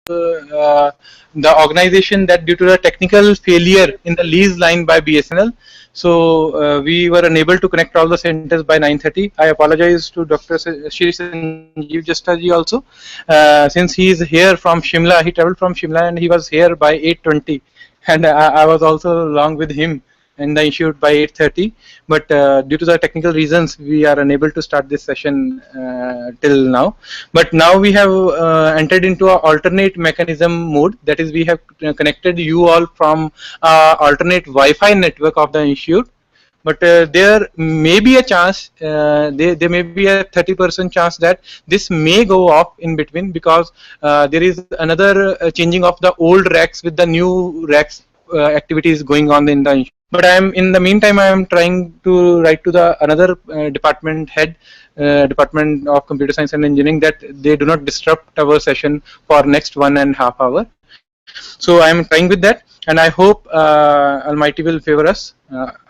the organization that due to the technical failure in the lease line by BSNL, so we were unable to connect all the centers by 9:30. I apologize to Dr. Shri Sanjeev Jastaji also, since he is here from Shimla. He traveled from Shimla and he was here by 8:20, and I was also along with him in the institute by 8:30, but due to the technical reasons we are unable to start this session till now. But now we have entered into an alternate mechanism mode, that is we have connected you all from alternate Wi-Fi network of the institute, but there may be a chance, there may be a 30% chance that this may go off in between, because there is another changing of the old racks with the new racks activities going on in the institute. But I am, in the meantime, I am trying to write to the another department head, Department of Computer Science and Engineering, that they do not disrupt our session for next 1.5 hours. So I am trying with that, and I hope Almighty will favor us.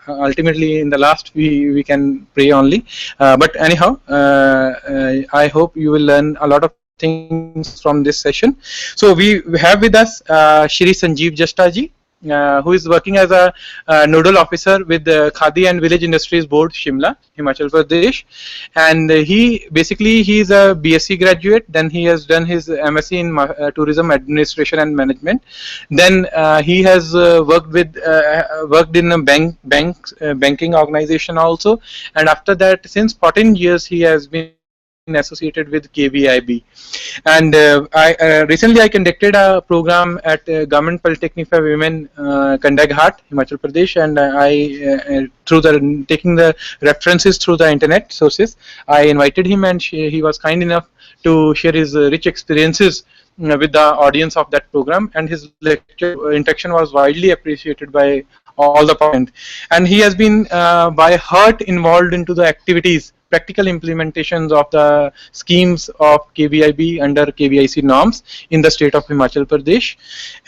Ultimately, in the last, we can pray only. But anyhow, I hope you will learn a lot of things from this session. So we have with us Shri Sanjeev Jastaji, who is working as a nodal officer with the Khadi and Village Industries Board, Shimla, Himachal Pradesh, and he is a BSc graduate. Then he has done his MSc in Tourism Administration and Management. Then he has worked in a banking organization also, and after that, since 14 years, he has been associated with KVIB. And recently I conducted a program at Government Polytechnic for Women, Kandaghat, Himachal Pradesh, and I through taking the references through the internet sources, I invited him, and he was kind enough to share his rich experiences with the audience of that program, and his lecture interaction was widely appreciated by all the participants. And he has been by heart involved into the activities, practical implementations of the schemes of KVIB under KVIC norms in the state of Himachal Pradesh.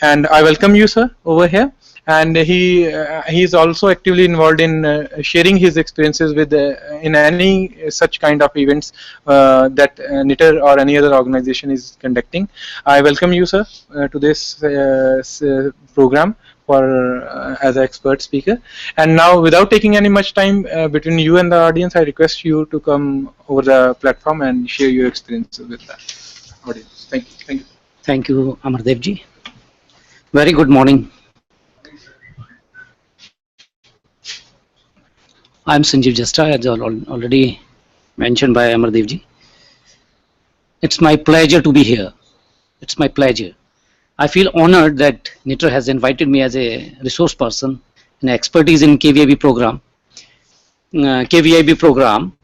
And I welcome you, sir, over here. And he is also actively involved in sharing his experiences with in any such kind of events that NITR or any other organization is conducting. I welcome you, sir, to this program for as an expert speaker. And now, without taking any much time between you and the audience, I request you to come over the platform and share your experiences with the audience. Thank you. Thank you. Thank you, Amardev ji. Very good morning. I am Sanjeev Jasta, as already mentioned by Amardev ji. It's my pleasure to be here. It's my pleasure. I feel honored that NITR has invited me as a resource person and expertise in KVIB program. KVIB program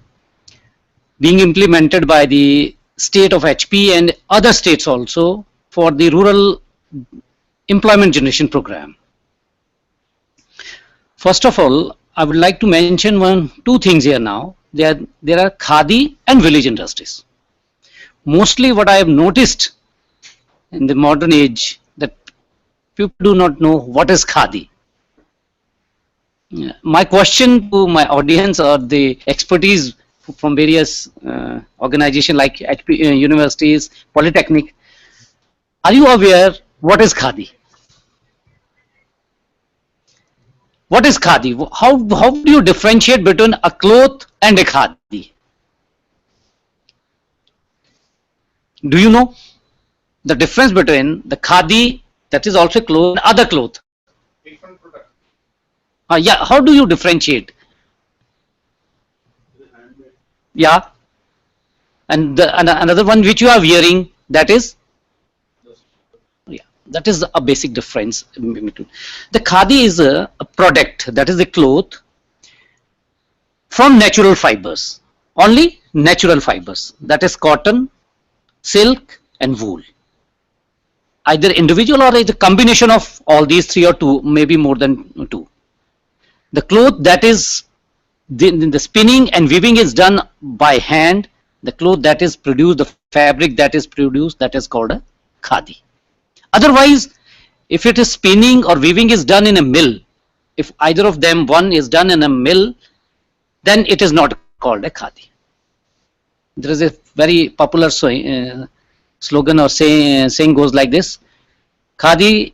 being implemented by the state of HP and other states also for the rural employment generation program. First of all, I would like to mention two things here now. There are Khadi and village industries. Mostly what I have noticed in the modern age, that people do not know what is Khadi. My question to my audience or the expertise from various organizations like HP, universities, Polytechnic, are you aware what is Khadi? What is Khadi? How do you differentiate between a cloth and a Khadi? Do you know the difference between the Khadi, that is also cloth, and other cloth? Different product. Yeah, how do you differentiate? Yeah. And another one which you are wearing, that is? Yeah, that is a basic difference. The Khadi is a product, that is the cloth from natural fibers, only natural fibers, that is cotton, silk and wool. Either individual or a combination of all these three or two, maybe more than two. The cloth, that is the spinning and weaving is done by hand. The cloth that is produced, the fabric that is produced, that is called a Khadi. Otherwise, if it is spinning or weaving is done in a mill, if either of them, one is done in a mill, then it is not called a Khadi. There is a very popular slogan or saying goes like this: Khadi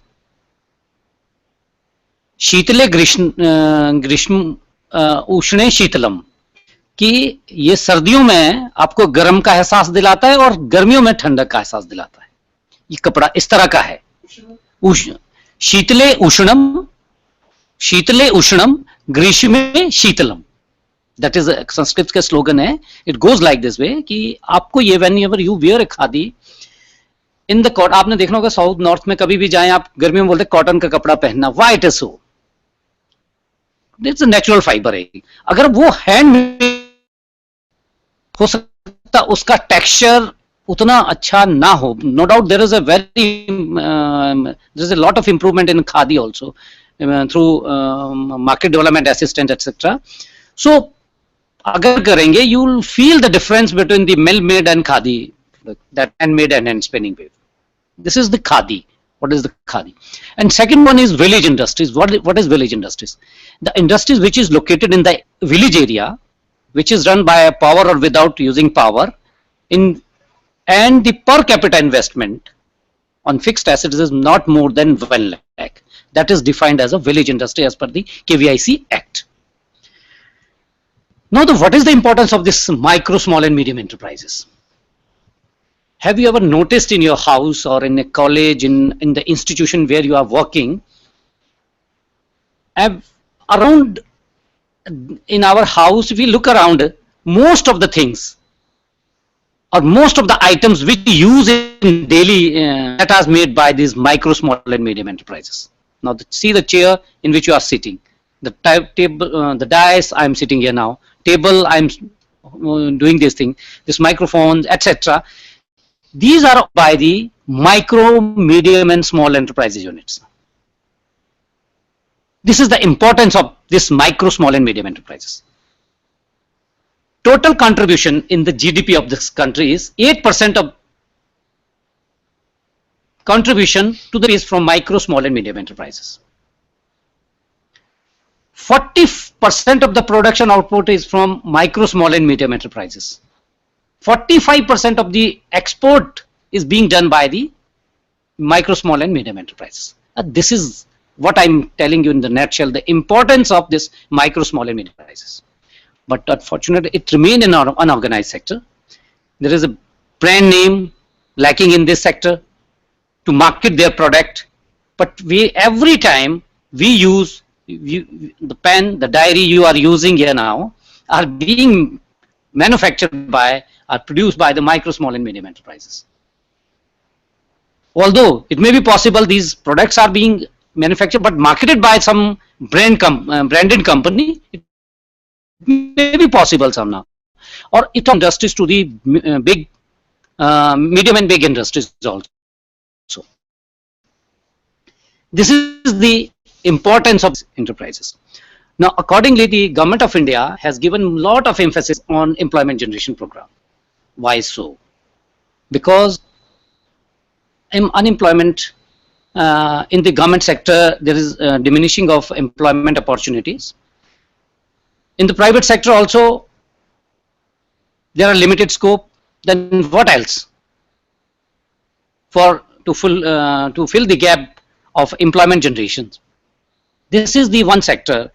शीतले ग्रीष्म उष्णे शीतलम, कि ये सर्दियों में आपको गर्म का एहसास दिलाता है और गर्मियों में ठंडक का एहसास दिलाता है. ये कपड़ा इस तरह का है. शीतले उष्णम ग्रीष्मे शीतलम, दैट इज संस्कृत का स्लोगन है. It goes like this way कि आपको ये when ever you wear A khadi in the cotton, आपने देखना होगा साउथ नॉर्थ में कभी भी जाएं आप, गर्मियों में बोलते कॉटन का कपड़ा पहनना. Why it is so? It's natural fibre है. अगर वो हैंड हो सकता उसका टेक्सचर उतना अच्छा ना हो. No doubt there is a lot of improvement in khadi also through market development assistant etc. So अगर करेंगे you will feel the difference between the mill made and khadi, that handmade and hand spinning wave. This is the khadi. What is the khadi? And second one is village industries. What is village industries? The industries which is located in the village area, which is run by power or without using power, and the per capita investment on fixed assets is not more than 1 lakh. That is defined as a village industry as per the KVIC Act. Now, what is the importance of this micro, small and medium enterprises? Have you ever noticed in your house or in a college, in the institution where you are working, around in our house, if we look around, most of the things or most of the items which we use in daily that are made by these micro, small and medium enterprises. Now see the chair in which you are sitting, the table, the dais, I am sitting here now, table, I am doing this thing, this microphones, etc. These are by the micro, medium and small enterprises units. This is the importance of this micro, small and medium enterprises. Total contribution in the GDP of this country is 8% of contribution to the is from micro, small and medium enterprises. 40% of the production output is from micro, small and medium enterprises. 45% of the export is being done by the micro, small and medium enterprises. This is what I'm telling you in the nutshell, the importance of this micro, small and medium enterprises. But unfortunately, it remains in our unorganized sector. There is a brand name lacking in this sector to market their product. But every time we use the pen, the diary you are using here now are being manufactured by, are produced by the micro, small and medium enterprises. Although it may be possible these products are being manufactured but marketed by some branded company, it may be possible somehow, or it industries to the big, medium and big industries also. This is the importance of enterprises. Now, accordingly, the government of India has given a lot of emphasis on employment generation program. Why so? Because unemployment in the government sector, there is diminishing of employment opportunities. In the private sector also, there are limited scope. Then what else? To fill the gap of employment generation. This is the one sector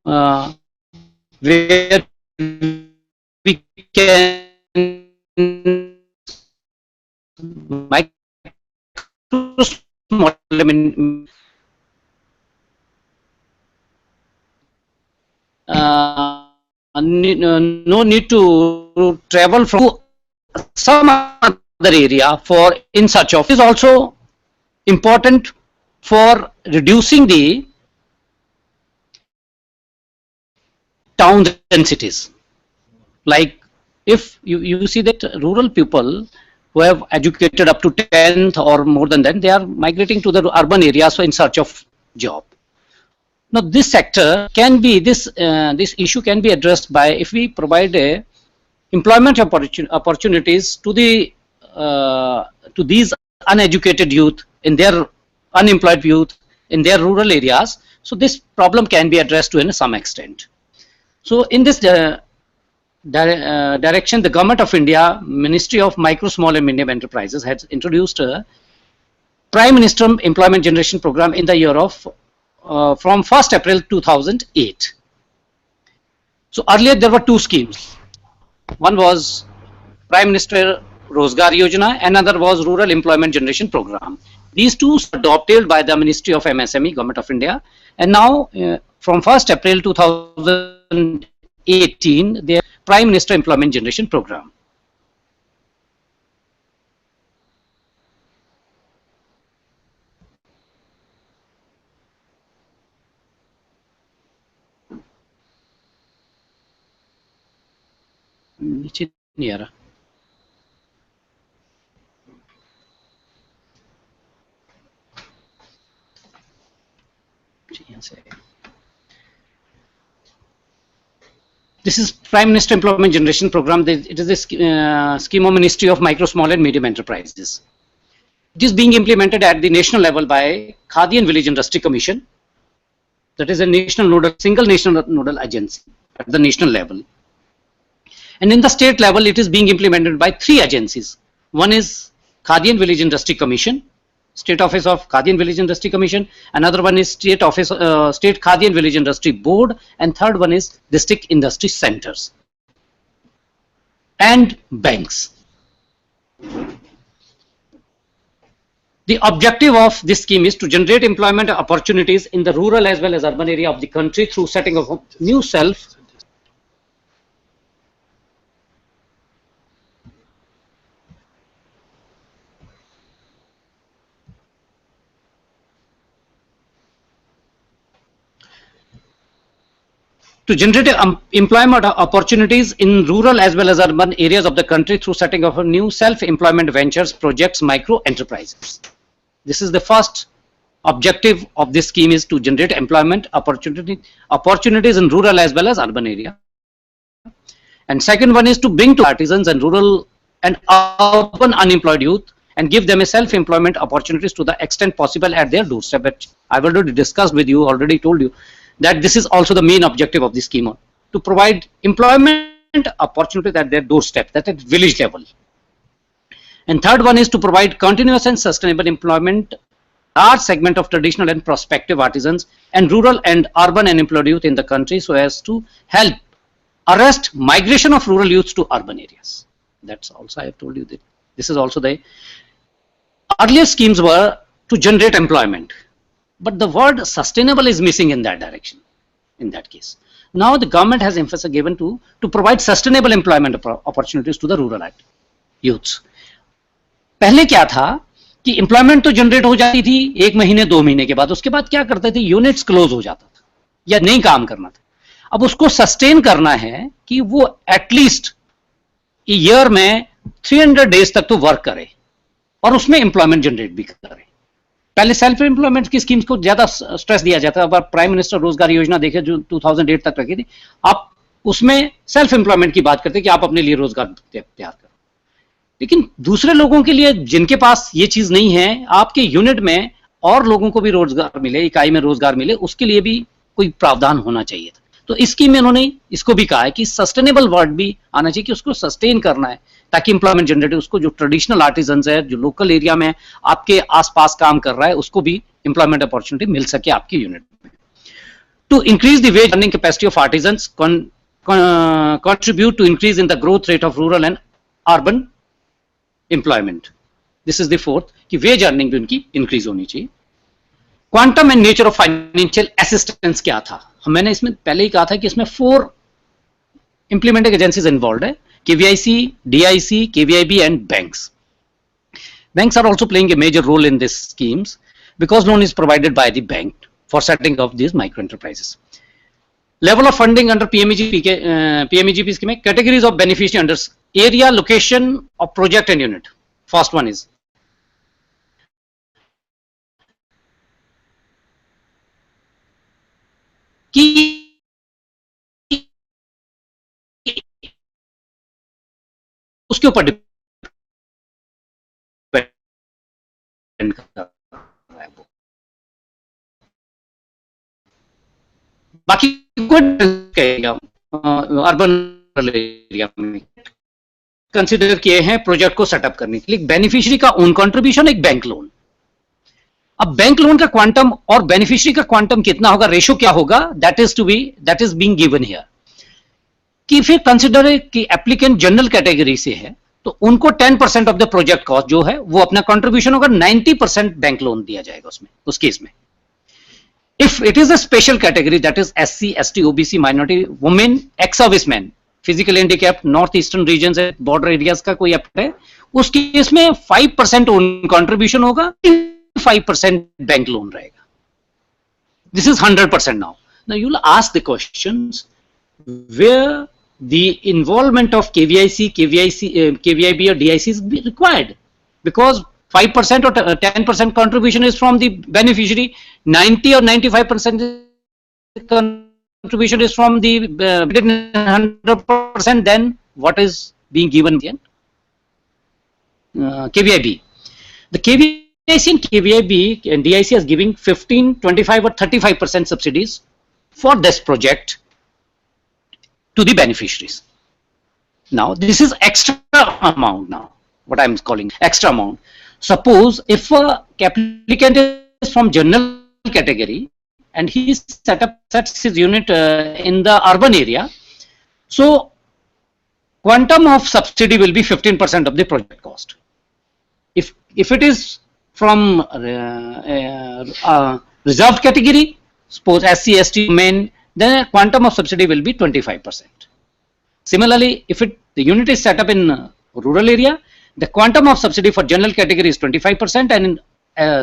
where we can no need to travel from some other area for in search of. It is also important for reducing the towns and cities. Like if you see that rural people who have educated up to 10th or more than that, they are migrating to the urban areas in search of job. Now this sector can be, this issue can be addressed by if we provide employment opportunities to these uneducated youth, in their unemployed youth in their rural areas. So this problem can be addressed to some extent. So in this direction, the Government of India, Ministry of Micro, Small and Medium Enterprises has introduced a Prime Minister Employment Generation Program in the year of from 1st April 2008. So earlier there were two schemes. One was Prime Minister Rozgar Yojana, another was Rural Employment Generation Program. These two were adopted by the Ministry of MSME, Government of India, and now from 1st April 2018, the Prime Minister Employment Generation Program. नीचे नहीं आ रहा. This is Prime Minister Employment Generation Program. It is a scheme of Ministry of Micro, Small and Medium Enterprises. It is being implemented at the national level by Khadi and Village Industry Commission. That is a national nodal, single national nodal agency at the national level. And in the state level, it is being implemented by three agencies. One is Khadi and Village Industry Commission, State Office of Khadi and Village Industry Commission. Another one is State Office, State Khadi and Village Industry Board, and third one is District Industry Centers and banks. The objective of this scheme is to generate employment opportunities in the rural as well as urban area of the country through setting of new self. To generate employment opportunities in rural as well as urban areas of the country through setting of new self-employment ventures, projects, micro enterprises. This is the first objective of this scheme, is to generate employment opportunities in rural as well as urban area. And second one is to bring to artisans and rural and urban unemployed youth and give them a self-employment opportunities to the extent possible at their doorstep. But I've already discussed with you, already told you that this is also the main objective of this scheme, to provide employment opportunities at their doorstep, that at village level. And third one is to provide continuous and sustainable employment large segment of traditional and prospective artisans and rural and urban unemployed youth in the country, so as to help arrest migration of rural youths to urban areas. That's also, I have told you that this is also the earlier schemes were to generate employment, but the word sustainable is missing in that direction, in that case. Now the government has emphasis given to provide sustainable employment opportunities to the rural youths. पहले क्या था कि employment तो generate हो जाती थी 1 महीने 2 महीने के बाद, उसके बाद क्या करते थे, यूनिट्स क्लोज हो जाता था या नहीं काम करना था. अब उसको सस्टेन करना है कि वो एटलीस्ट ईयर में 300 डेज तक तो वर्क करे और उसमें एम्प्लॉयमेंट जनरेट भी करे. पहले सेल्फ एम्प्लॉयमेंट की स्कीम्स को ज्यादा स्ट्रेस दिया जाता है. अब आप प्राइम मिनिस्टर रोजगार योजना देखें जो 2008 तक रखी थी, आप उसमें सेल्फ एम्प्लॉयमेंट की बात करते कि आप अपने लिए रोजगार तैयार करो. लेकिन दूसरे लोगों के लिए जिनके पास ये चीज नहीं है, आपके यूनिट में और लोगों को भी रोजगार मिले, इकाई में रोजगार मिले, उसके लिए भी कोई प्रावधान होना चाहिए था. तो इस स्कीम में उन्होंने इसको भी कहा है कि सस्टेनेबल वर्ड भी आना चाहिए, कि उसको सस्टेन करना है ताकि इंप्लॉयमेंट जनरेट, उसको जो ट्रेडिशनल आर्टिजन्स है, जो लोकल एरिया में आपके आसपास काम कर रहा है, उसको भी इंप्लॉयमेंट अपॉर्चुनिटी मिल सके आपकी यूनिट में. To increase the wage earning capacity of artisans, contribute to increase in the growth rate of rural and urban employment. This is the fourth, कि वेज अर्निंग भी उनकी इंक्रीज होनी चाहिए. Quantum and nature of financial assistance क्या था, मैंने इसमें पहले ही कहा था कि इसमें 4 इंप्लीमेंटिंग एजेंसीज इन्वॉल्व है, KVIC, DIC, KVIB and banks. Banks are also playing a major role in these schemes because loan is provided by the bank for setting up these micro enterprises. Level of funding under PMEGP scheme, categories of beneficiary under area, location of project and unit. First one is कि उसके ऊपर depend कर रहा है वो. बाकी कहेगा urban area में कंसिडर किए हैं प्रोजेक्ट को सेटअप करने के लिए। बेनिफिशियरी का ओन कंट्रीब्यूशन, एक बैंक लोन। अब बैंक लोन का क्वांटम और बेनिफिशियरी का क्वांटम कितना होगा, रेशो क्या होगा, that is being given here. कि फिर कंसिडर कि एप्लीकेंट जनरल कैटेगरी से है तो उनको 10% ऑफ द प्रोजेक्ट कॉस्ट जो है वो अपना कंट्रीब्यूशन होगा, 90% बैंक लोन दिया जाएगा उसमें, उस केस में। If it is a special category, that is SC, ST, OBC, minority, women, ex serviceman, physical handicap, north eastern region है, बॉर्डर एरियाज का कोई एप्ट है, उस केस में 5% कंट्रीब्यूशन होगा, 5% बैंक लोन रहेगा। This is 100% now. Now you will ask the questions where the involvement of KVIB or DIC is required, because 5% or 10% contribution is from the beneficiary, 90 or 95% contribution is from the 100%, then what is being given then? KVIB. The KVIC and KVIB and DIC is giving 15, 25 or 35% subsidies for this project to the beneficiaries. Now this is extra amount, now what I'm calling extra amount. Suppose if a applicant is from general category and he sets his unit in the urban area, so quantum of subsidy will be 15% of the project cost. If it is from reserved category, suppose SC, ST, men, then quantum of subsidy will be 25%. Similarly, if the unit is set up in rural area, the quantum of subsidy for general category is 25%, and in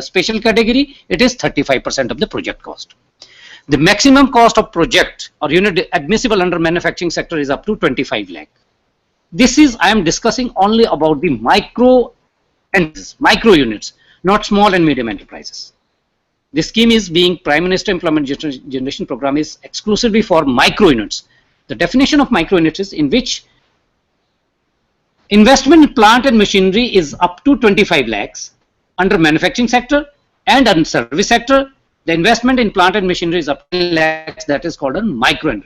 special category it is 35% of the project cost. The maximum cost of project or unit admissible under manufacturing sector is up to 25 lakh. This is, I am discussing only about the micro units, not small and medium enterprises. This scheme is being Prime Minister Employment Generation Program is exclusively for micro units. The definition of micro units is in which investment in plant and machinery is up to 25 lakhs under manufacturing sector, and under service sector the investment in plant and machinery is up to 10 lakhs, that is called a micro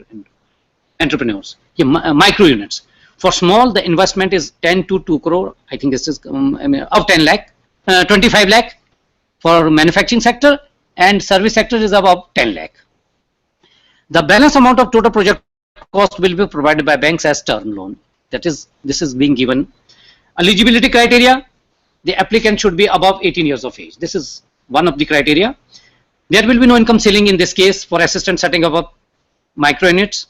entrepreneurs, micro units. For small, the investment is 10 to 2 crore, I think this is of 10 lakh, 25 lakh for manufacturing sector, and service sector is above 10 lakh. The balance amount of total project cost will be provided by banks as term loan. That is, this is being given. Eligibility criteria: the applicant should be above 18 years of age. This is one of the criteria. There will be no income ceiling in this case for assistant setting up of micro units.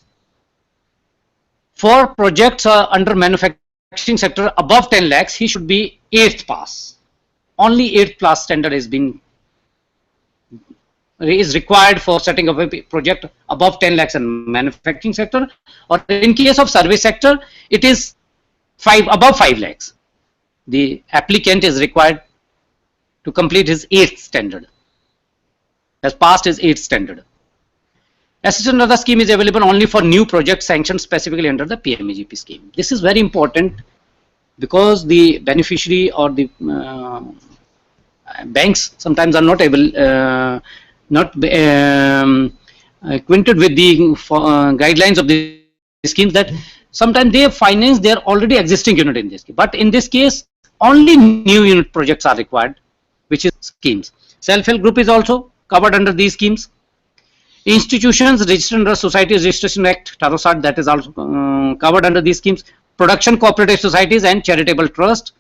For projects under manufacturing sector above 10 lakhs, he should be 8th pass. Only 8th class standard is required for setting up a project above 10 lakhs in manufacturing sector, or in case of service sector it is above 5 lakhs. The applicant is required to complete his 8th standard, has passed his 8th standard. Assistance under the scheme is available only for new projects sanctioned specifically under the PMAGP scheme. This is very important because the beneficiary or the banks sometimes are not able, acquainted with the guidelines of the schemes, that sometimes they finance their already existing unit in this scheme. But in this case, only new unit projects are required, which is schemes. Self-help group is also covered under these schemes. Institutions registered under Societies Registration Act, TAROSAT, that is also covered under these schemes. Production cooperative societies and charitable trust,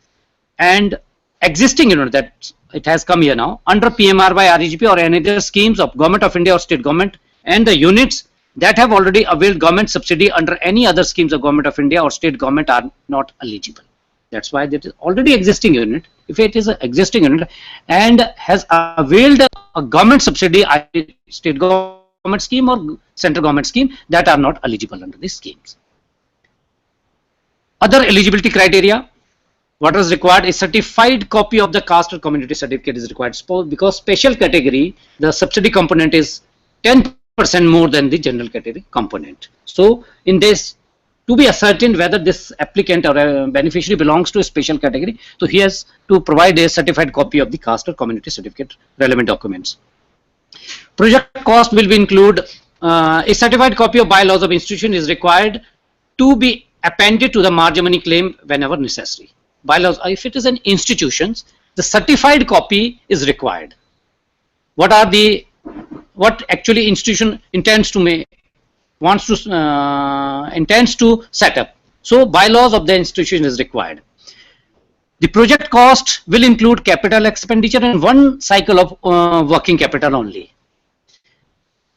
and existing unit that it has come here now under PMRY, REGP or any other schemes of Government of India or state government, and the units that have already availed government subsidy under any other schemes of Government of India or state government are not eligible. That's why that is already existing unit. If it is an existing unit and has availed a government subsidy, state government scheme or central government scheme, that are not eligible under these schemes. Other eligibility criteria: what is required? A certified copy of the caste or community certificate is required. Because special category, the subsidy component is 10% more than the general category component. So in this, to be ascertained whether this applicant or a beneficiary belongs to a special category, so he has to provide a certified copy of the caste or community certificate, relevant documents. Project cost will be include a certified copy of bylaws of institution is required to be appended to the margin money claim whenever necessary. Bylaws, if it is an institution, the certified copy is required. What actually institution intends to set up. So bylaws of the institution is required. The project cost will include capital expenditure and one cycle of working capital only.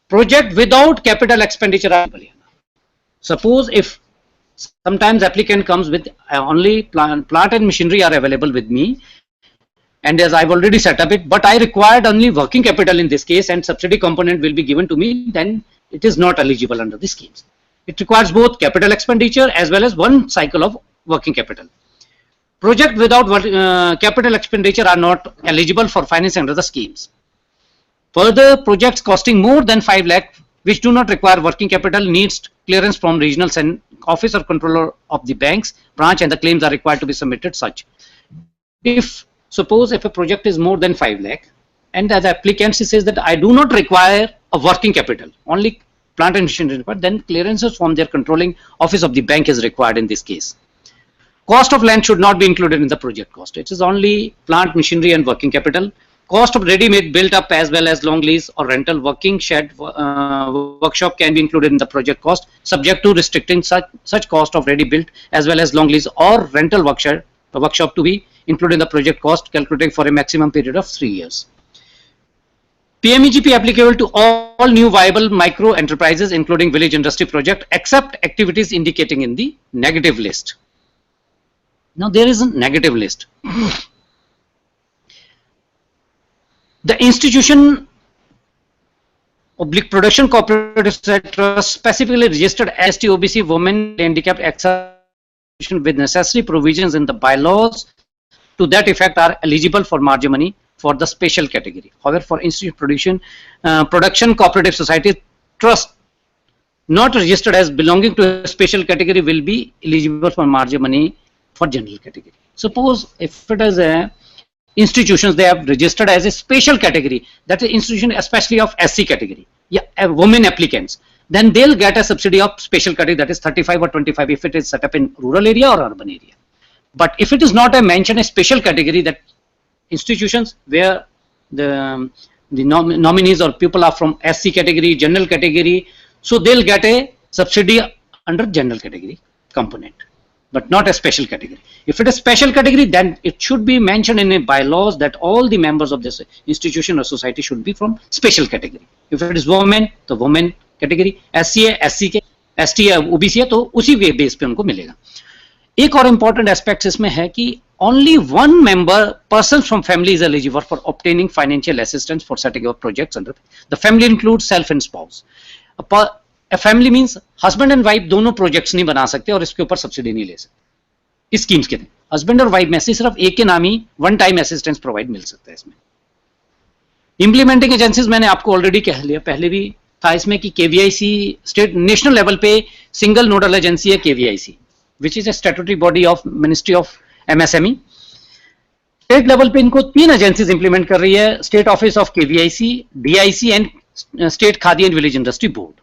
Project without capital expenditure. Suppose if sometimes applicant comes with only plant and machinery are available with me, and as I've already set up it, but I required only working capital in this case and subsidy component will be given to me, then it is not eligible under the schemes. It requires both capital expenditure as well as one cycle of working capital. Project without capital expenditure are not eligible for financing under the schemes. Further, projects costing more than 5 lakh which do not require working capital needs clearance from regional office or controller of the bank's branch, and the claims are required to be submitted such. Suppose if a project is more than 5 lakh and as applicant he says that I do not require a working capital, only plant and machinery required, then clearances from their controlling office of the bank is required in this case. Cost of land should not be included in the project cost. It is only plant, machinery and working capital. Cost of ready-made built up as well as long lease or rental working shed workshop can be included in the project cost, subject to restricting such cost of ready built as well as long lease or rental workshop to be included in the project cost, calculating for a maximum period of 3 years. PMEGP applicable to all new viable micro enterprises including village industry project except activities indicating in the negative list. Now there is a negative list. The institution production cooperative trust specifically registered as ST, OBC, women, handicapped, exception with necessary provisions in the bylaws to that effect are eligible for margin money for the special category. However, for institution production cooperative society trust not registered as belonging to a special category will be eligible for margin money for general category. Suppose if it is a institutions they have registered as a special category, that is institution especially of SC category, women applicants, then they'll get a subsidy of special category, that is 35 or 25 if it is set up in rural area or urban area. But if it is not a mentioned a special category, that institutions where the nominees or people are from SC category, general category, so they'll get a subsidy under general category component, but not a special category. If it is special category, then it should be mentioned in a bylaws that all the members of this institution or society should be from special category. If it is women, the women category, SC है, SC के, ST है, OBC है, तो उसी base पे उनको मिलेगा. एक और important aspect इसमें है कि only one member person from family is eligible for obtaining financial assistance for setting up projects under. The family includes self and spouse. A family means husband and wife दोनों projects नहीं बना सकते और इसके ऊपर सब्सिडी नहीं ले सकते. इस स्कीम्स के हस्बैंड और वाइफ में से सिर्फ एक के नाम ही वन टाइम असिस्टेंस प्रोवाइड मिल सकता है इसमें. इंप्लीमेंटिंग एजेंसीज मैंने आपको ऑलरेडी कह लिया, पहले भी था इसमें कि केवीआईसी स्टेट नेशनल लेवल पे सिंगल नोडल एजेंसी है KVIC, which is a statutory body of ministry of MSME. State level पे इनको 3 एजेंसीज इंप्लीमेंट कर रही है, state office of KVIC, DIC and state khadi and village industry board.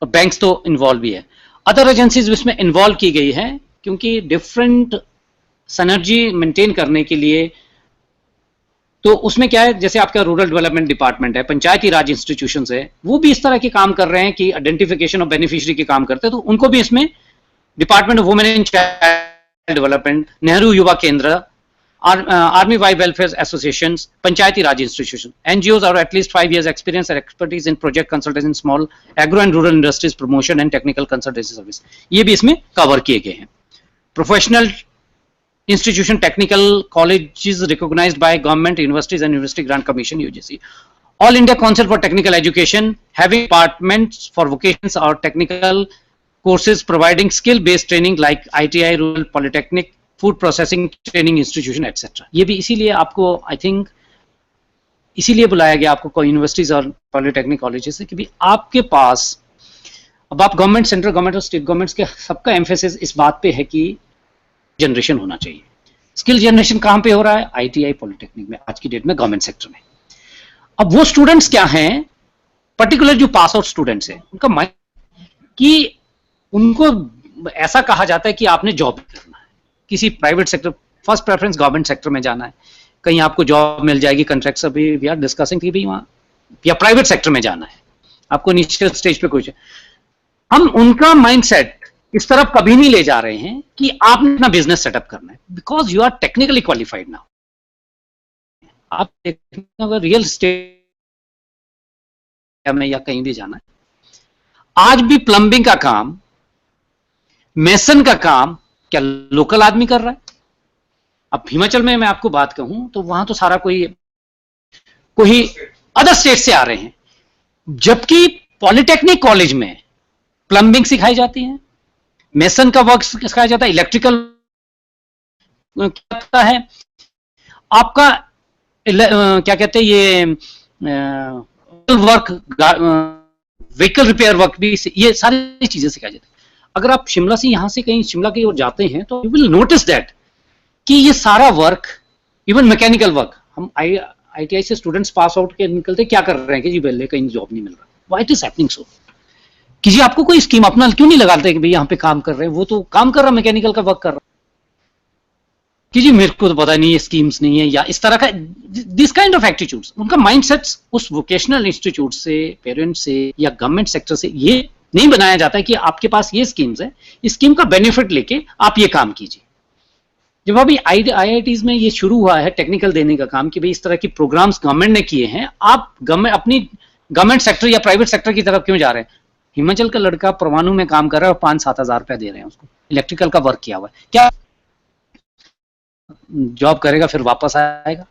और banks तो involve भी है. अदर एजेंसीज इसमें इन्वॉल्व की गई है क्योंकि डिफरेंट सिनर्जी मेंटेन करने के लिए. तो उसमें क्या है, जैसे आपका रूरल डेवलपमेंट डिपार्टमेंट है, पंचायती राज इंस्टीट्यूशंस है, वो भी इस तरह के काम कर रहे हैं कि आइडेंटिफिकेशन ऑफ बेनिफिशियरी के काम करते हैं, तो उनको भी इसमें department of women and child development, Nehru Yuva केंद्र, Army Wife Welfare Associations, Panchayati Raj Institution, NGOs are at least 5 years experience and expertise in project consultation, small agro and rural industries promotion and technical consultancy service. ये भी इसमें cover किए गए हैं. Professional institution, technical colleges recognized by government, universities and University Grant Commission (UGC). All India Council for Technical Education having departments for vocations or technical courses providing skill-based training like ITI, Rural Polytechnic, food processing training institution etcetera. ये भी इसीलिए आपको I think इसीलिए बुलाया गया आपको कोई universities और पॉलिटेक्निक कॉलेजेस से कि भी आपके पास अब आप गवर्नमेंट, सेंट्रल गवर्नमेंट और स्टेट गवर्नमेंट्स के सबका एम्फेसिस इस बात पे है कि जनरेशन होना चाहिए. स्किल जनरेशन कहाँ पे हो रहा है? ITI पॉलिटेक्निक में आज की डेट में, गवर्नमेंट सेक्टर में. अब वो स्टूडेंट्स क्या हैं, पर्टिकुलर जो पास आउट स्टूडेंट्स हैं, उनका माइंड कि उनको ऐसा कहा जाता है कि आपने जॉब करना है, किसी private sector, first preference government sector में जाना है, कहीं आपको जॉब मिल जाएगी, कॉन्ट्रैक्ट अभी वी आर डिस्कसिंग कि भाई वहाँ, या प्राइवेट सेक्टर में जाना है, आपको इनिशियल स्टेज पे कुछ। हम उनका माइंडसेट इस तरफ कभी नहीं ले जा रहे हैं कि आपने अपना बिजनेस सेटअप करना है, because you are technically qualified now. आप अगर रियल एस्टेट में या कहीं भी जाना है, आज भी प्लम्बिंग का काम, मेसन का काम क्या लोकल आदमी कर रहा है? अब हिमाचल में मैं आपको बात कहूं तो वहां तो सारा कोई अदर स्टेट से आ रहे हैं, जबकि पॉलिटेक्निक कॉलेज में प्लम्बिंग सिखाई जाती है, मेसन का वर्क सिखाया जाता है, इलेक्ट्रिकल क्या है आपका, क्या कहते हैं ये वर्क, व्हीकल रिपेयर वर्क भी, ये सारी चीजें सिखाई जाती है। अगर आप शिमला से, यहां से कहीं शिमला की ओर जाते हैं तो यू विल नोटिस दैट कि ये सारा वर्क, इवन मैकेनिकल वर्क, हम आईटीआई से स्टूडेंट्स पास आउट के निकलते क्या कर रहे हैं कि जी पहले कहीं जॉब नहीं मिल रहा, why it is happening so, कि जी आपको कोई स्कीम अपना क्यों नहीं लगाते कि भाई यहाँ पे काम कर रहे हैं, वो तो काम कर रहा, मैकेनिकल का वर्क कर रहा, कि जी मेरे को तो पता नहीं है, स्कीम्स नहीं है, या इस तरह का, दिस काइंड ऑफ एटीट्यूड्स। उनका माइंडसेट्स उस वोकेशनल इंस्टीट्यूट से, पेरेंट्स से या गवर्नमेंट सेक्टर से ये नहीं बनाया जाता है कि आपके पास ये स्कीम्स है, इस स्कीम का बेनिफिट लेके आप ये काम कीजिए। जब अभी आईआईटीज में ये शुरू हुआ है टेक्निकल देने का काम कि भाई इस तरह की प्रोग्राम्स गवर्नमेंट ने किए हैं, आप अपनी गवर्नमेंट सेक्टर या प्राइवेट सेक्टर की तरफ क्यों जा रहे हैं? हिमाचल का लड़का परमाणु में काम कर रहा है और 5-7 हजार रुपया दे रहे हैं उसको, इलेक्ट्रिकल का वर्क किया हुआ है, क्या जॉब करेगा फिर वापस आएगा?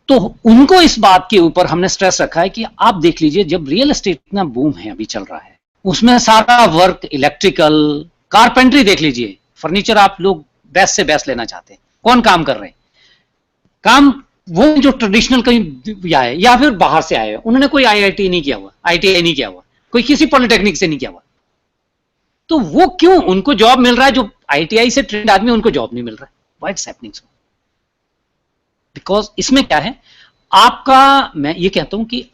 तो उनको इस बात के ऊपर हमने स्ट्रेस रखा है कि आप देख लीजिए, जब रियल एस्टेट इतना बूम है अभी चल रहा है, उसमें सारा वर्क इलेक्ट्रिकल, कारपेंट्री देख लीजिए, फर्नीचर आप लोग बेस्ट से बेस्ट लेना चाहते हैं, कौन काम कर रहे हैं? काम वो जो ट्रेडिशनल कहीं आए या फिर बाहर से आए, उन्होंने कोई आईआईटी नहीं किया हुआ, आईटीआई नहीं किया हुआ, कोई किसी पॉलिटेक्निक से नहीं किया हुआ, तो वो क्यों उनको जॉब मिल रहा है? जो आईटीआई से ट्रेंड आदमी उनको जॉब नहीं मिल रहा है, why it's happening so? Because इसमें क्या है आपका, मैं ये कहता हूं कि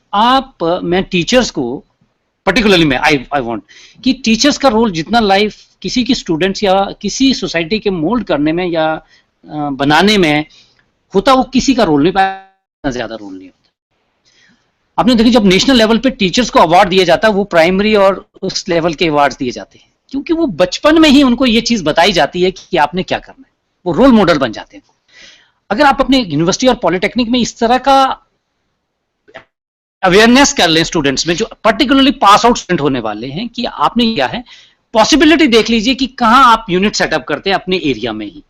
मैं टीचर्स को पर्टिकुलरली मैं आई वांट कि टीचर्स का रोल जितना लाइफ किसी की स्टूडेंट्स या किसी सोसाइटी के मोल्ड करने में या बनाने में होता, वो किसी का रोल नहीं पाया, ज्यादा रोल नहीं होता। आपने देखिए जब नेशनल लेवल पे टीचर्स को अवार्ड दिया जाता है, वो प्राइमरी और उस लेवल के अवार्ड दिए जाते हैं, क्योंकि वो बचपन में ही उनको ये चीज बताई जाती है कि आपने क्या करना है, वो रोल मॉडल बन जाते हैं। अगर आप अपने यूनिवर्सिटी और पॉलिटेक्निक में इस तरह का अवेयरनेस कर लें स्टूडेंट्स में, जो पर्टिकुलरली पास आउट स्टूडेंट होने वाले हैं, कि आपने क्या है, पॉसिबिलिटी देख लीजिए कि कहां आप यूनिट सेटअप करते हैं अपने एरिया में ही,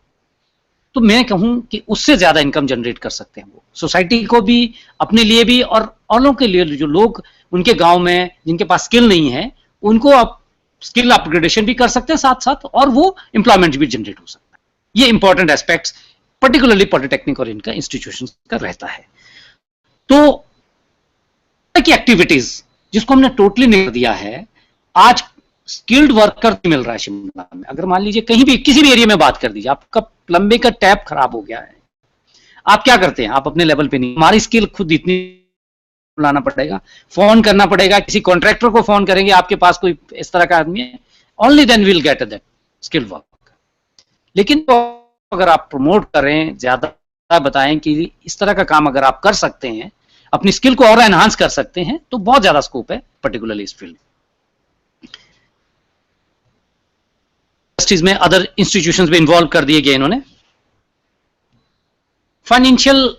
तो मैं कहूं कि उससे ज्यादा इनकम जनरेट कर सकते हैं वो, सोसाइटी को भी, अपने लिए भी, और औरों के लिए, जो लोग उनके गांव में जिनके पास स्किल नहीं है, उनको आप स्किल अपग्रेडेशन भी कर सकते हैं साथ साथ, और वो एम्प्लॉयमेंट भी जनरेट हो सकता है। ये इंपॉर्टेंट एस्पेक्ट्स पर्टिकुलरली पॉलिटेक्निक और इनका इंस्टीट्यूशन का रहता है। तो की एक्टिविटीज जिसको हमने टोटली नहीं दिया है, आज स्किल्ड वर्कर मिल रहा है शिमला में। अगर मान लीजिए कहीं भी किसी भी एरिया में बात कर दीजिए, आपका प्लम्बिंग का टैप खराब हो गया है, आप क्या करते हैं? आप अपने लेवल पे नहीं, हमारी स्किल खुद इतनी लाना पड़ेगा, फोन करना पड़ेगा, किसी कॉन्ट्रैक्टर को फोन करेंगे, आपके पास कोई इस तरह का आदमी है, only then will get that skilled work. लेकिन तो अगर आप प्रमोट करें, ज्यादा बताएं कि इस तरह का काम अगर आप कर सकते हैं, अपनी स्किल को और एनहांस कर सकते हैं, तो बहुत ज्यादा स्कोप है पर्टिकुलरली इस फील्ड में। अदर इंस्टीट्यूशंस में इन्वॉल्व कर दिए गए इन्होंने। फाइनेंशियल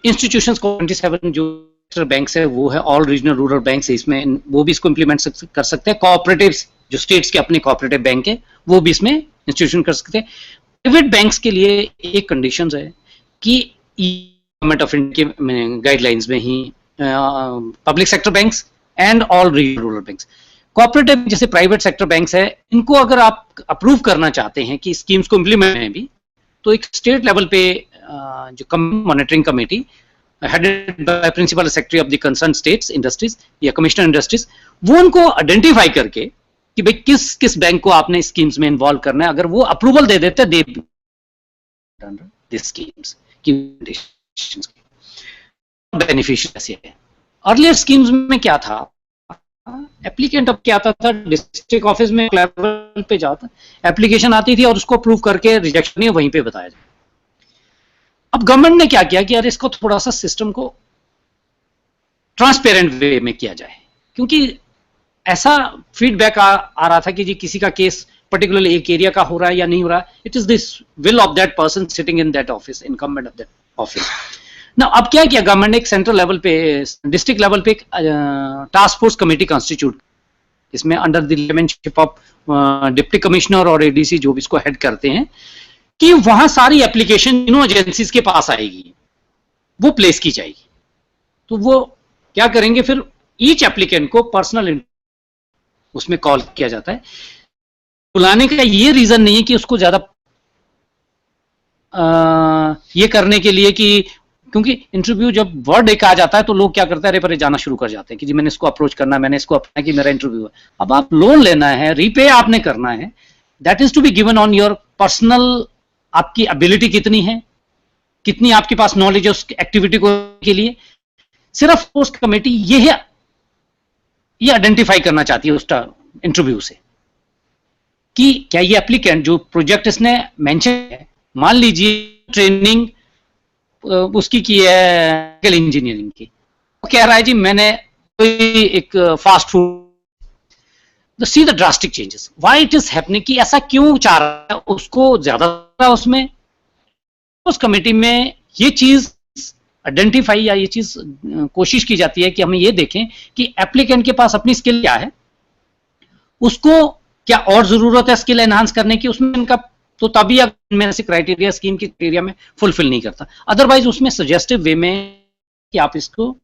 इंस्टीट्यूशंस को 27 जो बैंक्स है वो है ऑल रीजनल रूरल बैंक्स है, इसमें वो भी इसको इंप्लीमेंट कर सकते हैं। कोऑपरेटिव्स जो स्टेट्स के अपने कोऑपरेटिव बैंक है वो भी इसमें इंस्टीट्यूशन कर सकते हैं। प्राइवेट बैंक्स के लिए एक कंडीशंस है कि गवर्नमेंट ऑफ इंडिया के गाइडलाइंस में ही public sector banks and all rural banks, cooperative जैसे प्राइवेट सेक्टर बैंक्स है, इनको अगर आप अप्रूव करना चाहते हैं कि स्कीम्स को इंप्लीमेंट में भी, तो एक स्टेट लेवल पे जो monitoring committee headed by principal secretary of the concern states industries या कमिश्नर इंडस्ट्रीज, वो उनको आइडेंटिफाई करके कि भाई किस किस बैंक को आपने स्कीम्स में इन्वॉल्व करना है, अगर वो अप्रूवल दे देते दे स्कीम्स की बेनिफिशियरी है। अर्लियर स्कीम्स में क्या था एप्लीकेंट अब क्या आता था, डिस्ट्रिक्ट ऑफिस में लेवल पे जाता, एप्लीकेशन आती थी और उसको अप्रूव करके रिजेक्शन वहीं पे बताया जाए। अब गवर्नमेंट ने क्या किया कि यार इसको थोड़ा सा सिस्टम को ट्रांसपेरेंट वे में किया जाए, क्योंकि ऐसा फीडबैक आ रहा था कि जी किसी का केस पर्टिकुलरली एक एरिया का हो रहा है या नहीं हो रहा है, it is this will of that person sitting in that office, incumbent of that office. ना अब क्या किया गवर्नमेंट ने, एक सेंट्रल लेवल पे, डिस्ट्रिक्ट लेवल पे एक टास्क फोर्स कमेटी कॉन्स्टिट्यूट, इसमें under the chairmanship of deputy commissioner और एडीसी जो भी इसको हेड करते हैं, कि वहां सारी एप्लीकेशन तीनों एजेंसीज के पास आएगी, वो प्लेस की जाएगी। तो वो क्या करेंगे फिर, ईच एप्लीकेंट को पर्सनल उसमें कॉल किया जाता है। बुलाने का ये रीजन नहीं है कि उसको ज्यादा ये करने के लिए कि, क्योंकि इंटरव्यू जब वर्ड एक आ जाता है तो लोग क्या करते हैं, अरे परे जाना शुरू कर जाते हैं कि जी मैंने इसको अप्रोच करना है, मैंने इसको अपना कि मेरा इंटरव्यू है। अब आप लोन लेना है, रीपे आपने करना है, that is to be given on your personal, आपकी एबिलिटी कितनी है, कितनी आपके पास नॉलेज है उस एक्टिविटी को के लिए। सिर्फ पोस्ट कमेटी ये आइडेंटिफाई करना चाहती है उस इंटरव्यू से कि क्या ये एप्लीकेंट जो प्रोजेक्ट इसने मेंशन है, मान लीजिए ट्रेनिंग उसकी की है इंजीनियरिंग की, वो कह रहा है जी मैंने कोई एक fast food, see the drastic changes why it is happening, कि ऐसा क्यों चाह रहा है, उसको ज्यादा उसमें उस कमेटी में ये चीज आइडेंटिफाई या ये चीज कोशिश की जाती है कि हम ये देखें कि एप्लीकेंट के पास अपनी स्किल क्या है, उसको क्या और जरूरत है स्किल एनहांस करने की, उसमें इनका तो तभी अगर से क्राइटेरिया स्कीम के क्राइटेरिया में फुलफिल नहीं करता, अदरवाइज उसमें सजेस्टिव वे में कि आप इसको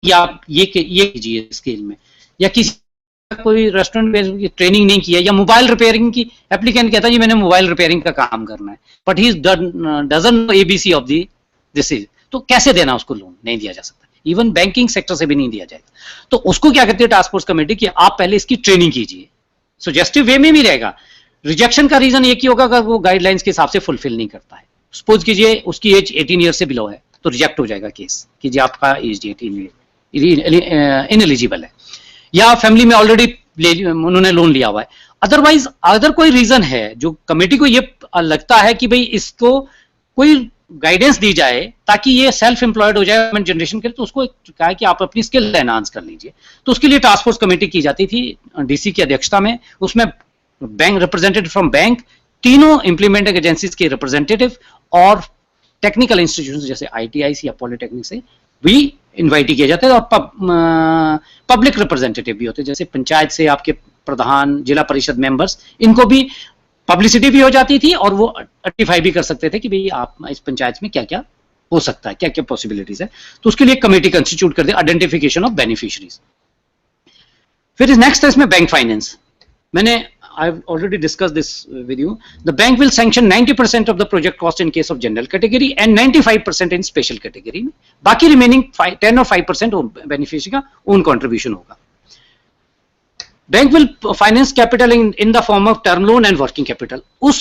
या आप ये कीजिए स्किल में, या किसी कोई रेस्टोरेंट में ट्रेनिंग नहीं किया, या मोबाइल रिपेयरिंग की एप्लीकेंट कहता है जी मैंने मोबाइल रिपेयरिंग का काम करना है, but he doesn't know ABC of this is, तो कैसे देना उसको लोन, नहीं दिया जा सकता, इवन बैंकिंग सेक्टर से भी नहीं दिया जाएगा। तो उसको क्या कहती है टास्क फोर्स कमेटी कि आप पहले इसकी ट्रेनिंग कीजिए, सजेस्टिव वे में भी रहेगा। रिजेक्शन का रीजन एक ही होगा अगर वो गाइडलाइंस के हिसाब से फुलफिल नहीं करता है, सपोज कीजिए उसकी एज 18 ईयर से बिलो है तो रिजेक्ट हो जाएगा केस कि जी आपका एज 18 इनएलिजिबल है, या फैमिली में ऑलरेडी उन्होंने लोन लिया हुआ है। अदरवाइज अगर कोई रीजन है जो कमेटी को ये लगता है कि भाई इसको कोई गाइडेंस दी जाए ताकि ये सेल्फ एम्प्लॉयड हो जाए जनरेशन के लिए, तो उसको कहा कि आप अपनी स्किल एनहांस कर लीजिए। तो उसके लिए टास्क फोर्स कमेटी की जाती थी डीसी की अध्यक्षता में, उसमें बैंक रिप्रेजेंटेटिव फ्रॉम बैंक, तीनों इंप्लीमेंटिंग एजेंसीज के रिप्रेजेंटेटिव और टेक्निकल इंस्टीट्यूशन जैसे आईटीआई या पॉलिटेक्निक से भी इन्वाइट किया जाता है, और पब्लिक रिप्रेजेंटेटिव भी होते हैं जैसे पंचायत से आपके प्रधान, जिला परिषद मेंबर्स, इनको भी पब्लिसिटी भी हो जाती थी और वो आइडेंटिफाई भी कर सकते थे कि भाई आप इस पंचायत में क्या क्या हो सकता है, क्या क्या पॉसिबिलिटीज है। तो उसके लिए कमेटी कंस्टिट्यूट कर दे, आइडेंटिफिकेशन ऑफ बेनिफिशियरीज। फिर नेक्स्ट है इसमें बैंक फाइनेंस। मैंने I've already discussed this with you. The bank will sanction 90% of the project cost in case of general category and 95% in special category. बाकी remaining 10 और 5% beneficiary का own contribution होगा। Bank will finance capital in the form of term loan and working capital. उस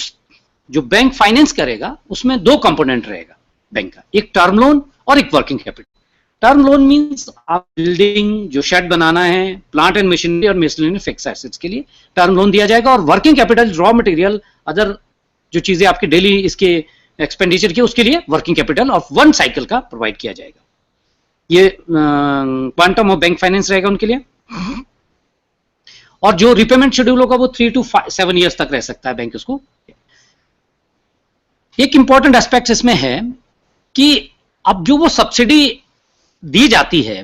जो bank finance करेगा उसमें दो component रहेगा बैंक का, एक टर्म लोन और एक working capital. Term loan means आप बिल्डिंग जो शेड बनाना है, प्लांट एंड मशीनरी और मिसलेनियस फिक्स्ड एसेट्स के लिए टर्म लोन दिया जाएगा, और working capital raw material other जो चीजें आपके डेली इसके एक्सपेंडिचर की उसके लिए वर्किंग कैपिटल ऑफ 1 साइकिल का प्रोवाइड किया जाएगा। ये क्वांटम ऑफ बैंक फाइनेंस रहेगा उनके लिए। और जो रिपेमेंट शेड्यूल होगा वो 3 to 7 ईयर्स तक रह सकता है बैंक उसको। एक इंपॉर्टेंट एस्पेक्ट इसमें है कि अब जो वो सब्सिडी दी जाती है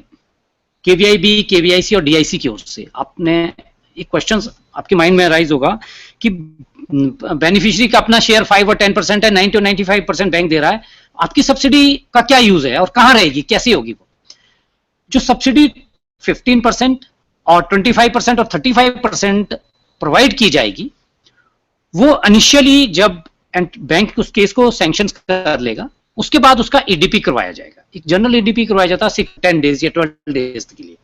केवीआईबी, केवीआईसी और डीआईसी की ओर से, आपने एक क्वेश्चन आपके माइंड में राइज होगा कि बेनिफिशियरी का अपना शेयर 5 और 10% है, 90 और 95% बैंक दे रहा है, आपकी सब्सिडी का क्या यूज है और कहां रहेगी, कैसी होगी वो? जो सब्सिडी 15% और 25% और 35% प्रोवाइड की जाएगी, वो इनिशियली जब बैंक उस केस को सैंक्शन कर लेगा उसके बाद उसका ईडीपी करवाया जाएगा। एक जनरल ईडीपी करवाया जाता है 10 डेज या 12 डेज के लिए।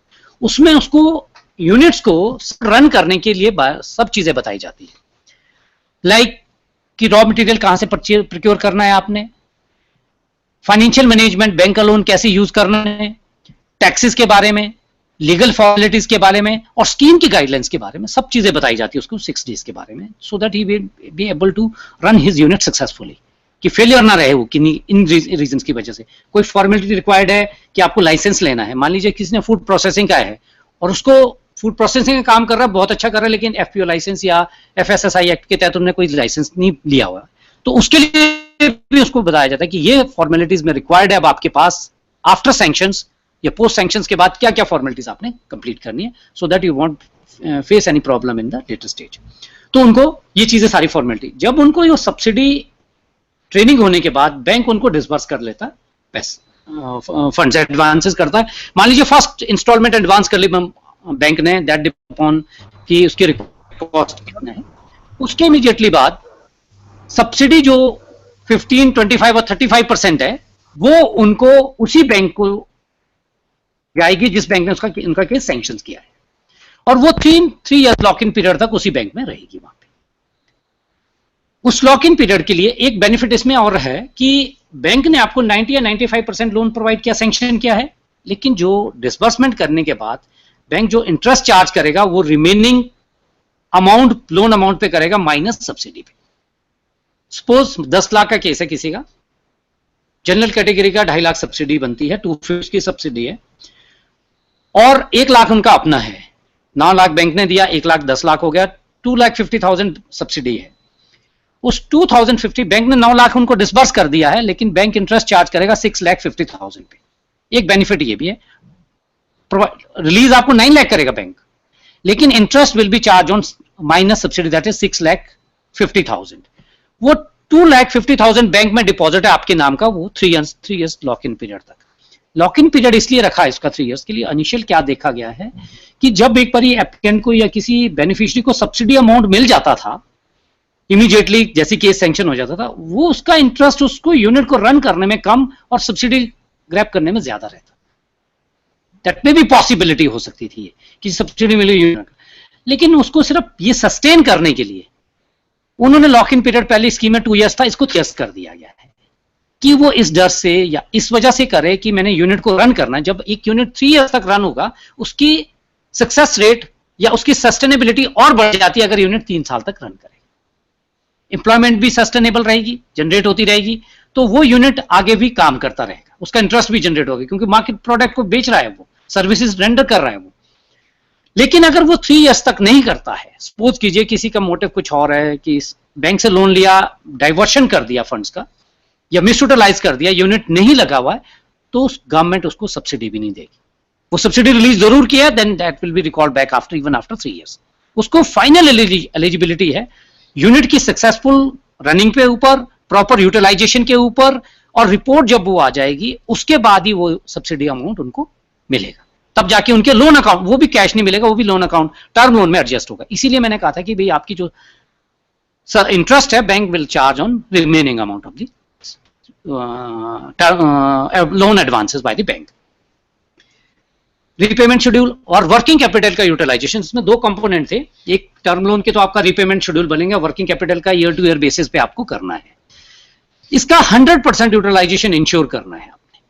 उसमें उसको यूनिट्स को रन करने के लिए सब चीजें बताई जाती है, लाइक कि रॉ मटेरियल कहां से प्रोक्योर करना है आपने, फाइनेंशियल मैनेजमेंट, बैंक का लोन कैसे यूज करना है, टैक्सेस के बारे में, लीगल फॉर्मेलिटीज के बारे में और स्कीम की गाइडलाइंस के बारे में सब चीजें बताई जाती है उसको 6 डेज के बारे में, so that he will be able to run his unit successfully, कि फेलियर ना रहे वो किन्हीं इन रीजंस की वजह से। कोई फॉर्मेलिटी रिक्वायर्ड है कि आपको लाइसेंस लेना है, मान लीजिए किसी ने फूड प्रोसेसिंग का है और उसको फूड प्रोसेसिंग का काम कर रहा है, बहुत अच्छा कर रहा है, लेकिन एफपीओ लाइसेंस या एफएसएसआई एक्ट के तहत उन्होंने कोई लाइसेंस नहीं लिया हुआ, तो उसके लिए भी उसको बताया जाता है कि ये फॉर्मेलिटीज में रिक्वायर्ड है अब आपके पास आफ्टर सैंक्शंस या पोस्ट सैंक्शंस के बाद क्या क्या फॉर्मेलिटीज आपने कंप्लीट करनी है, so that you want face any problem in the later stage. तो उनको ये चीजें सारी फॉर्मेलिटी, जब उनको ये सब्सिडी ट्रेनिंग होने के बाद बैंक उनको डिसबर्स कर लेता है पैसे, फंड्स एडवांसेस करता है। मान लीजिए फर्स्ट इंस्टॉलमेंट एडवांस कर ली बैंक ने, दैट डिपेंड अपॉन कि उसकी कॉस्ट कितना है, उसके इमीडिएटली बाद सब्सिडी जो 15, 25 और 35% है वो उनको उसी बैंक को जाएगी जिस बैंक ने उसका उनका केस सैंक्शन किया है, और वो 3 ईयर लॉक इन पीरियड तक उसी बैंक में रहेगी वहां पे। उस लॉक इन पीरियड के लिए एक बेनिफिट इसमें और है कि बैंक ने आपको 90 या 95% लोन प्रोवाइड किया, सैंक्शन किया है, लेकिन जो डिसबर्समेंट करने के बाद बैंक जो इंटरेस्ट चार्ज करेगा वो रिमेनिंग अमाउंट, लोन अमाउंट पे करेगा माइनस सब्सिडी पे। सपोज 10 लाख का केस है किसी का, जनरल कैटेगरी का 2.5 लाख सब्सिडी बनती है, 2/5 की सब्सिडी है, और 1 लाख उनका अपना है, 9 लाख बैंक ने दिया, 1 लाख 10 लाख हो गया, 2,50,000 सब्सिडी है। उस 2,050 बैंक ने 9 लाख उनको डिसबर्स कर दिया है, लेकिन बैंक इंटरेस्ट चार्ज करेगा 6,50,000 पे। एक बेनिफिट ये भी है, रिलीज आपको 9 लाख करेगा बैंक, लेकिन interest will be charge on minus subsidy, that is 6,50,000। वो 2,50,000 बैंक में डिपॉजिट है आपके नाम का, वो 3 इयर्स लॉक इन पीरियड तक। लॉक इन पीरियड इसलिए रखा है इसका 3 इयर्स के लिए, इनिशियल क्या देखा गया है कि जब एक बार एप्लीकेंट को या किसी बेनिफिशियरी को सब्सिडी अमाउंट मिल जाता था इमीडिएटली, जैसे केस सैंक्शन हो जाता था, वो उसका इंटरेस्ट उसको यूनिट को रन करने में कम और सब्सिडी ग्रैब करने में ज्यादा रहता। दैट में भी पॉसिबिलिटी हो सकती थी कि सब्सिडी मिले यूनिट, लेकिन उसको सिर्फ ये सस्टेन करने के लिए उन्होंने लॉक इन पीरियड, पहले स्कीम में 2 इयर्स था, इसको 3 इयर्स कर दिया गया है कि वो इस डर से या इस वजह से करे कि मैंने यूनिट को रन करना है। जब एक यूनिट 3 इयर्स तक रन होगा, उसकी सक्सेस रेट या उसकी सस्टेनेबिलिटी और बढ़ जाती है अगर यूनिट 3 साल तक रन करे। एम्प्लॉयमेंट भी सस्टेनेबल रहेगी, जनरेट होती रहेगी, तो वो यूनिट आगे भी काम करता रहेगा, उसका इंटरेस्ट भी जनरेट होगा, क्योंकि मार्केट प्रोडक्ट को बेच रहा है, वो सर्विसेज रेंडर कर रहा है वो। लेकिन अगर वो 3 इयर्स तक नहीं करता है, सपोज कीजिए किसी का मोटिव कुछ और है कि बैंक से लोन लिया, डाइवर्शन कर दिया फंड्स का या मिसयूटिलाइज कर दिया, यूनिट नहीं लगा हुआ है, तो गवर्नमेंट उसको सब्सिडी भी नहीं देगी। वो सब्सिडी रिलीज जरूर किया, then that will be recalled back after, even after 3 years. उसको फाइनल एलिजिबिलिटी है यूनिट की सक्सेसफुल रनिंग पे ऊपर, प्रॉपर यूटिलाइजेशन के ऊपर, और रिपोर्ट जब वो आ जाएगी उसके बाद ही वो सब्सिडी अमाउंट उनको मिलेगा, तब जाके उनके लोन अकाउंट, वो भी कैश नहीं मिलेगा, वो भी लोन अकाउंट, टर्म लोन में एडजस्ट होगा। इसीलिए मैंने कहा था कि भाई आपकी जो इंटरेस्ट है, bank will charge on remaining amount of the loan advances by the bank. Repayment schedule और वर्किंग कैपिटल का यूटिलाइजेशन, इसमें 2 कंपोनेंट थे। एक टर्म लोन के तो आपका रीपेमेंट शेड्यूल बनेगा, वर्किंग कैपिटल का ईयर टू ईयर बेसिस पे आपको करना है। इसका 100% यूटिलाइजेशन इंश्योर करना है आपने।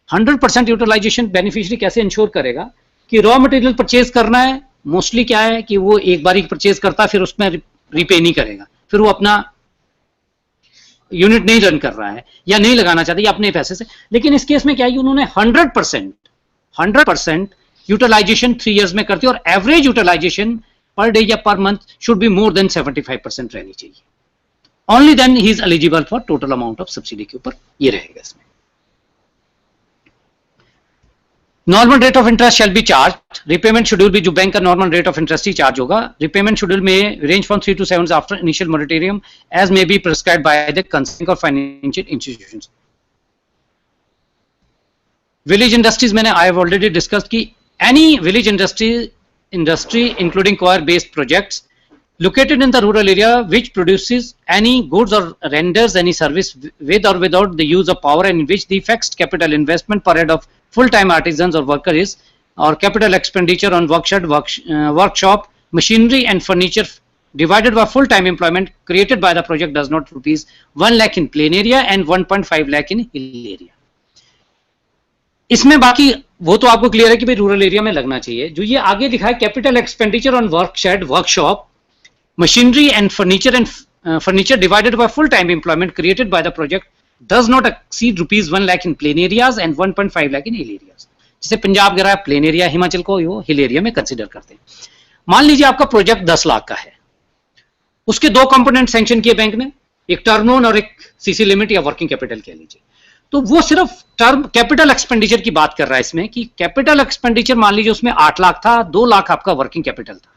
100% यूटिलाइजेशन बेनिफिशियरी कैसे इंश्योर करेगा कि रॉ मटेरियल परचेज करना है, मोस्टली क्या है कि वो एक बार ही परचेज करता है, फिर उसमें रीपे नहीं करेगा, फिर वो अपना यूनिट नहीं रन कर रहा है या नहीं लगाना चाहता या अपने पैसे से। लेकिन इस केस में क्या है, उन्होंने 100% यूटिलाइजेशन 3 इयर्स में करती है, और एवरेज यूटिलाइजेशन पर डे या per month should be more than 75% रहनी चाहिए। Only then he is eligible for total amount of subsidy के ऊपर ये रहेगा इसमें। Normal rate of interest shall be charge, repayment schedule भी जो बैंक का नॉर्मल रेट ऑफ इंटरेस्ट ही चार्ज होगा। रिपेमेंट शेड्यूल में range from 3 to 7 after initial moratorium as may be prescribed by the concern और फाइनेंशियल इंस्टीट्यूशंस। विलेज इंडस्ट्रीज मैंने I have already discussed की any village industry including coir based projects located in the rural area which produces any goods or renders any service with or without the use of power, and in which the fixed capital investment per head of full-time artisans or worker is, or capital expenditure on workshop, machinery and furniture divided by full-time employment created by the project does not rupees 1 lakh in plain area and 1.5 lakh in hill area. इसमें बाकी वो तो आपको clear है कि भाई rural area में लगना चाहिए। जो ये आगे लिखा है, capital expenditure on वर्कशेड, workshop, machinery and furniture divided by full-time employment created by the project does not exceed rupees 1 lakh in plain areas and 1.5 lakh in hill areas। जैसे पंजाब गिरा प्लेन एरिया, हिमाचल को वो हिल एरिया में consider करते हैं। मान लीजिए आपका प्रोजेक्ट 10 लाख का है, उसके दो कंपोनेंट सैंक्शन किए बैंक ने, एक टर्म लोन और एक सीसी लिमिट या वर्किंग कैपिटल कह लीजिए। तो वो सिर्फ टर्म कैपिटल एक्सपेंडिचर की बात कर रहा है इसमें, कि कैपिटल एक्सपेंडिचर मान लीजिए उसमें 8 लाख था, 2 लाख आपका वर्किंग कैपिटल था।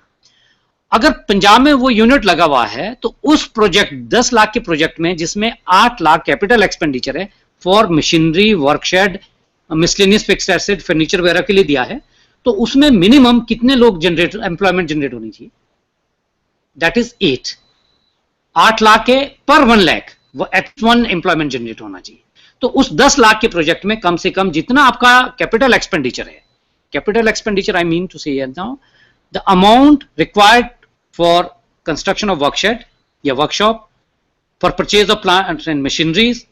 अगर पंजाब में वो यूनिट लगा हुआ है तो उस प्रोजेक्ट 10 लाख के प्रोजेक्ट में, जिसमें 8 लाख कैपिटल एक्सपेंडिचर है for machinery, वर्कशेड, miscellaneous fixed asset, furniture वगैरह के लिए दिया है, तो उसमें मिनिमम कितने लोग एम्प्लॉयमेंट जनरेट होनी चाहिए? दैट इज 8 लाख के पर 1 लाख एट 1 एम्प्लॉयमेंट जनरेट होना चाहिए। तो उस 10 लाख के प्रोजेक्ट में कम से कम जितना आपका कैपिटल एक्सपेंडिचर है, capital expenditure I mean to say now the amount required for construction of workshed या workshop, for purchase of plant and machineries,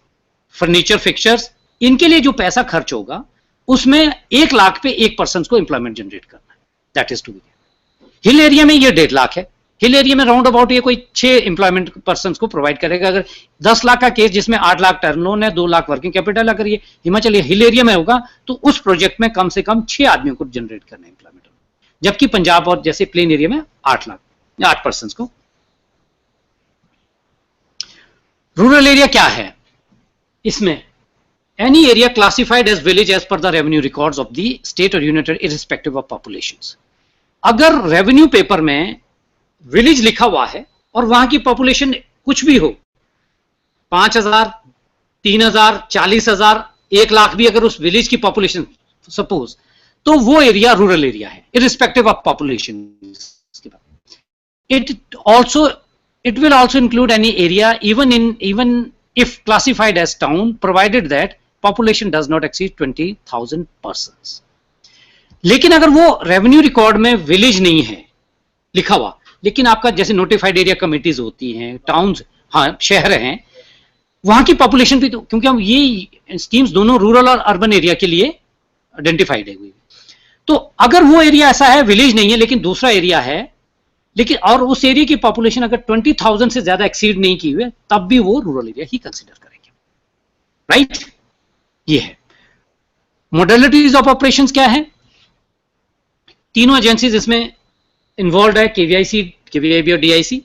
furniture, fixtures, इनके लिए जो पैसा खर्च होगा उसमें 1 लाख पे 1 पर्सन को एम्प्लॉयमेंट जनरेट करना है। That is to be. Hill area में ये 1.5 लाख है। हिल एरिया में राउंड अबाउट ये कोई 6 एम्प्लॉयमेंट पर्सन को प्रोवाइड करेगा। अगर 10 लाख का केस जिसमें 8 लाख टर्म लोन है, 2 लाख वर्किंग कैपिटल, अगर ये हिमाचल या हिल एरिया में होगा तो उस प्रोजेक्ट में कम से कम 6 आदमियों को जनरेट करना है एम्प्लॉयमेंट, जबकि पंजाब और जैसे प्लेन एरिया में 8 लाख या 8 पर्सन को। रूरल एरिया क्या है? इसमें any area classified as village as per the revenue records of the state और यूनिट इररिस्पेक्टिव ऑफ पॉपुलेशंस। अगर रेवेन्यू पेपर में विलेज लिखा हुआ है और वहां की पॉपुलेशन कुछ भी हो, 5,000, 3,000, 40,000, 1 लाख भी अगर उस विलेज की पॉपुलेशन सपोज, तो वो एरिया रूरल एरिया है irrespective of population. It will also include any area even if classified as town, provided that population does not exceed 20,000 persons। लेकिन अगर वो रेवेन्यू रिकॉर्ड में विलेज नहीं है लिखा हुआ, लेकिन आपका जैसे नोटिफाइड एरिया कमिटीज होती हैं, टाउन्स, हाँ शहर हैं, वहां की पॉपुलेशन भी, तो क्योंकि हम ये स्कीम्स दोनों रूरल और अर्बन एरिया के लिए आइडेंटिफाइड है। तो अगर वो एरिया ऐसा है विलेज नहीं है लेकिन दूसरा एरिया है, लेकिन और उस एरिया की पॉपुलेशन अगर 20,000 से ज्यादा एक्सीड नहीं की हुई, तब भी वो रूरल एरिया ही कंसीडर करेंगे। राइट? ये है। मोडेलिटीज ऑफ ऑपरेशंस क्या है? तीनों एजेंसीज इसमें इन्वॉल्व है, केवीआईसी, केवीआईबी और डीआईसी।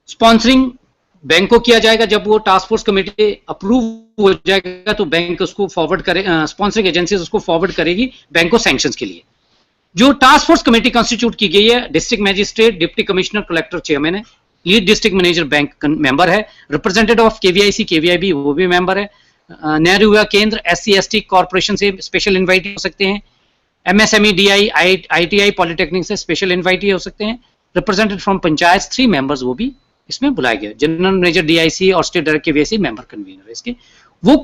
स्पॉन्सरिंग बैंक को किया जाएगा। जब वो टास्क फोर्स कमेटी अप्रूव हो जाएगा तो बैंक उसको फॉरवर्ड करे, स्पॉन्सरिंग एजेंसीज उसको फॉरवर्ड करेगी बैंक को सैंक्शंस के लिए। जो टास्क फोर्स कमेटी कंस्टिट्यूट की गई है, district magistrate, deputy commissioner, collector chairman है, lead district manager bank member है, रिप्रेजेंटेटिव ऑफ केवीआईसी, केवीआईबी वो भी मेंबर है, Nehru Yuva Kendra, SC ST corporation से स्पेशल इन्वाइटी हो सकते हैं, एमएसएमई, डीआई, आईटीआई, पॉलिटेक्निक से स्पेशल इन्वाइटी हो सकते हैं, रिप्रेजेंटेटिव फ्रॉम पंचायत 3 मेंबर्स वो भी इसमें बुलाए गए, जनरल मैनेजर डीआईसी और state director KVIC member convener है इसके। वो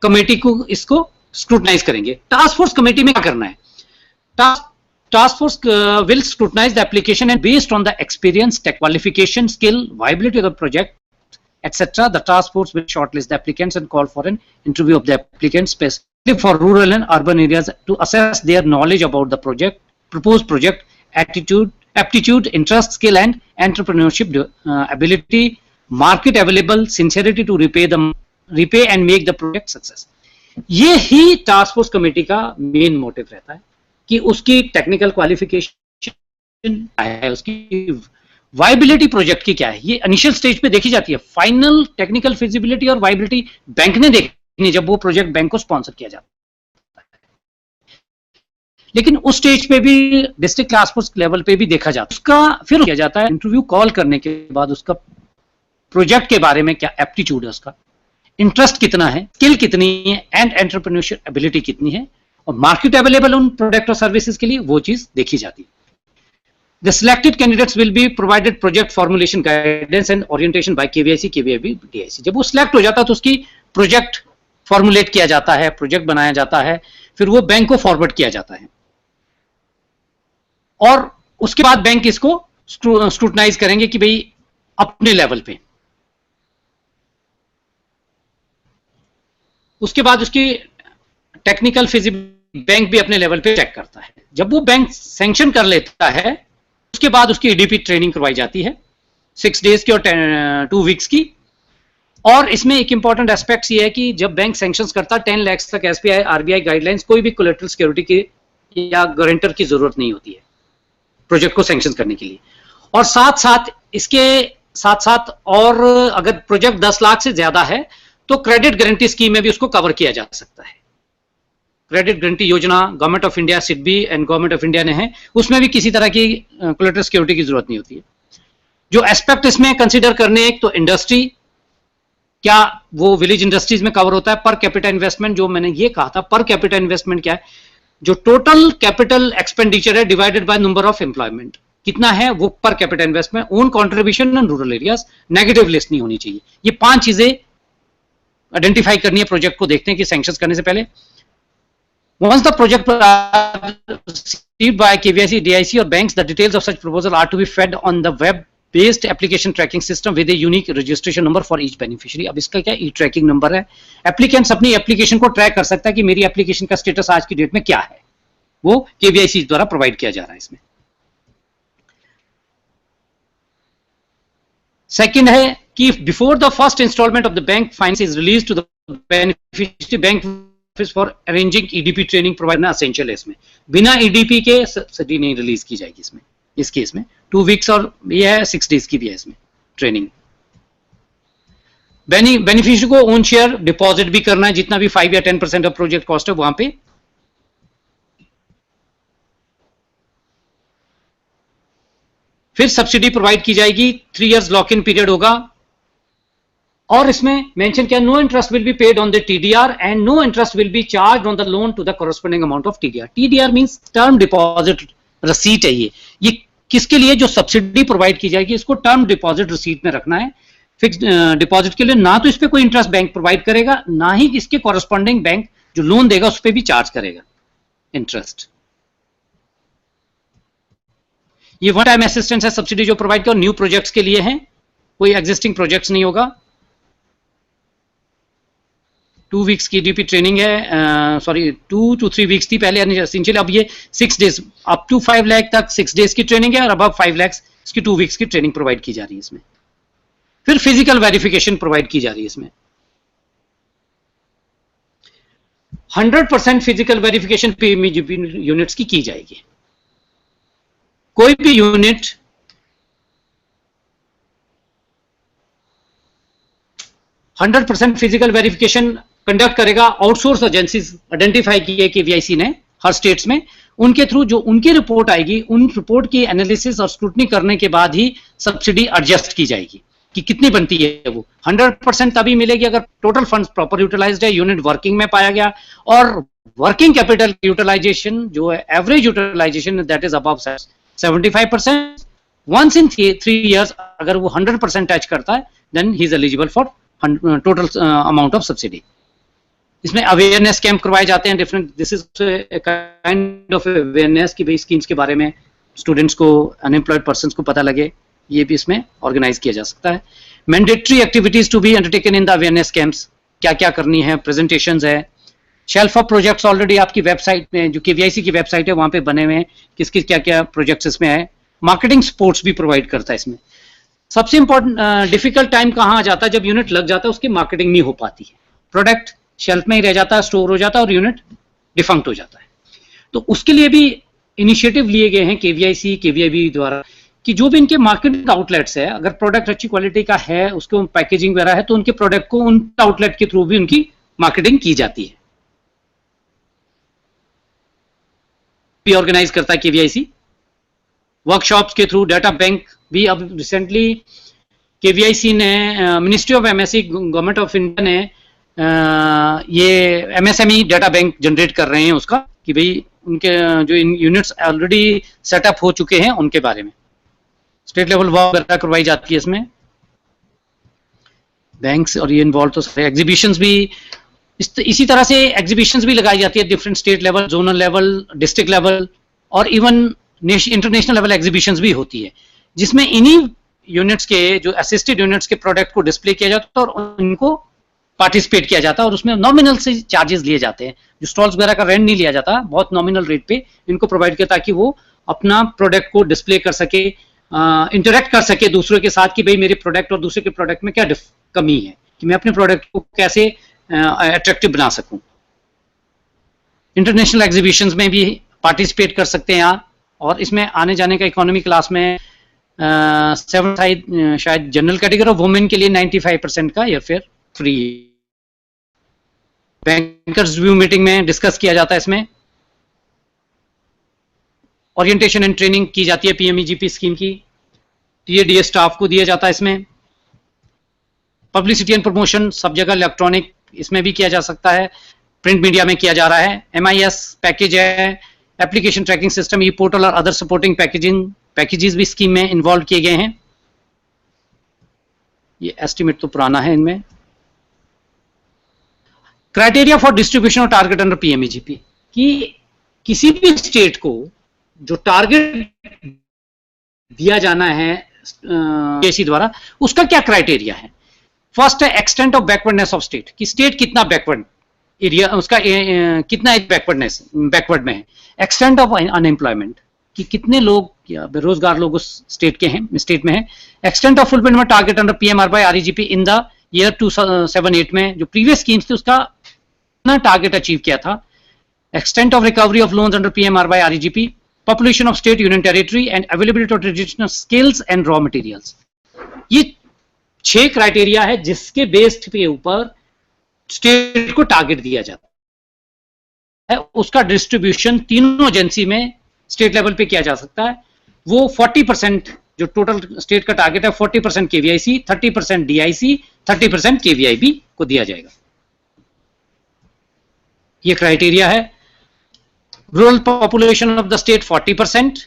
कमेटी को इसको स्क्रूटनाइज करेंगे। टास्क फोर्स कमेटी में क्या करना है? Task force will scrutinize the application and based on the experience, tech qualification, skill, viability of the project, etc. The task force will shortlist the applicants and call for an interview of the applicants, specifically for rural and urban areas, to assess their knowledge about the project, proposed project, aptitude, interest, skill, and entrepreneurship ability, market available, sincerity to repay and make the project success। ये ही task force committee का main motive रहता है कि उसकी technical qualification है, उसकी viability project की क्या है। ये इनिशियल स्टेज पे देखी जाती है, फाइनल टेक्निकल फिजिबिलिटी और वायबिलिटी बैंक ने देखनी जब वो प्रोजेक्ट बैंक को स्पॉन्सर किया जाता है। लेकिन उस स्टेज पे भी डिस्ट्रिक्ट टास्क फोर्स लेवल पे भी देखा जाता है। उसका फिर किया जाता है इंटरव्यू कॉल करने के बाद उसका प्रोजेक्ट के बारे में क्या एप्टीट्यूड है, उसका इंटरेस्ट कितना है, स्किल कितनी है, एंड एंटरप्रेन्योरशिप एबिलिटी कितनी है, और मार्केट अवेलेबल उन प्रोडक्ट और सर्विसेज के लिए वो चीज देखी जाती है। The selected candidates will be provided project formulation guidance and orientation by KVIC, KVIB, DIC. जब वो सिलेक्ट हो जाता है तो उसकी प्रोजेक्ट फॉर्मुलेट किया जाता है, प्रोजेक्ट बनाया जाता है, फिर वो बैंक को फॉरवर्ड किया जाता है और उसके बाद बैंक इसको स्क्रूटनाइज करेंगे कि भाई अपने लेवल पे। उसके बाद उसकी टेक्निकल फिजिबिलिटी बैंक भी अपने लेवल पे चेक करता है। जब वो बैंक सैंक्शन कर लेता है उसके बाद उसकी ईडीपी ट्रेनिंग करवाई जाती है 6 डेज की और 2 वीक्स की। और इसमें एक इंपॉर्टेंट एस्पेक्ट ये है कि जब बैंक सैंक्शंस करता है 10 लाख तक एसबीआई आरबीआई गाइडलाइंस कोई भी कोलेटरल सिक्योरिटी की या गारंटर की जरूरत नहीं होती है प्रोजेक्ट को सैंक्शन करने के लिए। और साथ साथ इसके साथ साथ और अगर प्रोजेक्ट 10 लाख से ज्यादा है तो क्रेडिट गारंटी स्कीम में भी उसको कवर किया जा सकता है। क्रेडिट गारंटी योजना government of India SIDBI and government of India ने है, उसमें भी किसी तरह की कोलेटरल सिक्योरिटी की जरूरत नहीं होती है। जो एस्पेक्ट इसमें कंसीडर करने, एक तो इंडस्ट्री, क्या वो विलेज इंडस्ट्रीज में कवर होता है। पर कैपिटा इन्वेस्टमेंट, जो मैंने ये कहा था, पर कैपिटा इन्वेस्टमेंट क्या है, जो टोटल कैपिटल एक्सपेंडिचर है divided by number of employment, कितना है वो per capita investment. Own contribution in rural areas, negative list नहीं होनी चाहिए। ये 5 चीजें आइडेंटिफाई करनी है प्रोजेक्ट को देखते हैं कि सैंक्शन करने से पहले। Once the project received by KVIC, DIC or banks, the details of such proposal are to be fed on the web-based application tracking system with a unique registration number for each beneficiary. अब इसका क्या e-tracking number है, applicants अपनी application को track कर सकता है कि मेरी एप्लीकेशन का स्टेटस आज की डेट में क्या है, वो KVIC द्वारा प्रोवाइड किया जा रहा है इसमें। सेकेंड है कि before the first installment of the bank finance is release to the beneficiary, bank for arranging EDP training provide करना असेंशियल है इसमें। बिना ईडीपी के सब्सिडी नहीं रिलीज की जाएगी इसमें, इस केस में 2 वीक्स और ये है 6 डेज की भी है इसमें ट्रेनिंग। बेनिफिशियरी को ओन शेयर डिपॉजिट भी करना है, जितना भी 5 या 10% ऑफ प्रोजेक्ट कॉस्ट है वहां पे। फिर सब्सिडी प्रोवाइड की जाएगी, 3 इयर्स लॉक इन पीरियड होगा। और इसमें मेंशन किया, no interest will be paid on the TDR and no interest will be charge on the loan to the corresponding amount of TDR. TDR means term deposit receipt है। ये किसके लिए, जो subsidy provide की जाएगी इसको term deposit receipt में रखना है। फिक्स डिपॉजिट के लिए ना तो इस पे कोई इंटरेस्ट बैंक प्रोवाइड करेगा, ना ही इसके कॉरस्पॉन्डिंग बैंक जो लोन देगा उस पर भी चार्ज करेगा इंटरेस्ट। ये वन टाइम असिस्टेंस है सब्सिडी जो प्रोवाइड कर न्यू प्रोजेक्ट्स के लिए है, कोई एग्जिस्टिंग प्रोजेक्ट्स नहीं होगा। 2 वीक्स की डीपी ट्रेनिंग है, सॉरी 2 to 3 वीक्स थी पहले एसेंशियली, अब ये 6 डेज अप टू 5 लाख तक 6 डेज की ट्रेनिंग है और अब 5 लाख इसकी 2 वीक्स की ट्रेनिंग प्रोवाइड की जा रही है इसमें। फिर फिजिकल वेरिफिकेशन प्रोवाइड की जा रही है इसमें। 100% फिजिकल वेरिफिकेशन यूनिट्स की जाएगी। कोई भी यूनिट 100% फिजिकल वेरिफिकेशन कंडक्ट करेगा। आउटसोर्स एजेंसीज आइडेंटिफाई की है KVIC ने हर स्टेट्स में, उनके थ्रू जो उनकी रिपोर्ट आएगी उन रिपोर्ट की एनालिसिस और स्क्रूटनी करने के बाद ही सब्सिडी एडजस्ट की जाएगी कि कितनी बनती है। वो 100% तभी मिलेगी अगर टोटल फंड्स प्रॉपर यूटिलाइज्ड है, यूनिट वर्किंग में पाया गया और वर्किंग कैपिटल यूटिलाइजेशन जो है average utilisation that is above 75%। Once in 3 years अगर वो 100% टच करता है then he is eligible for total amount of subsidy. इसमें अवेयरनेस कैंप करवाए जाते हैं different, this is kind of awareness कि भाई स्कीम्स के बारे में स्टूडेंट्स को, अनएम्प्लॉयड पर्सन्स को पता लगे, ये भी इसमें ऑर्गेनाइज किया जा सकता है। Mandatory activities to be undertaken in the awareness camps, क्या क्या करनी है, प्रेजेंटेशंस है। शेल्फ ऑफ प्रोजेक्ट्स ऑलरेडी आपकी वेबसाइट में, जो KVIC की वेबसाइट है वहां पे बने हुए हैं, किस किस क्या क्या प्रोजेक्ट्स इसमें है। मार्केटिंग सपोर्ट्स भी प्रोवाइड करता है इसमें। सबसे इंपॉर्टेंट डिफिकल्ट टाइम कहाँ आ जाता है, जब यूनिट लग जाता है उसकी मार्केटिंग नहीं हो पाती है, प्रोडक्ट शेल्फ में ही रह जाता है, स्टोर हो जाता है और यूनिट डिफंक्ट हो जाता है। तो उसके लिए भी इनिशिएटिव लिए गए हैं KVIC KVIB द्वारा कि जो भी इनके मार्केटिंग आउटलेट्स है, अगर प्रोडक्ट अच्छी क्वालिटी का है, उसको पैकेजिंग वगैरह है, तो उनके प्रोडक्ट को उन आउटलेट के थ्रू भी उनकी मार्केटिंग की जाती है। भी ऑर्गेनाइज करता है KVIC। वर्कशॉप्स के थ्रू डाटा बैंक भी, अब रिसेंटली KVIC ने, ministry of MSC, government of India ने ये MSME डाटा बैंक जनरेट कर रहे हैं उसका, कि भाई उनके जो यूनिट्स ऑलरेडी सेटअप हो चुके हैं उनके बारे में स्टेट लेवल वर्क वगैरह करवाई जाती है इसमें। बैंक्स और ये इन्वॉल्व तो सारे एग्जीबिशंस भी इसी तरह से एग्जीबिशंस भी लगाई जाती है different state level, zonal level, district level और इवन इंटरनेशनल लेवल एग्जीबिशंस भी होती है, जिसमें इन्हीं यूनिट्स के, जो असिस्टेड यूनिट्स के प्रोडक्ट को डिस्प्ले किया जाता है और उनको पार्टिसिपेट किया जाता है और उसमें नॉमिनल से चार्जेस लिए जाते हैं, जो स्टॉल्स वगैरह का रेंट नहीं लिया जाता, बहुत नॉमिनल रेट पे इनको प्रोवाइड किया ताकि वो अपना प्रोडक्ट को डिस्प्ले कर सके, इंटरेक्ट कर सके दूसरों के साथ कि भाई मेरे प्रोडक्ट और दूसरे के प्रोडक्ट में क्या कमी है, कि मैं अपने प्रोडक्ट को कैसे अट्रैक्टिव बना सकूं। इंटरनेशनल एग्जीबिशंस में भी पार्टिसिपेट कर सकते हैं यहाँ, और इसमें आने जाने का इकोनॉमी क्लास में 7 शायद जनरल कैटेगरी और वुमेन के लिए 95% का airfare free. Bankers view meeting में डिस्कस किया जाता है, इसमें ओरिएंटेशन एंड ट्रेनिंग की जाती है पीएमईजीपी स्कीम की, टीएडीएस स्टाफ को दिया जाता है इसमें। पब्लिसिटी एंड प्रमोशन सब जगह इलेक्ट्रॉनिक इसमें भी किया जा सकता है, प्रिंट मीडिया में किया जा रहा है। एमआईएस पैकेज है, एप्लीकेशन ट्रैकिंग सिस्टम, ई पोर्टल और अदर सपोर्टिंग पैकेजेस भी स्कीम में इन्वॉल्व किए गए हैं। ये एस्टिमेट तो पुराना है इनमें। Criteria for distribution of target under PMEGP, कि किसी भी स्टेट को जो टारगेट दिया जाना है पीएसी द्वारा, उसका क्या क्राइटेरिया है। फर्स्ट है extent of backwardness of state, कि स्टेट कितना बैकवर्ड एरिया, उसका कितना बैकवर्ड में है। एक्सटेंट ऑफ अनएम्प्लॉयमेंट, कि कितने लोग या बेरोजगार लोग उस स्टेट में हैं। Extent of fulfilment target under PMR by REGP in the year 2007-8 में, जो प्रीवियस स्कीम्स थी उसका कितना टारगेट अचीव किया था। Extent of recovery of loans under PMR by REGP, population of state union territory and availability of traditional skills and raw materials. ये 6 criteria है जिसके बेस्ड के ऊपर स्टेट को टारगेट दिया जाता है। उसका डिस्ट्रीब्यूशन तीनों एजेंसी में स्टेट लेवल पे किया जा सकता है। वो 40% जो टोटल स्टेट का टारगेट है, 40% केवीआईसी, 30% डीआईसी, 30% केवीआईबी को दिया जाएगा। ये क्राइटेरिया है। Rural population of the state 40%,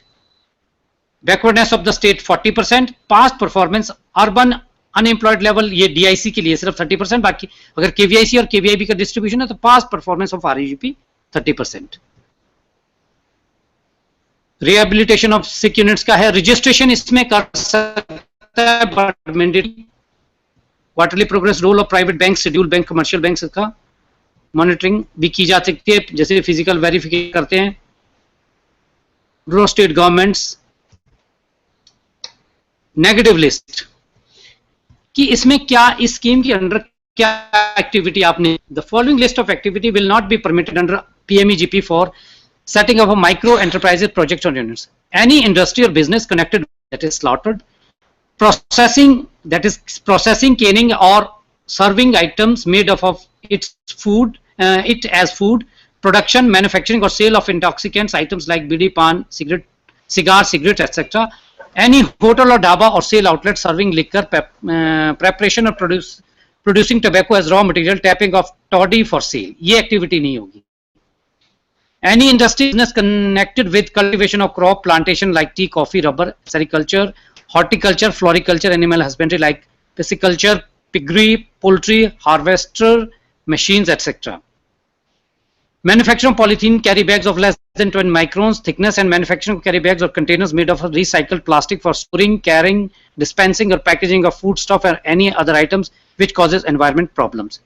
backwardness of the state 40%, past performance urban unemployed level, ये डीआईसी के लिए सिर्फ 30%, बाकी अगर केवीआईसी और केवीआईबी का डिस्ट्रीब्यूशन है तो past performance of REGP 30%। Rehabilitation of sick units का है, रजिस्ट्रेशन इसमें कर सकता है but mandatory. Quarterly progress role of private bank, schedule bank, commercial bank का मॉनिटरिंग भी की जा सकती है, जैसे फिजिकल वेरिफिकेशन करते हैं। Rural state governments negative list, कि इसमें क्या इस स्कीम के अंडर क्या एक्टिविटी आपने, the following list of activity will not be permitted under PMEGP for setting up a micro enterprises project or units. Any industry or business connected that is slaughtered, processing, that is processing, canning or serving items made up of its food, it as food, production, manufacturing or sale of intoxicants, items like bidi, pan, cigarettes, etc. Any hotel or dhaba or sale outlet serving liquor, preparation or producing tobacco as raw material, tapping of toddy for sale. ये activity नहीं होगी। Any industry business connected with cultivation of crop, plantation like tea, coffee, rubber, sericulture, horticulture, floriculture, animal husbandry like pisciculture, piggery, poultry, harvester, machines, etc. Manufacturing polythene carry bags of less than 20 microns thickness and manufacturing carry bags or containers made of recycled plastic for storing, carrying, dispensing or packaging of foodstuff or any other items which causes environment problems.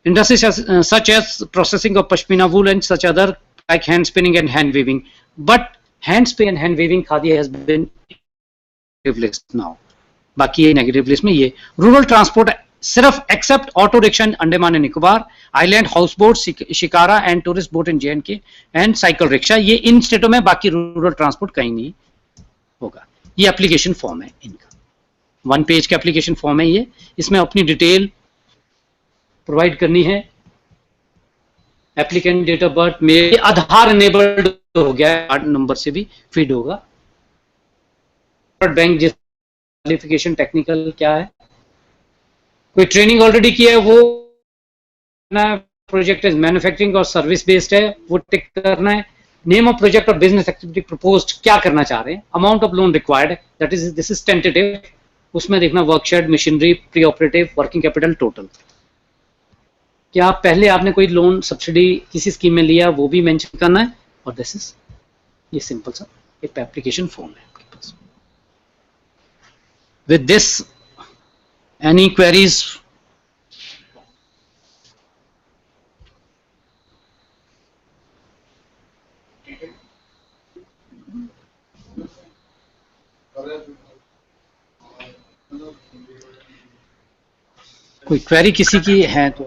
Industries such as processing of pashmina wool and such other like hand spinning and hand weaving, but hand spin and hand weaving khadi has been negative list now. बाकी ये negative list में ये rural transport सिर्फ except auto rickshaw Andaman and Nicobar, island house boat, shikara and tourist boat in J and K and cycle rickshaw, ये इन स्टेटों में, बाकी rural transport कहीं नहीं होगा। ये एप्लीकेशन फॉर्म है इनका, 1 पेज का एप्लीकेशन फॉर्म है ये। इसमें अपनी डिटेल प्रोवाइड करनी है। एप्लीकेंट डेट ऑफ बर्थ में आधार इनेबल्ड हो गया है, 8 नंबर से भी फीड होगा। बैंक क्वालिफिकेशन टेक्निकल क्या है, कोई ट्रेनिंग ऑलरेडी किया है वो ना, प्रोजेक्ट इज मैन्युफैक्चरिंग और सर्विस बेस्ड है वो टिक करना है। नेम ऑफ प्रोजेक्ट और बिजनेस एक्टिविटी प्रपोज्ड, क्या करना चाह रहे हैं। Amount of loan required, that is this is tentative, उसमें देखना वर्कशेड, machinery, pre operative, working capital, total. क्या पहले आपने कोई लोन सब्सिडी किसी स्कीम में लिया वो भी मेंशन करना है। और दिस इज ये सिंपल सा एक एप्लीकेशन फॉर्म है आपके पास। विद दिस एनी क्वेरीज कोई क्वेरी किसी की है तो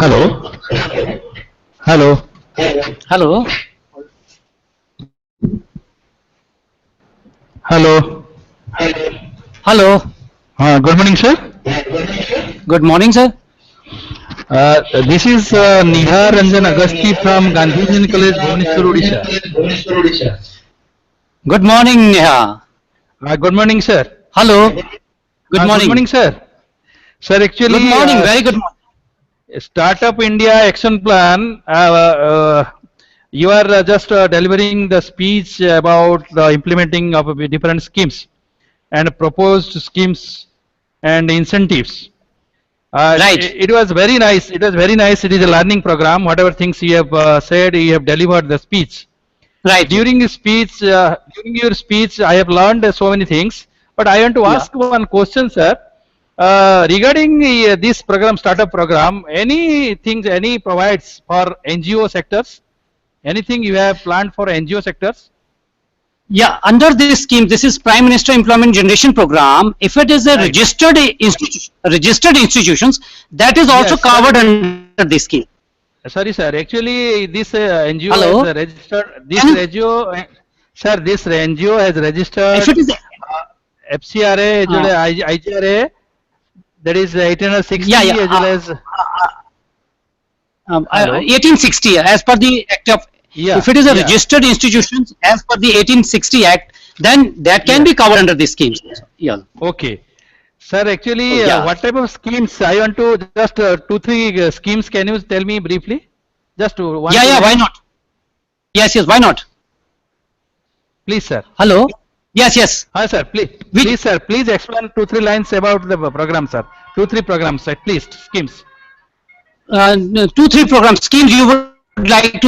hello hello hello hello hello हाँ good morning sir good morning sir this is Niha Ranjan Agasti from Gandhi engineering college Bhubaneswar Orissa good morning Neha good morning sir hello good good morning morning sir actually good morning very good morning Startup India Action Plan, you are just delivering the speech about the implementing of different schemes and proposed schemes and incentives. Right. It was very nice. It was very nice. It is a learning program. Whatever things you have said, you have delivered the speech. Right. During your speech, I have learned so many things. But I want to ask one question, sir. Regarding this program, startup program, any provides for NGO sectors? Anything you have planned for NGO sectors? Yeah, under this scheme, this is Prime Minister Employment Generation Program. If it is a Right. registered institutions, that is also Yes, covered under this scheme. Sorry, sir. Actually, this NGO Hello? has registered. This NGO, sir, this NGO has registered If it is FCRA, IGRA. That is 1860 as well as 1860 as per the Act of. If it is a registered institution as per the 1860 Act, then that can be covered under this scheme. Yeah. Okay. Sir, actually, what type of schemes? I want to just 2-3 schemes. Can you tell me briefly? Just one. Yeah, why not? Yes, why not? Please, sir. Hello. Yes. Hi, sir. Please, sir. Please explain 2-3 lines about the program, sir. 2-3 programs at least, schemes. 2-3 program schemes you would like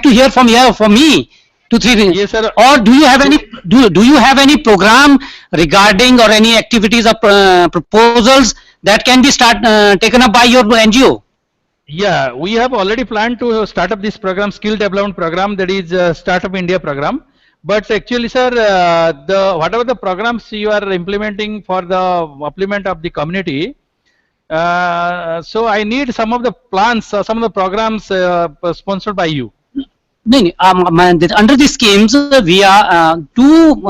to hear from here from me. 2-3. Yes, sir. Or do you have any do you have any program regarding or any activities or proposals that can be taken up by your NGO? Yeah, we have already planned to start up this program, skill development program, that is Startup India program. But actually, sir, whatever the programs you are implementing for the upliftment of the community, so I need some of the plans, some of the programs sponsored by you. Under the schemes, we are two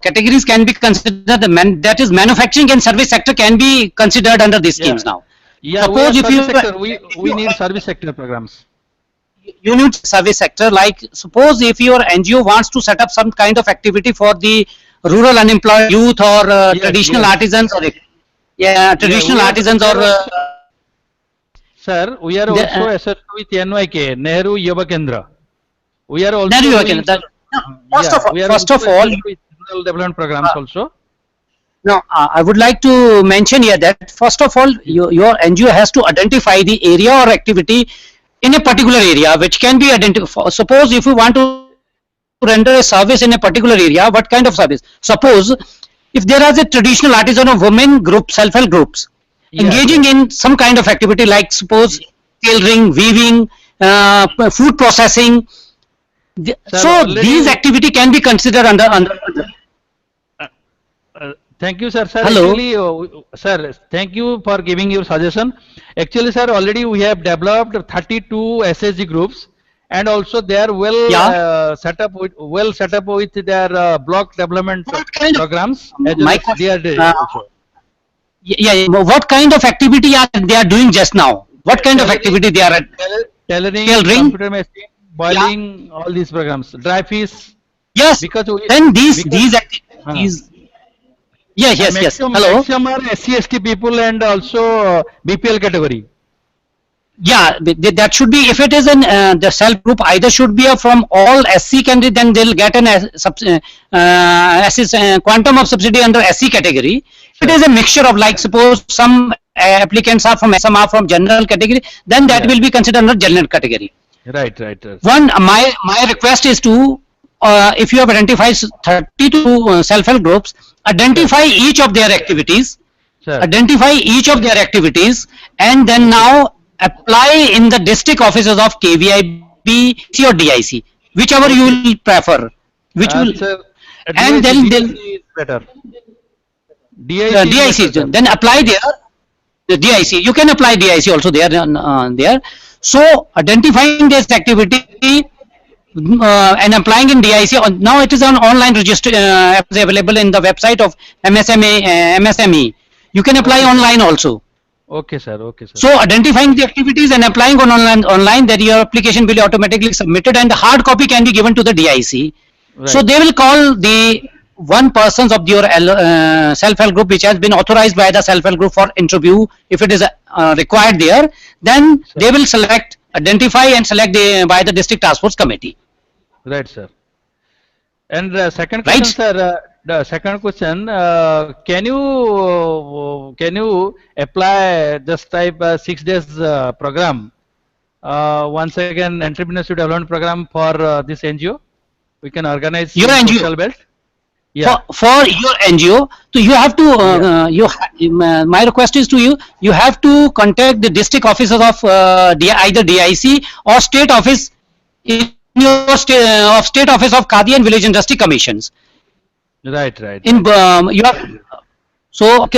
categories can be considered. That is, manufacturing and service sector can be considered under these schemes now. Yeah, suppose we need service sector programs. You need service sector, like suppose if your NGO wants to set up some kind of activity for the rural unemployed youth or traditional artisans or traditional artisans or sir, we are also associated with NYK, Nehru Yuva Kendra. We are also first of all with rural development programs also. No, I would like to mention here that first of all your NGO has to identify the area or activity in a particular area which can be identified. Suppose if you want to render a service in a particular area, what kind of service? Suppose if there is a traditional artisan or women group, self-help groups engaging in some kind of activity, like suppose tailoring, weaving, food processing. So these activity can be considered under. Thank you, sir. Hello. Actually, sir, thank you for giving your suggestion. Actually, sir, already we have developed 32 SSG groups, and also they are set up with their block development programs. What kind of activity they are doing just now? What kind of activity they are? Tailoring, computer machine, boiling, all these programs. Dry fish. Yes. Because then these activities. Yes. Hello. Maximum are SC/ST people and also BPL category. Yeah, that should be. If it is in the self group, either should be from all SC candidate, then they'll get an quantum of subsidy under SC category. If it is a mixture of, like suppose some applicants are from some are from general category, then that will be considered under general category. Right. My request is to if you have identified 32 self-help groups, identify each of their activities, Sir. and then now apply in the district offices of KVIB or DIC, whichever you will prefer, which will, Sir, and then they'll is better. DIC DIC, then apply there. The DIC, you can apply DIC also there. There. So identifying this activity and applying in DIC. Now it is on online register, available in the website of MSME. You can apply online also. Okay, sir. Okay, sir. So identifying the activities and applying on online, that your application will be automatically submitted, and the hard copy can be given to the DIC. Right. So they will call the one persons of your self-help group which has been authorized by the self-help group for interview, if it is required there. Then they will select, identify and select by the district task force committee. Right, sir. And second question, sir. The second question: can you apply just type 6 days program? Once again, entrepreneurship development program for this NGO. We can organize your NGO. social belt. Yeah. For your NGO, so you have to. My request is to you. You have to contact the district officers of either DIC or state office in your state office of Khadi and Village Industry Commissions. Right. In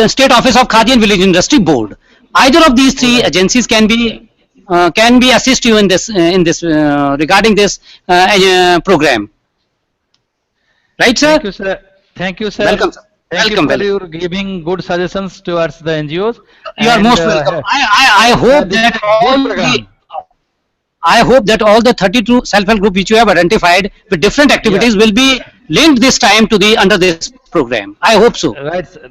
state office of Khadi and Village Industry Board. Either of these three agencies can be assist you in this regarding this program. Right, sir? Thank you, sir. Thank you, sir. Welcome, sir. Thank you for your giving good suggestions towards the NGOs. You are most welcome. I hope that all the 32 self-help group which you have identified with different activities will be linked this time to the under this program. I hope so. Right, sir.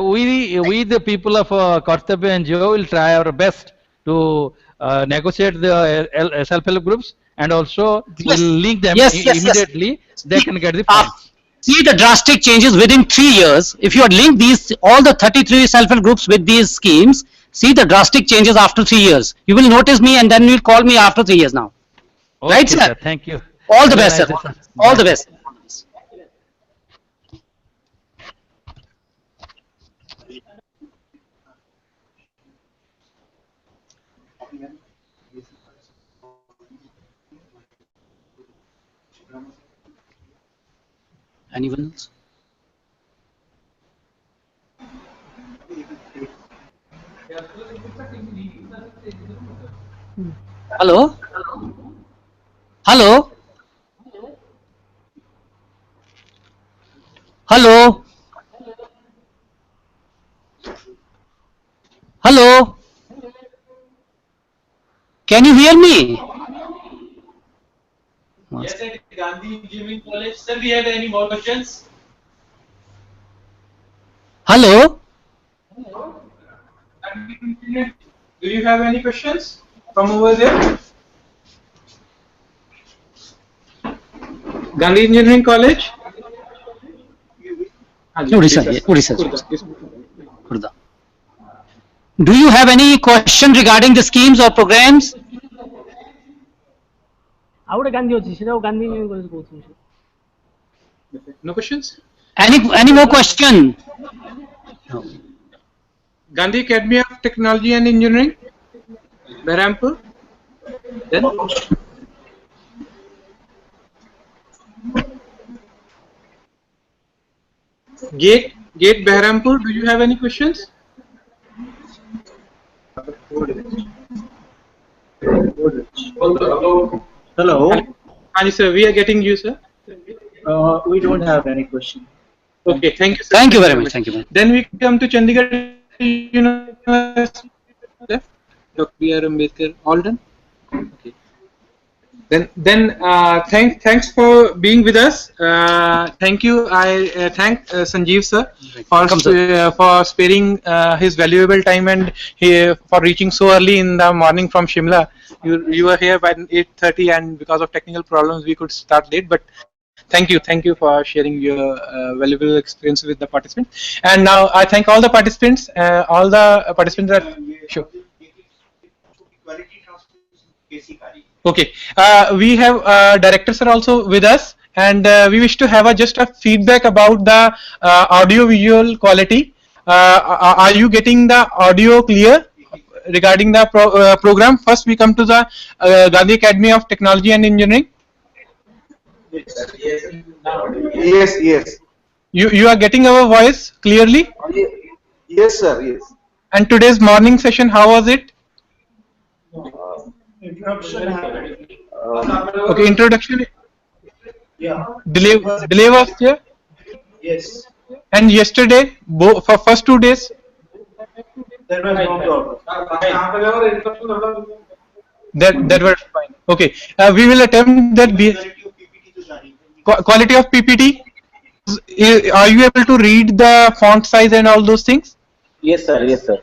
We the people of Kartabya NGO will try our best to negotiate the self-help groups, and also will link them immediately. They can get the funds. See the drastic changes within 3 years. If you had linked all the 33 self-help groups with these schemes, see the drastic changes after 3 years. You will notice me, and then you will call me after 3 years now. Okay, right, sir? Thank you. All the best, sir. All the best. Anyone else? Hello? Hello? Hello? Hello? Can you hear me? Yes, at Gandhi Engineering College. Sir, we have any more questions? Hello? Do you have any questions from over there? Gandhi Engineering College? Odisha. Do you have any question regarding the schemes or programs? No questions? Any more question? No. Gandhi Academy of Technology and Engineering, Behrampur. Then Gate Behrampur. Do you have any questions? Hello. Yes, sir. We are getting you, sir. We don't have any question. Okay, thank you, sir. Thank you very much. Thank you. Man. Then we come to Chandigarh University. Dr. B.R. Ambedkar. All done. Okay. Then thanks for being with us. Thank you. I thank Sanjeev sir for sparing his valuable time and for reaching so early in the morning from Shimla. You were here by 8:30, and because of technical problems we could start late. But thank you for sharing your valuable experience with the participants. And now I thank all the participants. All the participants are sure. Quality transmission, Okay, we have director sir also with us, and we wish to have just a feedback about the audio visual quality. Are you getting the audio clear regarding the program? First, we come to the Gandhi Academy of Technology and Engineering. Yes, yes. You are getting our voice clearly. Yes, sir. Yes. And today's morning session, how was it? Okay, introduction. Yeah. Delay was there. Yes. And yesterday, for first 2 days, That was no problem. that were fine. Okay, we will attempt that. Quality of PPT. Are you able to read the font size and all those things? Yes, sir. Yes, sir.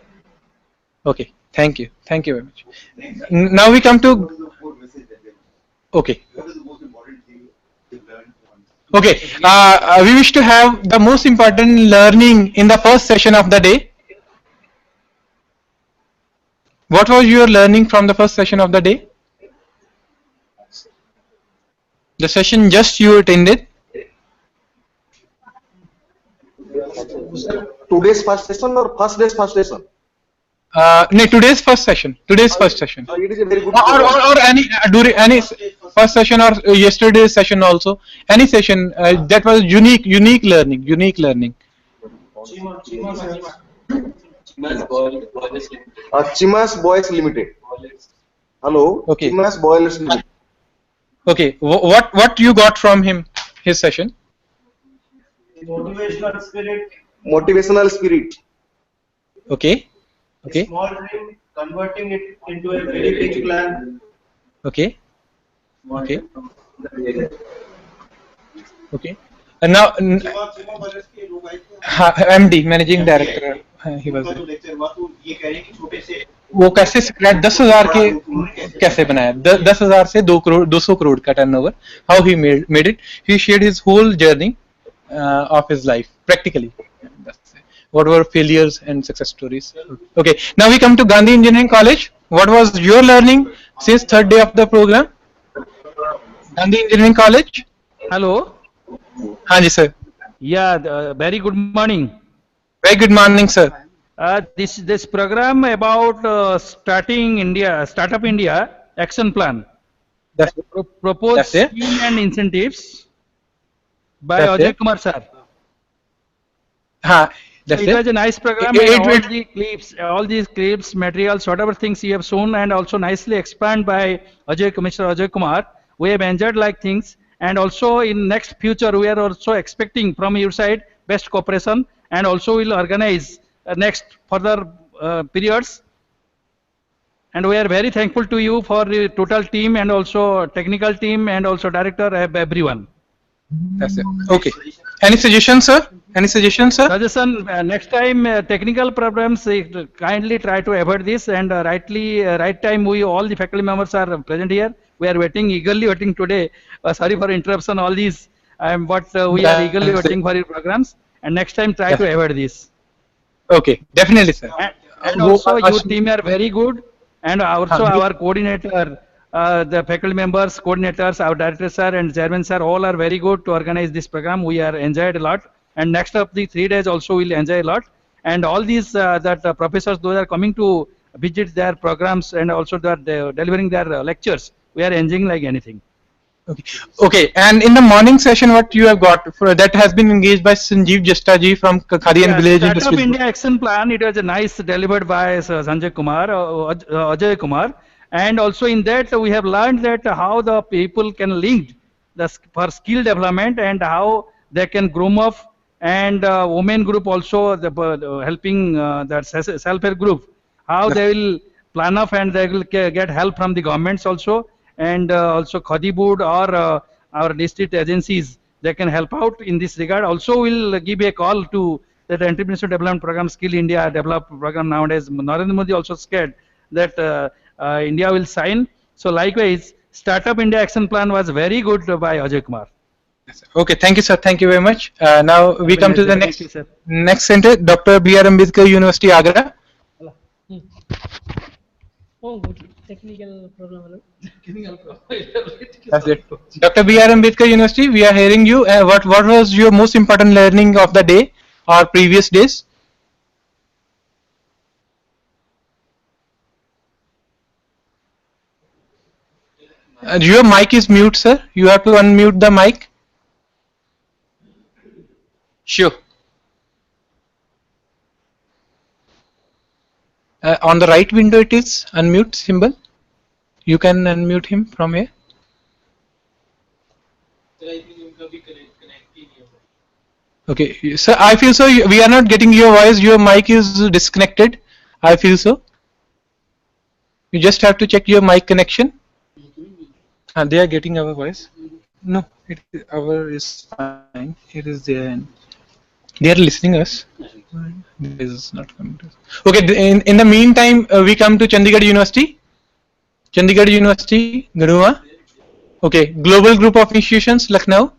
Okay, thank you very much. Now we come to. Okay. Okay, we wish to have the most important learning in the first session of the day. What was your learning from the first session of the day? The session just you attended. Today's first session or first day's first session? No, today's first session. Today's first session. It is a very good. Or any during any first session or yesterday's session also. Any session that was unique learning. Chimas Boys Limited. Hello. Okay. Chimas Boys Limited. Okay, what you got from his session? Motivational spirit. Motivational spirit. Okay. A small dream, converting it into a very big plan. Okay. And now MD Managing Director he was there. वो कैसे scratch 10,000 के कैसे बनाया 10,000 से 2 करोड़ 200 करोड़ का turnover how he made it he shared his whole journey of his life practically. What were failures and success stories? Okay, now we come to Gandhi Engineering College. What was your learning since third day of the program? Gandhi Engineering College. Hello. Haan ji sir. Yeah, very good morning. Very good morning, sir. This program about Startup India Action Plan. That's Proposed That's it. scheme and incentives by That's Ajay it. Kumar sir. हाँ, that's It was a nice program. All these clips, materials, whatever things you have shown, and also nicely explained by Commissioner Ajay Kumar. We have enjoyed like things, and also in next future we are also expecting from your side best cooperation, and also will organize next further periods. And we are very thankful to you for the total team and also technical team and also director everyone. That's it. Okay. Any suggestions, sir? Suggestion, next time technical problems, kindly try to avoid this, and right time we all the faculty members are present here. We are eagerly waiting today. Sorry for interruption, all these, but we are eagerly waiting for your programs, and next time try to avoid this. Okay, definitely, sir. And also your team are very good, and also our coordinator, the faculty members, coordinators, our director sir and chairman sir, all are very good to organize this program. We are enjoyed a lot, and next up the 3 days also we'll enjoy a lot. And all these professors, those are coming to visit their programs and also they are delivering their lectures. We are enjoying like anything. Okay. And in the morning session, what you have got that has been engaged by Sanjeev Jasta ji from Khadi and Village Startup Industries. India Action Plan. It was a nice delivered by Sanjay Kumar, Ajay Kumar, and also in that we have learned that how the people can link for skill development and how they can groom up, and women group also helping that self-help group, how they will plan up and they will get help from the governments also, and also Khadi board or our district agencies, they can help out in this regard. Also we'll give a call to that Entrepreneurship Development Program, Skill India Develop Program nowadays. Narendra Modi also scared that India will sign. So likewise, Startup India Action Plan was very good by Ajay Kumar. Okay, thank you, sir. Thank you very much. Now we come to the Thank you, sir. next center, Dr. B.R. Ambedkar University, Agra. Oh, good. technical problem. That's it. Dr. B.R. Ambedkar University, we are hearing you. What was your most important learning of the day or previous days? Your mic is mute, sir. You have to unmute the mic. Sure. On the right window, it is unmute symbol. You can unmute him from here. Okay, sir. I feel so. We are not getting your voice. Your mic is disconnected. I feel so. You just have to check your mic connection. And they are getting our voice. No, our is fine. It is there, and they are listening us. This is not coming to us. Okay. In the meantime, we come to Chandigarh University. Chandigarh University, Garua. Okay. Global Group of Institutions, Lucknow.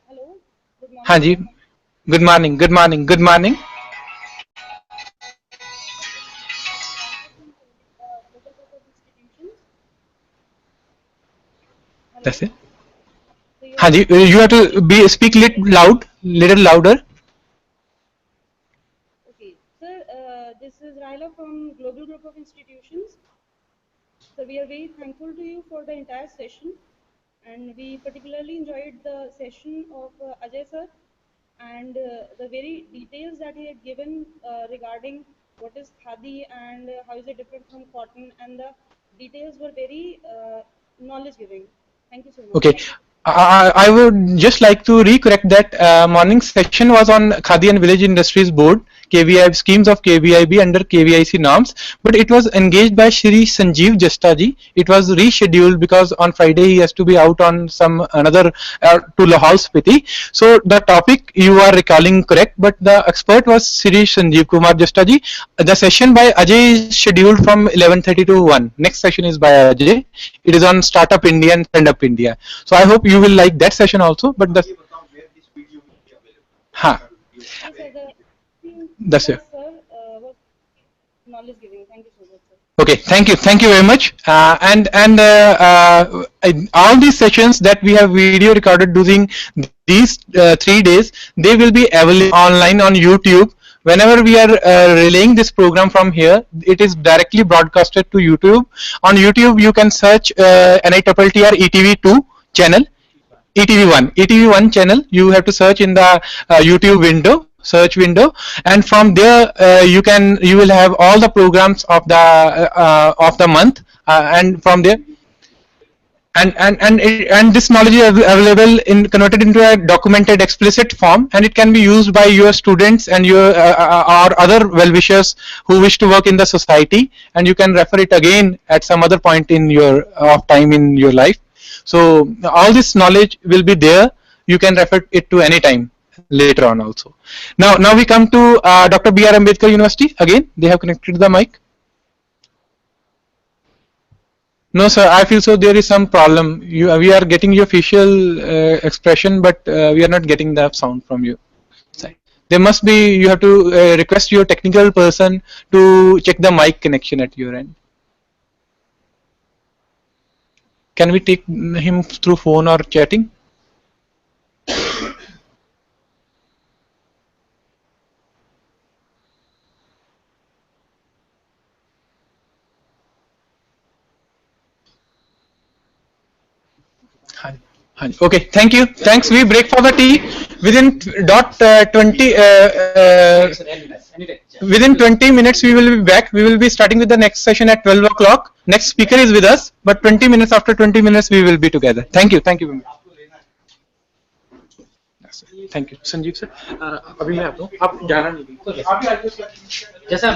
Hello. Good morning. Hanji. Good morning. Good morning. Good morning. Global Group of Institutions. Hello. That's it. So you Hanji, you have to speak little louder. okay, sir. This is Raila from Global Group of Institutions. So we are very thankful to you for the entire session, and we particularly enjoyed the session of Ajay sir and the very details that he had given regarding what is khadi and how is it different from cotton, and the details were very knowledge giving. Thank you so much. Okay. I would just like to recorrect that morning session was on Khadi and Village Industries Board, KVI schemes of KVIB under KVIC norms, but it was engaged by Shri Sanjeev Jastaji. It was rescheduled because on Friday he has to be out on some another to Lahore Spiti. So the topic you are recalling correct, but the expert was Shri Sanjeev Kumar Jastaji. The session by Ajay is scheduled from 11:30 to 1. Next session is by Ajay. It is on Startup India and Stand Up India. So I hope you will like that session also. But the Yes, sir. that's it. Sir was knowledge giving. Thank you so much, sir. Okay, thank you very much. All these sessions that we have video recorded during these 3 days, they will be available online on YouTube. Whenever we are relaying this program from here, it is directly broadcasted to YouTube. On YouTube, you can search NITTR ETV2 channel. ETV1 channel. You have to search in the YouTube window, search window, and from there you will have all the programs of the month, and from there and this knowledge is available in converted into a documented explicit form, and it can be used by your students and your or other well-wishers who wish to work in the society, and you can refer it again at some other point in your time in your life. So all this knowledge will be there. You can refer it to any time later on also. Now we come to Dr. B.R. Ambedkar University. Again, they have connected the mic. No, sir. I feel so. There is some problem. We are getting your facial expression, but we are not getting the sound from you. There must be. You have to request your technical person to check the mic connection at your end. Can we take him through phone or chatting? Okay, thank you. Thanks. We break for the tea within dot 20. Within 20 minutes we will be back. We will be starting with the next session at 12 o'clock. Next speaker is with us, but 20 minutes after 20 minutes we will be together. Thank you. Thank you very much. Thank you, Sanjeev sir. अभी मैं आता हूँ. आप जाना नहीं. जैसा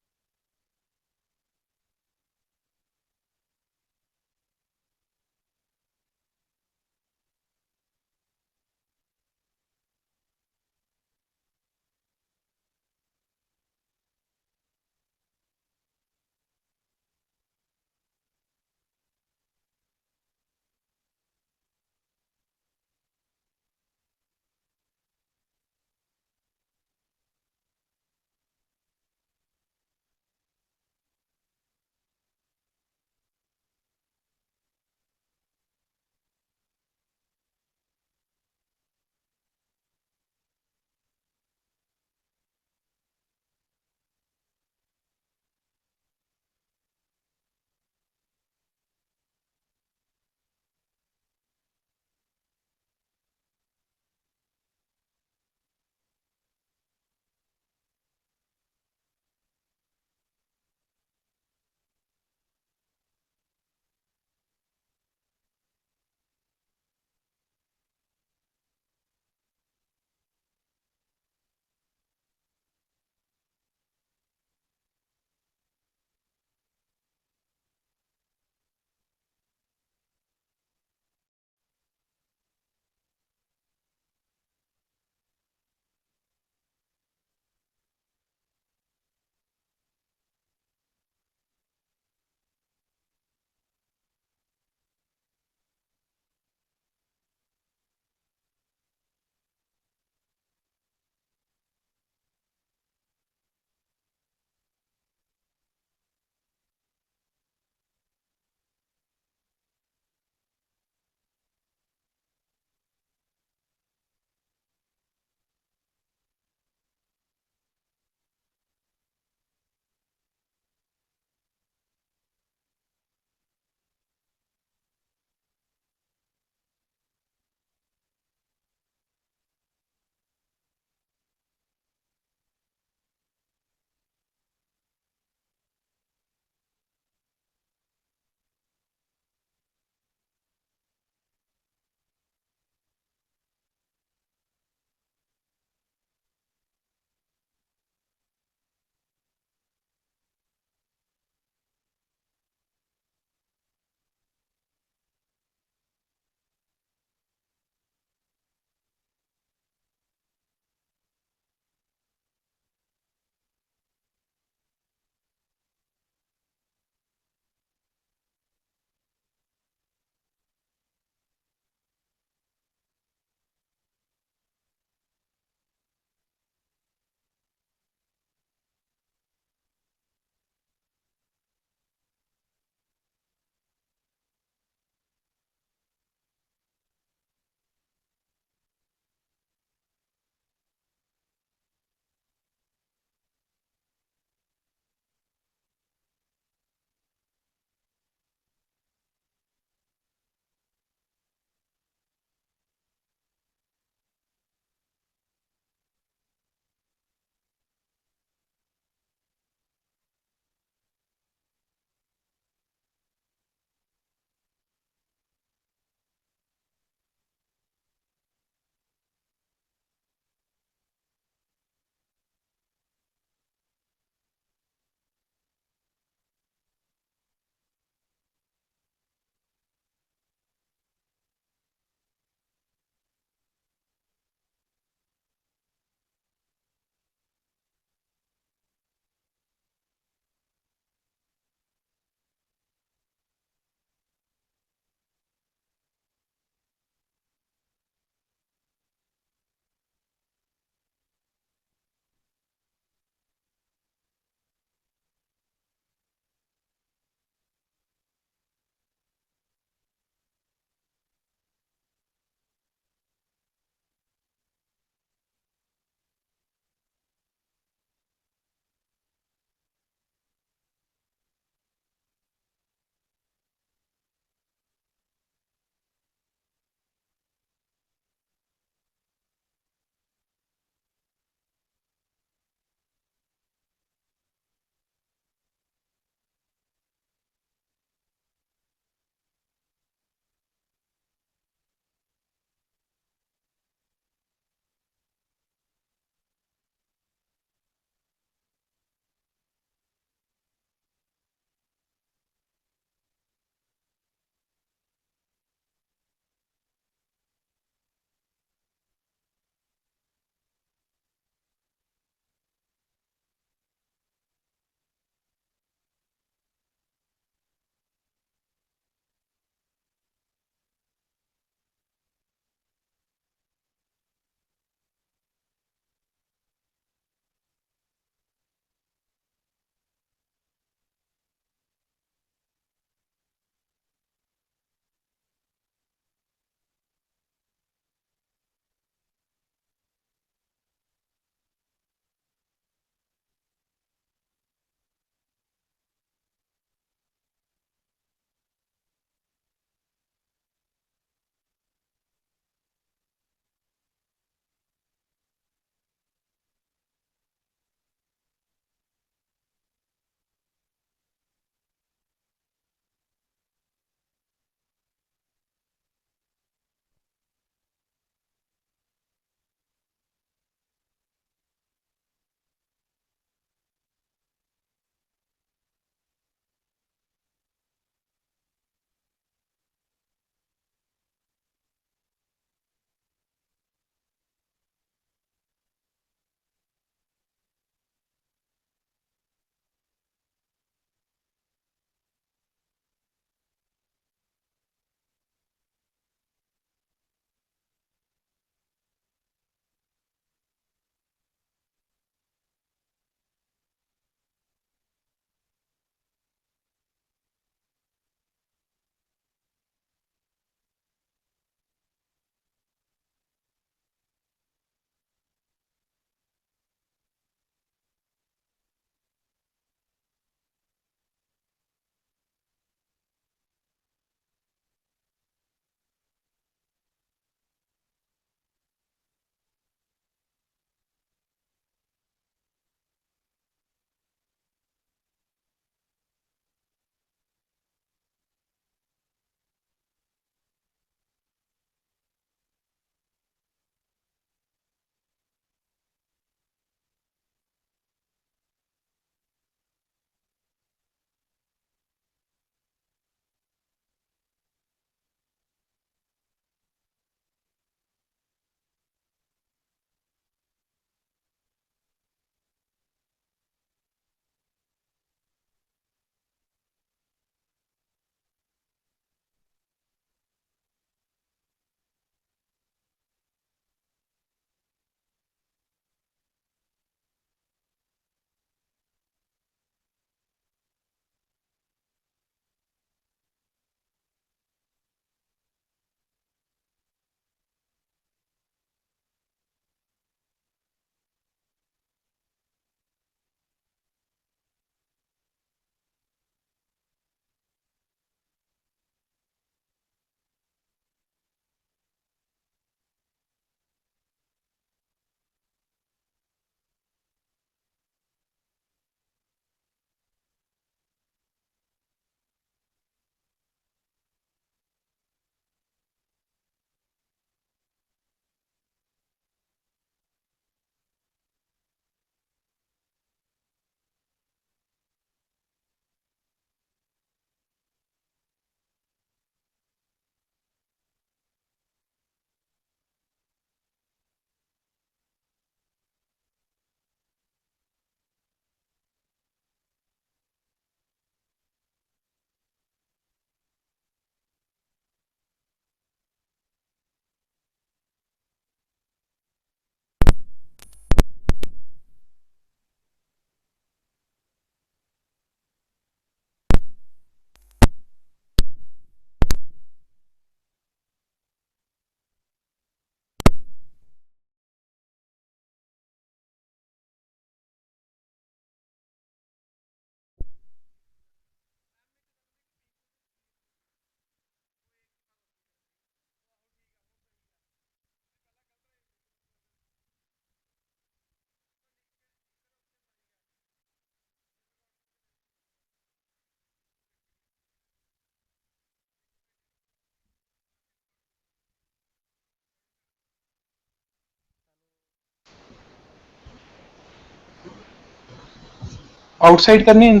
outside करनी है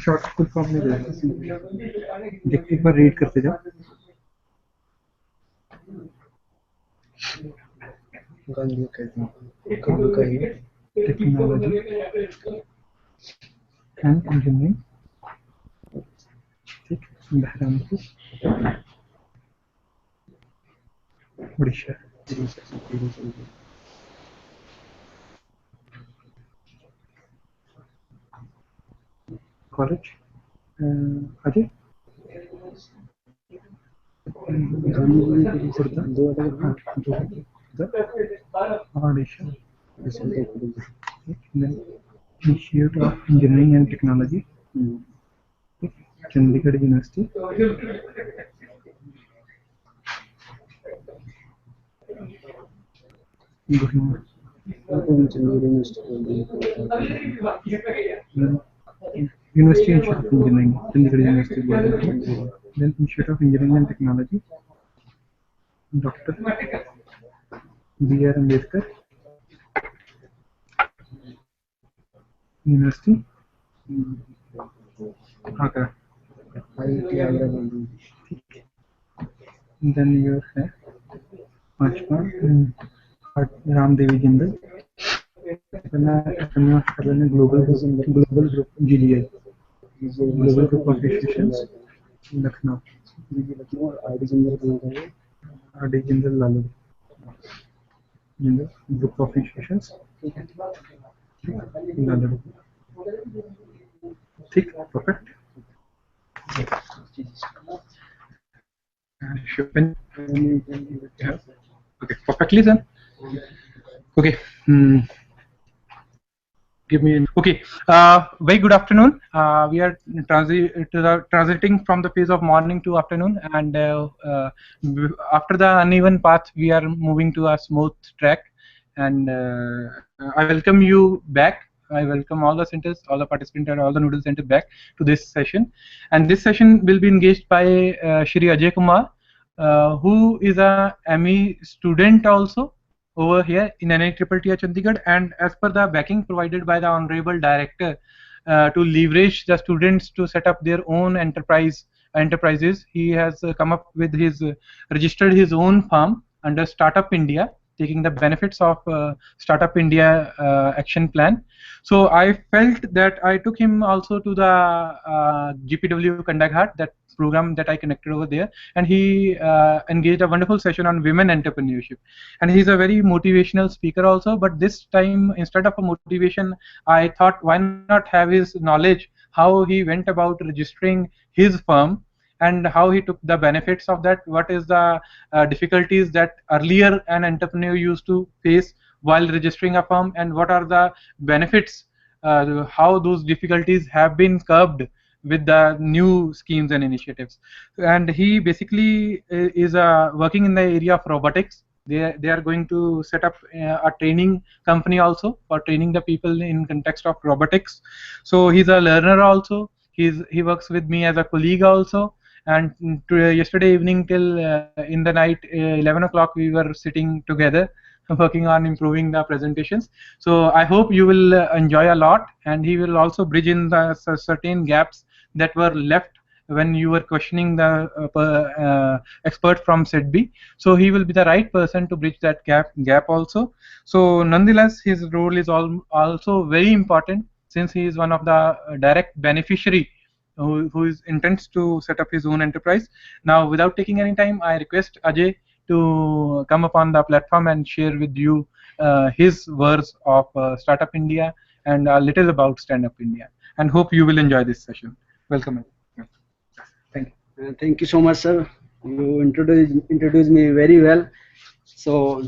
शॉर्ट फुल फॉर्म में देख एक बार रीड करते जाओ टेक्नोलॉजी एंड इंजीनियरिंग ठीक Berhampur Orissa college Ajay Odisha. Institute of Engineering and Technology, Chandigarh University. University Institute of Engineering, Chandigarh University. Then Institute of Engineering and Technology, Dr. B.R. Ambedkar University, Agra. Then you have Pachma, Ramdevi Jindal, Global Group GGI, Global Group of Institutions, Lucknow, RD Jindal Lalu, Group of Institutions, Lalu. Thick, perfect. Chopin. Okay, perfectly done. Okay. Give me okay. Very good afternoon. We are transiting from the phase of morning to afternoon, and after the uneven path, we are moving to a smooth track. And I welcome you back. I welcome all the centers, all the participants, and all the noodle centers back to this session. And this session will be engaged by Shri Ajay Kumar, who is a ME student also over here in NIT Chandigarh, and as per the backing provided by the Honorable Director to leverage the students to set up their own enterprises, he has come up with his registered his own firm under Startup India, taking the benefits of Startup India action plan. So I felt that I took him also to the GPW Kandaghat, that program that I connected over there, and he engaged a wonderful session on women entrepreneurship. And he's a very motivational speaker also, but this time instead of a motivation, I thought why not have his knowledge, how he went about registering his firm and how he took the benefits of that, what is the difficulties that earlier an entrepreneur used to face while registering a firm, and what are the benefits, how those difficulties have been curbed with the new schemes and initiatives. And he basically is working in the area of robotics. They are going to set up a training company also for training the people in context of robotics. So he's a learner also. He works with me as a colleague also. And yesterday evening till in the night 11 o'clock we were sitting together working on improving the presentations. So I hope you will enjoy a lot, and he will also bridge in the certain gaps that were left when you were questioning the expert from SETB. So he will be the right person to bridge that gap also. So nonetheless, his role is also very important, since he is one of the direct beneficiary who intends to set up his own enterprise. Now, without taking any time, I request Ajay to come upon the platform and share with you his words of Startup India and a little about Stand Up India. And hope you will enjoy this session. Welcome. Thank you. Thank you so much, sir. You introduced me very well. So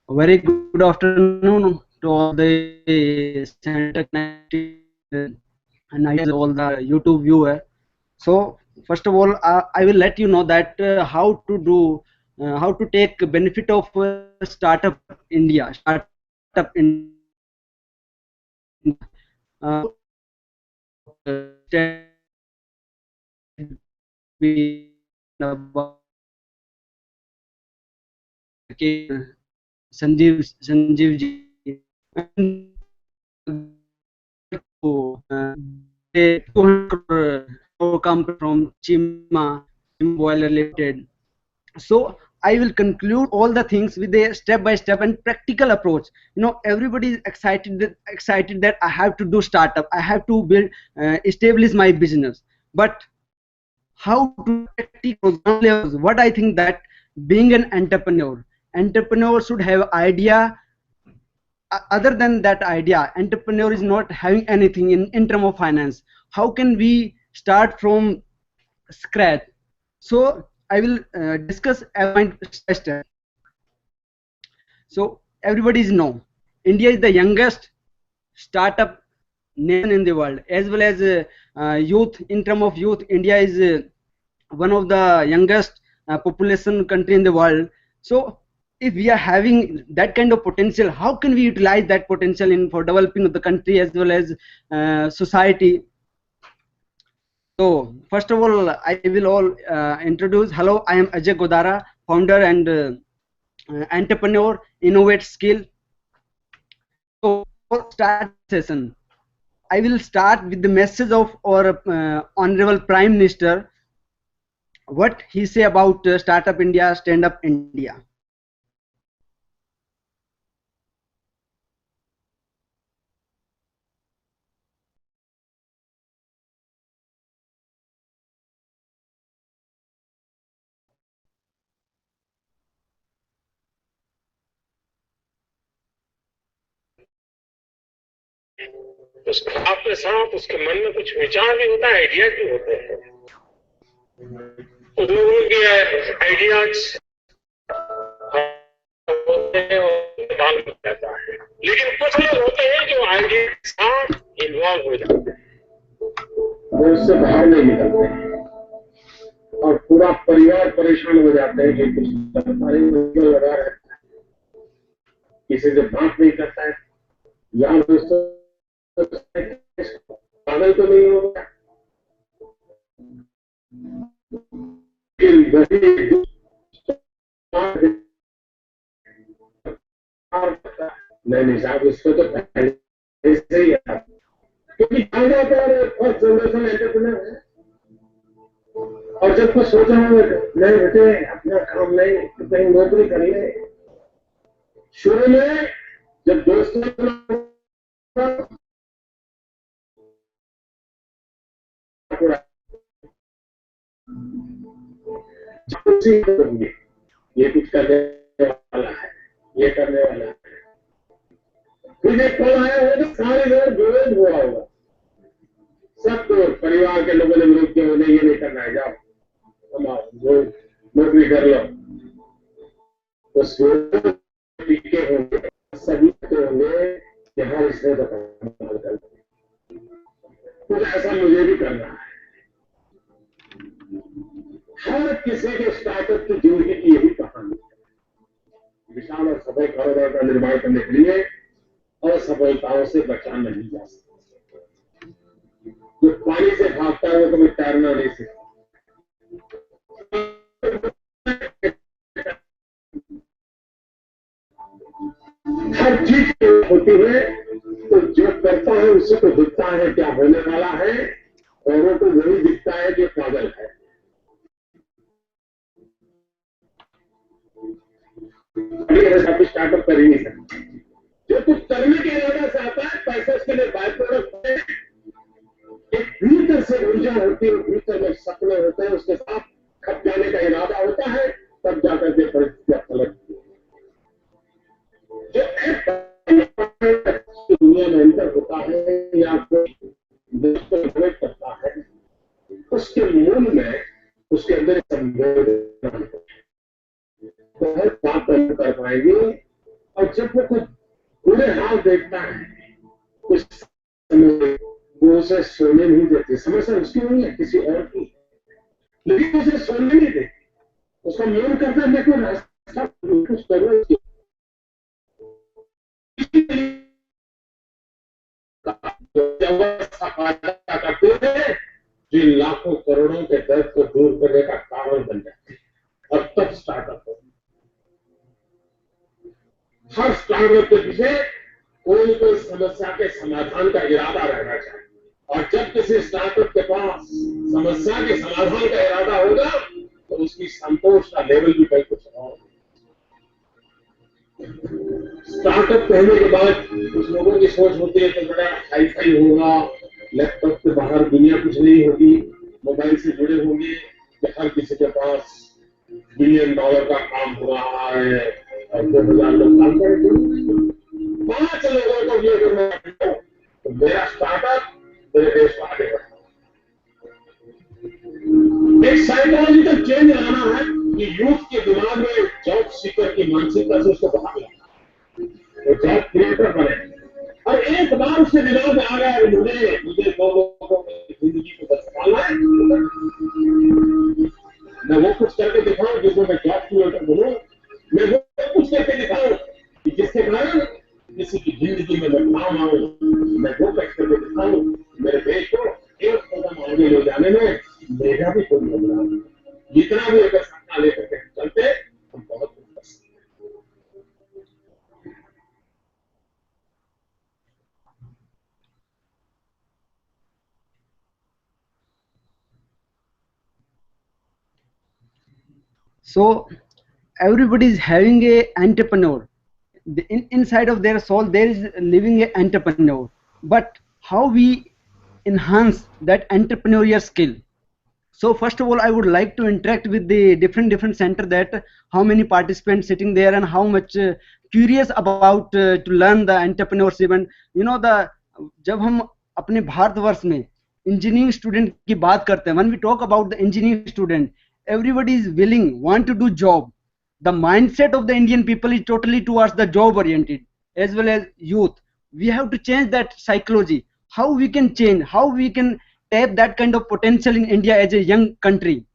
Very good afternoon to all the center and all the YouTube viewer. So first of all, I will let you know that how to take benefit of startup India, Sanjeev ji, and they 200 come from Chima Boiler Limited. So I will conclude all the things with a step-by-step and practical approach. Everybody is excited that I have to do startup, I have to build, establish my business. But how to practical levels? What I think that being an entrepreneur should have idea. Other than that idea, entrepreneur is not having anything in term of finance. How can we start from scratch? So I will discuss a point step by step. So everybody is know India is the youngest startup nation in the world, as well as youth. In term of youth, India is one of the youngest population country in the world. So if we are having that kind of potential, how can we utilize that potential in for developing of the country as well as society? So first of all, I will all introduce. Hello, I am Ajay Godara, founder and entrepreneur, innovate skill. So for start session, I will start with the message of our honorable Prime Minister. What he say about Startup India, Stand Up India. आपके साथ उसके मन में कुछ विचार भी होता है, आइडिया भी होते हैं। कुछ लोगों के आइडियाज होते हैं और बाल बन जाता है, लेकिन कुछ लोग होते हैं जो आइडिया के साथ इन्वॉल्व हो जाते हैं, वो उससे बाहर नहीं निकलते हैं और पूरा परिवार परेशान हो जाते हैं कि कुछ लगा रहता है, किसी से बात नहीं करता है, यार दोस्तों पागल तो नहीं होगा। नहीं साहब, उसको तो पहले से ही है, क्योंकि फर्स्ट जनरेशन एंटरप्रेन्योर है और जब कुछ सोचा नहीं बेटे अपना काम नहीं तो कहीं नौकरी कर ले। शुरू में जब दोस्तों ये कुछ करने वाला है, ये करने वाला है, फिर एक कॉल आया होगा, सारे लोग विरोध हुआ होगा, सब तो परिवार के लोगों ने विरोध किया, उन्हें ये नहीं करना है, जाओ कमाओ नौकरी कर लो, उस टीके होंगे सभी तो होंगे कि हर इसने तो कुछ ऐसा मुझे भी करना है। हर किसी के स्टार्टअप की जिंदगी की यही कहानी है, विशाल और सफल कारोबार का निर्माण करने के लिए असफलताओं से बचा नहीं जा सकता। जो पानी से भागता है वो कभी तैरना नहीं सीखता। हर चीज होती है तो जो करता है उसी को दिखता है क्या होने वाला है, औरों को वही दिखता है कि पागल है। स्टार्टअप कर ही नहीं सकते। जो कुछ करने के इरादा से आता है, पैसे उसके लिए बाय प्रोडक्ट है, एक भीतर से ऊर्जा होती है, भीतर में सपने होते हैं, उसके साथ खप जाने का इरादा होता है, तब जाकर के परिस्थितियां पलटती है। जो दुनिया में एंटर होता है या देश को इन्वेट करता है, उसके मूल में उसके अंदर संवेदना बहुत बात कर पाएंगे और जब वो कुछ बुरे हाल देखता है कुछ समय वो उसे सोने नहीं देते, समस्या उसकी नहीं है, किसी और की, लेकिन उसे सोने नहीं देते। उसका मन करता है मैं कोई रास्ता कुछ करूँ इसके अवस्था पैदा करते हैं जो लाखों करोड़ों के दर्द को दूर करने का कारण बन जाते हैं। और तब स्टार्टअप होता है। हर स्टार्टअप के पीछे कोई कोई समस्या के समाधान का इरादा रहना चाहिए, और जब किसी स्टार्टअप के पास समस्या के समाधान का इरादा होगा तो उसकी संतोष का लेवल भी कहीं कुछ और। स्टार्टअप कहने के बाद कुछ लोगों की सोच होती है तो बड़ा हाई फाई होगा, लैपटॉप के बाहर दुनिया कुछ नहीं होगी, मोबाइल से जुड़े होंगे, कि हर किसी के पास $1 बिलियन का काम हो रहा है और 2000 लोग काम करेंगे। 5 लोगों को ये करना है तो मेरा स्टार्टअप मेरे देश को आगे बढ़ाना। एक साइकोलॉजिकल चेंज लाना है कि यूथ के दिमाग में जॉब सीकर की मानसिकता से उसको बाहर लाना, वो जॉब क्रिएटर बने। और एक बार उसके दिमाग में आ गया है मुझे 2 लोगों की जिंदगी को बचाना है, मैं वो कुछ करके दिखाऊं जिसमें मैं जॉब क्रिएटर बनूं, मैं वो कुछ करके दिखाऊं कि जिसके कारण किसी की जिंदगी में मैं काम आऊं, मैं वो कुछ करके दिखाऊं मेरे देश को एक कदम आगे ले जाने में मेरा भी कोई योगदान है। जितना भी अगर सपना लेकर के चलते हम बहुत कुछ कर सकते हैं। So everybody is having a entrepreneur. Inside of their soul there is living a entrepreneur, but how we enhance that entrepreneurial skill? So first of all I would like to interact with the different center, that how many participants sitting there and how much curious about to learn the entrepreneurship. And you know the जब हम अपने भारतवर्ष में engineering student की बात करते हैं, when we talk about the engineering student, everybody is willing, want to do job. The mindset of the Indian people is totally towards the job oriented, as well as youth. We have to change that psychology. How we can change, how we can tap that kind of potential in India as a young country.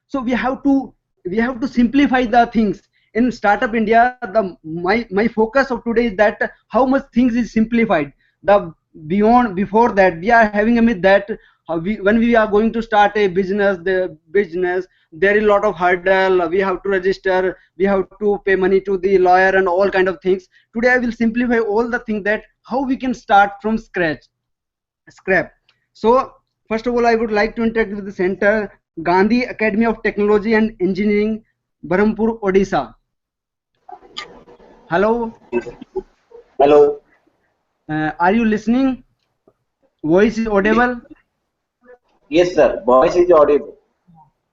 So we have to simplify the things in startup India. My focus of today is that how much things is simplified. The before that we are having a myth that when we are going to start a business, there is a lot of hurdle, we have to register, we have to pay money to the lawyer and all kind of things. Today I will simplify all the things, that how we can start from scratch. So first of all I would like to interact with the center, Gandhi Academy of Technology and Engineering, Berhampur, Odisha. Hello. Hello. Are you listening? Voice is audible? Yes, sir. Voice is audible.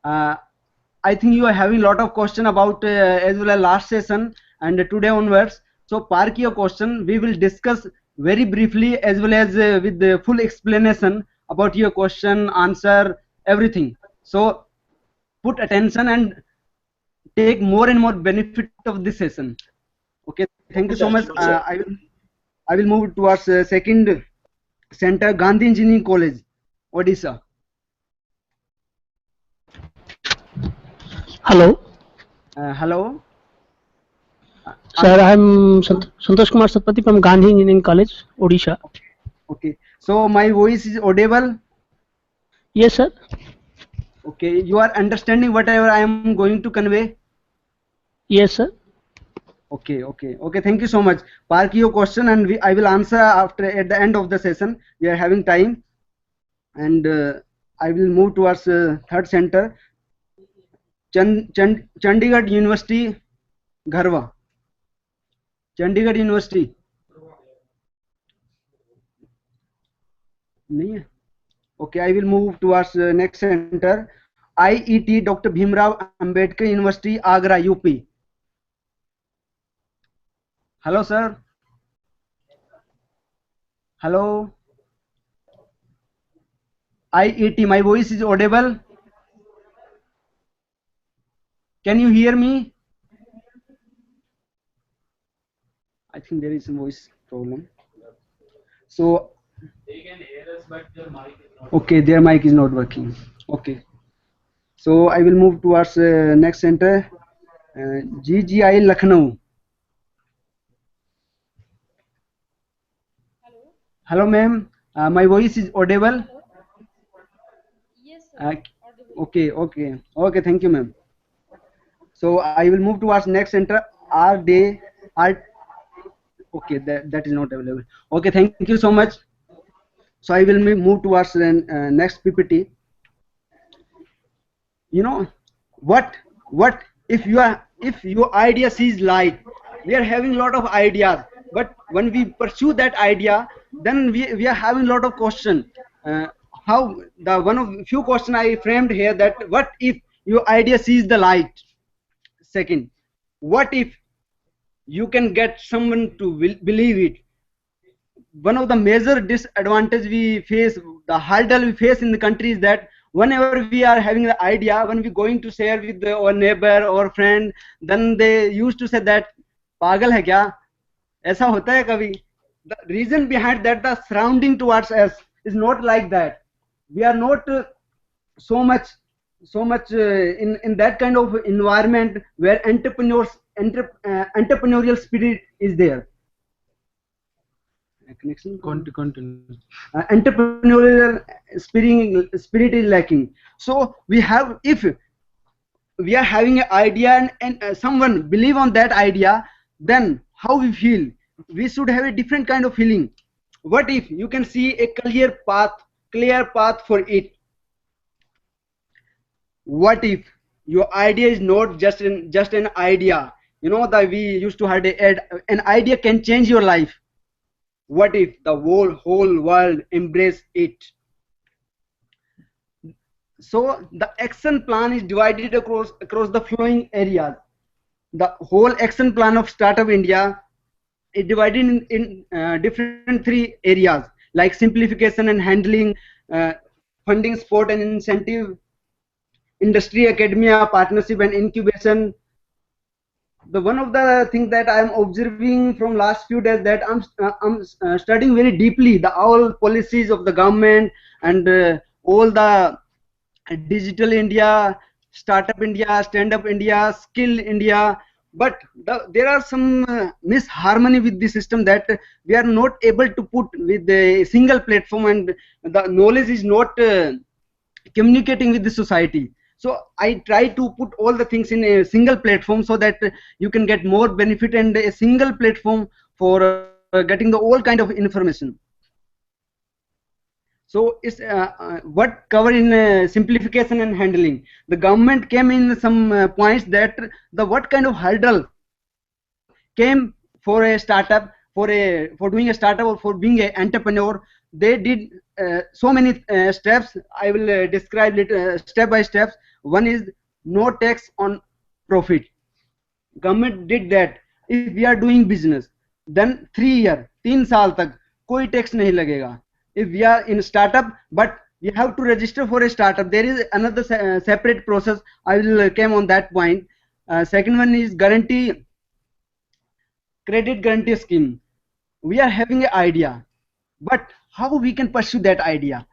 I think you are having a lot of question about as well as last session and today onwards. So park your question. We will discuss very briefly as well as with the full explanation about your question, answer, everything. So put attention and take more and more benefit of this session. Okay, thank you so much. I will move towards second center, Gandhi Engineering College, Odisha. Hello. Hello. Sir, I am Santosh Kumar Satpathy from Gandhi Engineering College, Odisha. Okay. So my voice is audible? Yes, sir. Okay. You are understanding whatever I am going to convey? Yes, sir. Okay. Thank you so much. Park your question and I will answer after at the end of the session. We are having time, and I will move towards third center, Chandigarh University, Gharwa. Chandigarh University. Okay, I will move towards next center, IET Dr. Bhimrao Ambedkar University, Agra, UP. Hello, sir. Hello. IET, my voice is audible? Can you hear me? I think there is a voice problem. So They can hear us, but their mic is not. okay, their mic is not working. Okay. So I will move towards next center, GGI Lucknow. Hello. Hello, ma'am. My voice is audible. Hello. Yes, sir. Uh, Audible. okay. Thank you, ma'am. So I will move towards next center, R. Okay, that is not available. Okay, thank you so much. So I will move towards the next PPT. You know what if your idea sees light? We are having a lot of ideas, but when we pursue that idea, then we are having a lot of question. How the one of few question I framed here, that what if your idea sees the light? Second, what if you can get someone to believe it? One of the major disadvantage we face, the hurdle we face in the country, is that whenever we are having the idea, when we going to share with our neighbor or friend, then they used to say that pagal hai kya, aisa hota hai kabhi. The reason behind that, the surrounding towards us is not like that. We are not so much in that kind of environment where entrepreneurial spirit is there. Connection. Continue. Entrepreneurial spirit is lacking. So we have, if we are having an idea and someone believe on that idea, then how we feel? We should have a different kind of feeling. What if you can see a clear path for it? What if your idea is not just an idea? You know that we used to have an idea can change your life. What if the whole world embrace it? So the action plan is divided across the following areas. The whole action plan of Startup India is divided in different three areas, like simplification and handling, funding, support and incentive, industry, academia, partnership and incubation. The one of the things that I am observing from last few days, that I'm studying very deeply the all policies of the government and all the digital India, startup India, stand up India, skill India. But there are some misharmony with the system, that we are not able to put with a single platform, and the knowledge is not communicating with the society. So I try to put all the things in a single platform, so that you can get more benefit, and a single platform for getting the all kind of information. So it's what cover in simplification and handling. The government came in some points, that the what kind of hurdle came for a startup, for doing a startup or for being an entrepreneur. They did so many steps. I will describe it step by step. One is no tax on profit. Government did that. If we are doing business, then 3 year 3 साल तक कोई tax नहीं लगेगा. If we are in startup, but we have to register for a startup, there is another separate process. I will come on that point. Second one is credit guarantee scheme. We are having an idea, but how we can pursue that idea?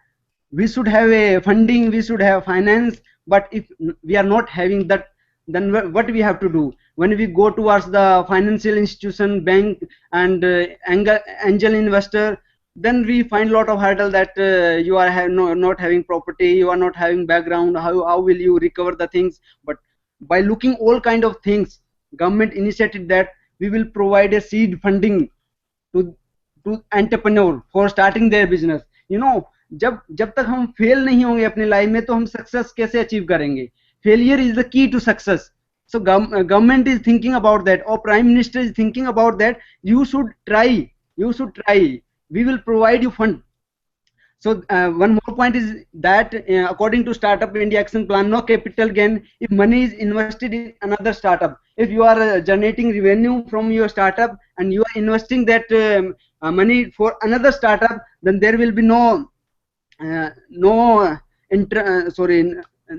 We should have a funding, we should have finance, but if we are not having that, then what we have to do? When we go towards the financial institution, bank and angel investor, then we find a lot of hurdle, that you are not having property, you are not having background, how will you recover the things? But by looking all kind of things, government initiated that we will provide a seed funding to entrepreneur for starting their business. You know, जब तक हम fail नहीं होंगे अपनी life में, तो हम success कैसे अचीव करेंगे? Failure is the key to success. So government is thinking about that, or prime minister is thinking about that. You should try. We will provide you fund. So one more point is that according to Startup India Action Plan, no capital gain if money is invested in another startup. If you are generating revenue from your startup and you are investing that money for another startup, then there will be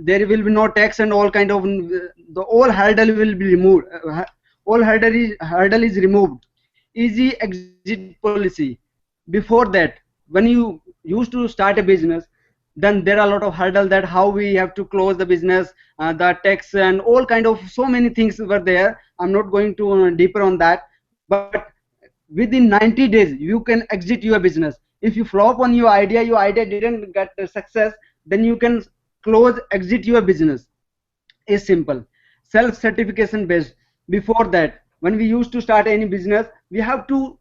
there will be no tax, and all kind of the all hurdle will be removed. All hurdle is removed. easy exit policy. Before that, when you used to start a business, then there are a lot of hurdles that how we have to close the business, the tax and all kind of so many things were there. I'm not going to deeper on that, but within 90 days you can exit your business. If you flop on your idea didn't get success, then you can close, exit your business. Is simple. Self certification based. Before that, when we used to start any business, we have to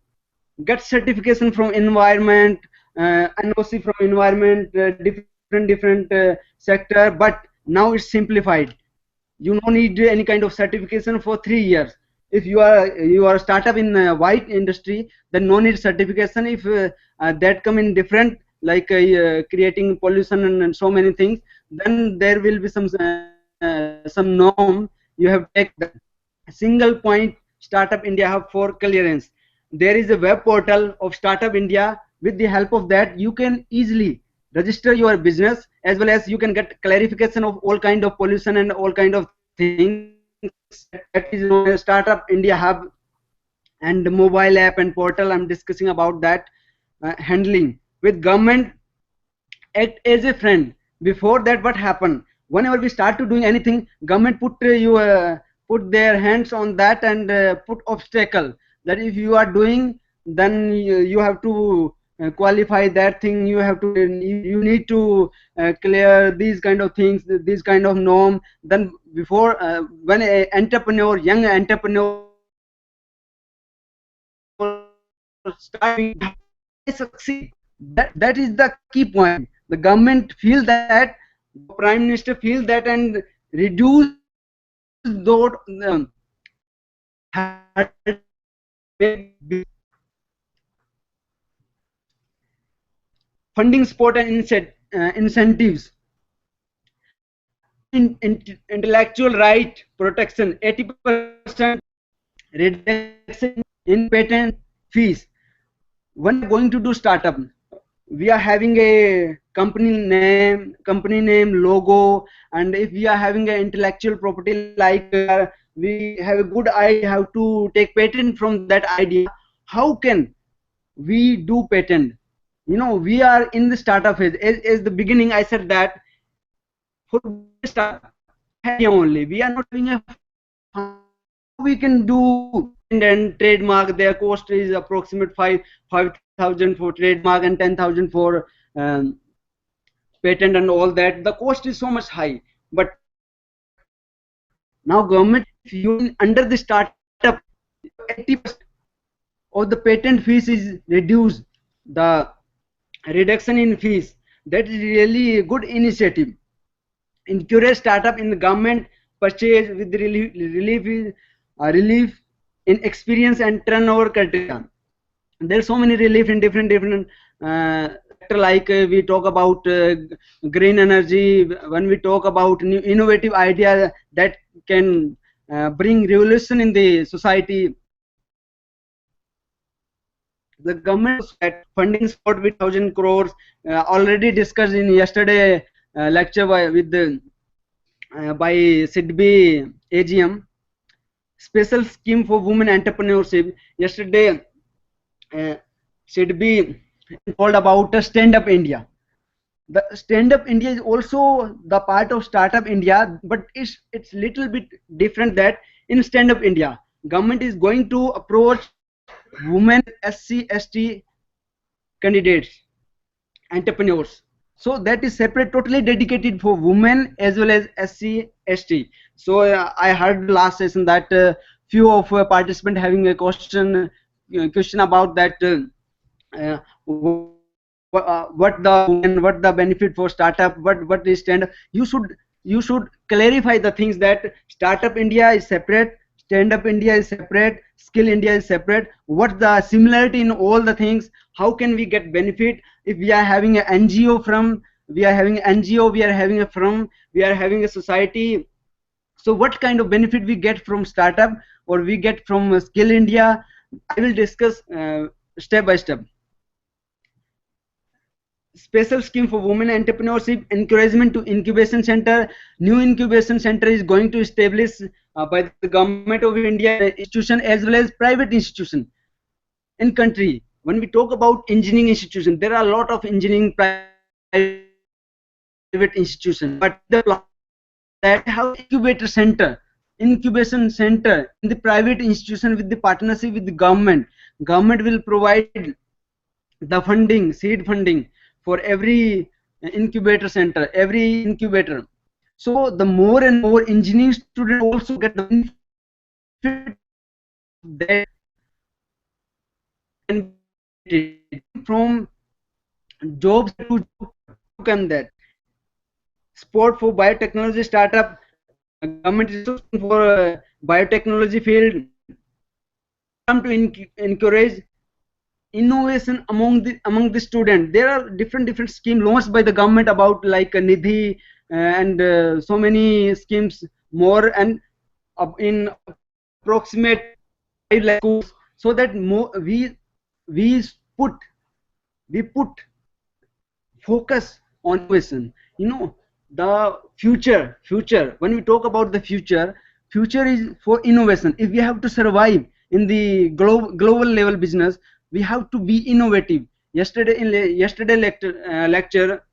get certification from environment, NOC from environment, different sector, but now it's simplified. You don't need any kind of certification for 3 years. If you are a startup in white industry, then no need certification. If that come in different, like creating pollution and so many things, then there will be some norm you have to take. The single point Startup India Hub for clearance. There is a web portal of Startup India. With the help of that, you can easily register your business, as well as you can get clarification of all kind of pollution and all kind of things. That is known as Startup India Hub, and the mobile app and portal. I'm discussing about that. Handling with government, act as a friend. Before that, what happened? Whenever we start to doing anything, government put their hands on that and put obstacle that if you are doing, then you have to qualify that thing. You have to, you need to clear these kind of things, these kind of norm. Then before, when a entrepreneur, young entrepreneur starting succeed, that is the key point. The government feel that, the prime minister feel that, and reduce those funding support and incentives. Intellectual right protection, 80% reduction in patent fees. When we're going to do startup, we are having a company name, logo, and if we are having an intellectual property, like we have a good idea, have to take patent from that idea. How can we do patent? You know, we are in the startup phase. As the beginning, I said that for startup only, we are not having a, we can do and trademark. Their cost is approximate 5,000 for trademark and 10,000 for patent and all that. The cost is so much high. But now government, if you under the startup, 80% of the patent fees is reduced. The reduction in fees, that is really a good initiative. Encourage startup in the government purchase with relief in experience and turnover criteria. There's so many relief in different sector, like we talk about green energy. When we talk about new innovative idea that can bring revolution in the society, the government funding support with 1,000 crores already discussed in yesterday lecture by SIDBI AGM. Special scheme for women entrepreneurship. Yesterday SIDBI told about Stand Up India. The Stand Up India is also the part of Startup India, but it's little bit different. That in Stand Up India, government is going to approach women, SC, ST candidates, entrepreneurs. So that is separate, totally dedicated for women as well as SC, ST. So I heard last session that few of participants having a question about that. What the benefit for startup? What is stand up? You should clarify the things that Startup India is separate, Stand Up India is separate, Skill India is separate. What's the similarity in all the things? How can we get benefit if we are having an NGO from, we are having an NGO, we are having a from, we are having a society. So what kind of benefit we get from startup or we get from Skill India? I will discuss step by step. Special scheme for women entrepreneurship, encouragement to incubation center. New incubation center is going to establish by the government of India, institution as well as private institution. in country. When we talk about engineering institution, there are a lot of engineering private institutions, but the that have incubation center in the private institution with the partnership with the government. Government will provide the funding, seed funding for every incubator center, every incubator. So the more and more engineering students also get the benefit that can be from jobs to come that sport for biotechnology startup. Government is looking for biotechnology field come to encourage innovation among the student. There are different schemes launched by the government about like NIT and so many schemes more, and in approximate 5 lakh schools, so that more we put focus on innovation. You know, the future, when we talk about the future is for innovation. If we have to survive in the global level business, we have to be innovative. Yesterday lecture,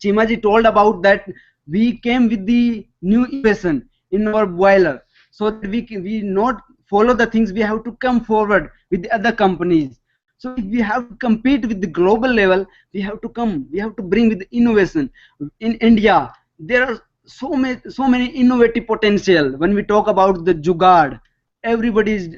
Chimaji told about that we came with the new innovation in our boiler, so that we not follow the things, we have to come forward with the other companies. So if we have to compete with the global level, we have to bring with the innovation. In India, there are so many innovative potential. When we talk about the jugaad, everybody is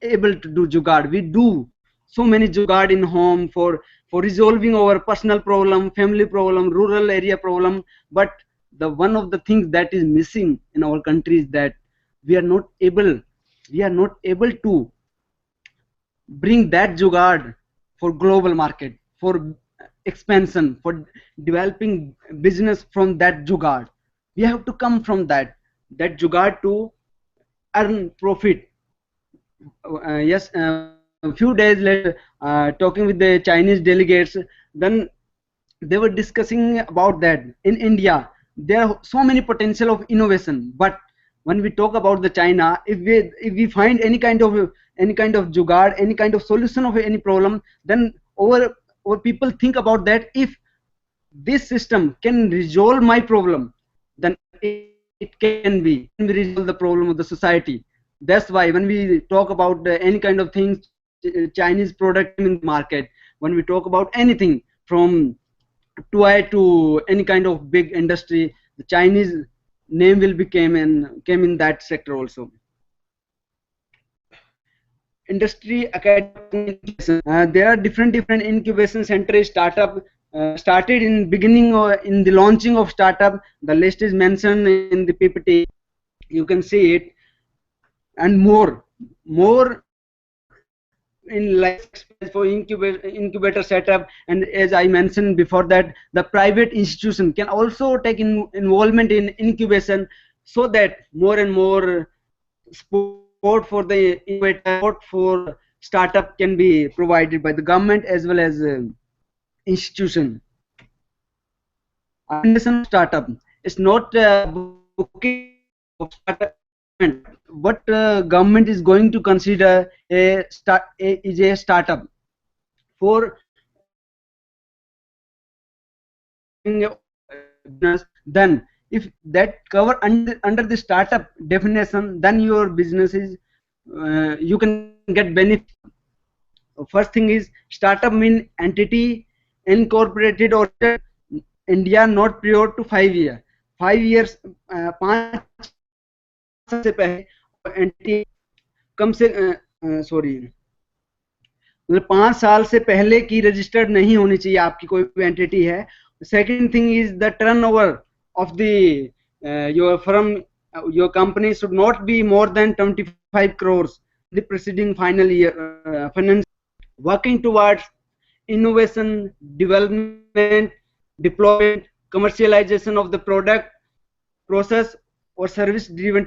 able to do jugaad. We do so many jugaad in home for resolving our personal problem, family problem, rural area problem. But the one of the things that is missing in our country is that we are not able to bring that jugaad for global market, for expansion, for developing business from that jugaad. We have to come from that jugaad to earn profit. Yes, a few days later, talking with the Chinese delegates, then they were discussing about that in India there are so many potential of innovation, but when we talk about the China, if we find any kind of jugaad, any kind of solution of any problem, then our people think about that. If this system can resolve my problem, then it can resolve the problem of the society. That's why when we talk about any kind of things, Chinese product in the market, when we talk about anything from toy to any kind of big industry, the Chinese name will came in that sector also. Industry academy, there are different incubation centers startup started in beginning or in the launching of startup. The list is mentioned in the PPT, you can see it, and more in like for incubator setup. And as I mentioned before, that the private institution can also take involvement in incubation, so that more and more support for the innovator, support for startup can be provided by the government as well as institution. Startup is not booking of startup. What government is going to consider is a startup for business. Then if that cover under the startup definition, then your business is you can get benefit. First thing is startup mean entity incorporated or India not prior to 5 years. 5 years 5 से पहले entity कम से sorry मतलब 5 साल से पहले की registered नहीं होनी चाहिए आपकी कोई भी एंटिटी है. Second thing is the turnover of the your firm, your company should not be more than 25 crores the preceding final year finance. Working towards innovation, development, deployment, commercialization of the product, process or service driven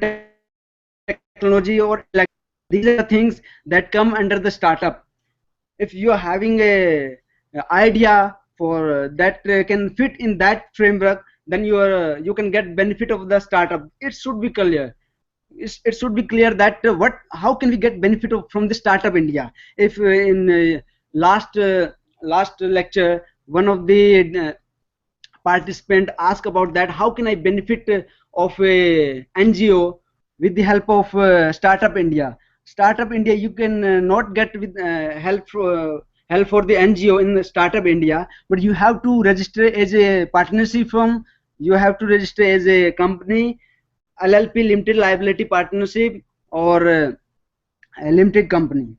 technology, or like these are the things that come under the startup. If you are having a idea for that can fit in that framework, then you can get benefit of the startup. It should be clear. it should be clear that how can we get benefit from the startup India. If in last lecture one of the participant asked about that, how can I benefit of a NGO with the help of startup India. Startup India, you can not get with help for the NGO in startup India, but you have to register as a partnership firm, you have to register as a company, LLP, limited liability partnership, or a limited company.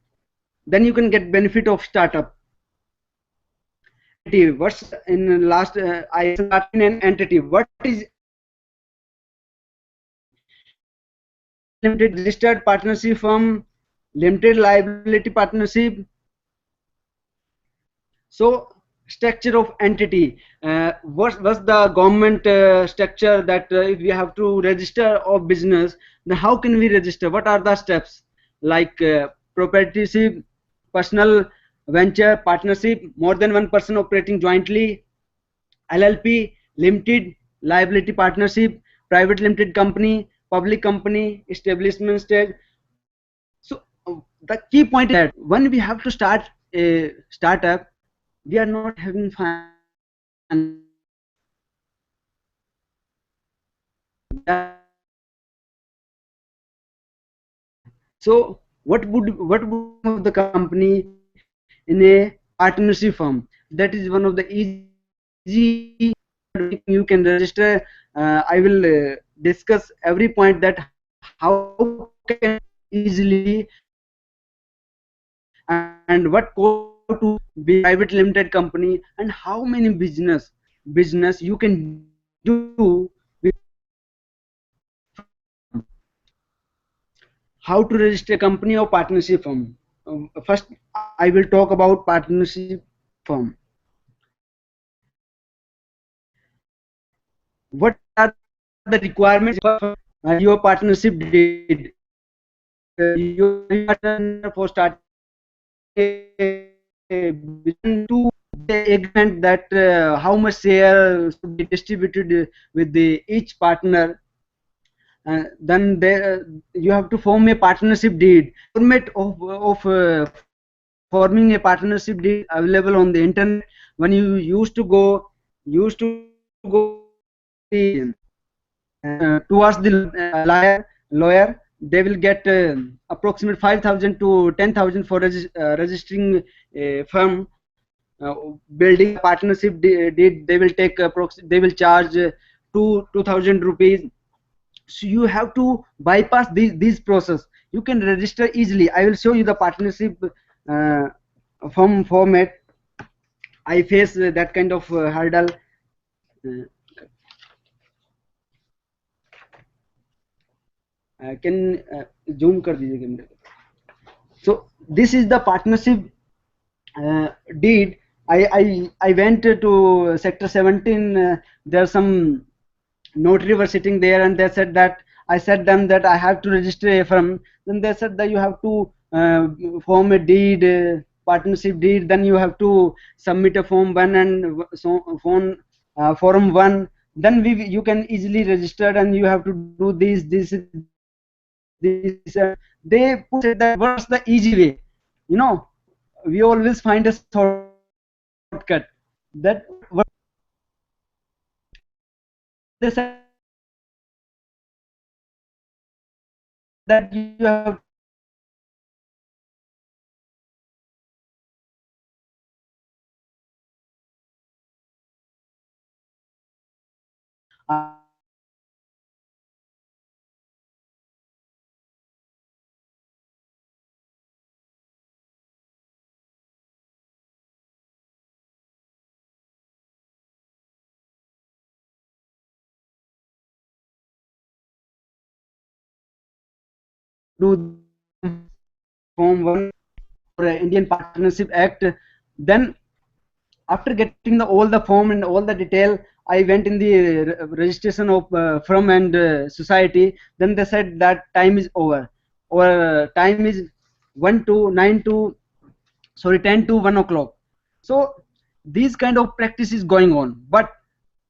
Then you can get benefit of startup. What's in last I started in an entity. What is limited registered partnership firm, limited liability partnership? So structure of entity, what's the government structure that if we have to register of business, then how can we register? What are the steps? Like proprietorship, personal venture, partnership, more than one person operating jointly, LLP, limited liability partnership, private limited company, public company, establishment stage. So the key point is that when we have to start a startup, we are not having fun. So what would the company in a partnership firm? That is one of the easy you can register. I will discuss every point that how can easily and what code to be private limited company, and how many business you can do with. How to register a company or partnership firm. First I will talk about partnership firm. What are the requirements for your partnership deed? Your partner for starting to the agreement that how much share should be distributed with the each partner. Then you have to form a partnership deed. Format of forming a partnership deed available on the internet. When you used to go towards the lawyer, they will get approximately 5,000 to 10,000 for registering a firm. Building a partnership deed, they will take they will charge 2,000 rupees. So you have to bypass this process. You can register easily. I will show you the partnership firm format. I face that kind of hurdle. Can zoom kar dijiye मेरे को. So this is the partnership deed. I went to sector 17. There are some notary were sitting there, and they said that I said them that I have to register a firm. Then they said that you have to form a deed, partnership deed. Then you have to submit a form 1 and form 1. Then you can easily register, and you have to do this. They put it that what's the easy way? We always find a shortcut. That what they said that you have do form 1 for Indian Partnership Act. Then after getting all the form and all the detail, I went in the registration of firm and society. Then they said that time is over, or time is 10 to 1 o'clock. So these kind of practice is going on. But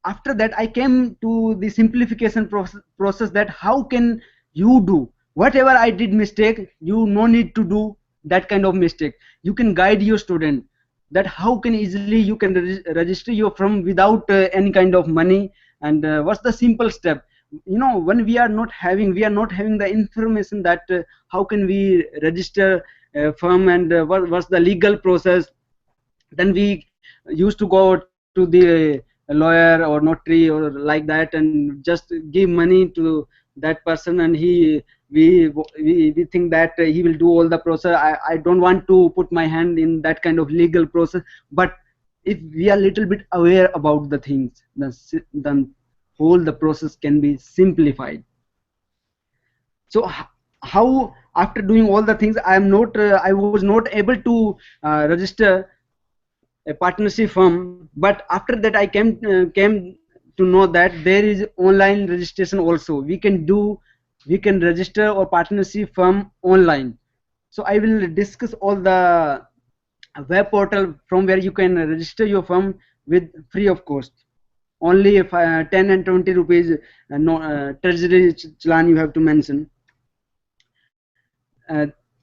after that I came to the simplification process, that how can you do whatever I did mistake, you no need to do that kind of mistake. You can guide your student that how can easily you can register your firm without any kind of money, and what's the simple step. You know, when we are not having the information that how can we register a firm, and what's the legal process, then we used to go to the lawyer or notary or like that and just give money to that person, and we think that he will do all the process. I don't want to put my hand in that kind of legal process, but if we are little bit aware about the things, then whole the process can be simplified. So how after doing all the things I was not able to register a partnership firm, but after that I came to know that there is online registration also. We can register our partnership firm online. So I will discuss all the web portal from where you can register your firm with free of cost. Only if 10 and 20 rupees no, treasury challan you have to mention.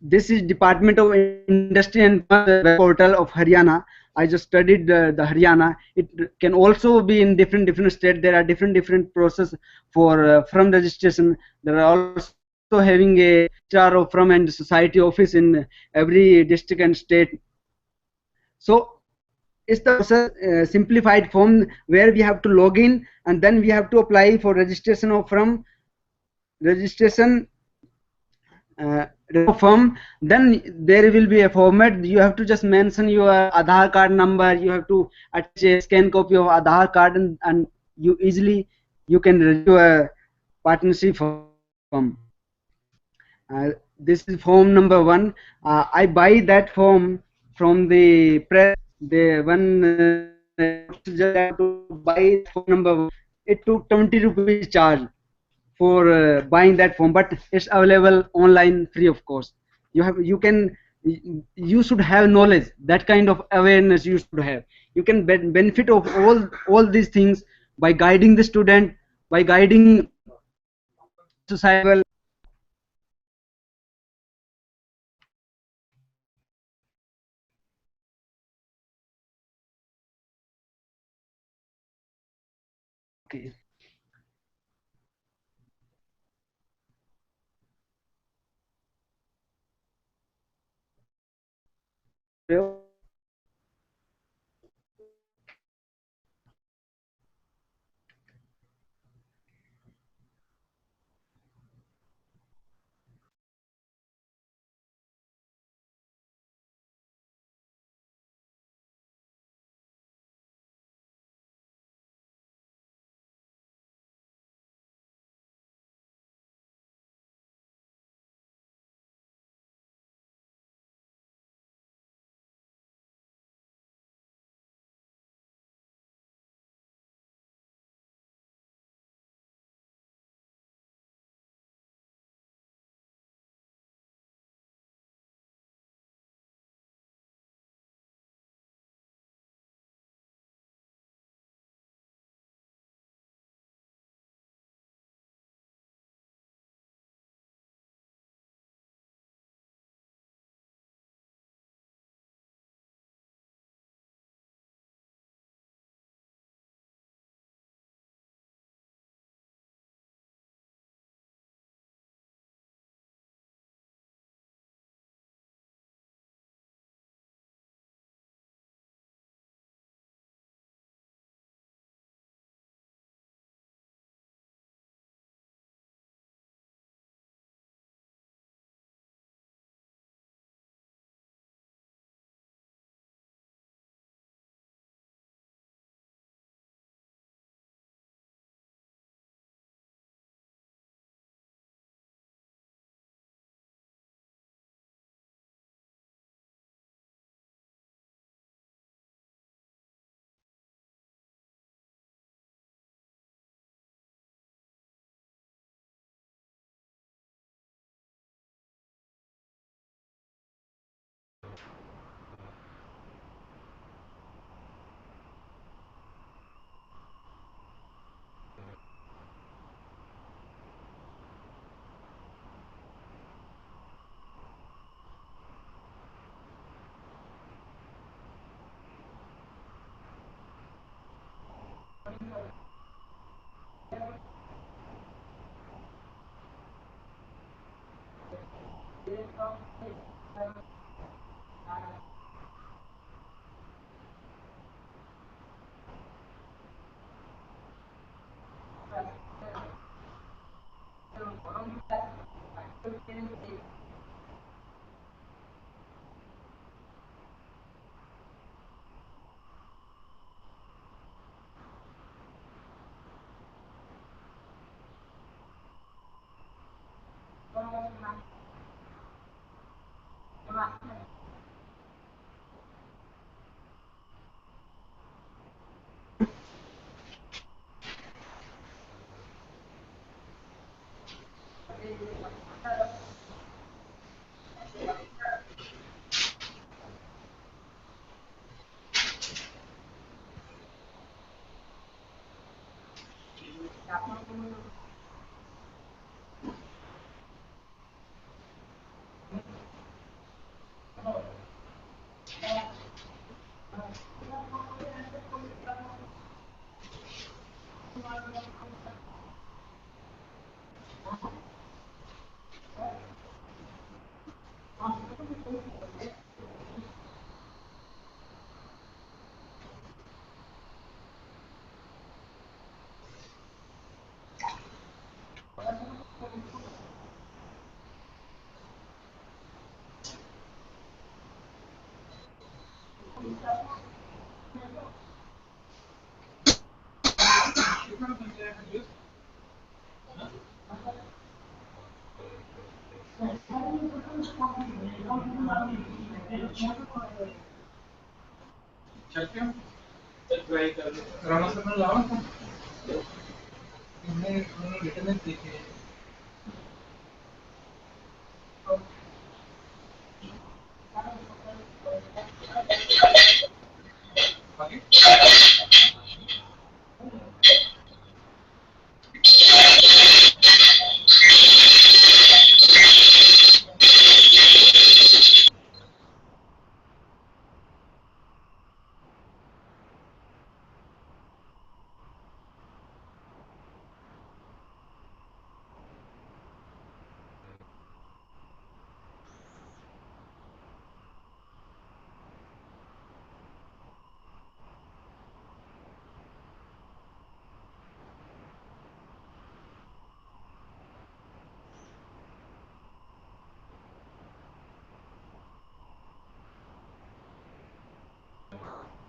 This is Department of Industry and web portal of Haryana. I just studied the Haryana. It can also be in different states. There are different process for firm registration. There are also having a registrar of firm and society office in every district and state. So it's the process, simplified form where we have to log in and then we have to apply for registration of firm, registration firm. Then there will be a format. You have to just mention your Aadhaar card number. You have to attach a scan copy of Aadhaar card, and you easily you can register a partnership firm. This is form number 1. I buy that form from the press. The one just have to buy form number 1. It took 20 rupees charge for buying that form, but it's available online free of cost. You should have knowledge, that kind of awareness you should have. You can benefit of all these things by guiding the student, by guiding society. Okay.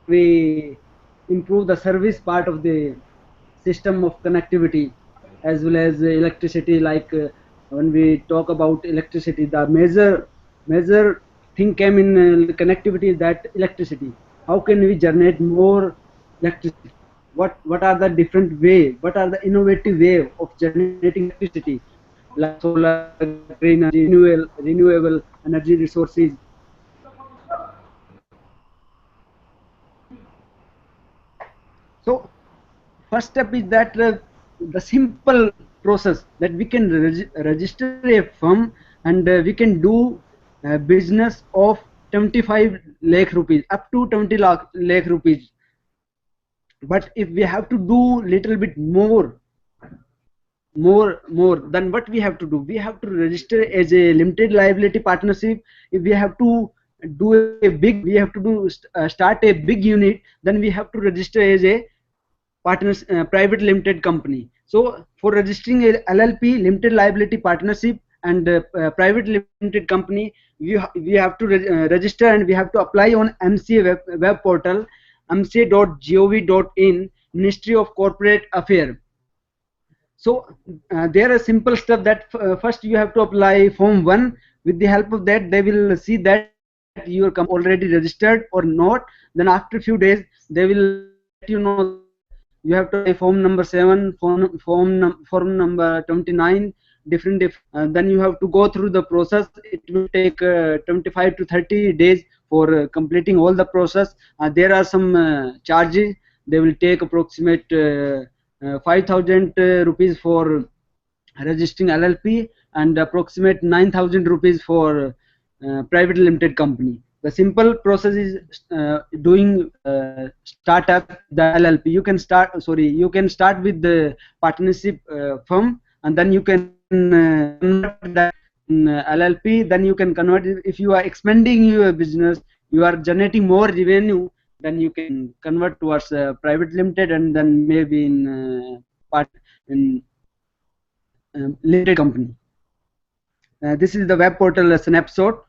We improve the service part of the system of connectivity as well as electricity. Like when we talk about electricity, the major thing came in connectivity, that electricity. How can we generate more electricity? What are the different way? What are the innovative way of generating electricity? Like solar, green energy, renewable energy resources. So first step is that the simple process that we can register a firm, and we can do business of 25 lakh rupees, up to 20 lakh rupees. But if we have to do little bit more, then what we have to do, we have to register as a limited liability partnership. If we have to do a big, we have to do start a big unit, then we have to register as a partners private limited company. So for registering a LLP, limited liability partnership, and private limited company, we have to register, and we have to apply on MCA web portal, mca.gov.in, Ministry of Corporate Affairs. So there are simple stuff that first you have to apply form 1. With the help of that, they will see that your company already registered or not. Then after a few days, they will let you know you have to apply form number 7, form number 29, different. Then you have to go through the process. It will take 25 to 30 days for completing all the process. There are some charges. They will take approximate 5,000 rupees for registering LLP, and approximate 9,000 rupees for private limited company. The simple process is doing startup the LLP. You can start with the partnership firm, and then you can convert that LLP, then you can convert it. If you are expanding your business, you are generating more revenue, then you can convert towards private limited, and then maybe in part in limited company. This is the web portal snapshot.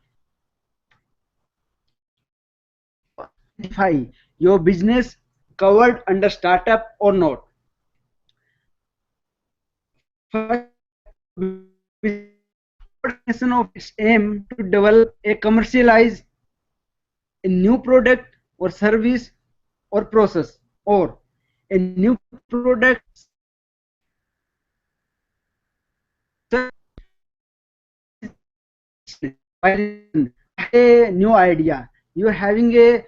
Identify your business covered under startup or not. First, of its aim to develop a commercialize a new product or service or process, or a new product a new idea. You are having a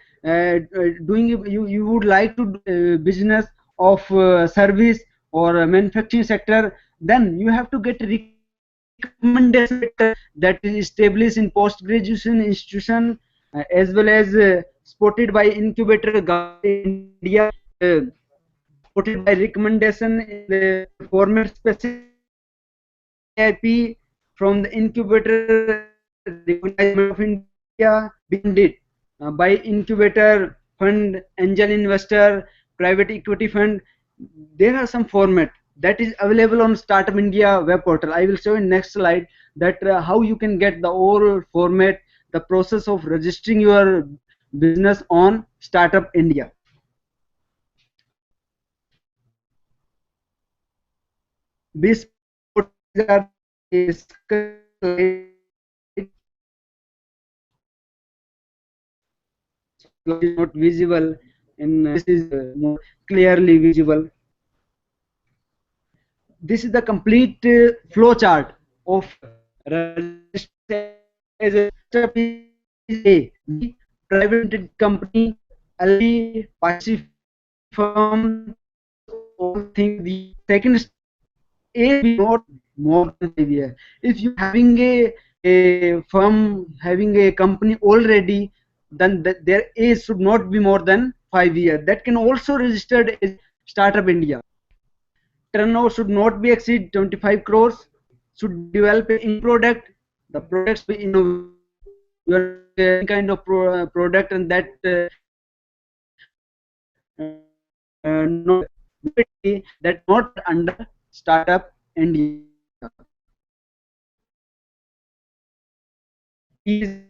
doing you would like to do business of service or manufacturing sector, then you have to get recommendation that is established in post graduation institution as well as supported by incubator India, supported by recommendation in the format specific IP from the incubator recognized of India being did by incubator fund, angel investor, private equity fund. There are some format that is available on Startup India web portal. I will show in next slide that how you can get the whole format, the process of registering your business on Startup India. This are not visible, and this is more clearly visible. This is the complete flow chart of register as a private company, LP, passive firm, all things. The second A be not more than 5 years. If you having a firm, having a company already, then their age should not be more than 5 years. That can also registered as Startup India. Turnover should not be exceed 25 crores. Should develop in product. The products be your kind of product, and that not that not under Startup India. Is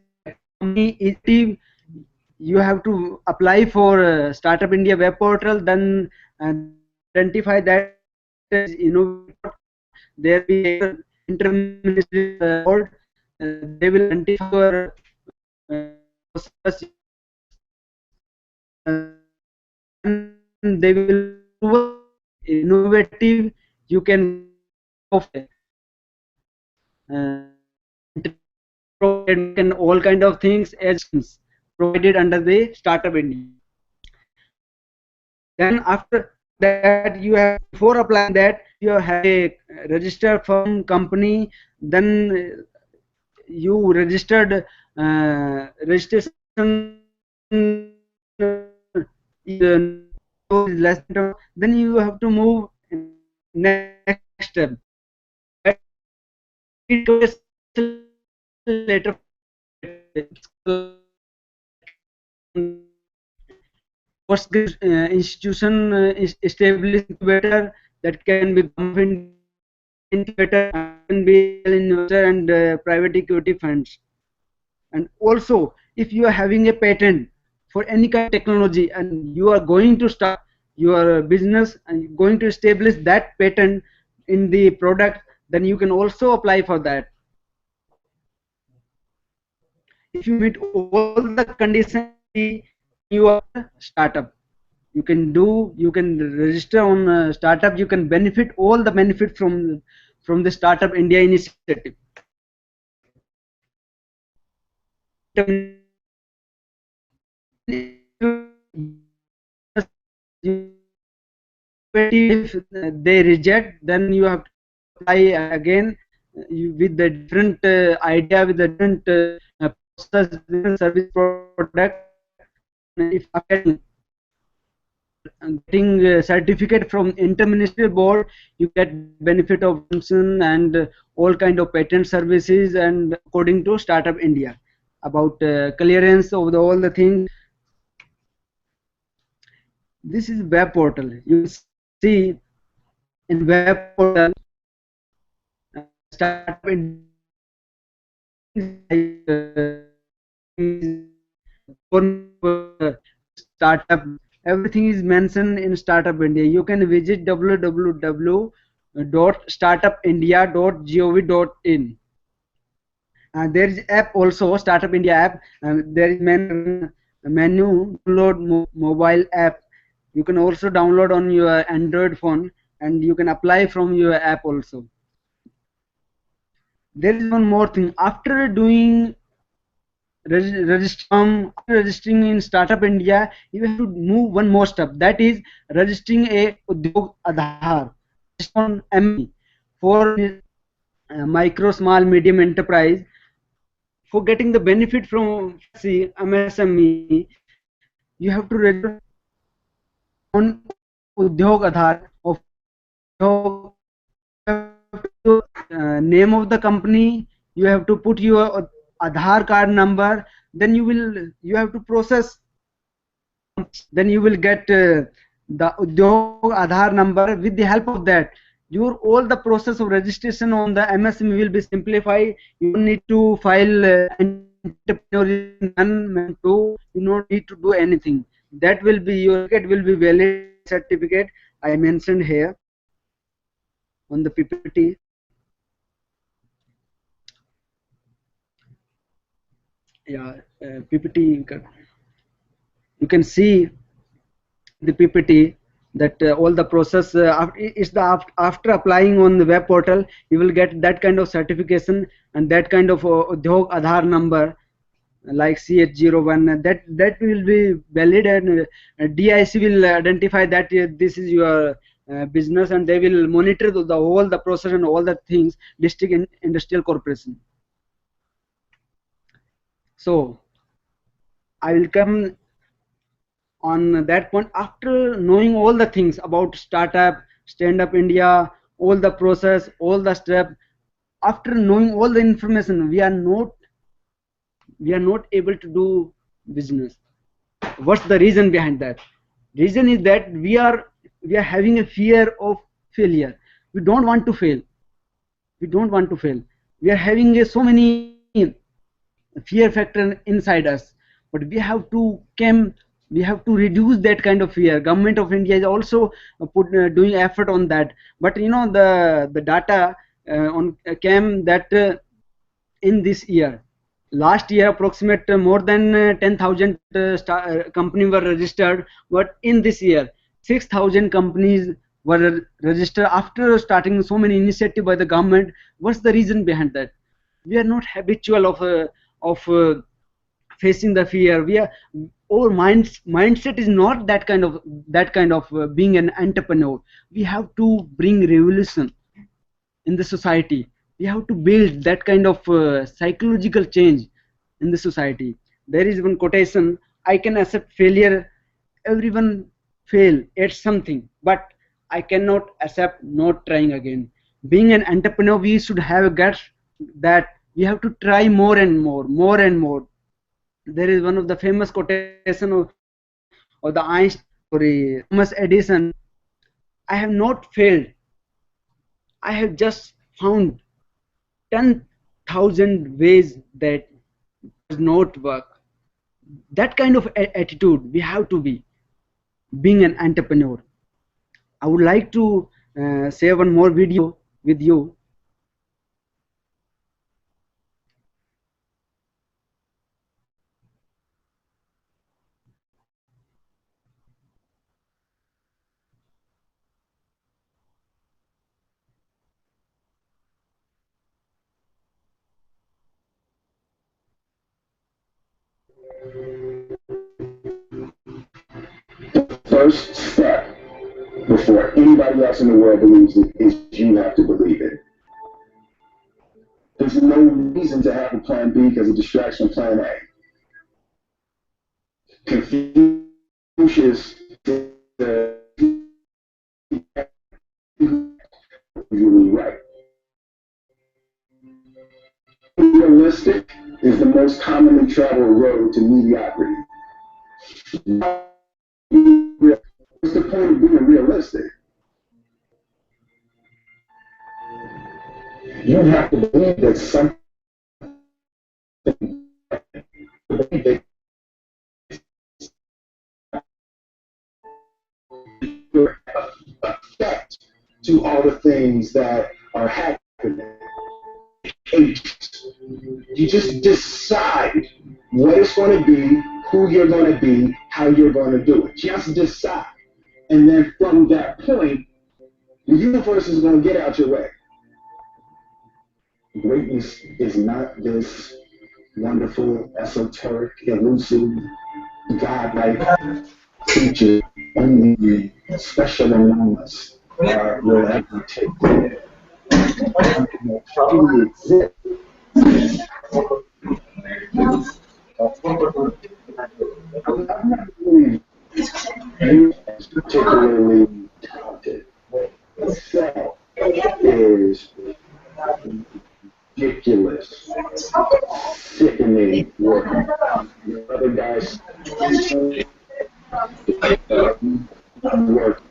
you have to apply for Startup India web portal, then identify that there be interministerial board, they will identify your they will innovative. You can and all kind of things as provided under the Startup India. Then after that, you have, before applying that, you have a registered firm company, then you registered registration less than, then you have to move next step. Later post institution is established incubator that can be government incubator, can be investor and private equity funds. And also, if you are having a patent for any kind of technology and you are going to start your business and going to establish that patent in the product, then you can also apply for that. If you meet all the conditions, you are startup. You can register on startup. You can benefit all the benefit from the Startup India initiative. If they reject, then you have to apply again with the different idea, with the different process, different service product. If getting a certificate from interministerial board, you get benefit of pension and all kind of patent services, and according to Startup India about clearance of all the things. This is web portal. You see in web portal Startup India startup, everything is mentioned in Startup India. You can visit www.startupindia.gov.in. There is app also, Startup India app. There is menu download mobile app. You can also download on your Android phone, and you can apply from your app also. There is one more thing. After doing registering in Startup India, you have to move one more step. That is registering a Udyog Aadhaar on MSME for micro, small, medium enterprise. For getting the benefit from MSME, you have to register on Udyog Aadhaar of name of the company. You have to put your Aadhaar card number. Then you have to process. Then you will get the Udyog Aadhaar number. With the help of that, your all the process of registration on the MSME will be simplified. You don't need to file entrepreneurship. You don't need to do anything. That will be your certificate, will be valid certificate. I mentioned here on the PPT. Yeah, PPT. You can see the PPT that all the process after applying on the web portal, you will get that kind of certification and that kind of Udyog Aadhaar number like CH01. That will be valid, and DIC will identify that this is your business, and they will monitor the whole the process and all the things. District Industrial Corporation. So I will come on that point after knowing all the things about startup, Stand Up India, all the process, all the step. After knowing all the information, we are not able to do business. What's the reason behind that? Reason is that we are having a fear of failure. We don't want to fail. We don't want to fail. We are having so many fear factor inside us, but we have to reduce that kind of fear. Government of India is also doing effort on that. But you know, the data on came that in this year, last year approximate more than 10,000 companies were registered, but in this year 6,000 companies were registered after starting so many initiatives by the government. What's the reason behind that? We are not habitual of facing the fear. Our mindset is not that kind of being an entrepreneur. We have to bring revolution in the society. We have to build that kind of psychological change in the society. There is one quotation: I can accept failure. Everyone fail at something, but I cannot accept not trying again. Being an entrepreneur, we should have guts that we have to try more and more and more. There is one of the famous quotation of the Einstein or Thomas Edison: I have not failed. I have just found 10,000 ways that does not work. That kind of attitude we have to be being an entrepreneur. I would like to share one more video with you. First step before anybody else in the world believes it is you have to believe it. There's no reason to have a plan B because it distracts from plan A. Confucius said, most commonly traveled road to mediocrity. What's the point of being realistic? You have to believe that something effect to all the things that are happening. You just decide what it's going to be, who you're going to be, how you're going to do it. Just decide. And then from that point, the universe is going to get out your way. Greatness is not this wonderful, esoteric, elusive, godlike creature. Only special moments will ever take place. Truly exist. I'm not really particularly talented. Itself is ridiculous, sickening work. The other guys work.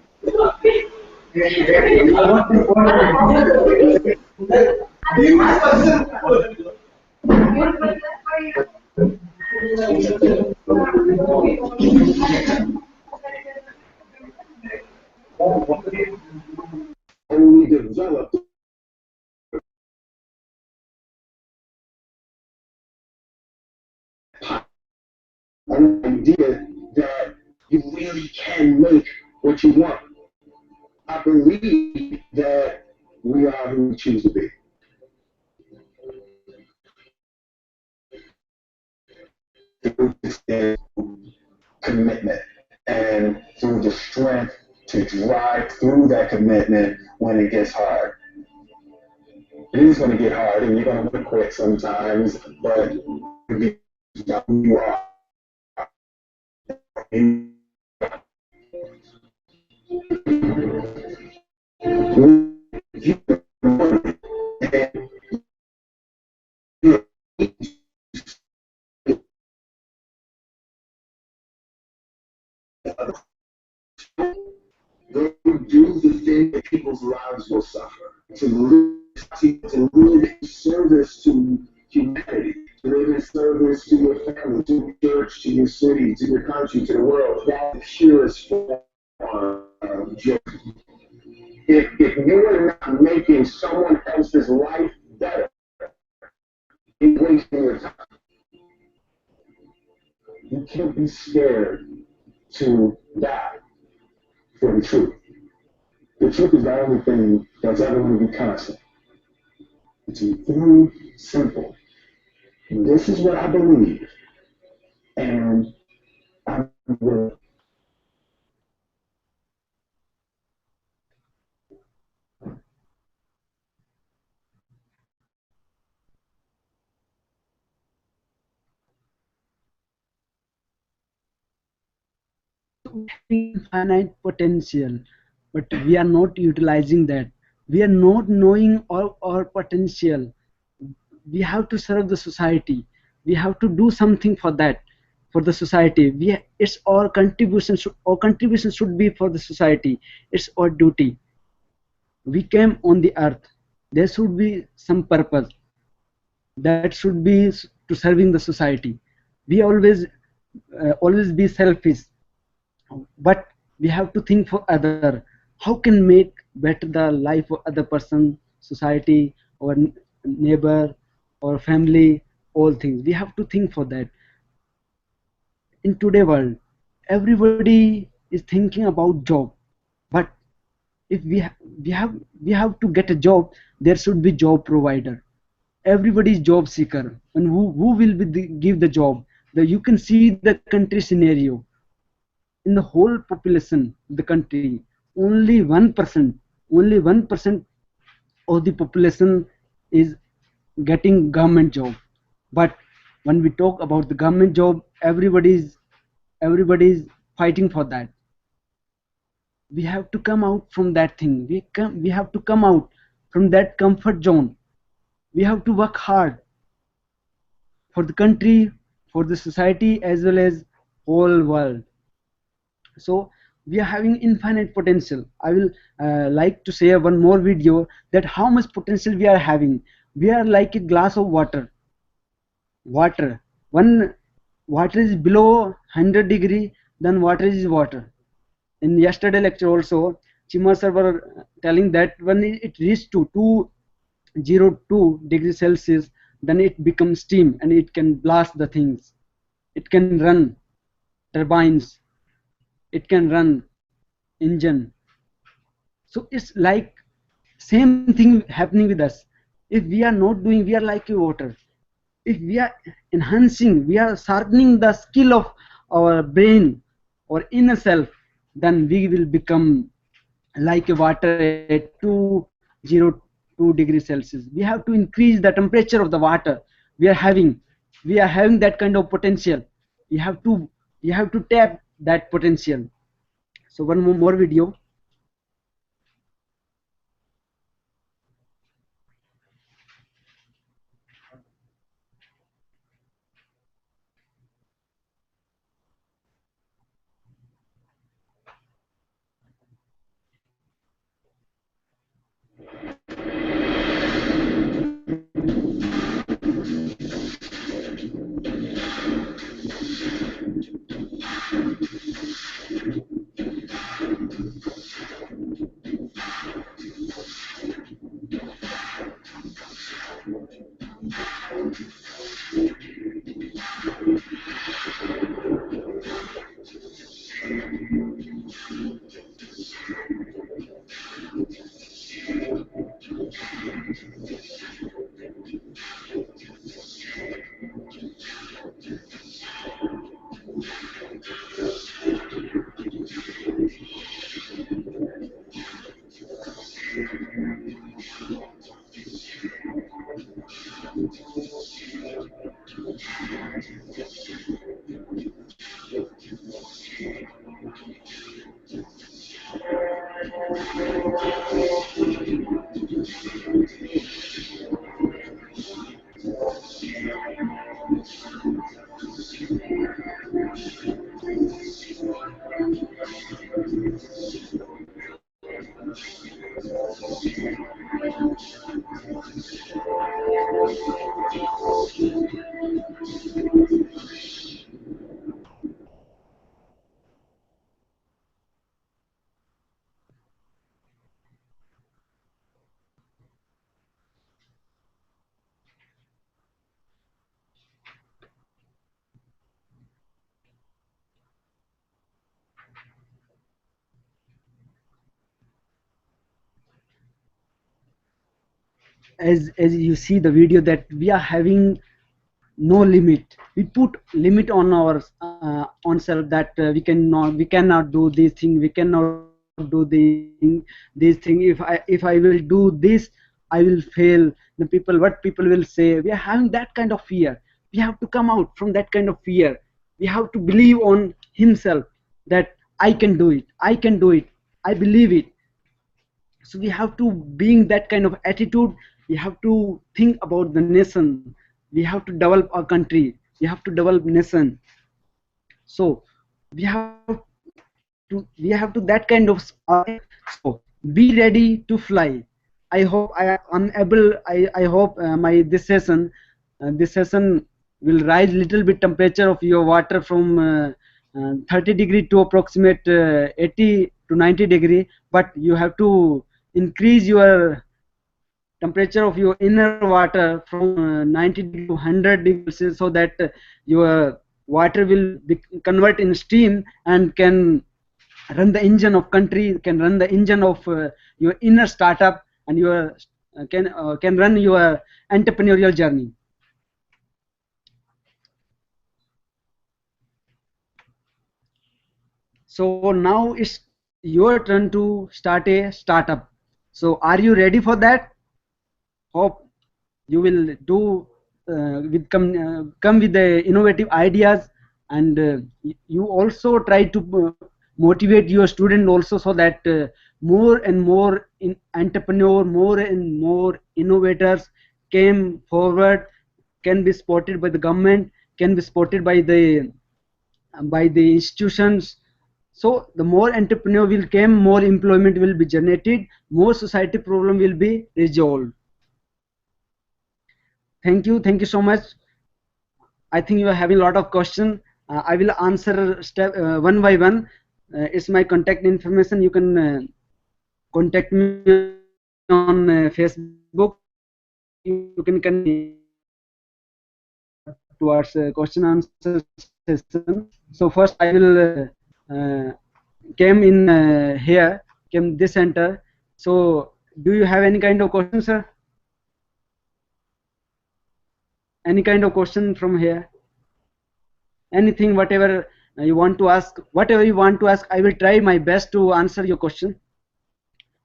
Only developed an idea that you really can make what you want. I believe that we are who we choose to be. Through commitment and through the strength to drive through that commitment when it gets hard. It is going to get hard and you're going to want to quit sometimes, but you are. Go do the thing that people's lives will suffer. To live in service to humanity, to live in service to your family, to your church, to your city, to your country, to the world. That's the purest form of joy. If you are not making someone else's life better, you're wasting your time. You can't be scared to die for the truth. The truth is the only thing that's ever going to be constant. It's very simple. This is what I believe, and I will. Infinite potential, but we are not utilizing that. We are not knowing our potential. We have to serve the society. We have to do something for that, for the society. It's our contribution. Our contribution should be for the society. It's our duty. We came on the earth. There should be some purpose. That should be to serving the society. We always be selfish, but we have to think for other. How can make better the life of other person, society, or neighbor, or family, all things. We have to think for that. In today world, everybody is thinking about job, but if we have to get a job, there should be job provider. Everybody is job seeker, and who will be give the job? You can see the country scenario. In the whole population of the country, only 1% of the population is getting government job. But when we talk about the government job, everybody is fighting for that. We have to come out from that thing. We have to come out from that comfort zone. We have to work hard. for the country, for the society, as well as whole world. So we are having infinite potential. I will like to share one more video that how much potential we are having. We are like a glass of water. When water is below 100 degree, then water is water. In yesterday lecture also, Chima sir were telling that when it reaches to 202 degrees Celsius, then it becomes steam and it can blast the things. It can run turbines. It can run engine. So it's like same thing happening with us. If we are not doing, we are like a water. If we are enhancing, we are sharpening the skill of our brain or inner self, then we will become like a water at 202 degrees Celsius. We have to increase the temperature of the water. We are having that kind of potential. We have to tap that potential. So one more video. As you see the video, that we are having no limit. We put limit on our on self, that we cannot do this thing, we cannot do this thing. If I will do this, I will fail. What people will say. We are having that kind of fear. We have to come out from that kind of fear. We have to believe on himself that I can do it, I can do it, I believe it. So we have to being that kind of attitude. We have to think about the nation. We have to develop our country. We have to develop nation. So we have to that kind of so be ready to fly. I hope I hope my this session will rise little bit temperature of your water from 30 degree to approximate 80 to 90 degree, but you have to increase your temperature of your inner water from 90 degree to 100 degrees, so that your water will convert in steam and can run the engine of country, can run the engine of your inner startup, and your can run your entrepreneurial journey. So now it's your turn to start a startup. So are you ready for that? Hope you will do come with the innovative ideas, and you also try to motivate your student also, so that more and more entrepreneur, more and more innovators came forward can be supported by the government, can be supported by the institutions. So the more entrepreneur will come, more employment will be generated, more society problem will be resolved. Thank you so much. I think you are having a lot of questions. I will answer step one by one. It's my contact information. You can contact me on Facebook. You can connect towards question answer session. So first I will came in here, came this center. So do you have any kind of question, sir? Any kind of question from here? Anything, whatever you want to ask, whatever you want to ask, I will try my best to answer your question.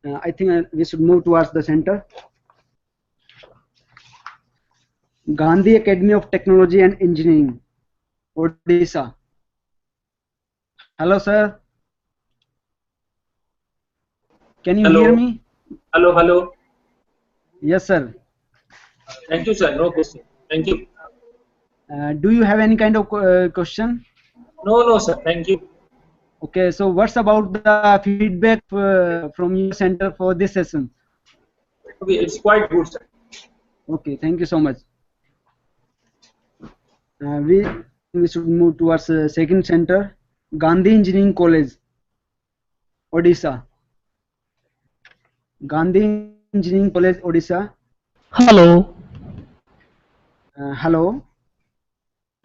I think we should move towards the center. Gandhi Academy of Technology and Engineering, Odisha. Hello, sir. Can you hear me? Hello. Yes, sir. Thank you, sir. No question. Thank you. Do you have any kind of question? No, sir. Thank you. Okay, so what's about the feedback from your center for this session? Okay, it's quite good, sir. Okay, thank you so much. We should move towards second center, Gandhi Engineering College, Odisha. Gandhi Engineering College, Odisha. Hello. Hello.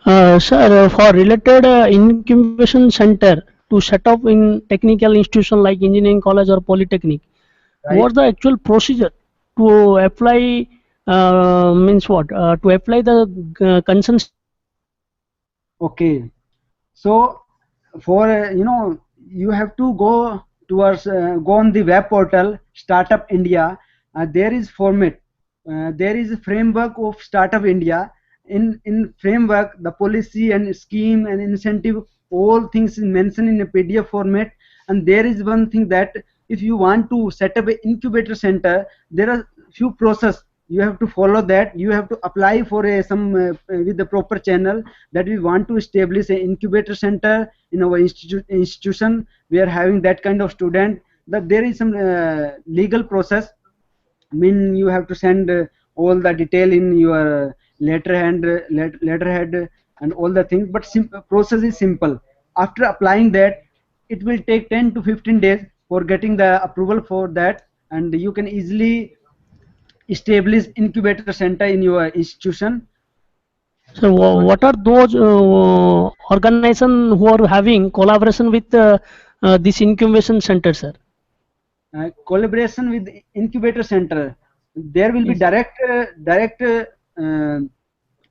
Sir, for related incubation center to set up in technical institution like engineering college or polytechnic, Right. what's the actual procedure to apply? Means what? To apply the consent. Okay, so for you have to go towards go on the web portal Startup India. There is format, there is a framework of Startup India. In framework, the policy and scheme and incentive, all things is mentioned in a PDF format. And there is one thing that if you want to set up an incubator center, there are few process you have to follow. That you have to apply for some with the proper channel, that we want to establish an incubator center in our institution. We are having that kind of student, that there is some legal process. I mean, you have to send all the detail in your letterhead and all the things, but process is simple. After applying that, it will take 10 to 15 days for getting the approval for that, and you can easily establish incubator center in your institution. So what are those organizations who are having collaboration with this incubation center, sir? Collaboration with incubator center, there will be direct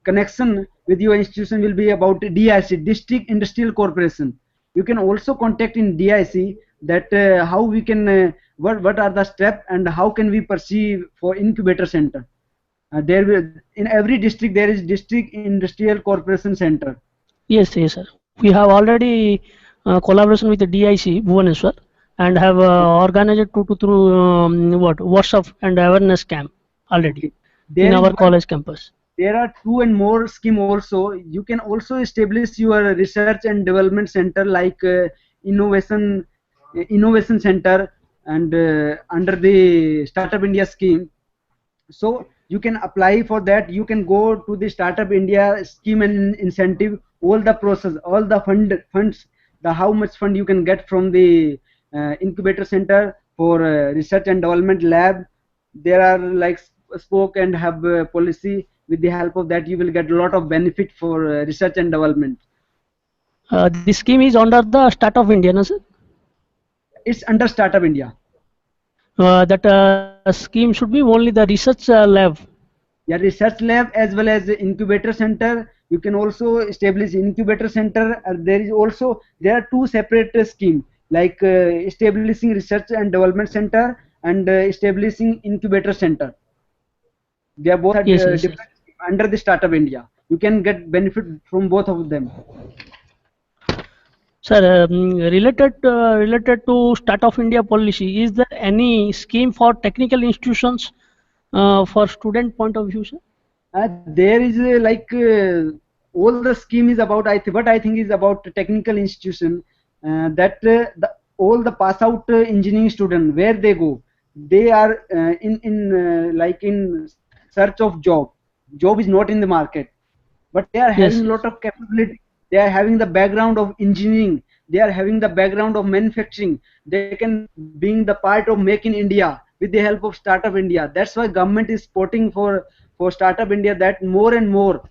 connection with your institution will be about DIC, District Industrial Corporation. You can also contact in DIC that how we can what are the steps and how can we proceed for incubator center. There will, in every district there is District Industrial Corporation Center. Yes, sir. We have already collaboration with the DIC Bhubaneswar and have organized through what WhatsApp and awareness camp already in our college campus. There are 2 and more scheme also. You can also establish your research and development center like innovation center and under the Startup India scheme. So you can apply for that. You can go to the Startup India scheme and incentive, all the process, all the funds, the how much fund you can get from the incubator center for research and development lab. There are like spoke and have policy. With the help of that, you will get a lot of benefit for research and development. This scheme is under the Startup India, no, sir? It's under Startup India. That scheme should be only the research lab. Yeah, research lab as well as the incubator center. You can also establish incubator center. There are 2 separate schemes like establishing research and development center and establishing incubator center. They are both different under the Startup India. You can get benefit from both of them. Sir, related to Startup India policy, is there any scheme for technical institutions for student point of view, sir? There is all the scheme is about what I think is about technical institution, that all the pass out engineering student, where they go, they are in search of job. Job is not in the market, but they are Yes. having a lot of capability. They are having the background of engineering, they are having the background of manufacturing. They can being the part of Make in India with the help of Startup India. That's why government is supporting for Startup India, that more and more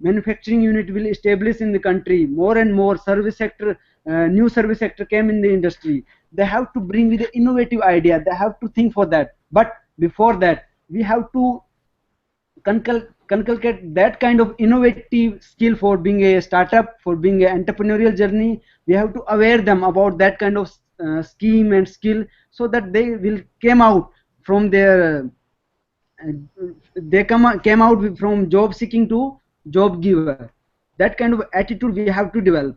manufacturing unit will establish in the country. More and more service sector, new service sector came in the industry. They have to bring with the innovative idea, they have to think for that. But before that, we have to conculcate that kind of innovative skill for being a startup, for being an entrepreneurial journey. We have to aware them about that kind of scheme and skill, so that they will came out from their came out from job seeking to job giver. That kind of attitude we have to develop.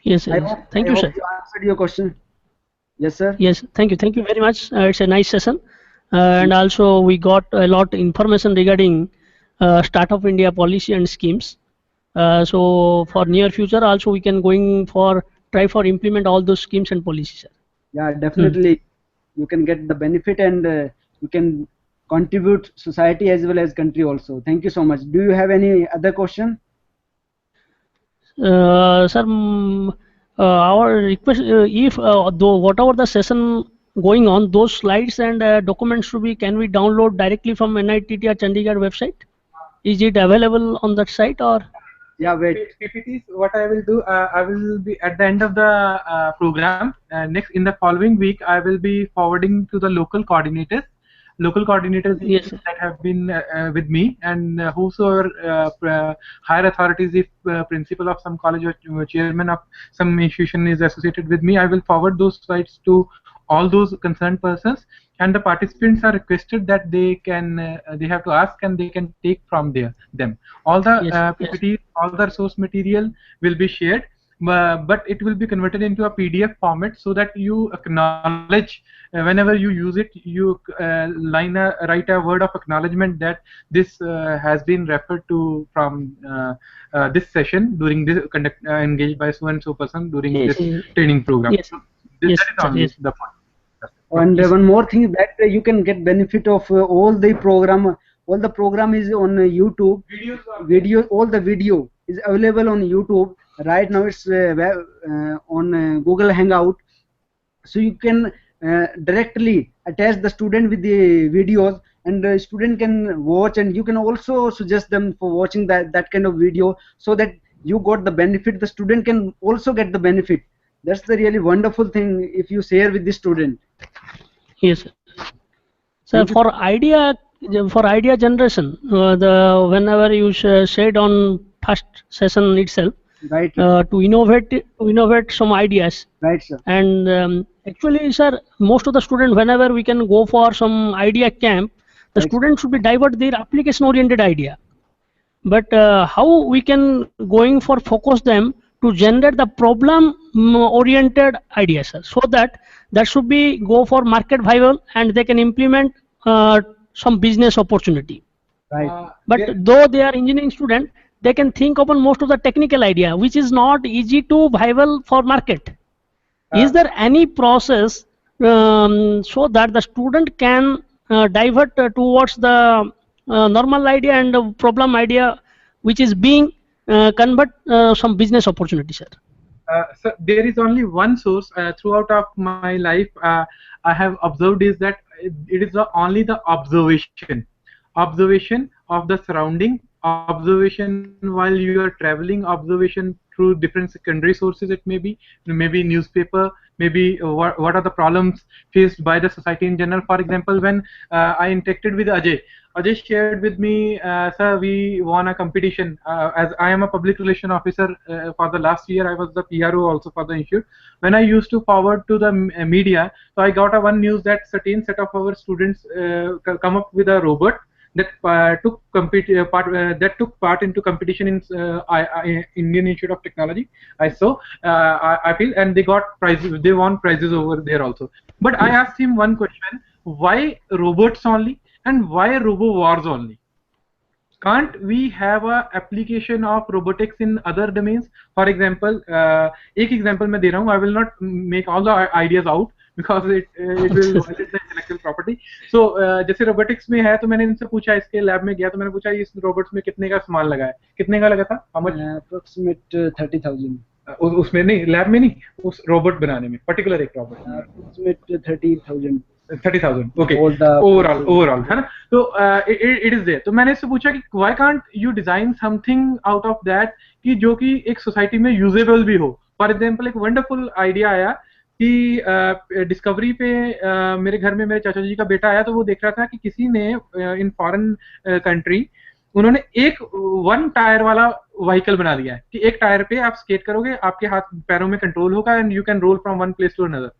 Yes, I yes. hope Thank I you, hope sir. you answered your question. Yes, sir. Yes, thank you very much. It's a nice session, and also we got a lot information regarding Startup India policy and schemes. So for near future, also we can going for try for implement all those schemes and policies, sir. Yeah, definitely. You can get the benefit, and you can contribute society as well as country also. Thank you so much. Do you have any other question? Sir, our request, if though whatever the session going on, those slides and documents should be can we download directly from NIT or Chandigarh website? Is it available on that site or? Yeah, wait. PPTs, what I will do, I will be at the end of the program. Next, in the following week, I will be forwarding to the local coordinators. Yes, sir. That have been with me, and whosoever higher authorities, if principal of some college or chairman of some institution is associated with me, I will forward those slides to all those concerned persons, and the participants are requested that they can they have to ask and they can take from them. All the Yes, yes. PPT, all the source material will be shared, but it will be converted into a PDF format so that you acknowledge whenever you use it, you write a word of acknowledgement that this has been referred to from this session during this engaged by so and so person during Yes, this training program. yes, yes, That is sir, only yes. the point. And one more thing, that you can get benefit of all the program. All the program is on YouTube. Video, all the video is available on YouTube. Right now it's on Google Hangout. So you can directly attach the student with the videos, and the student can watch, and you can also suggest them for watching that kind of video, so that you got the benefit. The student can also get the benefit. That's the really wonderful thing if you share with the student. Yes, sir. So Thank you. for idea generation, the whenever you said on first session itself, Right. to innovate some ideas. Right, sir. And actually, sir, most of the students, whenever we can go for some idea camp, the Right. students should be divert their application oriented idea. But how we can going for focus them to generate the problem oriented ideas, sir, so that should be go for market viable and they can implement some business opportunity. Right. But though they are engineering student, they can think upon most of the technical idea, which is not easy to viable for market. Is there any process so that the student can divert towards the normal idea and the problem idea, which is being convert some business opportunity, sir? So there is only one source throughout of my life I have observed is that it is only the observation of the surrounding, observation while you are traveling, observation through different secondary sources. It may be newspaper, maybe what are the problems faced by the society in general. For example, when I interacted with Ajay shared with me, sir, we won a competition. As I am a public relation officer for the last year, I was the PRO also for the institute. When I used to forward to the media, so I got a one news that certain set of our students come up with a robot that took part into competition in Indian Institute of Technology. I feel, and they got prizes. They won prizes over there also. But I asked him one question: why robots only? and why robo wars only? Can't we have a application of robotics in other domains? For example, एक example मैं दे रहा हूँ. I will not make all the ideas out because it will violate the intellectual property. So जैसे robotics में है तो मैंने इनसे पूछा, इसके लैब में गया तो मैंने पूछा इस robots में कितने का सामान लगा है, कितने का लगा था? How much? Approximate 30,000. उसमें नहीं, लैब में नहीं, उस रोबोट बनाने में, पर्टिकुलर एक रोबोट. Approximate 30,000. 30,000. ओके, ओवरऑल है ना. तो इट इज देयर. तो मैंने इससे पूछा कि why can't you design something out of that कि जो कि एक सोसाइटी में यूजेबल भी हो. फॉर एग्जांपल एक वंडरफुल आइडिया आया कि डिस्कवरी पे मेरे घर में मेरे चाचा जी का बेटा आया तो वो देख रहा था कि किसी ने इन फॉरेन कंट्री उन्होंने एक 1 टायर वाला व्हीकल बना दिया है कि एक टायर पे आप स्केट करोगे, आपके हाथ पैरों में कंट्रोल होगा and you can roll from one place to another,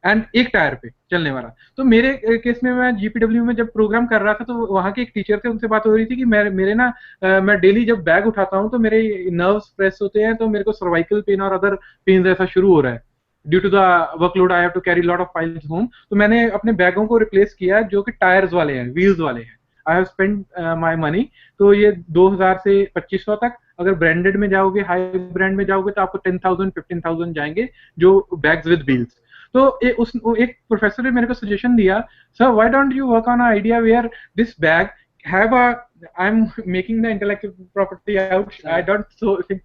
and एक टायर पे चलने वाला. तो मेरे केस में मैं जीपीडब्ल्यू में जब प्रोग्राम कर रहा था तो वहां के एक टीचर थे, उनसे बात हो रही थी कि मेरे ना मैं डेली जब बैग उठाता हूँ तो मेरे नर्व्स प्रेस होते हैं तो मेरे को सर्वाइकल पेन और अदर पेन ऐसा शुरू हो रहा है due to the workload. I have to carry lot of files home. तो मैंने अपने बैगों को रिप्लेस किया जो कि टायर्स वाले हैं, व्हील्स वाले हैं. I have spend my money. तो ये 2000 से 2500 तक, अगर ब्रांडेड में जाओगे, हाई ब्रांड में जाओगे तो आपको 10,000 15,000 जाएंगे जो बैग्स विद व्हील्स. तो एक प्रोफेसर ने मेरे को सजेशन दिया, sir why don't you work on idea where this bag have a, I am making the intellectual property out, I don't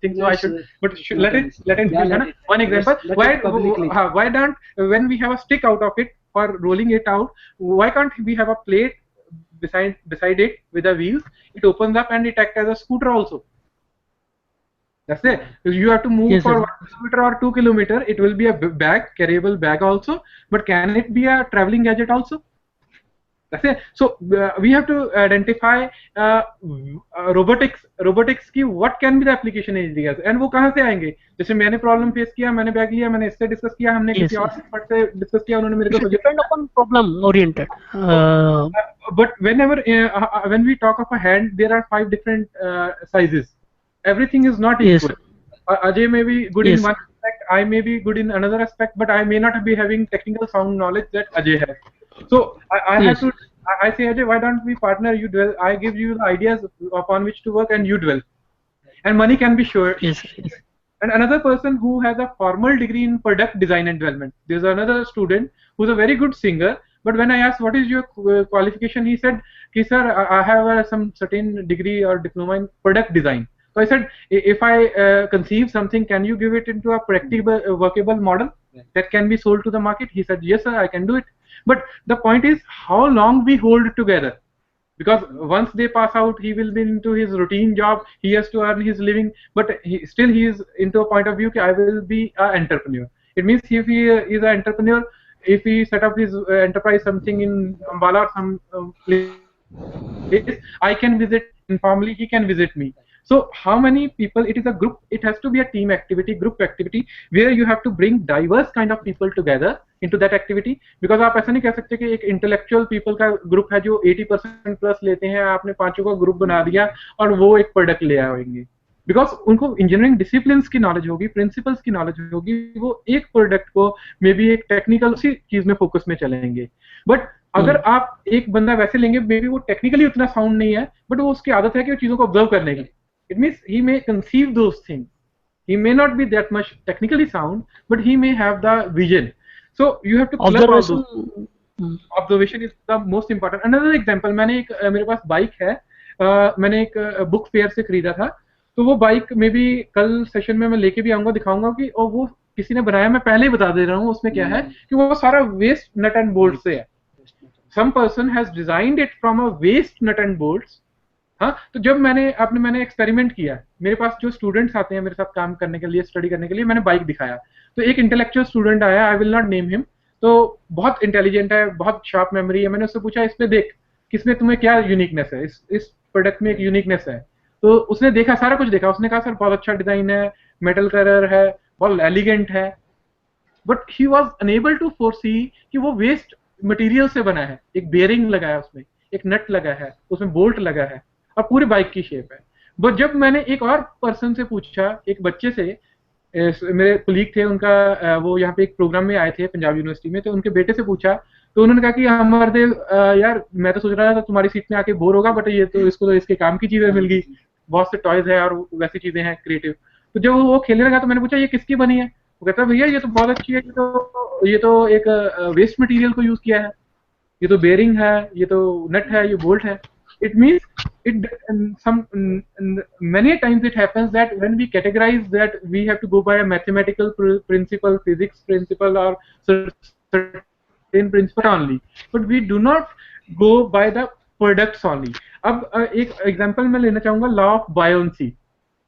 think so I should, but let it be, है ना. One example, why don't when we have a stick out of it for rolling it out, why can't we have a plate beside it with the wheels? It opens up and it acts as a scooter also. That's it. You have to move for 1 kilometer or 2 kilometer. It will be a bag, carryable bag also. But can it be a traveling gadget also? That's it. So we have to identify robotics की what can be the application areas, and वो कहाँ से आएंगे. जैसे मैंने problem face किया, मैंने bag लिया, मैंने इससे डिस्कस किया, हमने किसी और एक्सपर्ट से डिस्कस किया, उन्होंने मेरे को depend upon problem oriented. But whenever when we talk of a hand, there are 5 different sizes. Everything is not equal. Ajay may be good in one aspect, I may be good in another aspect, but I may not be having technical sound knowledge that Ajay has. So I have to. I say, Ajay, why don't we partner? You dwell. I give you the ideas upon which to work, and you dwell. And money can be sure. Yes. And another person who has a formal degree in product design and development. There's another student who's a very good singer. But when I asked what is your qualification, he said, "Sir, I have some certain degree or diploma in product design." So I said, if I conceive something, can you give it into a practical, workable model that can be sold to the market? He said, yes, sir, I can do it. But the point is how long we hold together. Because once they pass out, he will be into his routine job. He has to earn his living. But still he is into a point of view that I will be an entrepreneur. It means if he is an entrepreneur, if he set up his enterprise something in Ambala or some place, I can visit informally, he can visit me. So how many people? It is a group. It has to be a team activity, group activity, where you have to bring diverse kind of people together into that activity. Because आप ऐसा नहीं कह सकते कि एक intellectual people का group है जो 80% plus लेते हैं, आपने 5 का group बना दिया और वो एक product ले आएंगे. Because उनको engineering disciplines की knowledge होगी, principles की knowledge होगी, वो एक product को maybe एक technical उसी चीज में focus में चलेंगे. But अगर आप एक बंदा वैसे लेंगे, maybe वो technically उतना sound नहीं है, but वो उसकी आदत है कि वो चीजों को observe करने की. It means he may conceive those things. He may not be that much technically sound, but he may have the vision. So you have to club all those. Observation is the most important. Another example, मेरे पास bike है, मैंने एक book fair से खरीदा था. तो वो bike में भी कल सेशन में मैं लेके भी आऊंगा, दिखाऊंगा कि और वो किसी ने बनाया. मैं पहले ही बता दे रहा हूँ उसमें क्या है कि वो सारा वेस्ट नट एंड बोल्ट से है. Some person has designed it from a waste nut and bolts. हाँ, तो जब मैंने एक्सपेरिमेंट किया, मेरे पास जो स्टूडेंट्स आते हैं मेरे साथ काम करने के लिए, स्टडी करने के लिए, मैंने बाइक दिखाया. तो एक इंटेलेक्चुअल स्टूडेंट आया, I will not name him, तो बहुत इंटेलिजेंट है, बहुत शार्प मेमोरी है. मैंने उससे पूछा, इस पे देख, किसमें तुम्हें क्या यूनिकनेस है, इस प्रोडक्ट में एक यूनिकनेस है. तो उसने देखा, सारा कुछ देखा, उसने कहा सर बहुत अच्छा डिजाइन है, मेटल कलर है, बहुत एलिगेंट है. But he was unable to foresee कि वो वेस्ट मटेरियल से बना है. एक बेयरिंग लगा है उसमें, एक नट लगा है, उसमें बोल्ट लगा है, और पूरी बाइक की शेप है. बट जब मैंने एक और पर्सन से पूछा, एक बच्चे से, मेरे कुलीग थे, उनका वो यहाँ पे एक प्रोग्राम में आए थे पंजाब यूनिवर्सिटी में, तो उनके बेटे से पूछा, तो उन्होंने कहा कि हमारे यार मैं तो सोच रहा था तुम्हारी सीट में आके बोर होगा, बट ये तो इसको तो इसके काम की चीजें मिल गई, बहुत से टॉयज है और वैसी चीजें हैं क्रिएटिव। तो जब वो खेलने लगा तो मैंने पूछा ये किसकी बनी है? वो कहता भैया ये तो बहुत अच्छी है, ये तो एक वेस्ट मटेरियल को यूज किया है, ये तो बेरिंग है, ये तो नट है, ये बोल्ट है। It means it many times it happens that when we categorize that we have to go by a mathematical principle, physics principle, or certain principle only, but we do not go by the products only. अब एक example मैं लेना चाहूंगा law of buoyancy.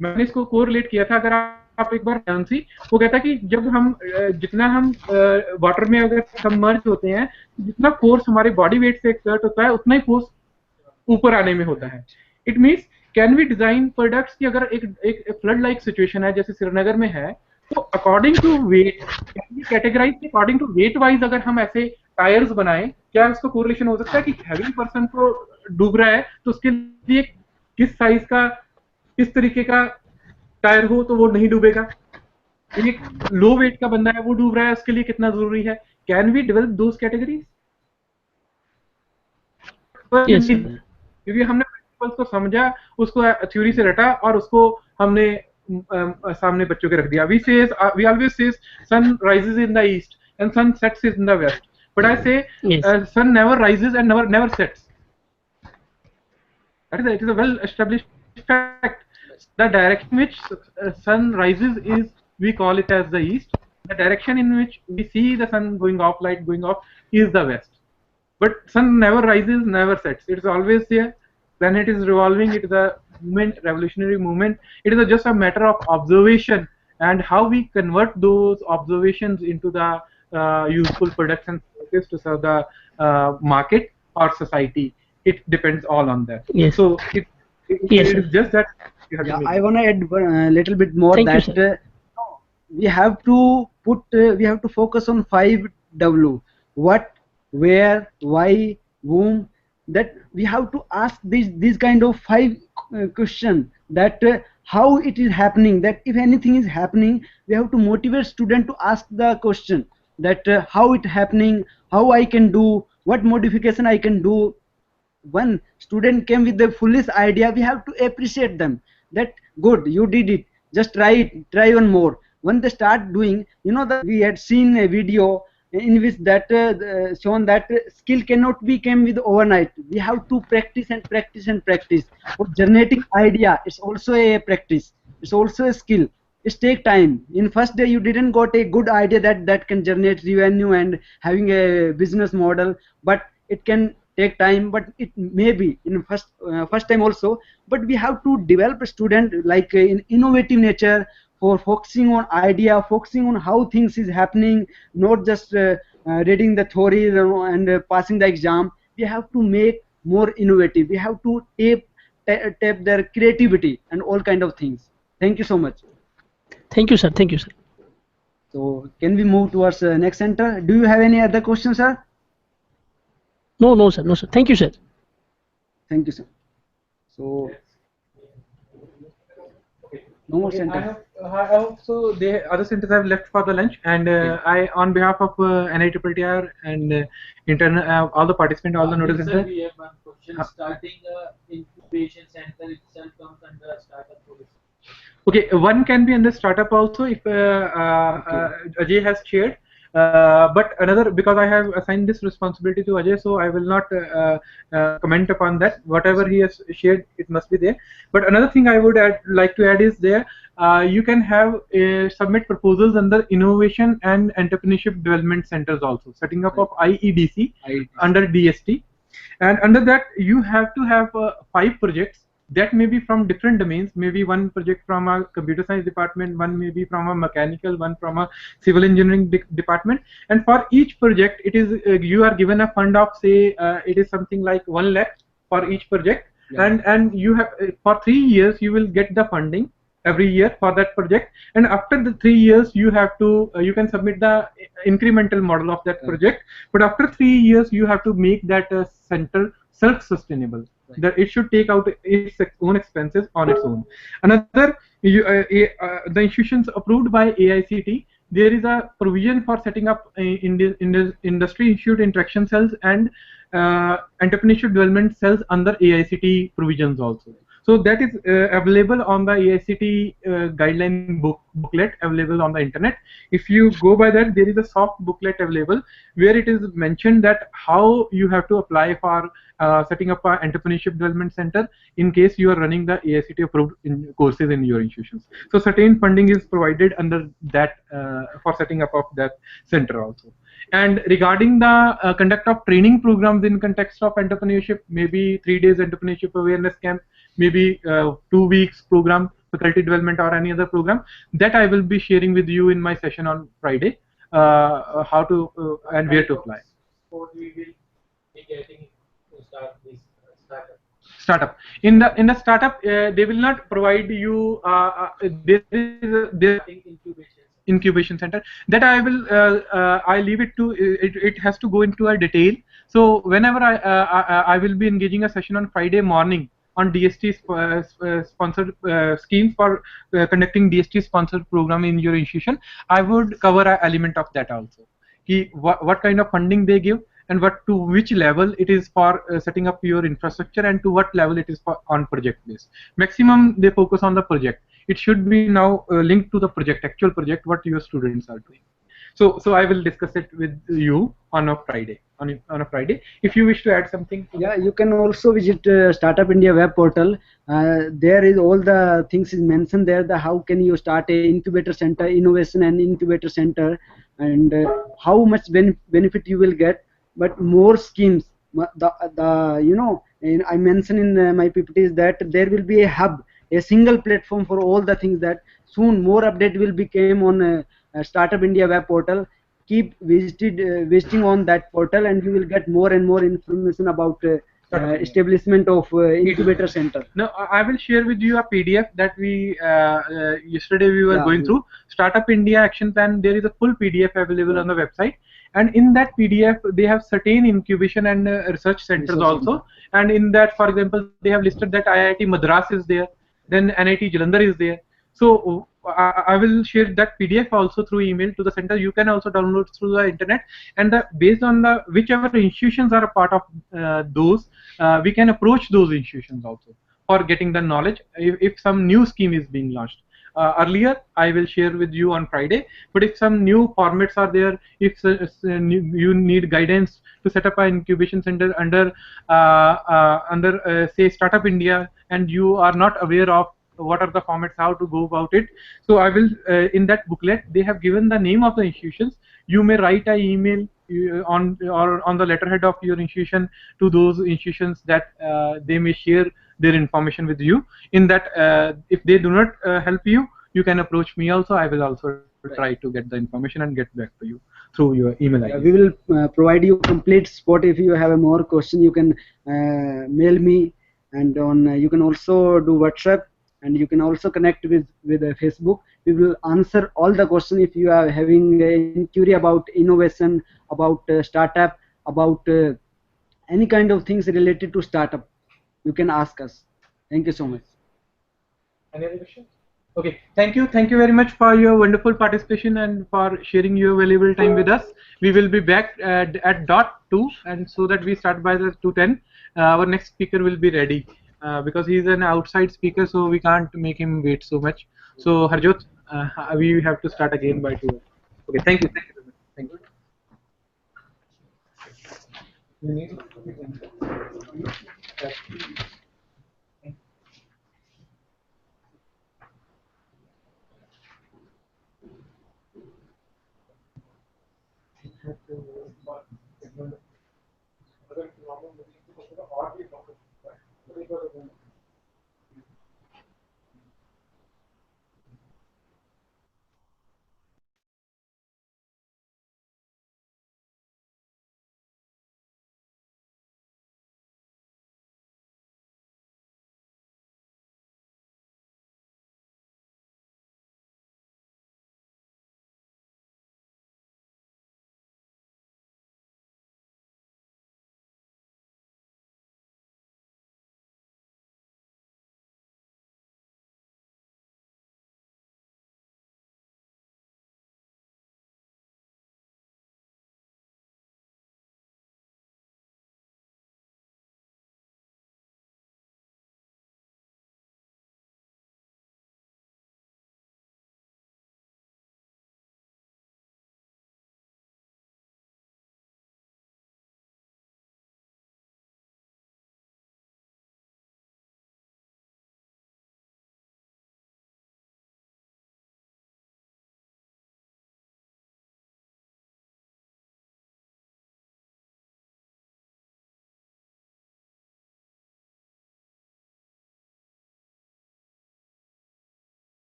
मैंने इसको correlate किया था, अगर आप एक बार बायोन्सी, वो कहता है कि जब हम जितना हम वाटर में अगर सबमर्ज होते हैं, जितना फोर्स हमारे बॉडी वेट से एक्सर्ट होता है उतना ही फोर्स ऊपर आने में होता है। It means can we design products की अगर एक फ्लड लाइक सिचुएशन है जैसे श्रीनगर में है, तो according to weight can we categorise, according to weight wise अगर हम ऐसे टायर्स बनाएं, क्या इसको कोरिलेशन हो सकता है कि हैवी पर्सन को डूब रहा है तो उसके लिए किस साइज का, किस तरीके का टायर हो तो वो नहीं डूबेगा, एक लो वेट का बंदा है वो डूब रहा है उसके लिए कितना जरूरी है? Can we develop those categories? क्योंकि हमने प्रिंसिपल्स को समझा, उसको थ्योरी से रटा और उसको हमने सामने बच्चों के रख दिया। We always says sun rises in the east and sun sets in the west, but I say sun never rises and never sets. It is a well established fact. The direction which sun rises is, we call it as the east. The direction in which we see the sun going off, light going off, is the west. But sun never rises, never sets. It is always there. Planet is revolving. It is a movement, revolutionary movement. It is just a matter of observation and how we convert those observations into the useful products and services to serve the market or society. It depends all on that. Yes. So it is just that. Yeah, I want to add a little bit more. Thank you, that sir. we have to put, we have to focus on 5W: what, where, why, whom. That we have to ask these kind of 5 questions. That how it is happening. That if anything is happening, we have to motivate student to ask the question. That how it happening, how I can do, what modification I can do. One student came with the foolish idea, we have to appreciate them. That good, you did it. Just try it. Try one more. When they start doing, you know that we had seen a video in which that shown that skill cannot be came with overnight. We have to practice and practice and practice. For generating idea, it's also a practice. It's also a skill. It take time. In first day you didn't got a good idea that can generate revenue and having a business model, but it can take time. But it may be in first time also. But we have to develop a student like in innovative nature, for focusing on idea, focusing on how things is happening, not just reading the theories and passing the exam. We have to make more innovative. We have to tap their creativity and all kind of things. Thank you so much. Thank you, sir. Thank you, sir. So can we move towards next center? Do you have any other questions, sir? No, sir. No, sir. Thank you, sir. Thank you, sir. So no more center. So the other centers have left for the lunch, and I, on behalf of NIT and all the participants, all the nodal centers. We have one question. Starting incubation center itself comes under startup policy. Okay, one can be under startup also if Ajay has shared. But another, because I have assigned this responsibility to Ajay, so I will not comment upon that. Whatever he has shared, it must be there. But another thing I would like to add is there, you can have submit proposals under innovation and entrepreneurship development centers also, setting up of IEDC under DST, and under that you have to have 5 projects. That may be from different domains, maybe one project from a computer science department, one may be from a mechanical, one from a civil engineering department. And for each project, it is you are given a fund of, say, it is something like 1 lakh for each project. Yeah. And you have, for 3 years, you will get the funding every year for that project. And after the 3 years, you have to, you can submit the incremental model of that project. But after 3 years, you have to make that center self-sustainable. Right. That it should take out its own expenses on its own. Another, the institutions approved by AICT there is a provision for setting up industry institute interaction cells and entrepreneurship development cells under AICT provisions also. So that is available on the AICT guideline booklet available on the internet. If you go by that, there is a soft booklet available where it is mentioned that how you have to apply for setting up an entrepreneurship development center in case you are running the AICT approved courses in your institutions. So certain funding is provided under that for setting up of that center also. And regarding the conduct of training programs in context of entrepreneurship, maybe 3 days entrepreneurship awareness camp, maybe 2 weeks program, faculty development or any other program, that I will be sharing with you in my session on Friday, how to and where to apply. What we will be getting to start this Startup in the startup, they will not provide you there is incubation center that I leave it to it has to go into a detail. So whenever I will be engaging a session on Friday morning on DST sponsored schemes for conducting DST sponsored program in your institution, I would cover an element of that also. What kind of funding they give, and what to which level it is for setting up your infrastructure, and to what level it is for on project base. Maximum they focus on the project. It should be now linked to the project, actual project, what your students are doing. So I will discuss it with you on a Friday. On a Friday. If you wish to add something. Yeah, you can also visit Startup India web portal. There is all the things is mentioned there. The how can you start a incubator center, innovation and incubator center, and how much benefit you will get. But more schemes. The you know, and I mentioned in my PPT is that there will be a hub, a single platform for all the things. That soon more update will become on Startup India web portal. Keep visiting on that portal, and you will get more and more information about establishment of incubator center. No, I will share with you a PDF that we yesterday we were going through. Startup India Action Plan. There is a full PDF available on the website, and in that PDF they have certain incubation and research centers also. And in that, for example, they have listed that IIT Madras is there, then NIT Jalandhar is there. So I will share that PDF also through email to the center. You can also download through the internet, and based on the whichever institutions are a part of those, we can approach those institutions also for getting the knowledge if some new scheme is being launched. Earlier, I will share with you on Friday. But if some new formats are there, if you need guidance to set up an incubation center under say Startup India, and you are not aware of what are the formats, how to go about it. So I will in that booklet they have given the name of the institutions. You may write an email on the letterhead of your institution to those institutions that they may share their information with you. In that, if they do not help you, you can approach me also. I will also try to get the information and get back to you through your email ID. We will provide you complete support. If you have a more question, you can mail me, and on you can also do WhatsApp, and you can also connect with Facebook. We will answer all the questions. If you are having a query about innovation, about startup, about any kind of things related to startup, you can ask us. Thank you so much. Any other questions? Okay, thank you very much for your wonderful participation and for sharing your valuable time with us. We will be back at dot 2, and so that we start by the 2:10. Our next speaker will be ready because he is an outside speaker, so we can't make him wait so much. So Harjot, we have to start again by 2. Okay, thank you very much. Thank you. You need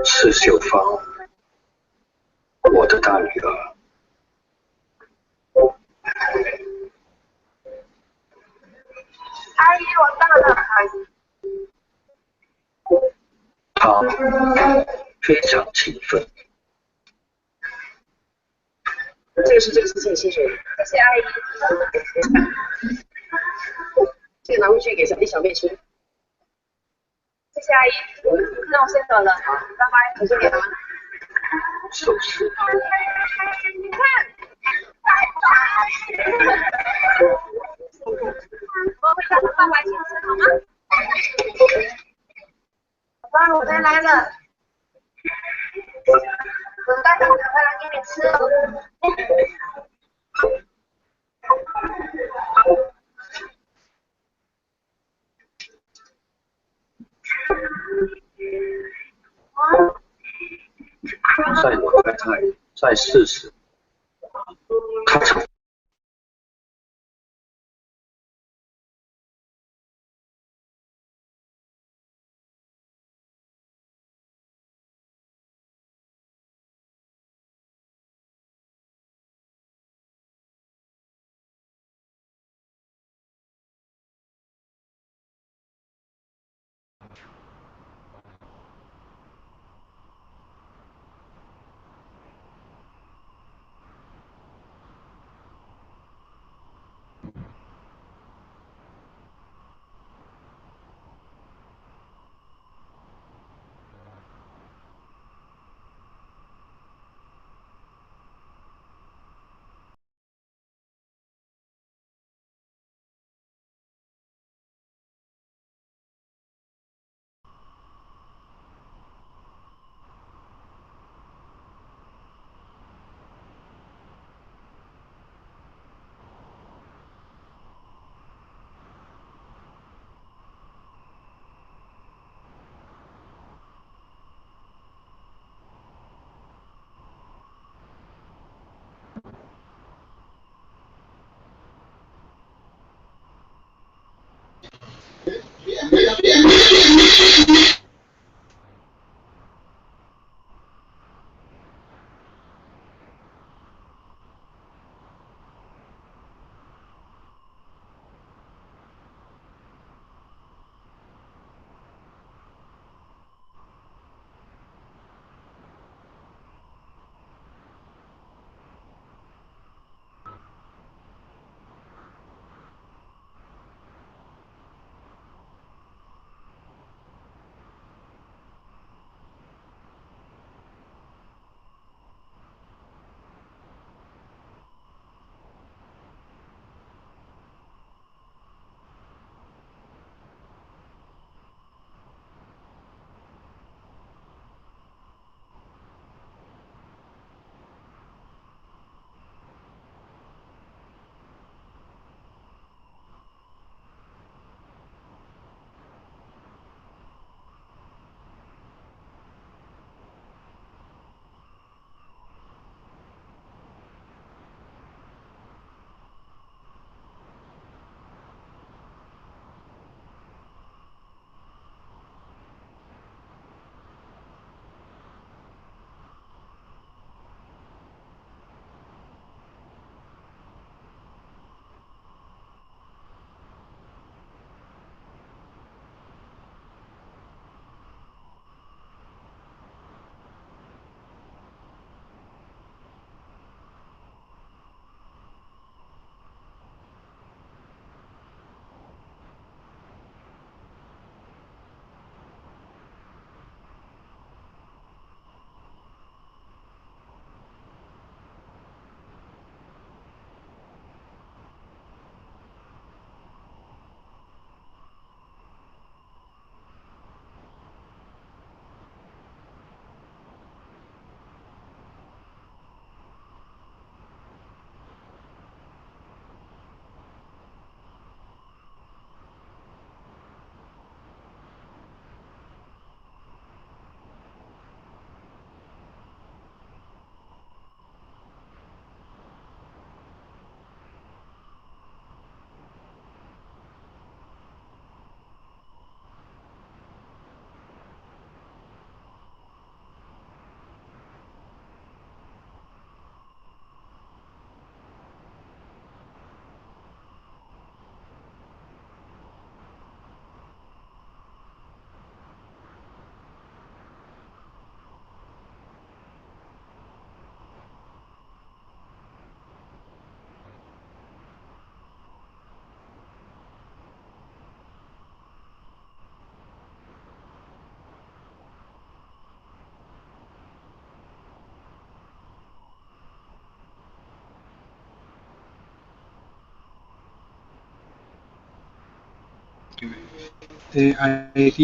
是秀芳，我的大女儿。阿姨，我到了。她非常勤奋。这个是这个事情，谢谢。谢谢阿姨。这个拿回去给小弟小妹吃。谢谢阿姨，那我先走了，拜拜，再见啊。收拾。你看，我回家和爸爸一起吃好吗？爸爸，我回来了。我待会儿回来给你吃哦。在我太太在世时，她曾 IIT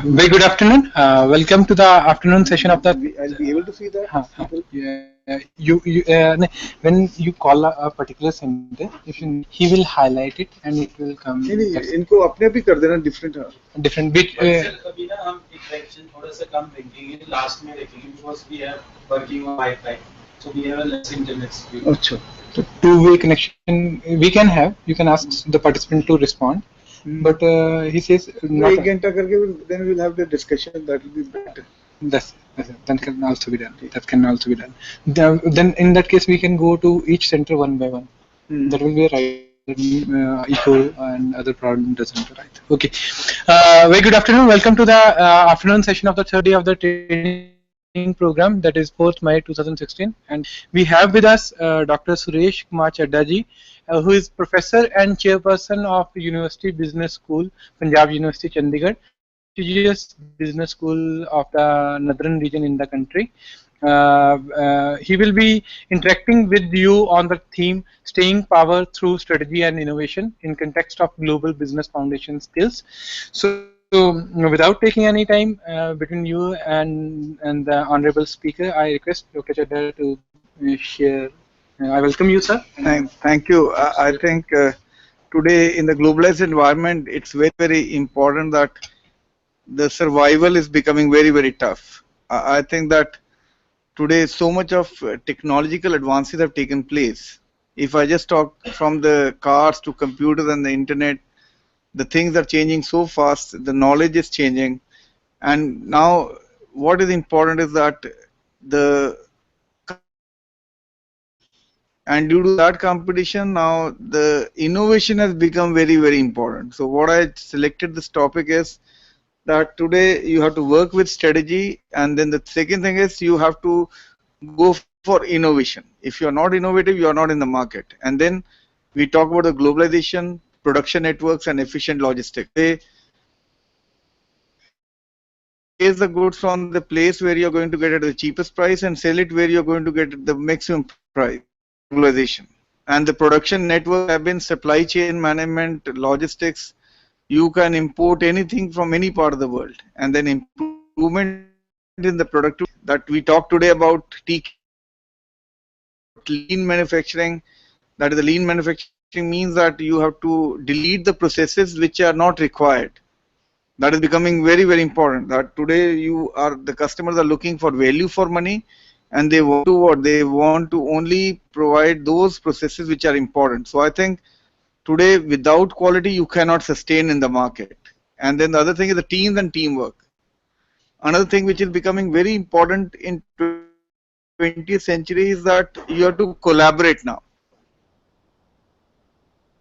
Very good afternoon. Welcome to the afternoon session of the. I'll be able to see that. When you call a particular center, if you he will highlight it and it will come. नहीं इनको अपने आप ही कर देना different different bit. कभी ना हम interaction थोड़ा सा कम रखेंगे, last में रखेंगे because we are working on Wi-Fi, so we have a less internet speed. अच्छा. So two-way connection we can have. You can ask the participant to respond. But he says not. एक घंटा करके then we'll have the discussion. That will be better. That can also be done. That can also be done. Then in that case we can go to each center one by one. That will be a right. Echo and other problem doesn't right. Okay. Very good afternoon. Welcome to the afternoon session of the third day of the training program, that is 4th May 2016, and we have with us Dr. Suresh Kumar Chadda ji, who is professor and chairperson of University Business School, Punjab University, Chandigarh, prestigious business school of the northern region in the country. He will be interacting with you on the theme staying power through strategy and innovation in context of global business foundation skills. So without taking any time between you and the honorable speaker, I request Dr. Chadda to share. I welcome you, sir. Thank you. I think today in the globalized environment, it's very, very important that the survival is becoming very, very tough. I think that today so much of technological advances have taken place. If I just talk from the cars to computers and the internet, the things are changing so fast, the knowledge is changing, and now what is important is that and due to that competition, now the innovation has become very, very important. So what I selected this topic is that today you have to work with strategy, and then the second thing is you have to go for innovation. If you are not innovative, you are not in the market. And then we talk about the globalization, production networks, and efficient logistics. They place the goods from the place where you're going to get it at the cheapest price and sell it where you're going to get the maximum price. Globalization. And the production network have been supply chain management, logistics. You can import anything from any part of the world. And then improvement in the productivity that we talk today about lean manufacturing. That is, the lean manufacturing means that you have to delete the processes which are not required. That is becoming very, very important. That today the customers are looking for value for money, and they want to what? They want to only provide those processes which are important. So I think today without quality you cannot sustain in the market. And then the other thing is the teams and teamwork. Another thing which is becoming very important in 20th century is that you have to collaborate now.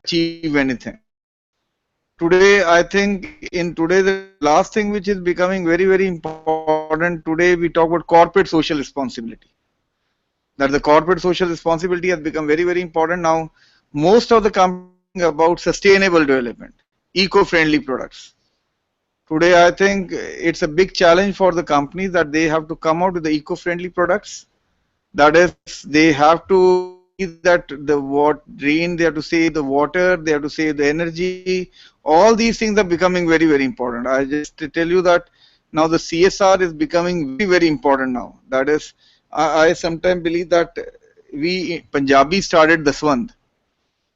Achieve anything. Today, I think in today the last thing which is becoming very, very important today, we talk about corporate social responsibility. That the corporate social responsibility has become very, very important now. Most of the companies about sustainable development, eco-friendly products. Today, I think it's a big challenge for the companies that they have to come out with the eco-friendly products. That is, they have to that the drain, they have to save the water, they have to save the energy. All these things are becoming very, very important. I just tell you that now the CSR is becoming very, very important now. That is, I sometimes believe that we Punjabi started the Swand.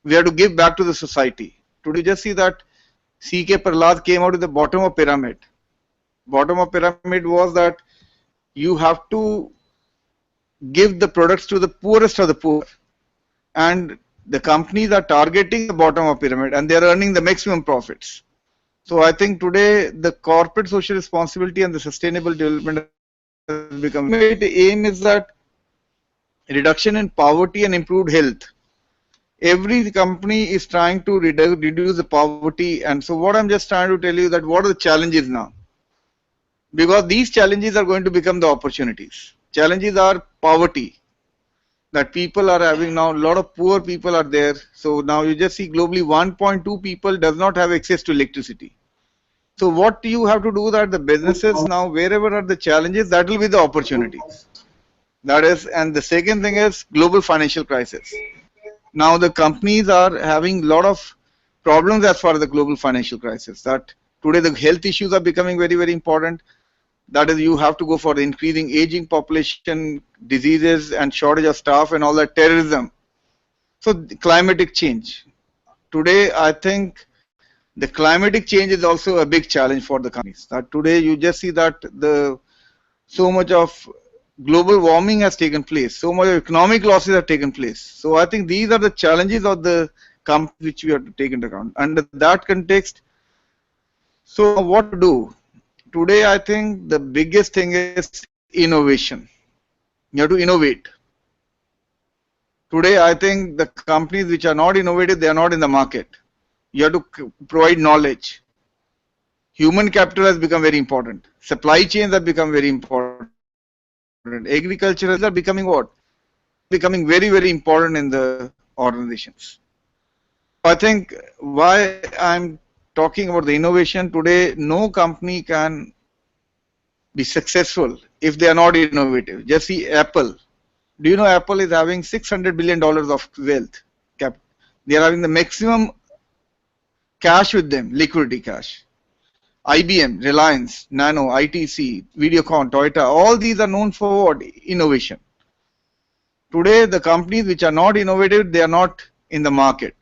We have to give back to the society. Today, just see that C.K. Prahlad came out at the bottom of pyramid. Bottom of pyramid was that you have to give the products to the poorest of the poor. And the companies are targeting the bottom of pyramid and they are earning the maximum profits. So I think today the corporate social responsibility and the sustainable development has become. The aim is that reduction in poverty and improved health. Every company is trying to reduce the poverty, and so what I'm just trying to tell you that what are the challenges now? Because these challenges are going to become the opportunities. Challenges are poverty. That people are having now, a lot of poor people are there. So now you just see globally 1.2 people does not have access to electricity. So what you have to do that the businesses now, wherever are the challenges, that will be the opportunities. That is, and the second thing is global financial crisis. Now the companies are having a lot of problems as far as the global financial crisis. That Today, the health issues are becoming very, very important. That is, you have to go for the increasing aging population, diseases, and shortage of staff, and all that terrorism. So, climatic change. Today, I think the climatic change is also a big challenge for the companies. That today, you just see that so much of global warming has taken place, so much economic losses have taken place. So, I think these are the challenges of the company which we have to take into account. Under that context, so now what to do? Today, I think the biggest thing is innovation. You have to innovate. Today, I think the companies which are not innovative, they are not in the market. You have to provide knowledge. Human capital has become very important. Supply chains have become very important. Agriculture are becoming what? Becoming very, very important in the organizations. So I think why I'm talking about the innovation today, no company can be successful if they are not innovative. Just see Apple. Do you know Apple is having $600 billion of wealth? They are having the maximum cash with them, liquidity cash. IBM, Reliance, Nano, ITC, Videocon, Toyota, all these are known for what? Innovation. Today, the companies which are not innovative, they are not in the market.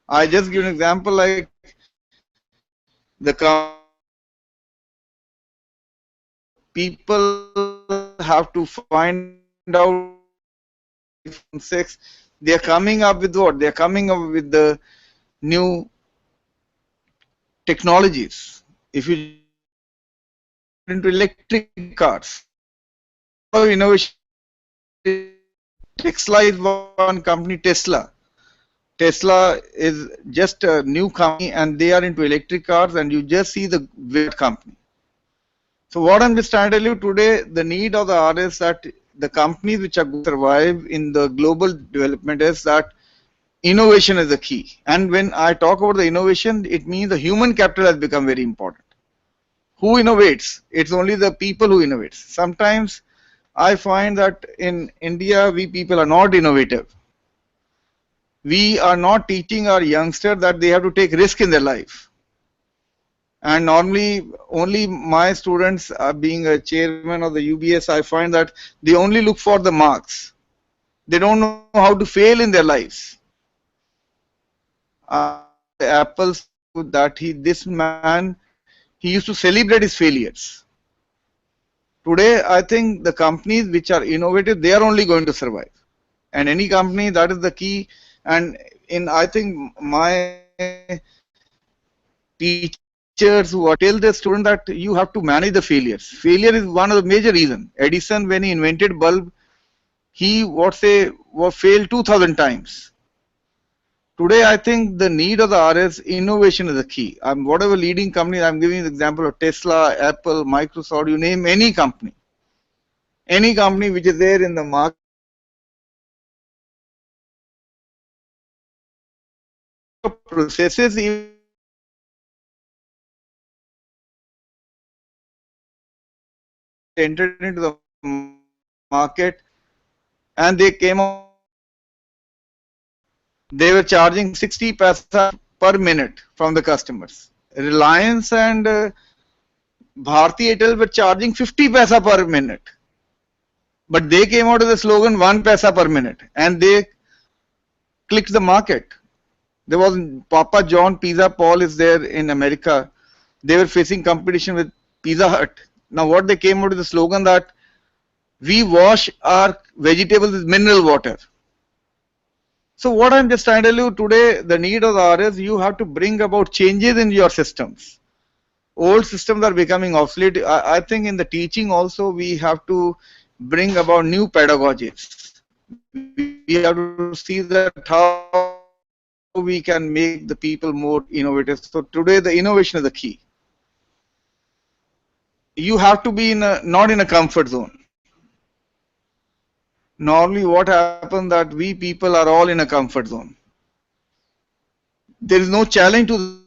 I just give an example like the people have to find out iPhone 6. They are coming up with what? They are coming up with the new technologies. If you into electric cars, innovation. Tesla is one company, Tesla. Tesla is just a new company and they are into electric cars and you just see the company. So what I'm just trying to tell you today, the need of the hour is that the companies which are going to survive in the global development is that innovation is the key. And when I talk about the innovation, it means the human capital has become very important. Who innovates? It's only the people who innovate. Sometimes I find that in India, we people are not innovative. We are not teaching our youngsters that they have to take risk in their life. And normally, only my students, being a chairman of the UBS, I find that they only look for the marks. They don't know how to fail in their lives. Apple that this man, he used to celebrate his failures. Today, I think the companies which are innovative, they are only going to survive. And any company, that is the key. And I think my teachers who are tell the student that you have to manage the failures. Failure is one of the major reasons. Edison, when he invented bulb, he failed 2,000 times. Today, I think the need of the hour is innovation is the key. Whatever leading company, I'm giving the example of Tesla, Apple, Microsoft, you name any company which is there in the market. Processes entered into the market and they came out, they were charging 60 paisa per minute from the customers. Reliance and Bharti Airtel were charging 50 paisa per minute. But they came out with the slogan 1 paisa per minute and they clicked the market. There was Papa John Pizza Paul is there in America. They were facing competition with Pizza Hut. Now what they came out with the slogan that we wash our vegetables with mineral water. So what I'm just trying to tell you today, the need of the hour is you have to bring about changes in your systems. Old systems are becoming obsolete. I think in the teaching also we have to bring about new pedagogies. We have to see that how we can make the people more innovative. So today the innovation is the key. You have to be not in a comfort zone. Normally what happens that we people are all in a comfort zone. There is no challenge to the comfort zone.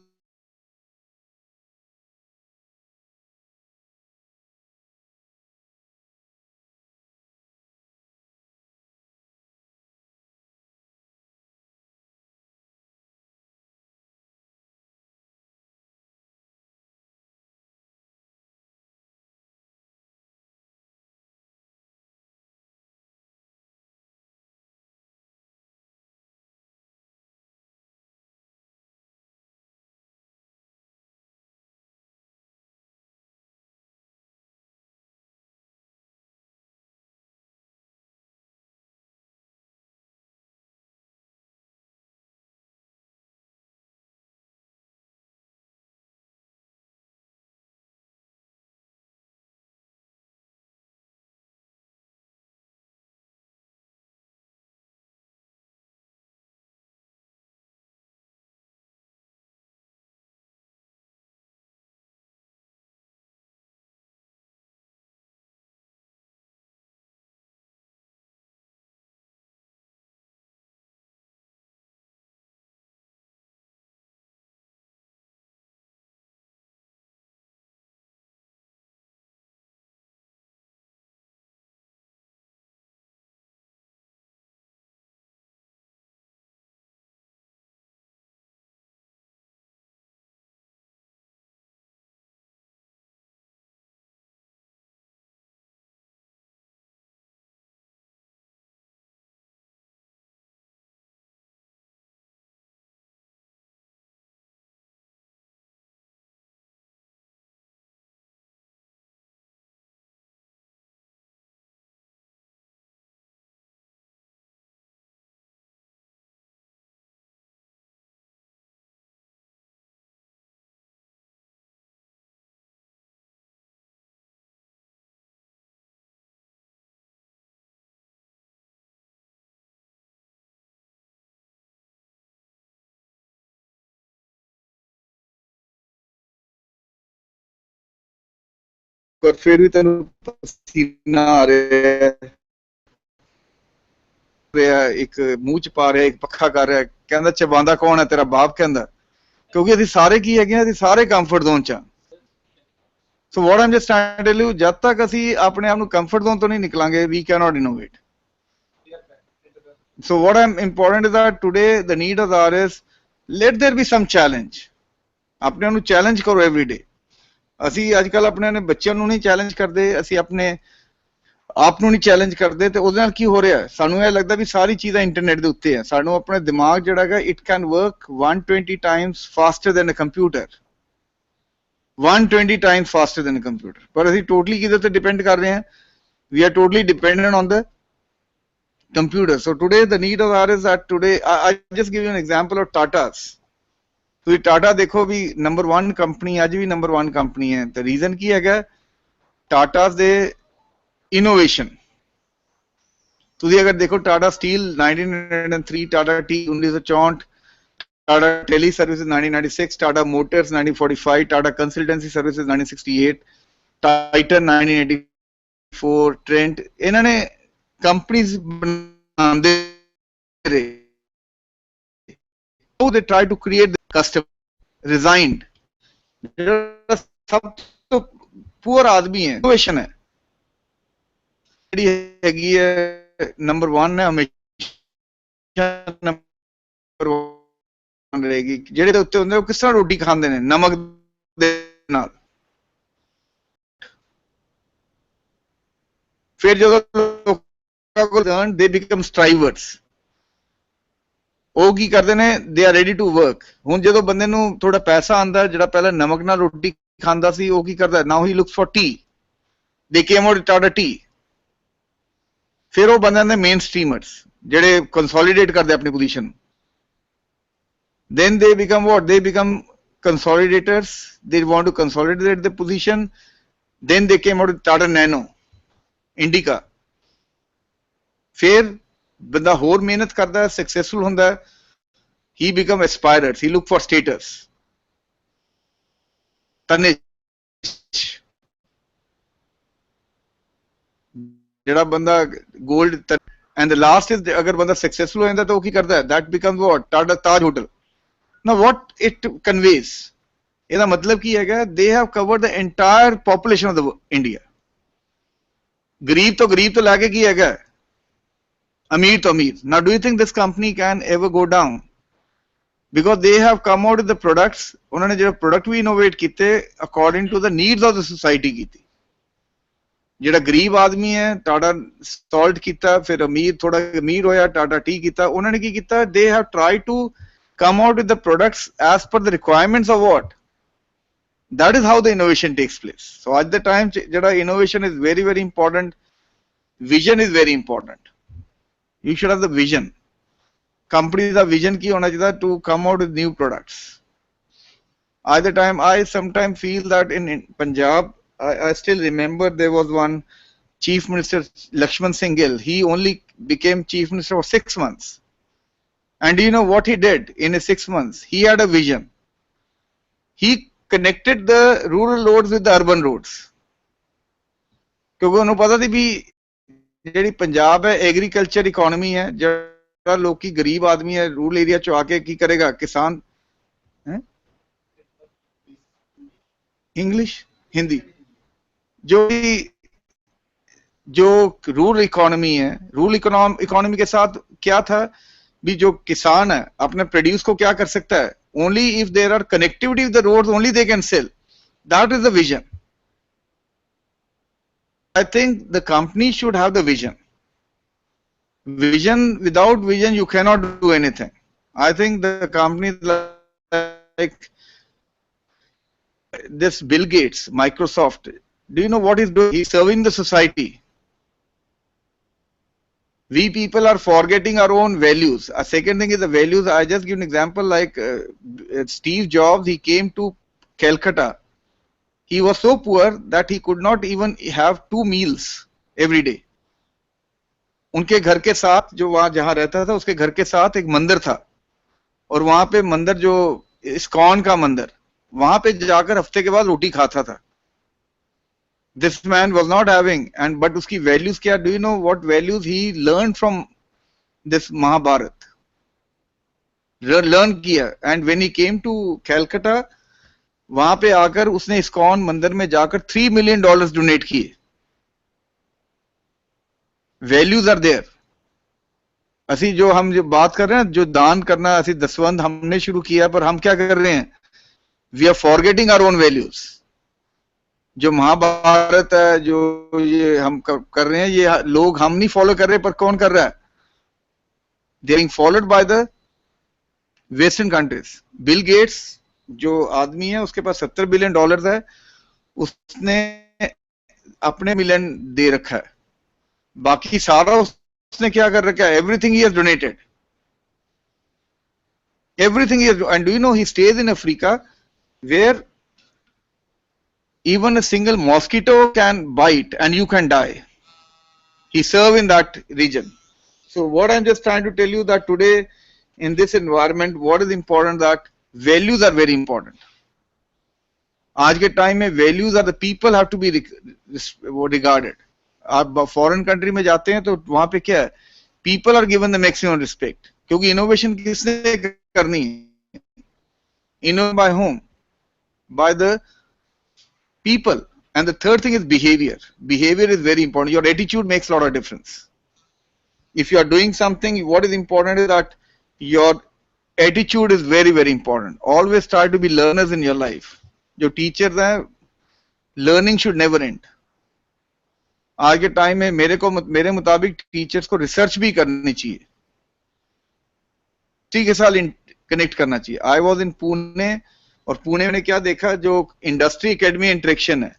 ਪਰ ਫਿਰ ਵੀ ਤੈਨੂੰ ਪਸੀਨਾ ਆ ਰਿਹਾ ਇੱਕ ਮੂੰਹ ਚ ਪਾ ਰਿਹਾ ਇੱਕ ਪੱਖਾ ਕਰ ਰਿਹਾ ਕਹਿੰਦਾ ਚਬਾਉਂਦਾ ਕੌਣ ਹੈ ਤੇਰਾ ਬਾਪ ਕਹਿੰਦਾ ਕਿਉਂਕਿ ਅਸੀਂ ਸਾਰੇ ਕੀ ਹੈਗੇ ਆ ਅਸੀਂ ਸਾਰੇ ਕੰਫਰਟ ਜ਼ੋਨ ਚ ਆ so what I'm just trying to tell you ਜਦ ਤੱਕ ਅਸੀਂ ਆਪਣੇ ਆਪ ਨੂੰ ਕੰਫਰਟ ਜ਼ੋਨ ਤੋਂ ਨਹੀਂ ਨਿਕਲਾਂਗੇ we can not innovate so what I'm important is that today the need of the hour is let there be some challenge ਆਪਣੇ ਨੂੰ ਚੈਲੰਜ ਕਰੋ ਐਵਰੀ ਡੇ ਅਸੀਂ ਅੱਜ ਕੱਲ ਆਪਣੇ ਨੇ ਬੱਚਿਆਂ ਨੂੰ ਨਹੀਂ ਚੈਲੰਜ ਕਰਦੇ ਅਸੀਂ ਆਪਣੇ ਆਪ ਨੂੰ ਨਹੀਂ ਚੈਲੰਜ ਕਰਦੇ ਤੇ ਉਹਦੇ ਨਾਲ ਕੀ ਹੋ ਰਿਹਾ ਸਾਨੂੰ ਇਹ ਲੱਗਦਾ ਵੀ ਸਾਰੀ ਚੀਜ਼ਾਂ ਇੰਟਰਨੈਟ ਦੇ ਉੱਤੇ ਹੈ ਸਾਨੂੰ ਆਪਣੇ ਦਿਮਾਗ ਜਿਹੜਾ ਹੈਗਾ it can work 120 times faster than a computer 120 times faster than a computer. But ਅਸੀਂ totally ਕਿਹਦੇ ਤੇ depend ਕਰ ਰਹੇ ਹਾਂ we are totally dependent on the computer. So today the need of hour is that today I just give you an example of Tata's. ਤੁਸੀਂ ਟਾਟਾ ਦੇਖੋ ਵੀ number 1 company ਅੱਜ ਵੀ number 1 company ਹੈ ਤੇ ਰੀਜ਼ਨ ਕੀ ਹੈਗਾ ਟਾਟਾ's ਦੇ ਇਨੋਵੇਸ਼ਨ ਤੁਸੀਂ ਅਗਰ ਦੇਖੋ Tata steel 1903 Tata T 1964 Tata Tele Services 1996, Tata Motors 1945, Tata Consultancy Services 1968, Titan 1984, Trent. ਇਹਨਾਂ ਨੇ companies ਬਣਾਉਂਦੇ ਰਹੇ. How they try to create the customer resigned. ਜਿਹੜਾ ਸਭ ਤੋਂ ਪੂਰ ਆਦਮੀ ਹੈ ਇਨੋਵੇਸ਼ਨ ਹੈ ਜਿਹੜੀ ਹੈਗੀ ਹੈ ਨੰਬਰ 1 ਹੈ ਹਮੇਸ਼ਾ ਨੰਬਰ 1 ਰਹੇਗੀ ਜਿਹੜੇ ਦੇ ਉੱਤੇ ਹੁੰਦੇ ਉਹ ਕਿਸ ਤਰ੍ਹਾਂ ਰੋਟੀ ਖਾਂਦੇ ਨੇ ਨਮਕ ਦੇ ਨਾਲ ਫਿਰ ਜਦੋਂ ਲੋਕਾਂ ਕੋਲ ਲਰਨ ਦੇ ਬਿਕਮ ਸਟ੍ਰਾਈਵਰਸ ਉਹ ਕੀ ਕਰਦੇ ਨੇ they are ready to work ਹੁਣ ਜਦੋਂ ਬੰਦੇ ਨੂੰ ਥੋੜਾ ਪੈਸਾ ਆਉਂਦਾ ਜਿਹੜਾ ਪਹਿਲਾਂ ਨਮਕ ਨਾਲ ਰੋਟੀ ਖਾਂਦਾ ਸੀ ਉਹ ਕੀ ਕਰਦਾ now he looks for tea they came out Tata tea ਫਿਰ ਉਹ ਬੰਦਿਆਂ ਦੇ ਮੇਨ ਸਟ੍ਰੀਮਰਸ ਜਿਹੜੇ ਕੰਸੋਲੀਡੇਟ ਕਰਦੇ ਆਪਣੀ position then they become what they become consolidators they want to consolidate the position then they came out with Tata Nano Indica ਫਿਰ ਬੰਦਾ ਹੋਰ ਮਿਹਨਤ ਕਰਦਾ ਸਕਸੈਸਫੁਲ ਹੁੰਦਾ he become aspirers he look for status Tanish ਜਿਹੜਾ ਬੰਦਾ gold and the last is ਅਗਰ ਬੰਦਾ ਸਕਸੈਸਫੁਲ ਹੋ ਜਾਂਦਾ ਤਾਂ ਉਹ ਕੀ ਕਰਦਾ that becomes what Tata Taj Hotel now what it conveys ਇਹਦਾ ਮਤਲਬ ਕੀ ਹੈਗਾ they have covered the entire population of the India ਗਰੀਬ ਤੋਂ ਲੈ ਕੇ ਕੀ ਹੈਗਾ ਅਮੀਰ ਤੋਂ ਅਮੀਰ now do you think this company can ever go down because they have come out with the products ਉਹਨਾਂ ਨੇ ਜਿਹੜੇ ਪ੍ਰੋਡਕਟ ਵੀ ਇਨੋਵੇਟ ਕੀਤੇ according to the needs of the society ਕੀਤੀ ਜਿਹੜਾ ਗਰੀਬ ਆਦਮੀ ਹੈ ਟਾਟਾ ਸੌਲਟ ਕੀਤਾ ਫਿਰ ਅਮੀਰ ਥੋੜਾ ਅਮੀਰ ਹੋਇਆ ਟਾਟਾ ਟੀ ਕੀਤਾ ਉਹਨਾਂ ਨੇ ਕੀ ਕੀਤਾ they have tried to come out with the products as per the requirements of what that is how the innovation takes place so at the time jada innovation is very very important vision is very important you should have the vision company da vision ki hona chahiye to come out with new products at the time I sometimes feel that in Punjab I still remember there was one chief minister Lakshman Singh Gill he only became chief minister for 6 months and do you know what he did in his 6 months he had a vision he connected the rural roads with the urban roads ਕਿਉਂਕਿ ਉਹਨੂੰ ਪਤਾ ਸੀ ਵੀ ਜਿਹੜੀ ਪੰਜਾਬ ਹੈ agriculture economy ਹੈ ਜਿਹੜਾ ਲੋਕੀ ਗਰੀਬ ਆਦਮੀ ਹੈ ਰੂਰਲ ਏਰੀਆ ਚ ਆ ਕੇ ਕੀ ਕਰੇਗਾ ਕਿਸਾਨ इंग्लिश हिंदी जो रूरल इकोनॉमी है रूरल इकोनॉमी के साथ क्या था भी जो किसान है अपने प्रोड्यूस को क्या कर सकता है only if there are connectivity with the roads only they can sell that is the vision I think the company should have the vision without vision you can not do anything I think the company like this Bill Gates Microsoft do you know what he's doing he's serving the society we people are forgetting our own values a second thing is the values I just give an example like Steve Jobs he came to Calcutta he was so poor that he could not even have 2 meals every day उनके घर के साथ जो वहां जहां रहता था उसके घर के साथ एक मंदिर था और वहां पे मंदिर जो इस्कॉन का मंदिर वहां पे जाकर हफ्ते के बाद रोटी खाता था This man was not having, and but uski values kya? Do you know what values he learned from this Mahabharat? Learn किया, and when he came to Calcutta, वहां पे आकर उसने इस्कॉन मंदिर में जाकर $3 million डोनेट किए. Values are there. असी जो हम जो बात कर रहे हैं, जो दान करना, असी दसवंध हमने शुरू किया, पर हम क्या कर रहे हैं? We are forgetting our own values. जो महाभारत है, जो ये हम कर रहे हैं, ये लोग हम नहीं फॉलो कर रहे, पर कौन कर रहा है? They are being followed by the western countries. Bill Gates जो आदमी है, उसके पास $70 बिलियन है, उसने अपने मिलियन दे रखा है. बाकी सारा उसने क्या कर रखा है? Everything he has donated. Everything he has, and do you know he stays in Africa where even a single mosquito can bite and you can die. He serves in that region. So what I'm just trying to tell you that today in this environment, what is important, that values are very important. आज के time में values are the people have to be regarded. आप foreign country में जाते हैं तो वहां पे क्या है? People are given the maximum respect. क्योंकि इनोवेशन किसने करनी है? Innovate by whom? By the people. And the third thing is behavior. Behavior is very important. Your attitude makes a lot of difference. If you are doing something, what is important is that your attitude is very, very important. Always try to be learners in your life. जो teachers हैं, learning should never end. आज के time में मेरे मुताबिक teachers को research भी करनी चाहिए, ठीक है, साल कनेक्ट करना चाहिए. आई वॉज इन पुणे, और पुणे में क्या देखा, जो इंडस्ट्री एकेडमी इंटरेक्शन है,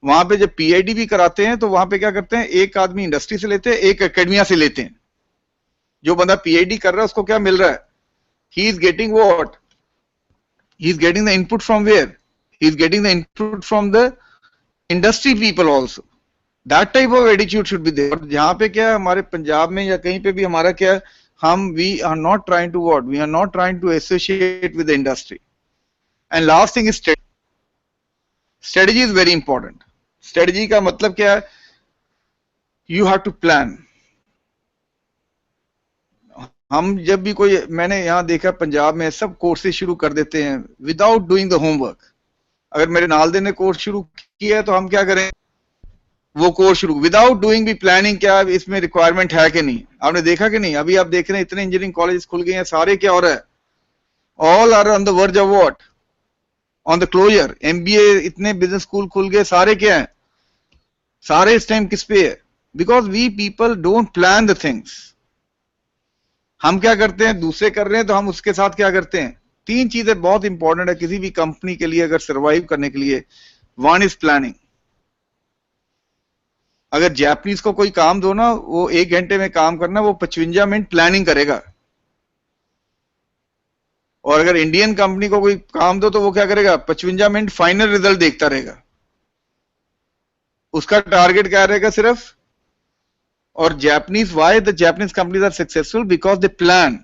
वहां पे जब पीआईडी भी कराते हैं तो वहां पे क्या करते हैं? एक आदमी इंडस्ट्री से लेते हैं, एक एकेडमिया से लेते हैं. जो बंदा पीआईडी कर रहा है उसको क्या मिल रहा है? He is getting what? He is getting the input from where? He is getting the input from the industry people also. That type of attitude should be there. यहाँ पे क्या है, हमारे पंजाब में या कहीं पे भी हमारा क्या है, हम we are not trying to what, we are not trying to associate with the industry. And last thing is strategy is very important. Strategy का मतलब क्या है? You have to plan. हम जब भी कोई, मैंने यहां देखा पंजाब में सब कोर्सेज शुरू कर देते हैं विदाउट डूइंग द होमवर्क. अगर मेरे नालदे ने कोर्स शुरू किया है तो हम क्या करें? वो कोर्स शुरू विदाउट डूइंग भी प्लानिंग. क्या इसमें रिक्वायरमेंट है कि नहीं? आपने देखा कि नहीं? अभी आप देख रहे हैं इतने इंजीनियरिंग कॉलेज खुल गए हैं, सारे क्या हो रहा है? All are on the verge of what? On the closure. MBA, इतने बिजनेस स्कूल खुल गए, सारे क्या है? सारे इस टाइम किस पे है? Because we people don't plan the things. हम क्या करते हैं? दूसरे कर रहे हैं तो हम उसके साथ क्या करते हैं? तीन चीजें बहुत इंपॉर्टेंट है किसी भी कंपनी के लिए अगर सर्वाइव करने के लिए. One is planning. अगर जापानीज को कोई काम दो ना, वो 1 घंटे में काम करना, वो 55 मिनट प्लानिंग करेगा. और अगर इंडियन कंपनी को कोई काम दो तो वो क्या करेगा? 55 मिनट फाइनल रिजल्ट देखता रहेगा. उसका टारगेट क्या रहेगा? सिर्फ. और Japanese, why the Japanese companies are successful? Because they plan.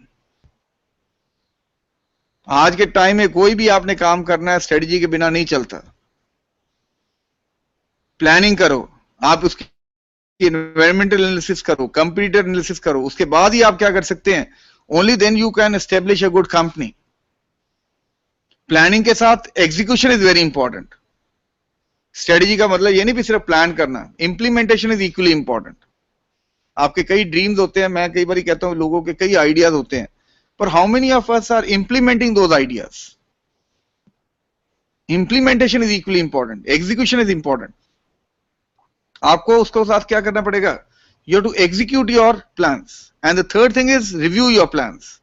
आज के टाइम में कोई भी आपने काम करना है, स्ट्रेटजी के बिना नहीं चलता. प्लानिंग करो, आप उसकी एनवायरमेंटल एनालिसिस करो, कंपटीटर एनालिसिस करो, उसके बाद ही आप क्या कर सकते हैं? Only then you can establish a good company. Planning के साथ execution is very important. Strategy का मतलब ये नहीं भी सिर्फ प्लान करना, इंप्लीमेंटेशन इज इक्वली इंपॉर्टेंट. आपके कई ड्रीम्स होते हैं, मैं कई बार कहता हूं लोगों के कई आइडियाज होते हैं, पर how many of us are implementing those ideas? Implementation is equally important, execution is important. आपको उसको साथ क्या करना पड़ेगा? You have to execute your plans. And the third thing is review your plans.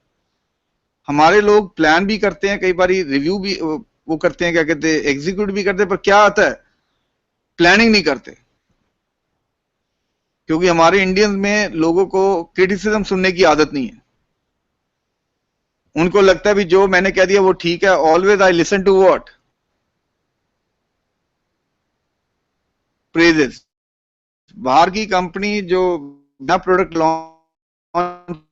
हमारे लोग प्लान भी करते हैं, कई बार रिव्यू भी वो करते हैं, क्या कहते हैं, एग्जीक्यूट भी करते हैं, पर क्या आता है? प्लानिंग नहीं करते. क्योंकि हमारे इंडियंस में लोगों को क्रिटिसिज्म सुनने की आदत नहीं है. उनको लगता है भी जो मैंने कह दिया वो ठीक है. Always I listen to what? Praises. बाहर की कंपनी जो नया प्रोडक्ट लॉन्च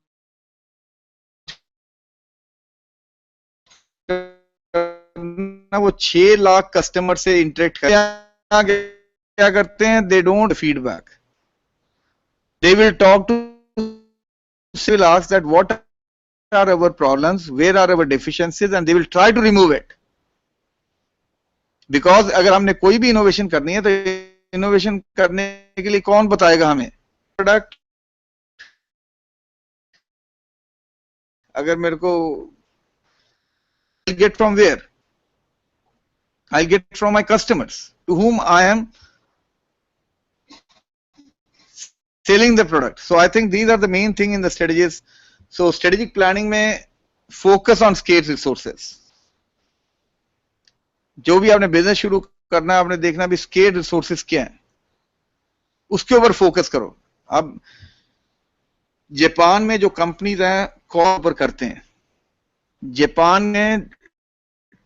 वो 6 लाख कस्टमर से इंटरेक्ट कर क्या करते हैं, they don't feedback. They will talk to, will ask that what are our problems, where are our deficiencies, and they will try to remove it. Because अगर हमने कोई भी इनोवेशन करनी है तो इनोवेशन करने के लिए कौन बताएगा हमें? प्रोडक्ट अगर मेरे को I'll get from where? I'll get from my customers to whom I am selling the product. So I think these are the main thing in the strategies. So strategic planning में focus on scarce resources. जो भी आपने business शुरू करना है, आपने देखना भी स्केर्स रिसोर्सेज क्या हैं, उसके ऊपर फोकस करो. अब जापान में जो कंपनीज हैं कॉल पर करते हैं, जापान में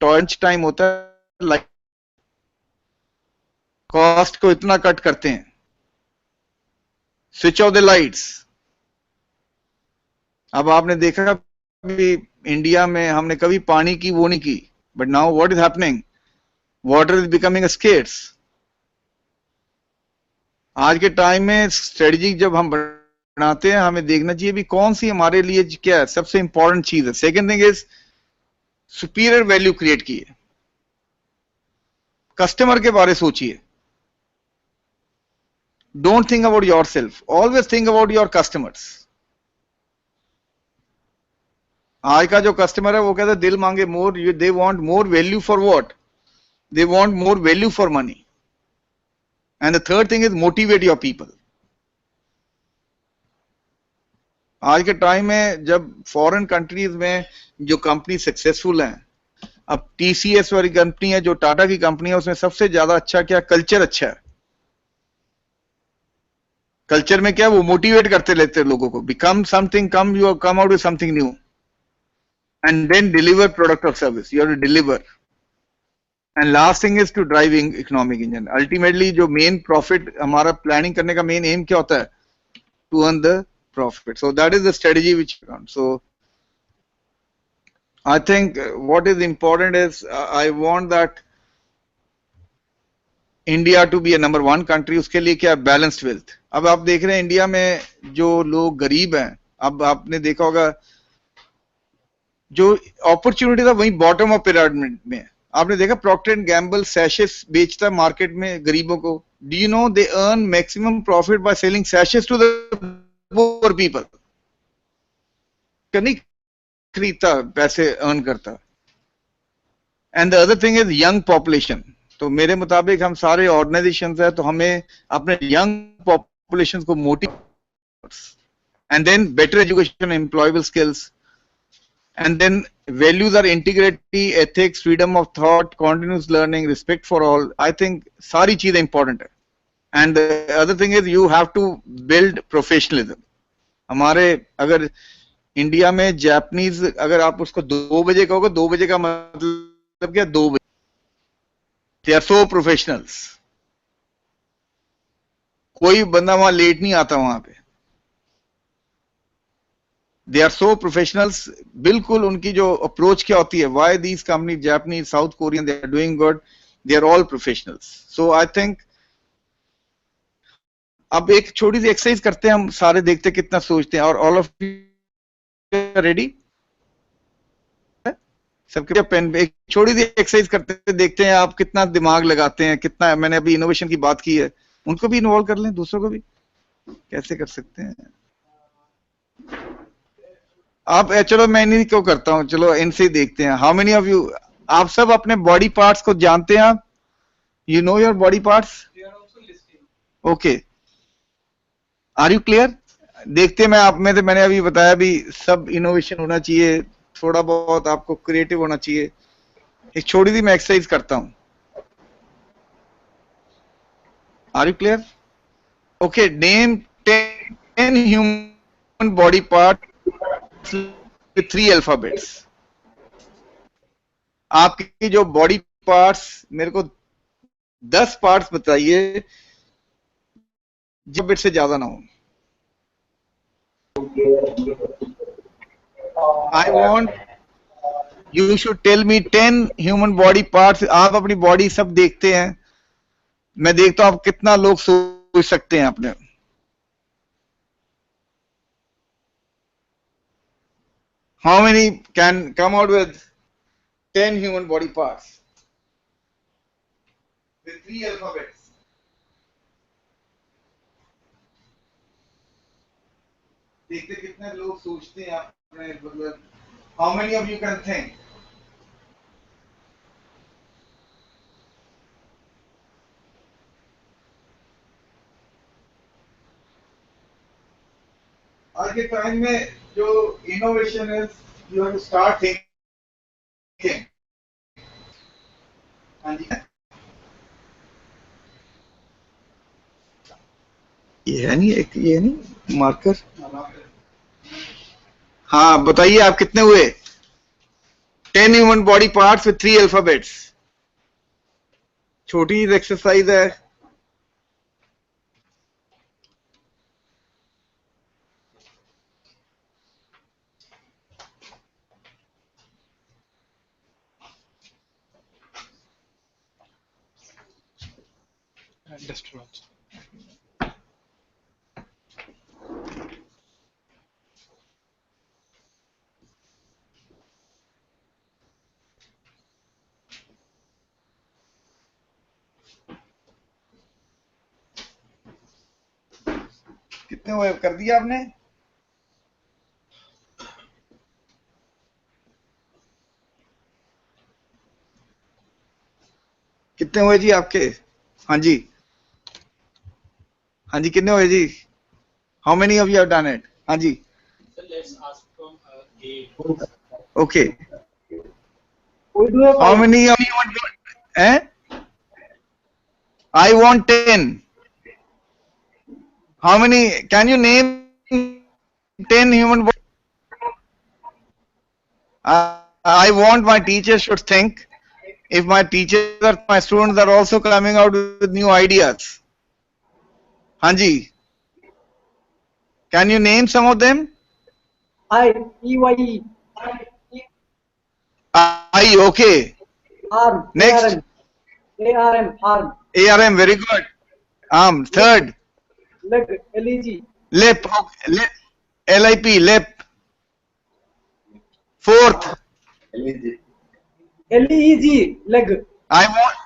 टॉर्च टाइम होता है, लाइक कॉस्ट को इतना कट करते हैं, स्विच ऑफ द लाइट्स. अब आपने देखा भी इंडिया में हमने कभी पानी की वो नहीं की, but now what is happening, water is becoming scarce. आज के टाइम में स्ट्रेटजी जब हम बनाते हैं हमें देखना चाहिए भी कौन सी हमारे लिए क्या है सबसे इंपॉर्टेंट चीज है. Second thing is superior value create कीजिए, कस्टमर के बारे सोचिए. Don't think about your self, always think about your customers. आज का जो कस्टमर है वो कहता है दिल मांगे more, they want more value for what, they want more value for money. And the third thing is motivate your people. आज के टाइम में जब फॉरेन कंट्रीज में जो कंपनी सक्सेसफुल हैं, अब टीसीएस वाली कंपनी है जो टाटा की कंपनी है, उसमें सबसे ज्यादा अच्छा क्या, कल्चर अच्छा है. कल्चर में क्या, वो मोटिवेट करते रहते लोगों को, become something, come you come out with something new and then deliver product और service, you have to deliver. And last thing is to driving economic engine. Ultimately जो मेन प्रॉफिट, हमारा प्लानिंग करने का main aim क्या होता है, to earn the profit. So that is the strategy which counts. So I think what is important is I want that India to be a number one country. उसके लिए क्या, balanced wealth. अब आप देख रहे हैं इंडिया में जो लोग गरीब हैं, अब आपने देखा होगा जो अपॉर्चुनिटी था वही बॉटम ऑफ पिरामिड में. आपने देखा प्रॉक्टर एंड गैम्बल सैशेस बेचता है मार्केट में गरीबों को. Do you know they earn maximum profit by selling सैशेस टू द poor people. नहीं खरीदता, पैसे अर्न करता. And the other thing is young population. तो मेरे मुताबिक हम सारे ऑर्गेनाइजेशंस हैं तो हमें अपने यंग पॉपुलेशन को motivate, and then better education, employable skills, and then values are integrity, ethics, freedom of thought, continuous learning, respect for all. I think सारी चीजें इंपॉर्टेंट है. And the other thing is you have to build professionalism. हमारे अगर India में Japanese, अगर आप उसको 2 बजे कहोगे, 2 बजे का मतलब क्या, 2 बजे. They are so professionals. कोई बंदा वहां लेट नहीं आता वहां पे. They are so professionals. बिल्कुल उनकी जो अप्रोच क्या होती है, why these company, Japanese, South Korean, they are doing good, they are all professionals. So I think अब एक छोटी सी एक्सरसाइज करते हैं, हम सारे देखते हैं कितना सोचते हैं. और ऑल ऑफ रेडी, सबके पेन, एक छोटी सी एक्सरसाइज करते हैं, देखते हैं आप कितना दिमाग लगाते हैं, कितना. मैंने अभी इनोवेशन की बात की है, उनको भी इन्वॉल्व कर लें, दूसरों को भी कैसे कर सकते हैं आप. चलो मैं इन्हीं को करता हूं, चलो इनसे ही देखते हैं. हाउ मेनी ऑफ यू, आप सब अपने बॉडी पार्ट्स को जानते हैं? आप, you know your body parts? Okay, are you clear? देखते हैं. मैं आप में से, मैंने अभी बताया भी, सब इनोवेशन होना चाहिए, थोड़ा बहुत आपको क्रिएटिव होना चाहिए. एक छोटी सी मैं एक्सरसाइज करता हूं. Are you clear? Okay, name 10 human body part with 3 alphabets. आपकी जो बॉडी पार्ट्स, मेरे को 10 पार्ट्स बताइए जब से ज्यादा ना हो. I want you should tell me 10 human body parts. आप अपनी बॉडी सब देखते हैं, मैं देखता हूं आप कितना लोग सोच सकते हैं अपने. How many can come out with 10 human body parts with 3 alphabets? देखते कितने लोग सोचते हैं अपने, मतलब how many of you can think? आज के टाइम में जो इनोवेशन है, you have to start thinking. ये है नहीं, एक ये नहीं मार्कर. हाँ बताइए आप कितने हुए? 10 human body parts with 3 alphabets. छोटी एक्सरसाइज है. कितने हुए कर दिया आपने? कितने हुए जी आपके? हाँ जी, हाँ जी, कितने हुए जी? How many of you have done it? हाँ जी. Okay. How many of you want? I want 10. How many? Can you name 10 human bodies? I want my teachers should think. If my teachers or my students are also coming out with new ideas. Hanji, can you name some of them? EYE. I, okay. ARM. Next. ARM. ARM. ARM, very good. Third. LEG. LEG. LIP. Okay. LIP, LIP. Fourth. LEG. Leg. I want,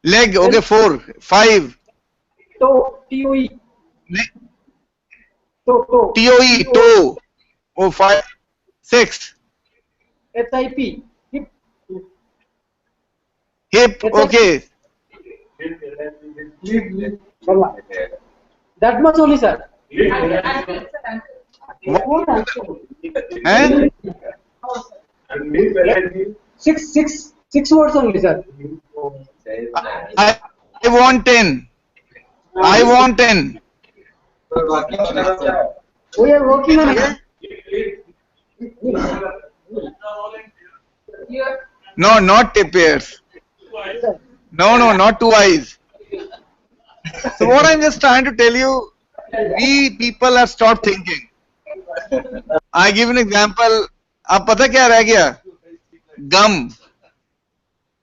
leg, okay, 4. 5. Toe. TOE. Toe. TOE, toe. Oh, 5. 6. HIP. Hip. Hip, okay. That much only, sir. Six words only, sir. I want 10. I want 10. We are working on it. No, not tip pairs. No, not 2 eyes. So what I'm just trying to tell you, we people have stopped thinking. I give an example. आप पता क्या रह गया? Gum.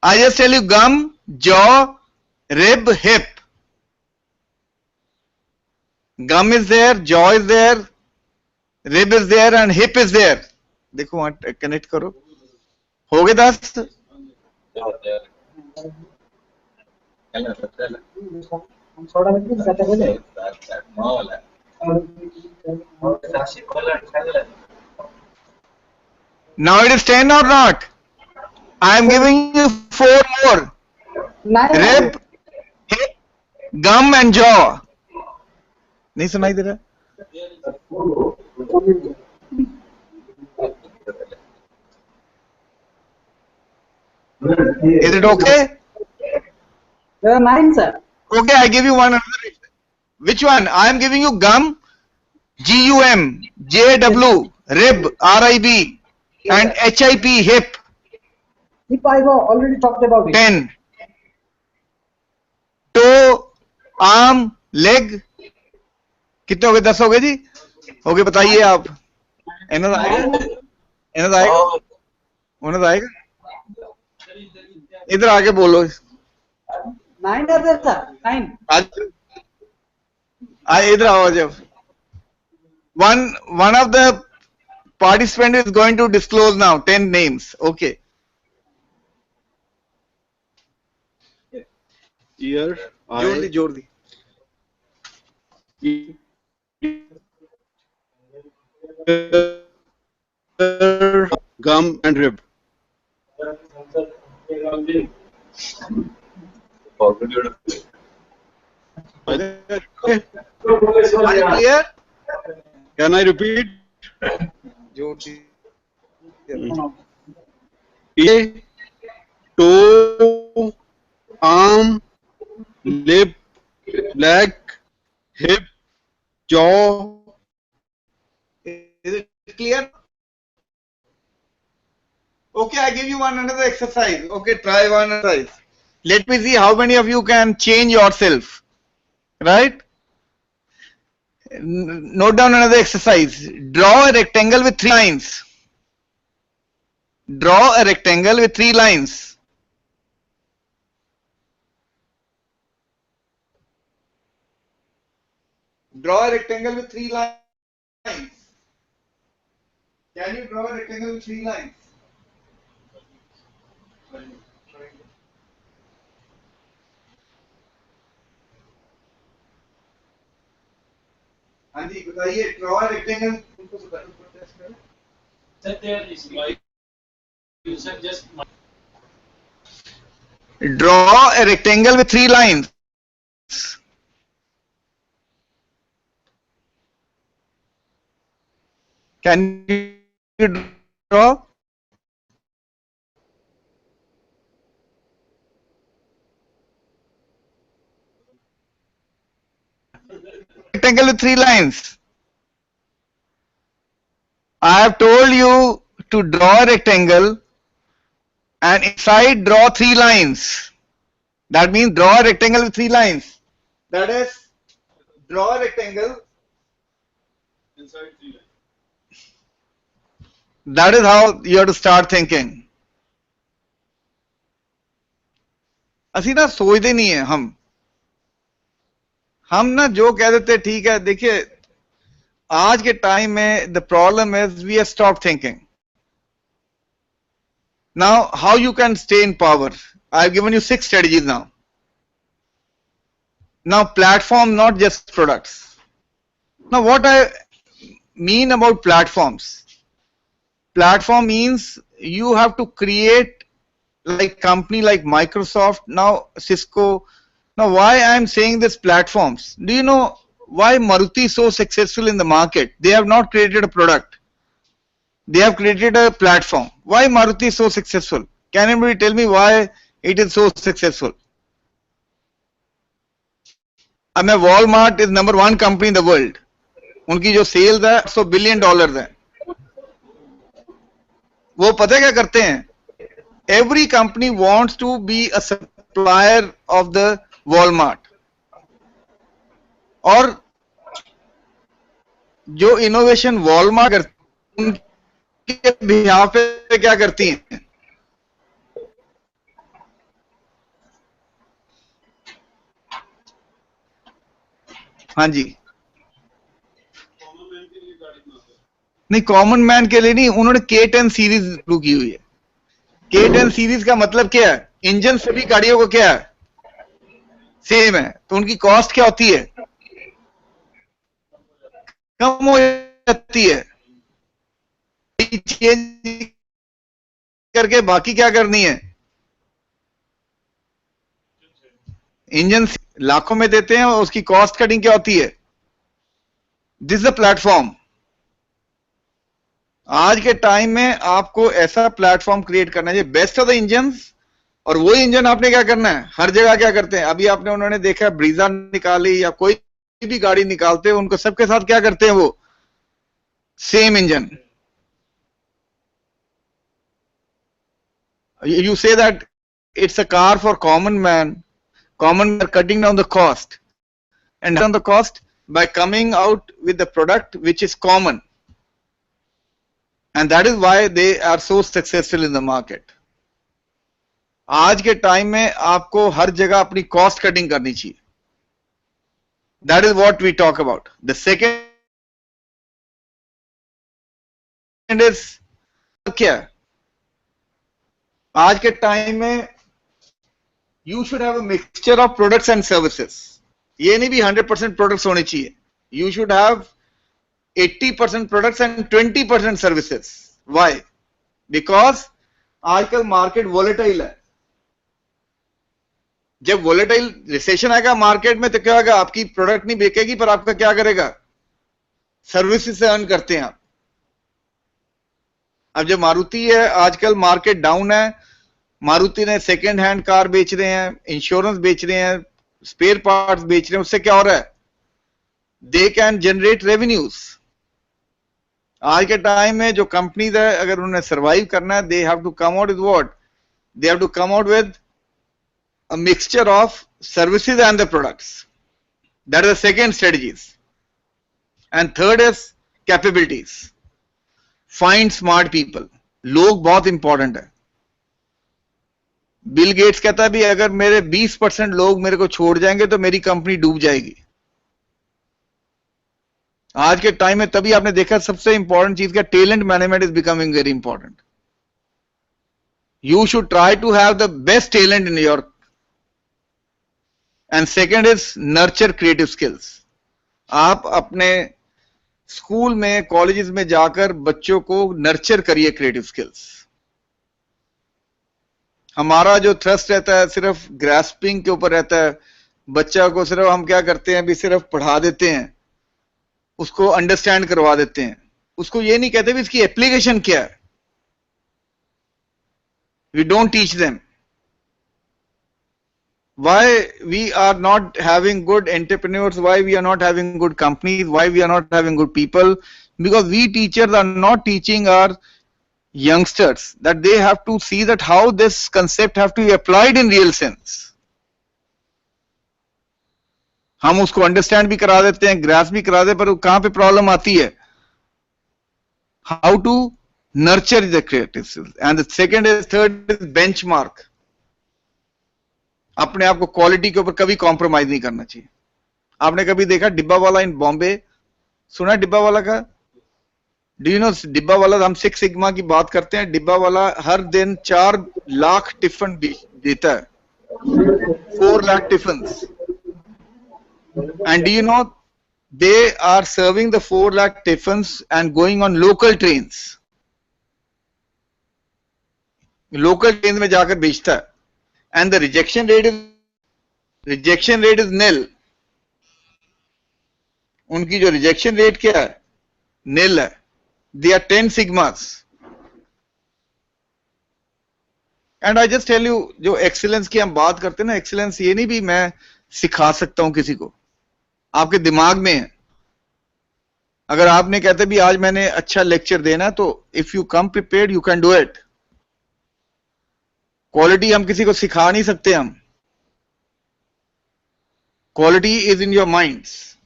I just tell you gum, jaw, rib, hip. Gum is there, jaw is there, rib is there, and hip is there. देखो वहाँ connect करो. हो गए 10? Now it is 10 or not? I am giving you 4 more. Rib, hip, gum and jaw. नहीं सुनाई दे रहा? Is it okay? There are 9, sir. Okay, I give you one another. Which one? I am giving you gum, GUM, JW, rib, RIB, and HIP, hip. Hip I have already talked about it. 10. Toe, arm, leg. कितने हो गए? 10 हो गए जी? हो गए, बताइए आप. And आएगा? एनद आएगा? ओनद आएगा? इधर आके बोलो. 9 are there, sir. 9. इधर आओ जब one of the participant is going to disclose now 10 names. Okay. Here जोड़ दी gum and rib. clear? Can I repeat? Ear, toe, arm, lip, leg, hip, jaw. Is it clear? Okay, I give you another exercise. Okay, try one exercise. Let me see how many of you can change yourself. Right? Note down another exercise. Draw a rectangle with 3 lines. Draw a rectangle with 3 lines. Draw a rectangle with 3 lines. Can you draw a rectangle with 3 lines? हाँ जी बताइए draw a rectangle That there is my user just draw a rectangle with 3 lines. Can you draw? Rectangle with 3 lines. I have told you to draw a rectangle and inside draw 3 lines. That means draw a rectangle with 3 lines. That is, draw a rectangle Inside 3 lines. That is how you have to start thinking. ਅਸੀਂ ना सोचते नहीं है हम ना जो कह देते ठीक है देखिए आज के टाइम में the problem is we have stopped thinking. Now how you can stay in power? I have given you 6 strategies now. Now platform, not just products. Now what I mean about platforms? Platform means you have to create like company like Microsoft, now Cisco. Now why I am saying this platforms? Do you know why Maruti is so successful in the market? They have not created a product. They have created a platform. Why Maruti is so successful? Can anybody tell me why it is so successful? I mean, Walmart is number 1 company in the world. उनकी जो sales है $100 billion है. वो पता क्या करते हैं? Every company wants to be a supplier of the Walmart. और जो innovation Walmart करती है उनके behalf पे क्या करती हैं? हाँ जी नहीं कॉमन मैन के लिए नहीं उन्होंने K10 सीरीज शुरू की हुई है. K10 सीरीज का मतलब क्या है? इंजन सभी गाड़ियों को क्या है? सेम है. तो उनकी कॉस्ट क्या होती है? कम हो जाती है. चेंज करके बाकी क्या करनी है? इंजन लाखों में देते हैं और उसकी कॉस्ट कटिंग क्या होती है? This is the platform. आज के टाइम में आपको ऐसा प्लेटफॉर्म क्रिएट करना चाहिए. Best of the engines. और वो इंजन आपने क्या करना है? हर जगह क्या करते हैं? अभी आपने उन्होंने देखा ब्रीजा निकाली या कोई भी गाड़ी निकालते हैं उनको सबके साथ क्या करते हैं? वो same engine. You say that it's a car for common man. Common man cutting down the cost and down the cost by coming out with the product which is common. And that is why they are so successful in the market. आज के time में आपको हर जगह अपनी cost cutting करनी चाहिए. That is what we talk about. The second is क्या है? आज के टाइम में you should have a mixture of products and services. ये नहीं भी 100% प्रोडक्ट्स होने चाहिए. You should have 80% products and 20% services. Why? Because आजकल मार्केट वोलेटाइल है. जब वोलेटाइल रिसेशन आएगा मार्केट में तो क्या होगा? आपकी प्रोडक्ट नहीं बिकेगी पर आपका क्या करेगा? सर्विसेज से अर्न करते हैं आप. अब जो मारुति है आजकल मार्केट डाउन है. मारुति ने सेकेंड हैंड कार बेच रहे हैं, इंश्योरेंस बेच रहे हैं, स्पेयर पार्ट्स बेच रहे हैं. उससे क्या हो रहा है? They can generate revenues. आज के टाइम में जो कंपनीज है अगर उन्हें सर्वाइव करना है they have to come out with what? They have to come out with a mixture of services and the products. That is the second strategies. And third is capabilities. Find smart people. लोग बहुत important है. Bill Gates कहता है भी अगर मेरे 20% लोग मेरे को छोड़ जाएंगे तो मेरी कंपनी डूब जाएगी. आज के टाइम में तभी आपने देखा सबसे इंपॉर्टेंट चीज का talent management is becoming very important. You should try to have the best talent in your. And second is nurture creative skills. आप अपने स्कूल में कॉलेजेस में जाकर बच्चों को नर्चर करिए क्रिएटिव स्किल्स. हमारा जो थ्रस्ट रहता है सिर्फ ग्रास्पिंग के ऊपर रहता है. बच्चा को सिर्फ हम क्या करते हैं भी सिर्फ पढ़ा देते हैं, उसको अंडरस्टैंड करवा देते हैं. उसको ये नहीं कहते भी इसकी एप्लीकेशन क्या है. We don't teach them. Why we are not having good entrepreneurs, why we are not having good companies, why we are not having good people? Because we teachers are not teaching our youngsters that they have to see that how this concept have to be applied in real sense. हम उसको understand भी करा देते हैं, grass भी करा देते हैं, पर कहां पे प्रॉब्लम आती है? How to nurture the creative skills. And the third is benchmark. अपने आप को क्वालिटी के ऊपर कभी कॉम्प्रोमाइज नहीं करना चाहिए. आपने कभी देखा डिब्बा वाला इन बॉम्बे? सुना डिब्बा वाला का? डू यू नो डिब्बा वाला? हम 6 सिग्मा की बात करते हैं. डिब्बा वाला हर दिन 4 लाख टिफिन देता है. 4 lakh tiffin. And do you know they are serving the 4 lakh tiffin and going on local trains. Local train में जाकर बेचता है. And the rejection rate is nil. उनकी जो रिजेक्शन रेट क्या है? nil है. They are 10 sigmas. And I just tell you, जो एक्सीलेंस की हम बात करते हैं ना, एक्सीलेंस ये नहीं भी मैं सिखा सकता हूं किसी को, आपके दिमाग में है. अगर आपने कहते भी आज मैंने अच्छा लेक्चर देना है तो if you come prepared you can do it. Quality हम किसी को सिखा नहीं सकते. हम quality is in your minds.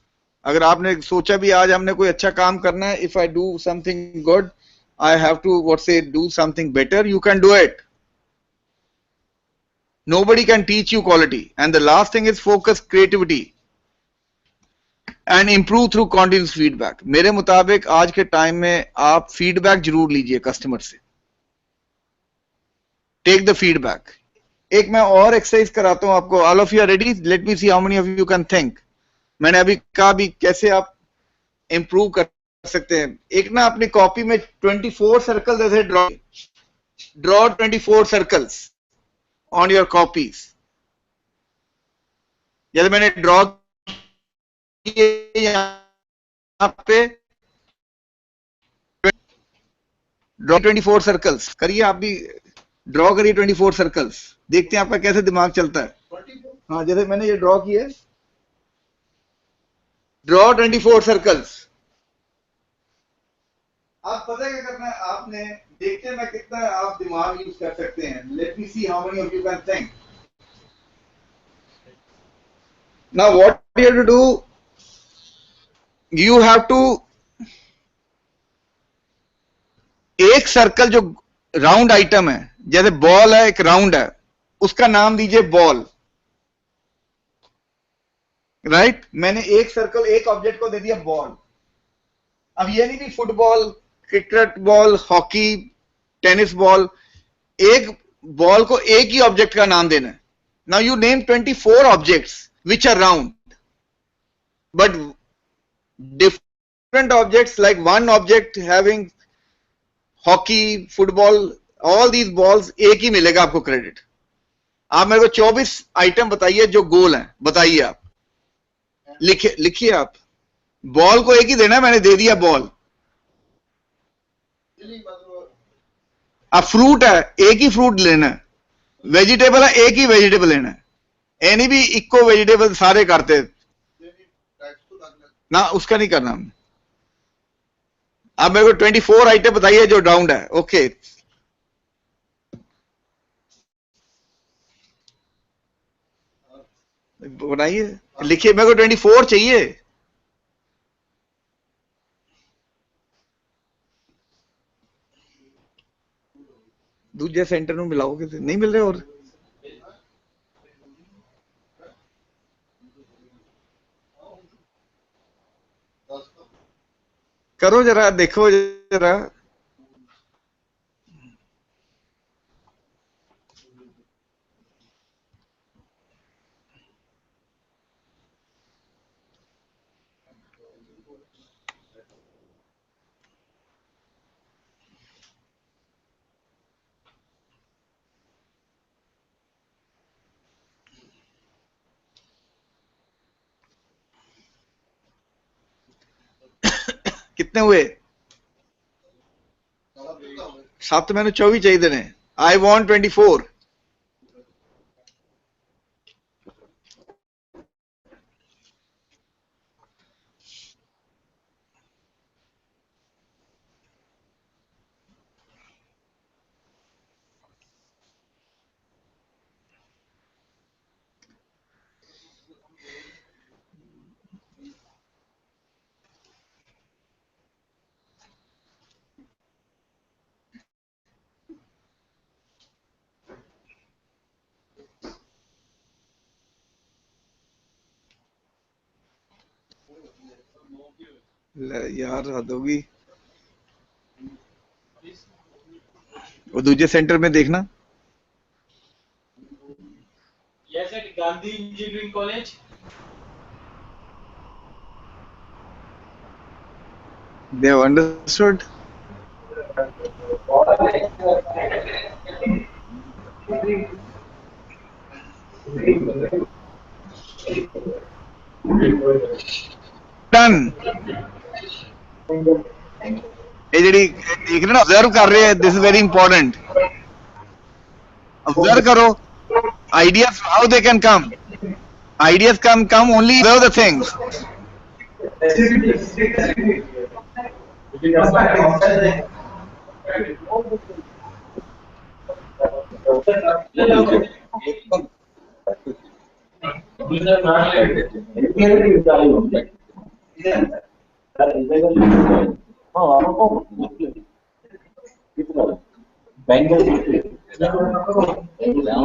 अगर आपने सोचा भी आज हमने कोई अच्छा काम करना है, if I do something good I have to what say do something better, you can do it. Nobody can teach you quality. And the last thing is focus, creativity and improve through continuous feedback. मेरे मुताबिक आज के time में आप feedback जरूर लीजिए customer से. Take the feedback. एक मैं और एक्सरसाइज कराता हूं आपको. All of you are ready? Let me see how many of you can think. मैंने अभी कहा भी कैसे आप इंप्रूव कर सकते हैं. एक ना अपनी कॉपी में 24 सर्कल ऐसे draw 24 circles on your copies. जैसे मैंने ड्रॉ यहां पे ड्रॉ 24 सर्कल्स करिए. आप भी ड्रॉ करिए 24 सर्कल्स. देखते हैं आपका कैसे दिमाग चलता है. हाँ, जैसे मैंने ये ड्रॉ किए, ड्रॉ 24 सर्कल्स. आप पता क्या करना है आपने? देखते हैं मैं कितना आप दिमाग यूज कर सकते हैं. Let me see how many of you can think. Now what you have to do, you have to एक सर्कल जो राउंड आइटम है, जैसे बॉल है एक राउंड है, उसका नाम दीजिए बॉल, राइट। मैंने एक सर्कल, एक ऑब्जेक्ट को दे दिया बॉल। अब ये नहीं कि football, cricket ball, hockey, tennis ball, एक बॉल को एक ही ऑब्जेक्ट का नाम देना है। Now you name 24 objects which are round, but different objects, like one object having hockey, football, all these balls, एक ही मिलेगा आपको क्रेडिट। आप मेरे को 24 आइटम बताइए जो गोल हैं, बताइए आप, लिखिए आप। बॉल को एक ही देना है, मैंने दे दिया बॉल। अब फ्रूट है, एक ही फ्रूट लेना है। वेजिटेबल है, एक ही वेजिटेबल लेना है। एनी भी इको वेजिटेबल सारे करते ना, उसका नहीं करना हमने। अब मेरे को 24 आइटम बताइए जो राउंड है। ओके, बनाइए, लिखिए। मेरे को 24 चाहिए। दूसरे सेंटर में मिलाओगे तो नहीं मिल रहे। और करो जरा, देखो जरा। कितने हुए? 7, मैंने 24 चाहिए देने। I want 24। यार हद होगी। वो दूसरे सेंटर में देखना। Yes, at Gandhi Engineering College. They have understood. Done. ये जड़ी देख रहे ना, ऑब्जर्व कर रहे हैं। This is very important. Observe करो। Ideas, how they can come. Ideas come only observe the things.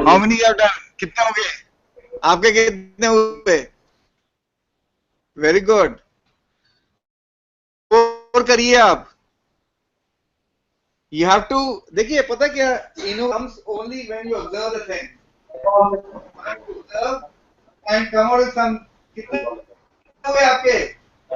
How many you have done? कितने हो गए? आपके कितने हुए? Very good. और करिए आप। You have to, देखिए पता क्या, comes only when you observe the thing. Observe and come out with some. कितने हुए आपके? How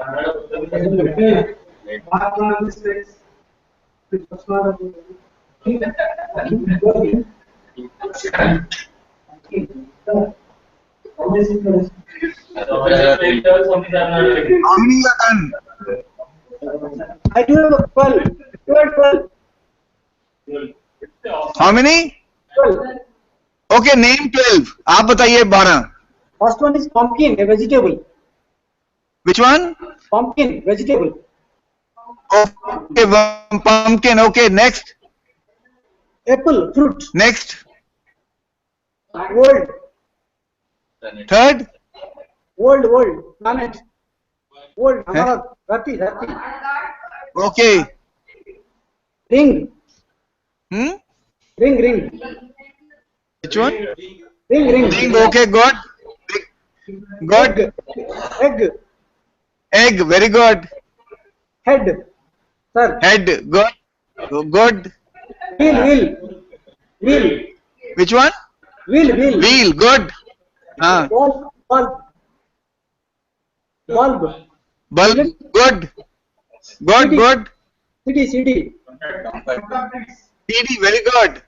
many you have done? I do have 12. How many? 12. Okay, name 12. आप बताइए 12. First one is pumpkin, a vegetable. Which one? Pumpkin, vegetable. Okay, pumpkin. Okay, next. Apple, fruit. Next. World. Third. World, planet. World, हमारा धरती. Okay. Ring. Hmm? Ring. Which one? Ring. Ring. Okay, good. Good. Egg. Egg. Very good. Head. Sir. Head. Good. Good. Wheel. Which one? Wheel. Wheel. Good. Bulb. Bulb. Good. Good. CD. CD. Very good.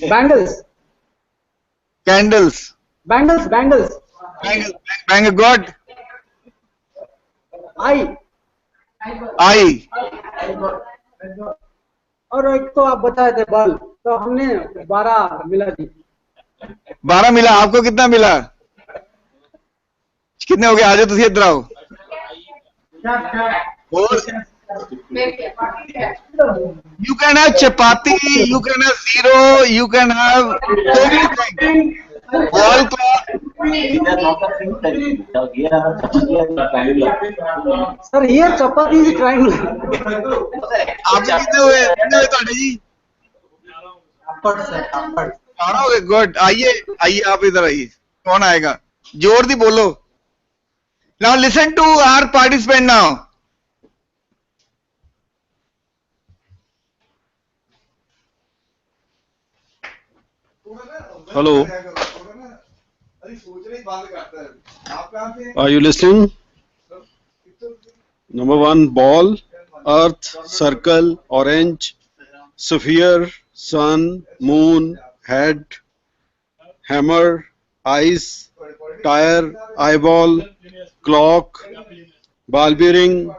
Bangles. Candles. Bangles. Bang. Good. Eye. और एक तो आप बताए थे bulb, तो हमने 12 मिला जी। 12 मिला। आपको कितना मिला? कितने हो गए? आ जाओ तुम इधर आओ। You can have chapati, you can have zero, you can have so many things. Wall clock. Sir, here chapati is triangle. आप कितने हुए ਤੁਹਾਡੇ जी? 18 हो गए। गुड। आइए आप इधर आइए। कौन आएगा? जोर दी बोलो। Now listen to our participant now. Hello. Are you listening? Number 1, ball, earth, circle, orange, sphere, sun, moon, head, hammer, ice, tire, eyeball, clock, ball bearing,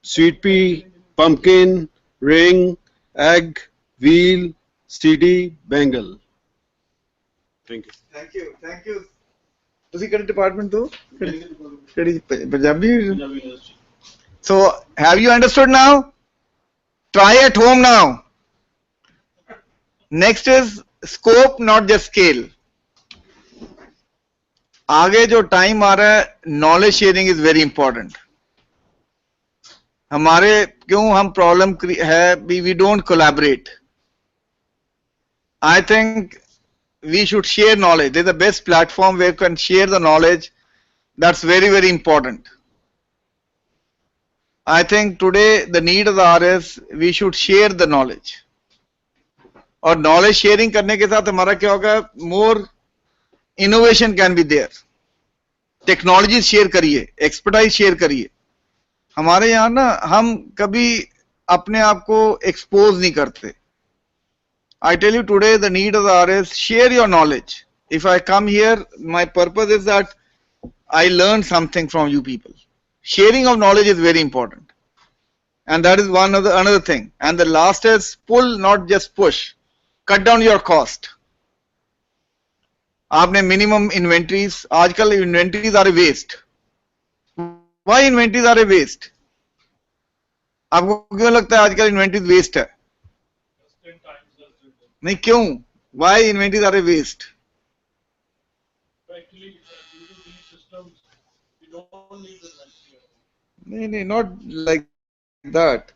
sweet pea, pumpkin, ring, egg, wheel, CD, bangle. Thank you. Thank you. ਤੁਸੀਂ ਕਿਹੜੇ department ਤੋਂ? ਕਿਹੜੀ Punjabi? So have you understood now? Try at home now. Next is scope, not just scale. आगे जो time आ रहा है, knowledge sharing is very important. हमारे क्यों हम प्रॉब्लम है, we don't collaborate. I think we should share knowledge. They're the best platform where you can share the knowledge. That's very, very important. I think today the need of the hour is we should share the knowledge. और knowledge sharing करने के साथ हमारा क्या होगा? More innovation can be there. Technology share करिए, expertise share करिए. हमारे यहाँ ना हम कभी अपने आप को expose नहीं करते. I tell you today the need of the hour is share your knowledge. If I come here, my purpose is that I learn something from you people. Sharing of knowledge is very important. And that is another thing. And the last is pull, not just push. Cut down your cost. आपने minimum inventories, आजकल inventories are a waste. Why inventories are a waste? आपको क्यों लगता है आजकल inventories waste है? नहीं क्यों? Why inventories are a waste? नहीं, not like that.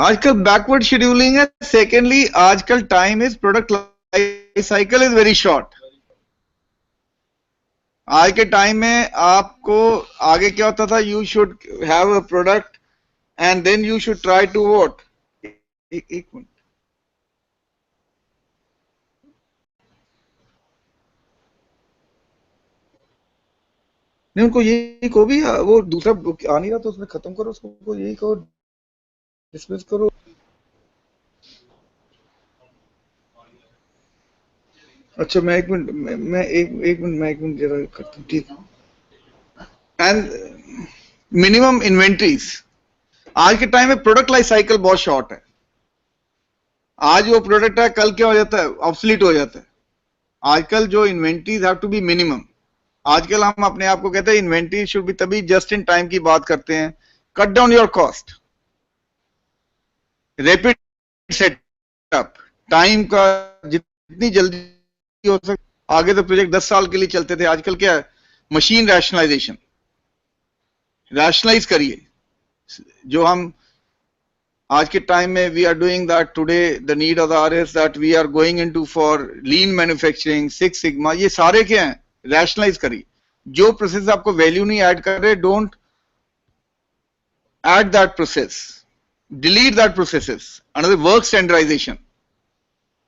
आजकल backward scheduling है. Secondly, आजकल time is product life cycle is very short. आज के टाइम में आपको आगे क्या होता था? You should have a product and then you should try to what? एक मिनट. नहीं उनको यही को भी वो दूसरा आ नहीं रहा तो उसमें खत्म करो उसको, यही को डिसमिस करो. अच्छा मैं एक मिनट जरा करता हूँ. ठीक. And minimum inventories. आज के टाइम में प्रोडक्ट लाइफ साइकिल बहुत शॉर्ट है. आज वो प्रोडक्ट है कल क्या हो जाता है? ऑब्सोलीट हो जाता है. आजकल जो inventories have to be minimum. आजकल हम अपने आप को कहते हैं इन्वेंटरी शुड बी, तभी जस्ट इन टाइम की बात करते हैं. Cut down your cost. Rapid setup. Time का जितनी जल्दी हो सके. आगे तो प्रोजेक्ट 10 साल के लिए चलते थे. आजकल क्या है? Machine rationalisation. रैशनलाइज करिए. जो हम आज के टाइम में we are doing that today the need of the hour is that we are going into for lean manufacturing, six sigma, ये सारे क्या हैं, रैशनलाइज करिए। जो प्रोसेस आपको वैल्यू नहीं ऐड कर रहे, don't add that process, delete that processes. Another work standardization,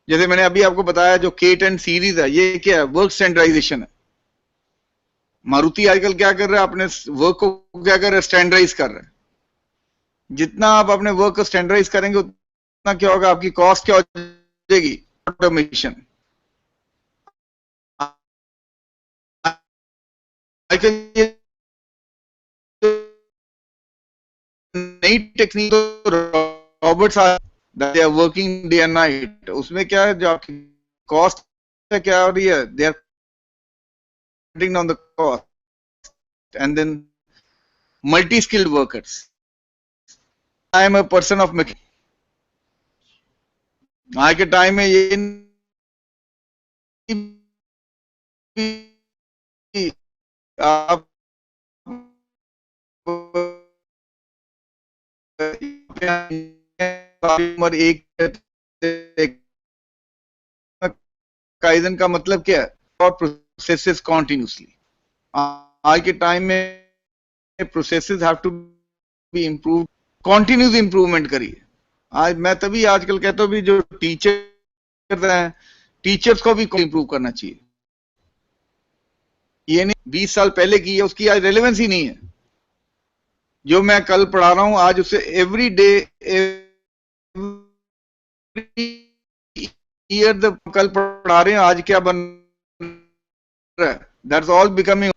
जैसे मैंने अभी आपको बताया जो K10 सीरीज है, ये क्या है, वर्क स्टैंडर्डाइजेशन है। मारुति आजकल क्या कर रहा है, अपने वर्क को क्या कर रहा है, स्टैंडर्डाइज कर रहा है। जितना आप अपने वर्क को स्टैंडर्डाइज करेंगे उतना क्या होगा, आपकी कॉस्ट क्या हो जाएगी, ऑटोमेशन। आजकल नई technique robots they are working day and night, उसमें क्या है, जो आपकी कॉस्ट क्या हो रही है, they are cutting down the cost and then multi skilled workers. I am a person of mechanic, आज के टाइम में ये आप उम्र एक काइजन का मतलब क्या है, और प्रोसेसेस कॉन्टिन्यूसली। आज के टाइम में processes have to be improve, continuous improvement करिए। आज मैं तभी आजकल कहता हूँ भी जो टीचर हैं, टीचर्स को भी इंप्रूव करना चाहिए। ये नहीं 20 साल पहले की है, उसकी आज रेलेवेंस ही नहीं है। जो मैं कल पढ़ा रहा हूं आज उससे एवरी डे ईयर कल पढ़ा रहे हैं, आज क्या बन रहा है, दैट्स ऑल बिकमिंग।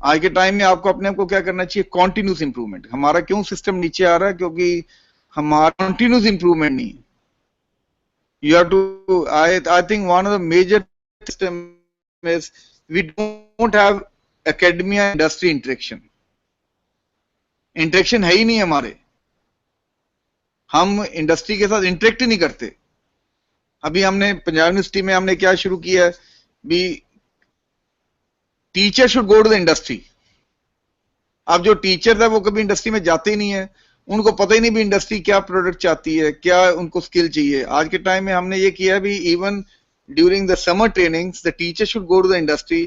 आज के टाइम में आपको अपने आप को क्या करना चाहिए, कॉन्टिन्यूस इंप्रूवमेंट। हमारा क्यों सिस्टम नीचे आ रहा है, क्योंकि हमारा कॉन्टिन्यूस इंप्रूवमेंट नहीं है। You have to, I think one of the major system is we don't have academia industry interaction. Interaction है ही नहीं हमारे, हम इंडस्ट्री के साथ इंटरेक्ट ही नहीं करते। अभी हमने पंजाब यूनिवर्सिटी में हमने क्या शुरू किया है, भी teacher should go to the industry. अब जो टीचर है वो कभी इंडस्ट्री में जाते ही नहीं है, उनको पता ही नहीं भी इंडस्ट्री क्या प्रोडक्ट चाहती है, क्या उनको स्किल चाहिए। आज के टाइम में हमने ये किया भी, even during the summer trainings the teacher should go to the industry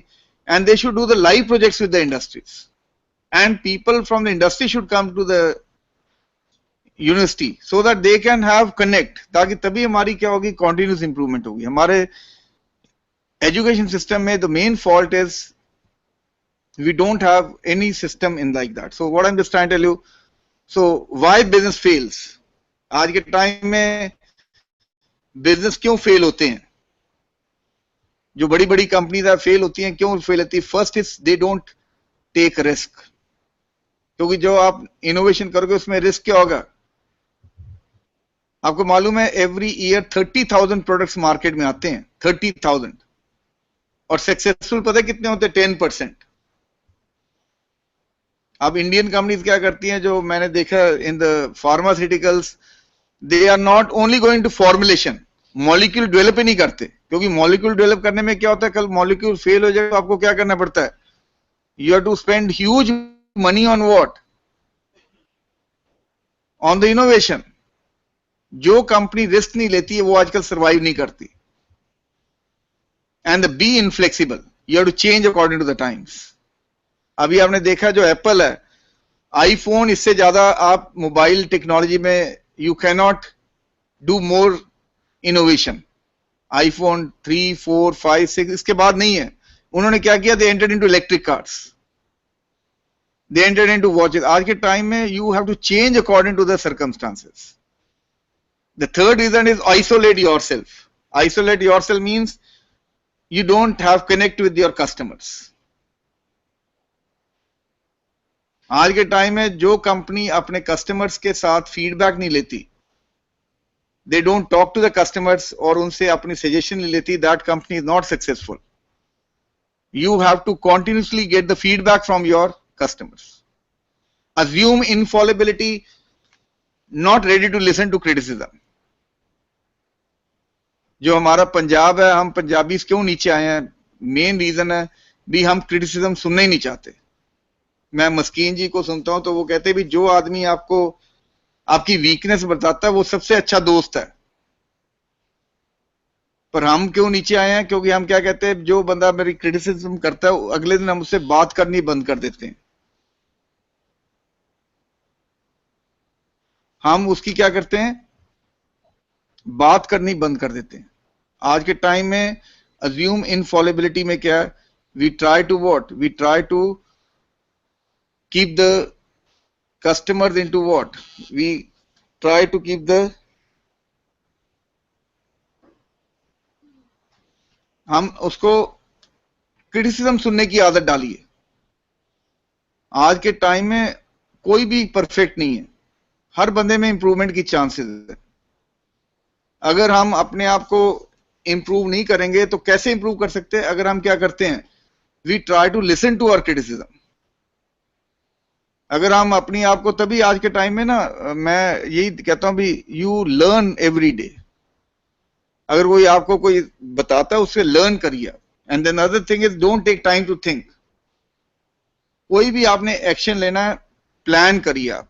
and they should do the live projects with the industries, and people from the industry should come to the university so that they can have connect, ताकि तभी हमारी क्या होगी, continuous improvement होगी। हमारे education system में the main fault is we don't have any system in like that. So what I'm just trying to tell you, so why business fails? आज के टाइम में बिजनेस क्यों फेल होते हैं, जो बड़ी बड़ी कंपनीज फेल होती हैं, क्यों फेल होती है? First is they don't take risk, क्योंकि जो आप इनोवेशन करोगे उसमें रिस्क क्या होगा। आपको मालूम है एवरी ईयर 30,000 प्रोडक्ट्स मार्केट में आते हैं, 30,000, और सक्सेसफुल पता है कितने होते हैं, 10%। अब इंडियन कंपनीज क्या करती हैं, जो मैंने देखा in the pharmaceuticals, they are not only going to formulation, molecule develop ही नहीं करते, क्योंकि मॉलिक्यूल डेवलप करने में क्या होता है, कल मॉलिक्यूल फेल हो जाए तो आपको क्या करना पड़ता है, you have to spend huge money on what, on the innovation. जो कंपनी रिस्क नहीं लेती है वो आजकल सर्वाइव नहीं करती। And be inflexible, you have to change according to the times. अभी आपने देखा जो एप्पल है, आईफोन, इससे ज्यादा आप मोबाइल टेक्नोलॉजी में you can not do more innovation. IPhone 3, 4, 5, 6 इसके बाद नहीं है। उन्होंने क्या किया, they entered into electric cars, they entered into watches. आज के टाइम में you have to change according to the circumstances. The third reason is isolate yourself. Isolate yourself means you don't have connect with your customers. आज के time में जो company अपने customers के साथ फीडबैक नहीं लेती, they don't talk to the customers और उनसे अपनी सजेशन नहीं लेती, that company is not successful. You have to continuously get the feedback from your customers. Assume infallibility, not ready to listen to criticism. जो हमारा पंजाब है, हम पंजाबी क्यों नीचे आए हैं, मेन रीजन है भी हम क्रिटिसिज्म सुनना ही नहीं चाहते। मैं मस्कीन जी को सुनता हूं तो वो कहते भी जो आदमी आपको आपकी वीकनेस बताता है, वो सबसे अच्छा दोस्त है। पर हम क्यों नीचे आए हैं? क्योंकि हम क्या कहते हैं, जो बंदा मेरी क्रिटिसिज्म करता है अगले दिन हम उससे बात करनी बंद कर देते हैं। हम उसकी क्या करते हैं, बात करनी बंद कर देते हैं। आज के टाइम में अज्यूम इनफॉलिबिलिटी में क्या है, we try to what, we try to keep the customers into what, we try to keep the, हम उसको क्रिटिसिज्म सुनने की आदत डाली है। आज के टाइम में कोई भी परफेक्ट नहीं है, हर बंदे में इंप्रूवमेंट की चांसेस है। अगर हम अपने आप को इंप्रूव नहीं करेंगे तो कैसे इंप्रूव कर सकते हैं? अगर हम क्या करते हैं, we try to listen to our criticism. अगर हम अपनी आप को, तभी आज के टाइम में ना मैं यही कहता हूं भी, यू लर्न एवरी डे। अगर कोई आपको कोई बताता है उससे लर्न करिए। And then other thing is don't take time to think. कोई भी आपने एक्शन लेना है, प्लान करिए आप।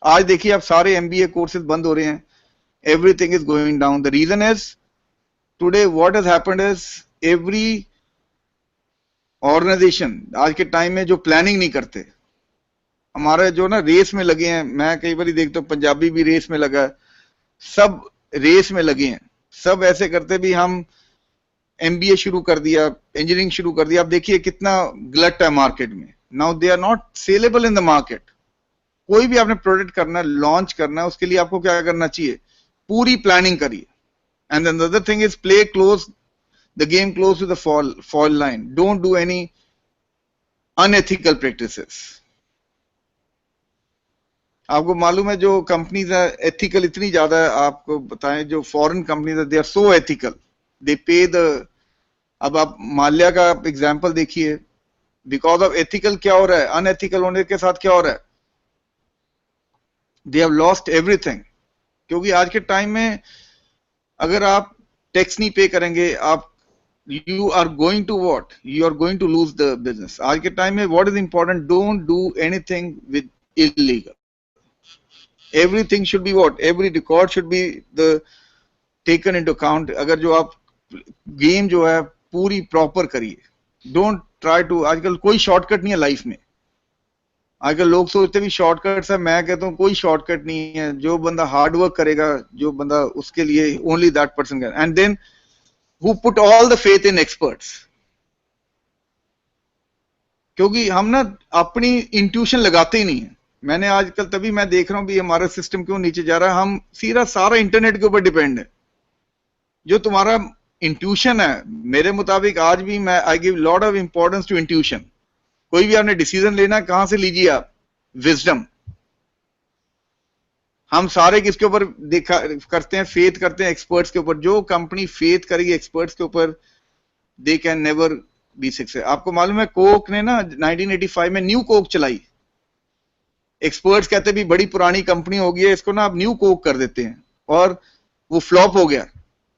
आज देखिए आप सारे एमबीए कोर्सेज बंद हो रहे हैं, everything is going down. The reason is today what has happened is every organization आज के टाइम में जो प्लानिंग नहीं करते, हमारे जो ना रेस में लगे हैं, मैं कई बार देखता हूँ पंजाबी भी रेस में लगा है, सब रेस में लगे हैं। सब ऐसे करते भी हम एमबीए शुरू कर दिया, इंजीनियरिंग शुरू कर दिया, आप देखिए कितना गलत है मार्केट में। Now they are not saleable in the market. कोई भी आपने प्रोडक्ट करना है, लॉन्च करना है, उसके लिए आपको क्या करना चाहिए, पूरी प्लानिंग करिए। And then the other thing is play close the game close to the foul line. Don't do any unethical practices. आपको मालूम है जो कंपनीज है एथिकल इतनी ज्यादा है, आपको बताएं जो फॉरेन कंपनीज है दे आर सो एथिकल, दे पे द। अब आप माल्या का एग्जांपल देखिए, बिकॉज ऑफ एथिकल क्या हो रहा है, अनएथिकल होने के साथ क्या हो रहा है, दे हैव लॉस्ट एवरीथिंग। क्योंकि आज के टाइम में अगर आप टैक्स नहीं पे करेंगे, आप you are going to what, you are going to lose the business. आज के टाइम में what is important, don't do anything with illegal. Everything should be what, every record should be the taken into account। अगर जो आप game जो है पूरी proper करिए, डोंट ट्राई टू। आजकल कोई शॉर्टकट नहीं है लाइफ में। आजकल लोग सोचते भी शॉर्टकट्स है, मैं कहता हूँ कोई शॉर्टकट नहीं है। जो बंदा हार्ड वर्क करेगा, जो बंदा, उसके लिए only that person can. And then who put all the faith in experts. क्योंकि हम ना अपनी इंट्यूशन लगाते ही नहीं है। मैंने आजकल, तभी मैं देख रहा हूं भी हमारा सिस्टम क्यों नीचे जा रहा है, हम सीधा सारा इंटरनेट के ऊपर डिपेंड है। जो तुम्हारा इंट्यूशन है, मेरे मुताबिक आज भी मैं I give lot of importance to intuition. कोई भी आपने डिसीजन लेना है, कहां से लीजिए आप, विजडम। हम सारे किसके ऊपर देखा करते हैं, फेथ करते हैं एक्सपर्ट्स के ऊपर। जो कंपनी फेथ करेगी एक्सपर्ट्स के ऊपर, they can never be success. आपको मालूम है कोक ने ना 1985 में न्यू कोक चलाई। एक्सपर्ट्स कहते भी बड़ी पुरानी कंपनी हो गई है, इसको ना आप न्यू कोक कर देते हैं, और वो फ्लॉप हो गया।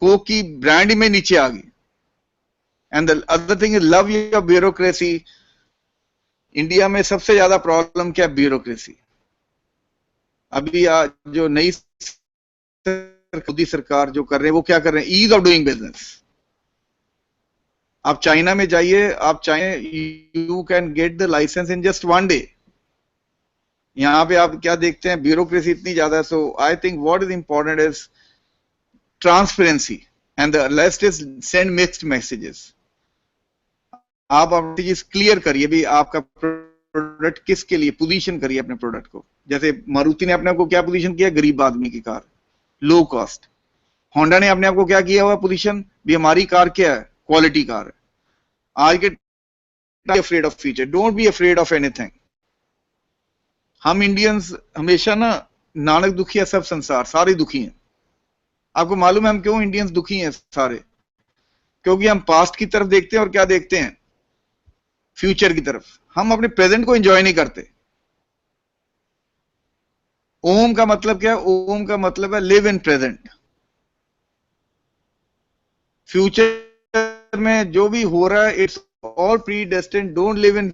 कोक की ब्रांड में नीचे आ गई। And the other thing is love your bureaucracy. India में सबसे ज्यादा प्रॉब्लम क्या है, ब्यूरोक्रेसी। अभी जो नई मोदी सरकार जो कर रहे हैं, वो क्या कर रहे हैं, ईज ऑफ डूइंग बिजनेस। आप चाइना में जाइए, आप चाहे you can get the license in just 1 day. यहां पे आप क्या देखते हैं, ब्यूरोक्रेसी इतनी ज्यादा है। So I think what is important is transparency and the least is send mixed messages. आप अपनी चीज क्लियर करिए भी, आपका प्रोडक्ट किसके लिए, पोजीशन करिए अपने प्रोडक्ट को। जैसे मारुति ने अपने आप को क्या पोजीशन किया, गरीब आदमी की कार, लो कॉस्ट। होंडा ने अपने आप को क्या किया हुआ पोजीशन भी, हमारी कार क्या है, क्वालिटी कार है। आज के afraid of future, don't be afraid of anything. हम इंडियंस हमेशा ना, नानक दुखी है सब संसार, सारे दुखी हैं। आपको मालूम है हम क्यों इंडियंस दुखी हैं सारे? क्योंकि हम पास्ट की तरफ देखते हैं और क्या देखते हैं, फ्यूचर की तरफ। हम अपने प्रेजेंट को एंजॉय नहीं करते। ओम का मतलब क्या है, ओम का मतलब है लिव इन प्रेजेंट। फ्यूचर में जो भी हो रहा है, it's all pre destined. Don't live in,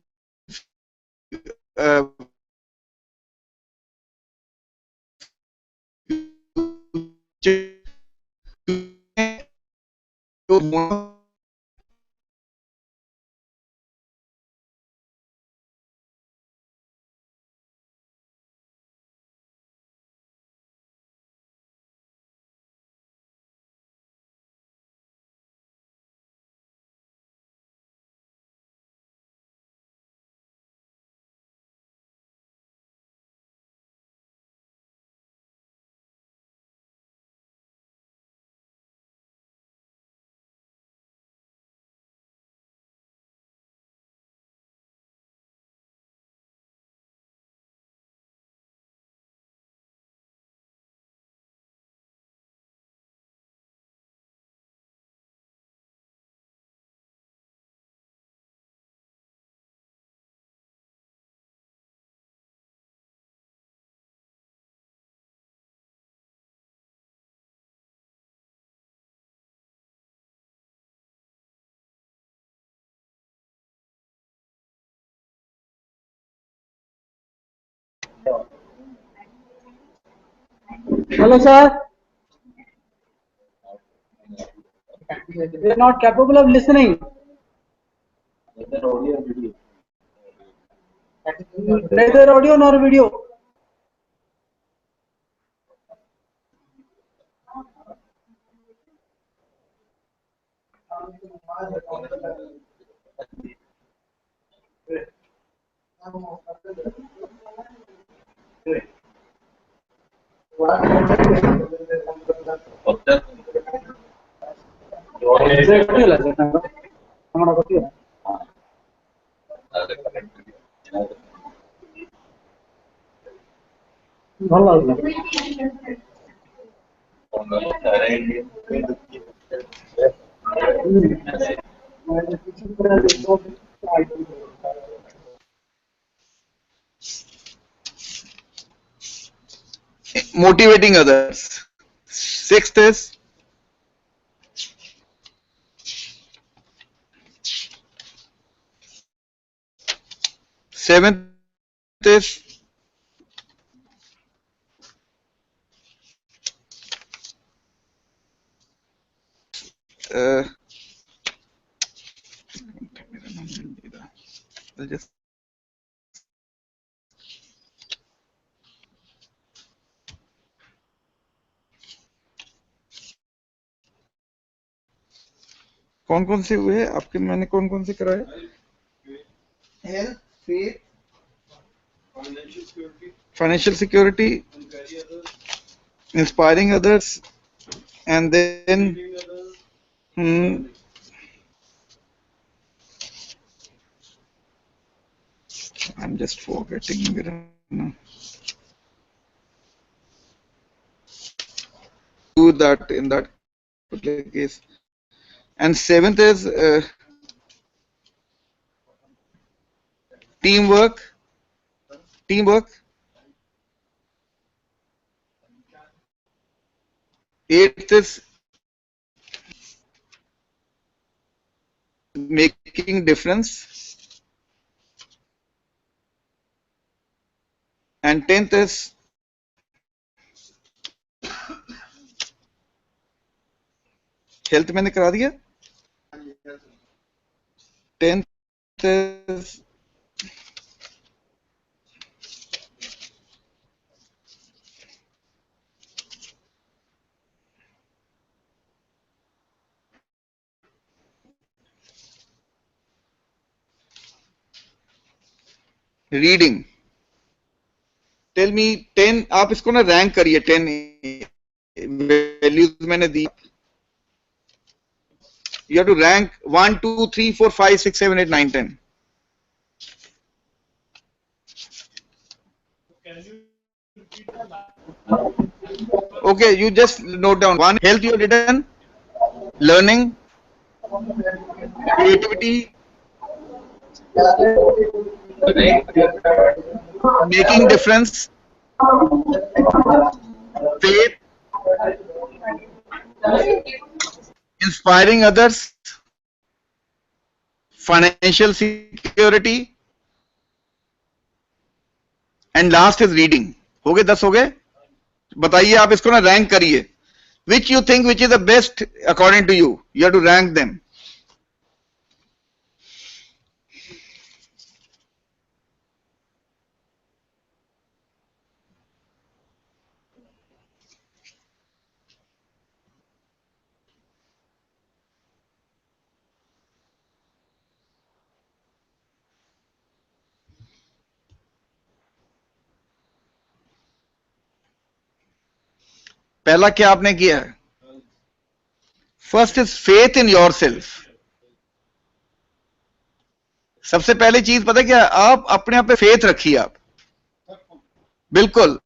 Hello, sir. We are not capable of listening. Neither audio nor video. ଭଲ Motivating others. Sixth is seventh is just कौन-कौन से हुए आपके मैंने कौन-कौन से कराए health faith financial security inspiring others and then I'm just forgetting do that in that particular case. And seventh is teamwork. Eighth is making difference. And 10th is health मैंने करा दिया. 10th is reading. Tell me 10 आप इसको ना rank करिए 10 values मैंने दी. You have to rank 1, 2, 3, 4, 5, 6, 7, 8, 9, 10. Okay, you just note down. 1, health you have written, learning, creativity, making difference, faith, inspiring others, financial security, and last is reading. हो गए 10 हो गए. बताइए आप इसको ना रैंक करिए. which you think which is the best according to you. You have to rank them. पहला क्या आपने किया है? First is faith in your self. सबसे पहली चीज पता क्या, आप अपने आप पे फेथ रखिए. आप बिल्कुल,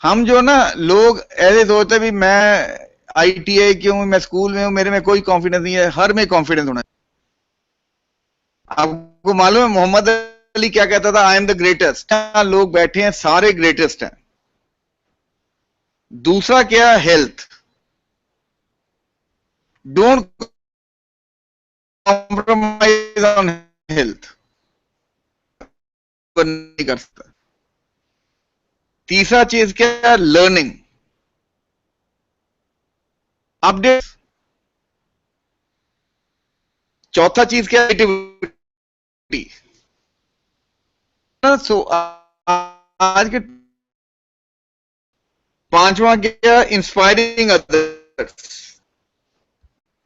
हम जो ना लोग ऐसे सोचते भी मैं आईटीआई क्यों, मैं स्कूल में हूं, मेरे में कोई कॉन्फिडेंस नहीं है. हर में कॉन्फिडेंस होना चाहिए. आपको मालूम है मोहम्मद अली क्या कहता था? I am the greatest. लोग बैठे हैं सारे ग्रेटेस्ट हैं. दूसरा क्या, health. Don't compromise on health. नहीं कर सकता. तीसरा चीज क्या है, लर्निंग, अपडेट. चौथा चीज क्या है, एक्टिविटी. सो आज के पांचवा क्या, इंस्पायरिंग अदर्स.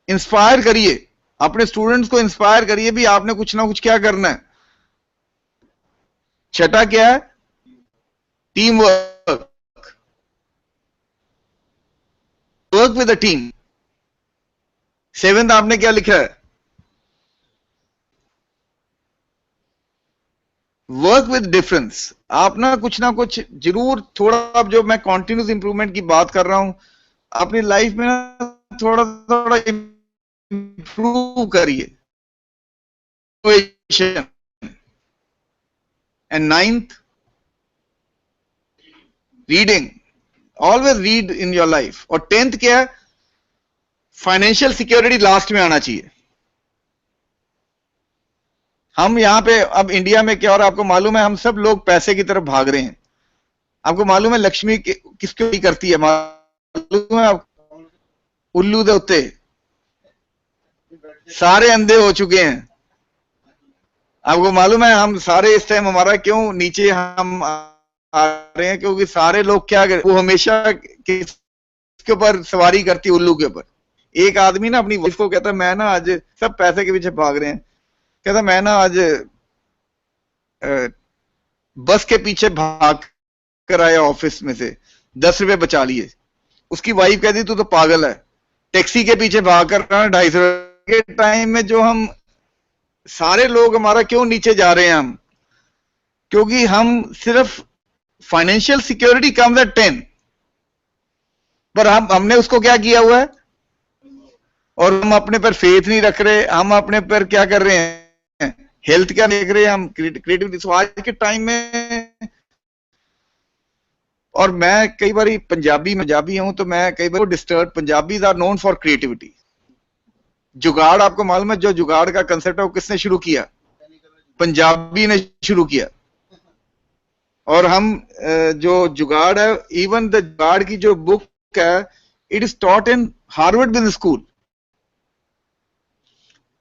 इंस्पायर करिए अपने स्टूडेंट्स को, इंस्पायर करिए भी आपने कुछ ना कुछ क्या करना है. छठा क्या है, team work. Work with a team. Seventh आपने क्या लिखा है, वर्क विद डिफरेंस. आप ना कुछ जरूर थोड़ा, अब जो मैं कॉन्टिन्यूस इंप्रूवमेंट की बात कर रहा हूं, अपनी लाइफ में ना थोड़ा थोड़ा इंप्रूव करिए. And ninth, reading. Always read in your life. और टेंथ क्या है, फाइनेंशियल सिक्योरिटी लास्ट में आना चाहिए. हम यहां पे अब इंडिया में क्या हो रहा है आपको मालूम है, हम सब लोग पैसे की तरफ भाग रहे हैं. आपको मालूम है लक्ष्मी किसको करती है? मालूम है आप? उल्लू दे उत्ते सारे अंधे हो चुके हैं. आपको मालूम है हम सारे इस टाइम हमारा क्यों नीचे हम आ रहे हैं? क्योंकि सारे लोग क्या करें, वो हमेशा किसके ऊपर सवारी करती है, उल्लू के ऊपर. एक आदमी ना अपनी वाइफ को कहता है मैं ना आज, सब पैसे के पीछे भाग रहे हैं, कहता मैं ना आज बस के पीछे भाग कर आया ऑफिस में से, 10 रुपए बचा लिए. उसकी वाइफ कहती तू तो पागल है, टैक्सी के पीछे भाग कर 250 के टाइम में जो हम सारे लोग हमारा क्यों नीचे जा रहे हैं हम? क्योंकि हम सिर्फ फाइनेंशियल सिक्योरिटी कम्स एट 10, पर हमने उसको क्या किया हुआ है, और हम अपने पर फेथ नहीं रख रहे. हम अपने पर क्या कर रहे हैं, हेल्थ क्या देख रहे हैं हम, क्रिएटिविटी. सो आज के टाइम में, और मैं कई बार पंजाबी हूं तो मैं कई बार disturb. Punjabis are known for creativity. Jugaad, आपको मालूम है जो जुगाड़ का कंसेप्ट है वो किसने शुरू किया? पंजाबी ने शुरू किया. और हम जो जुगाड़ है, इवन द जुगाड़ की जो बुक है, it is taught in Harvard business school.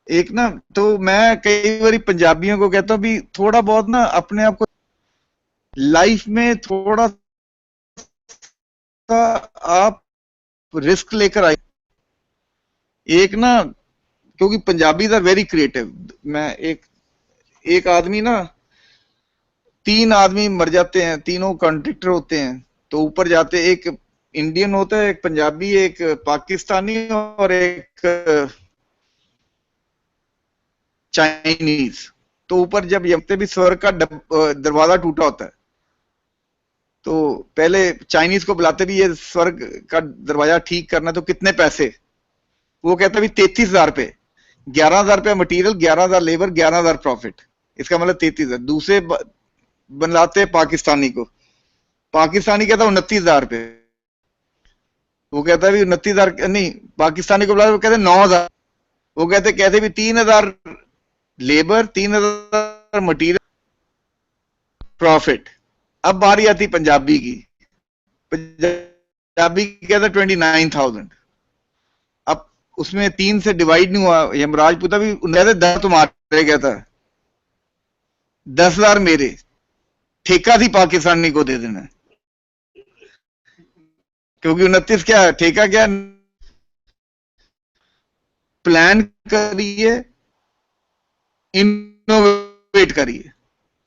एक ना, तो मैं कई बार पंजाबियों को कहता हूं भी थोड़ा बहुत ना अपने आप को लाइफ में थोड़ा सा आप रिस्क लेकर आए. एक ना, क्योंकि पंजाबीज आर वेरी क्रिएटिव. मैं एक आदमी ना, 3 आदमी मर जाते हैं, तीनों कॉन्ट्रैक्टर होते हैं, तो ऊपर जाते, एक इंडियन होता है, एक पंजाबी, एक पाकिस्तानी और एक चाइनीज. तो ऊपर जब यमते भी स्वर्ग का दरवाजा टूटा होता है, तो पहले चाइनीज को बुलाते भी, ये स्वर्ग का दरवाजा ठीक करना, तो कितने पैसे? वो कहता भी 33,000 रुपए. 11,000 रुपया मटीरियल, 11,000 लेबर, 11,000 प्रॉफिट. इसका मतलब 33,000. दूसरे बनाते पाकिस्तानी को, पाकिस्तानी कहता 29,000 रुपए. वो कहता भी 29,000 नहीं, पाकिस्तानी को बुलाते, वो कहते 9,000. वो कहते भी 3,000 लेबर, 3,000 मटीरियल, प्रॉफिट. अब बारी आती पंजाबी की. अभी क्या था 29,000। अब उसमें 3 से डिवाइड नहीं हुआ, यमराज पुता भी 10 तुम्हारे क्या था, 10,000 मेरे, ठेका थी पाकिस्तानी को दे देना, क्योंकि 29 क्या है ठेका, क्या प्लान करिए, इनोवेट करिए।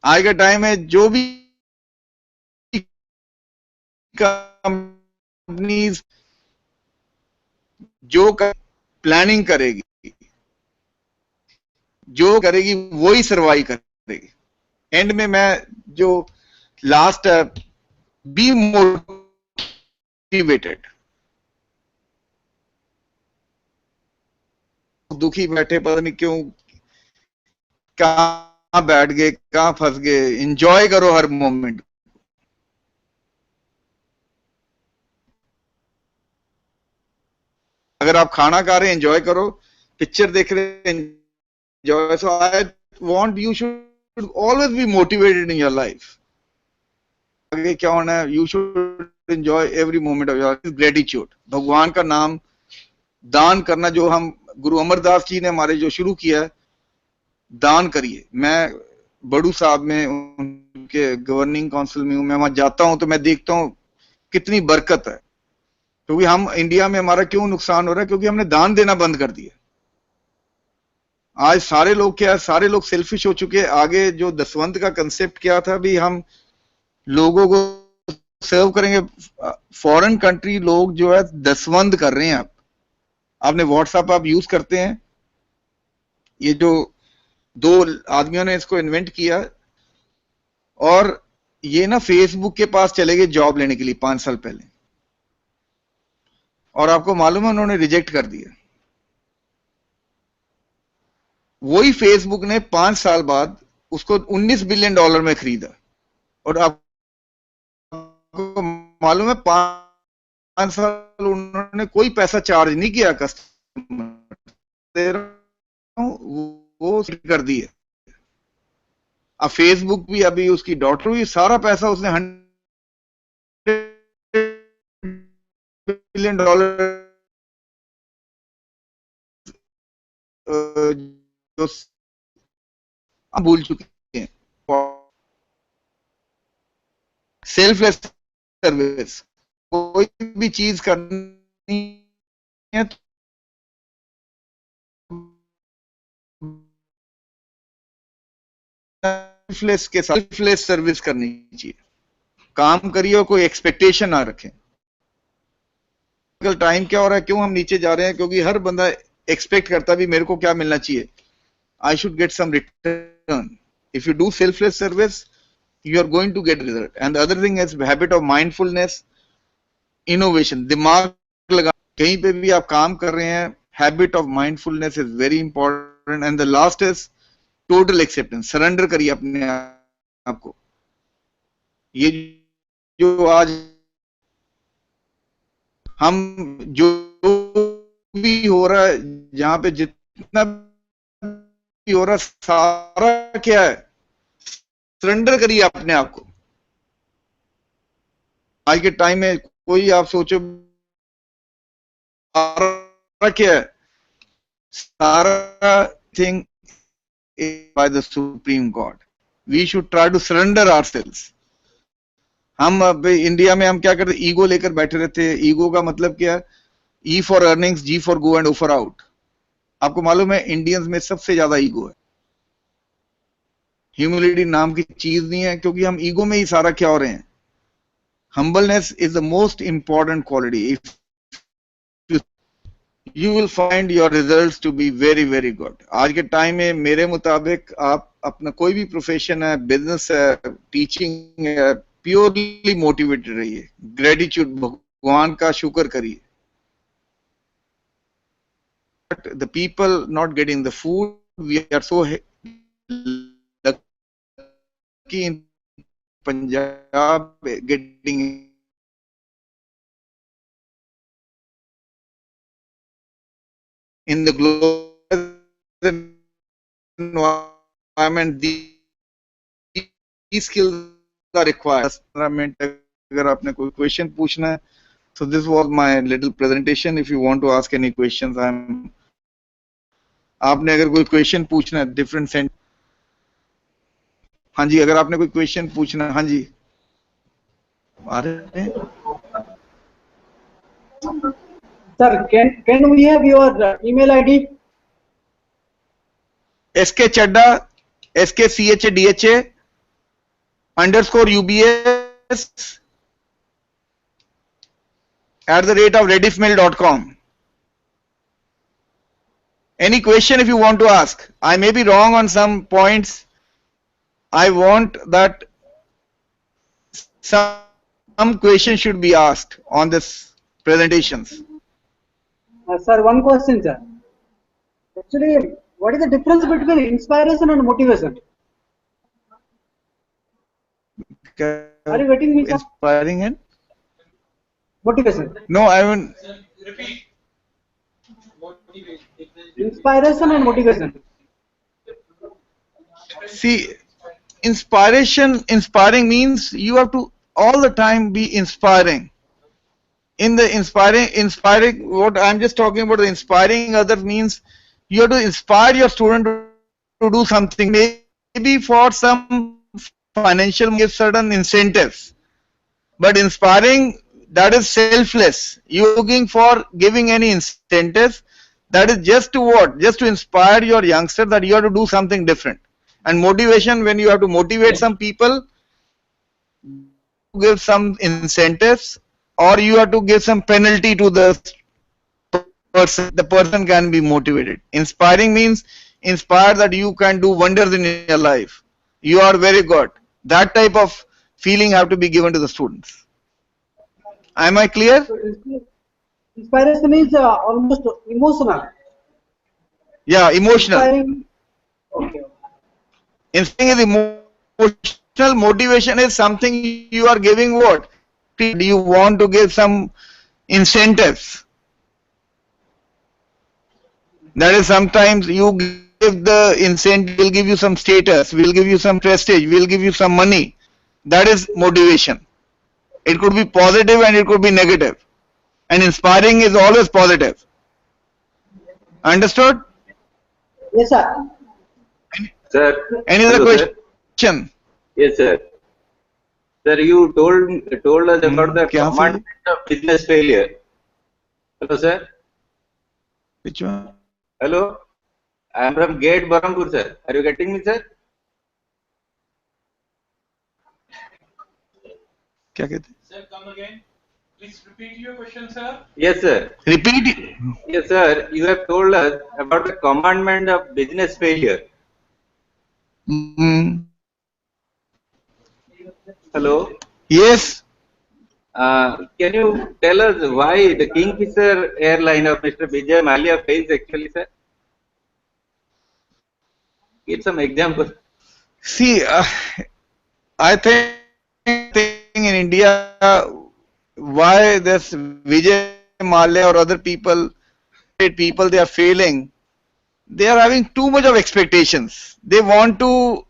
आज का टाइम है जो भी कंपनीज जो प्लानिंग करेगी, जो करेगी वही सर्वाइव करेगी। एंड में मैं जो लास्ट बी मोटिवेटेड, दुखी बैठे पता नहीं क्यों, कहां बैठ गए, कहां फंस गए, एंजॉय करो हर मोमेंट। अगर आप खाना खा रहे हैं एंजॉय करो, पिक्चर देख रहे हैं enjoy. So I want you should always be motivated in your life. आगे क्या होना है, you should enjoy every moment of your gratitude. भगवान का नाम दान करना, जो हम गुरु अमरदास जी ने हमारे जो शुरू किया है, दान करिए। मैं बड़ू साहब में उनके गवर्निंग काउंसिल में हूं, मैं वहां जाता हूं तो मैं देखता हूं कितनी बरकत है। क्योंकि हम इंडिया में हमारा क्यों नुकसान हो रहा है, क्योंकि हमने दान देना बंद कर दिया। आज सारे लोग क्या है, सारे लोग सेल्फिश हो चुके हैं। आगे जो दसवंत का कंसेप्ट क्या था, भी हम लोगों को सर्व करेंगे। फॉरेन कंट्री लोग जो है दसवंत कर रहे हैं। आप आपने व्हाट्सएप आप यूज करते हैं, ये जो 2 आदमियों ने इसको इन्वेंट किया, और ये ना फेसबुक के पास चले गए जॉब लेने के लिए 5 साल पहले, और आपको मालूम है उन्होंने रिजेक्ट कर दिया। वही फेसबुक ने 5 साल बाद उसको $19 बिलियन में खरीदा, और आपको मालूम है 5 साल उन्होंने कोई पैसा चार्ज नहीं किया कस्टमर, वो कर दिए। अब फेसबुक भी अभी उसकी डॉटर हुई, सारा पैसा उसने $100 बिलियन जो भूल चुके हैं। सेल्फलेस सर्विस, कोई भी चीज करनी है तो सेल्फलेस सर्विस करनी चाहिए। काम करिए और कोई एक्सपेक्टेशन ना रखें। टाइम क्या हो रहा है, क्यों हम नीचे जा रहे हैं, क्योंकि हर बंदा एक्सपेक्ट करता भी मेरे को क्या मिलना चाहिए, I should get some return. If you do selfless service, you are going to get result. And the other thing is habit of mindfulness, innovation. दिमाग लगा, कहीं पे भी आप काम कर रहे हैं, habit of mindfulness is very important. And the last is total acceptance. Surrender करिए अपने आप को। ये जो आज हम जो भी हो रहा है, जहां पे जितना हो रहा, सारा क्या है, सरेंडर करिए अपने आप को। आज के टाइम में कोई आप सोचो सारा क्या है, सारा thing by the supreme God. We should try to surrender ourselves. हम अब इंडिया में हम क्या करते, ईगो लेकर बैठे रहते हैं। ईगो का मतलब क्या है, E for earnings, G for go and O for out. आपको मालूम है इंडियंस में सबसे ज्यादा ईगो है। ह्यूमिलिटी नाम की चीज नहीं है, क्योंकि हम ईगो में ही सारा क्या हो रहे हैं। Humbleness is the most important quality. If you will find your results to be very very good. आज के टाइम में मेरे मुताबिक आप अपना कोई भी प्रोफेशन है, बिजनेस है, टीचिंग है, प्योरली मोटिवेटेड रहिए। ग्रेटिट्यूड, भगवान का शुक्र करिए। The people not getting the food, we are so lucky in Punjab getting in the global environment. These skills are required. अगर आपने कोई क्वेश्चन पूछना है So this was my little presentation. If you want to ask any questions, आपने अगर कोई question पूछना है डिफरेंट सेंट, हाँ जी, अगर आपने कोई क्वेश्चन पूछना है, हाँ जी, आ रहे हैं? Sir, can we have your email ID? skchadda skchadha _ubs @rediffmail.com. Any question if you want to ask. I may be wrong on some points. I want that some question should be asked on this presentations. Sir, one question, sir. Actually, what is the difference between inspiration and motivation? Are you getting me, sir? Inspiring and motivation. No, I mean. Repeat. Inspiration and motivation. See, inspiring means you have to all the time be inspiring. In the inspiring, what I'm just talking about, the inspiring others means you have to inspire your student to do something, maybe for some financial, give certain incentives. But inspiring, that is selfless. You're looking for giving any incentives. That is just to what? Just to inspire your youngster that you have to do something different. And motivation, when you have to motivate some people, give some incentives, or you have to give some penalty to the person. The person can be motivated. Inspiring means inspire that you can do wonders in your life. You are very good. That type of feeling have to be given to the students. Am I clear? Inspiration is almost emotional. Yeah, emotional. Inspiring. Okay. Inspiring is emotional. Motivation is something you are giving what? You want to give some incentives. That is, sometimes you give the incentive, will give you some status, will give you some prestige, will give you some money. That is motivation. It could be positive and it could be negative. And inspiring is always positive. Understood? Yes, sir. Sir. Any other question? Yes, sir. Sir, you told us about the commandment of business failure. Hello, sir. Which one? Hello. I am from Gate Barampur, sir. Are you getting me, sir? क्या कहते? Sir, come again. Please repeat your question, sir. Yes, sir. Repeat it. Yes, sir. You have told us about the commandment of business failure. Hello. Yes. Can you tell us why the Kingfisher airline of Mr. Vijay Mallya fails actually, sir? Give some example. See, I think in India, why this Vijay Mallya or other people, they are failing. They are having too much of expectations. They want to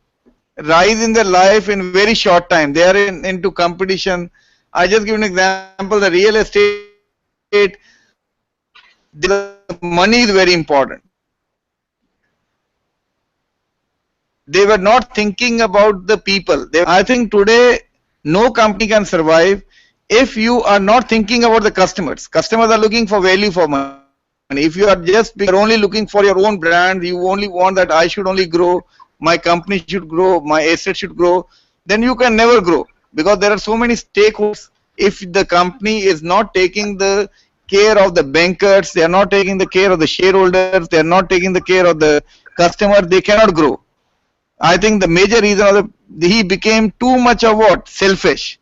rise in their life in very short time. They are into competition. I just give an example. The real estate, the money is very important. They were not thinking about the people. I think today no company can survive if you are not thinking about the customers. Customers are looking for value for money. If you are just only looking for your own brand, you only want that I should only grow, my company should grow, my asset should grow, then you can never grow, because there are so many stakeholders. If the company is not taking the care of the bankers, they are not taking the care of the shareholders, they are not taking the care of the customer, they cannot grow. I think the major reason of he became too much of what? Selfish.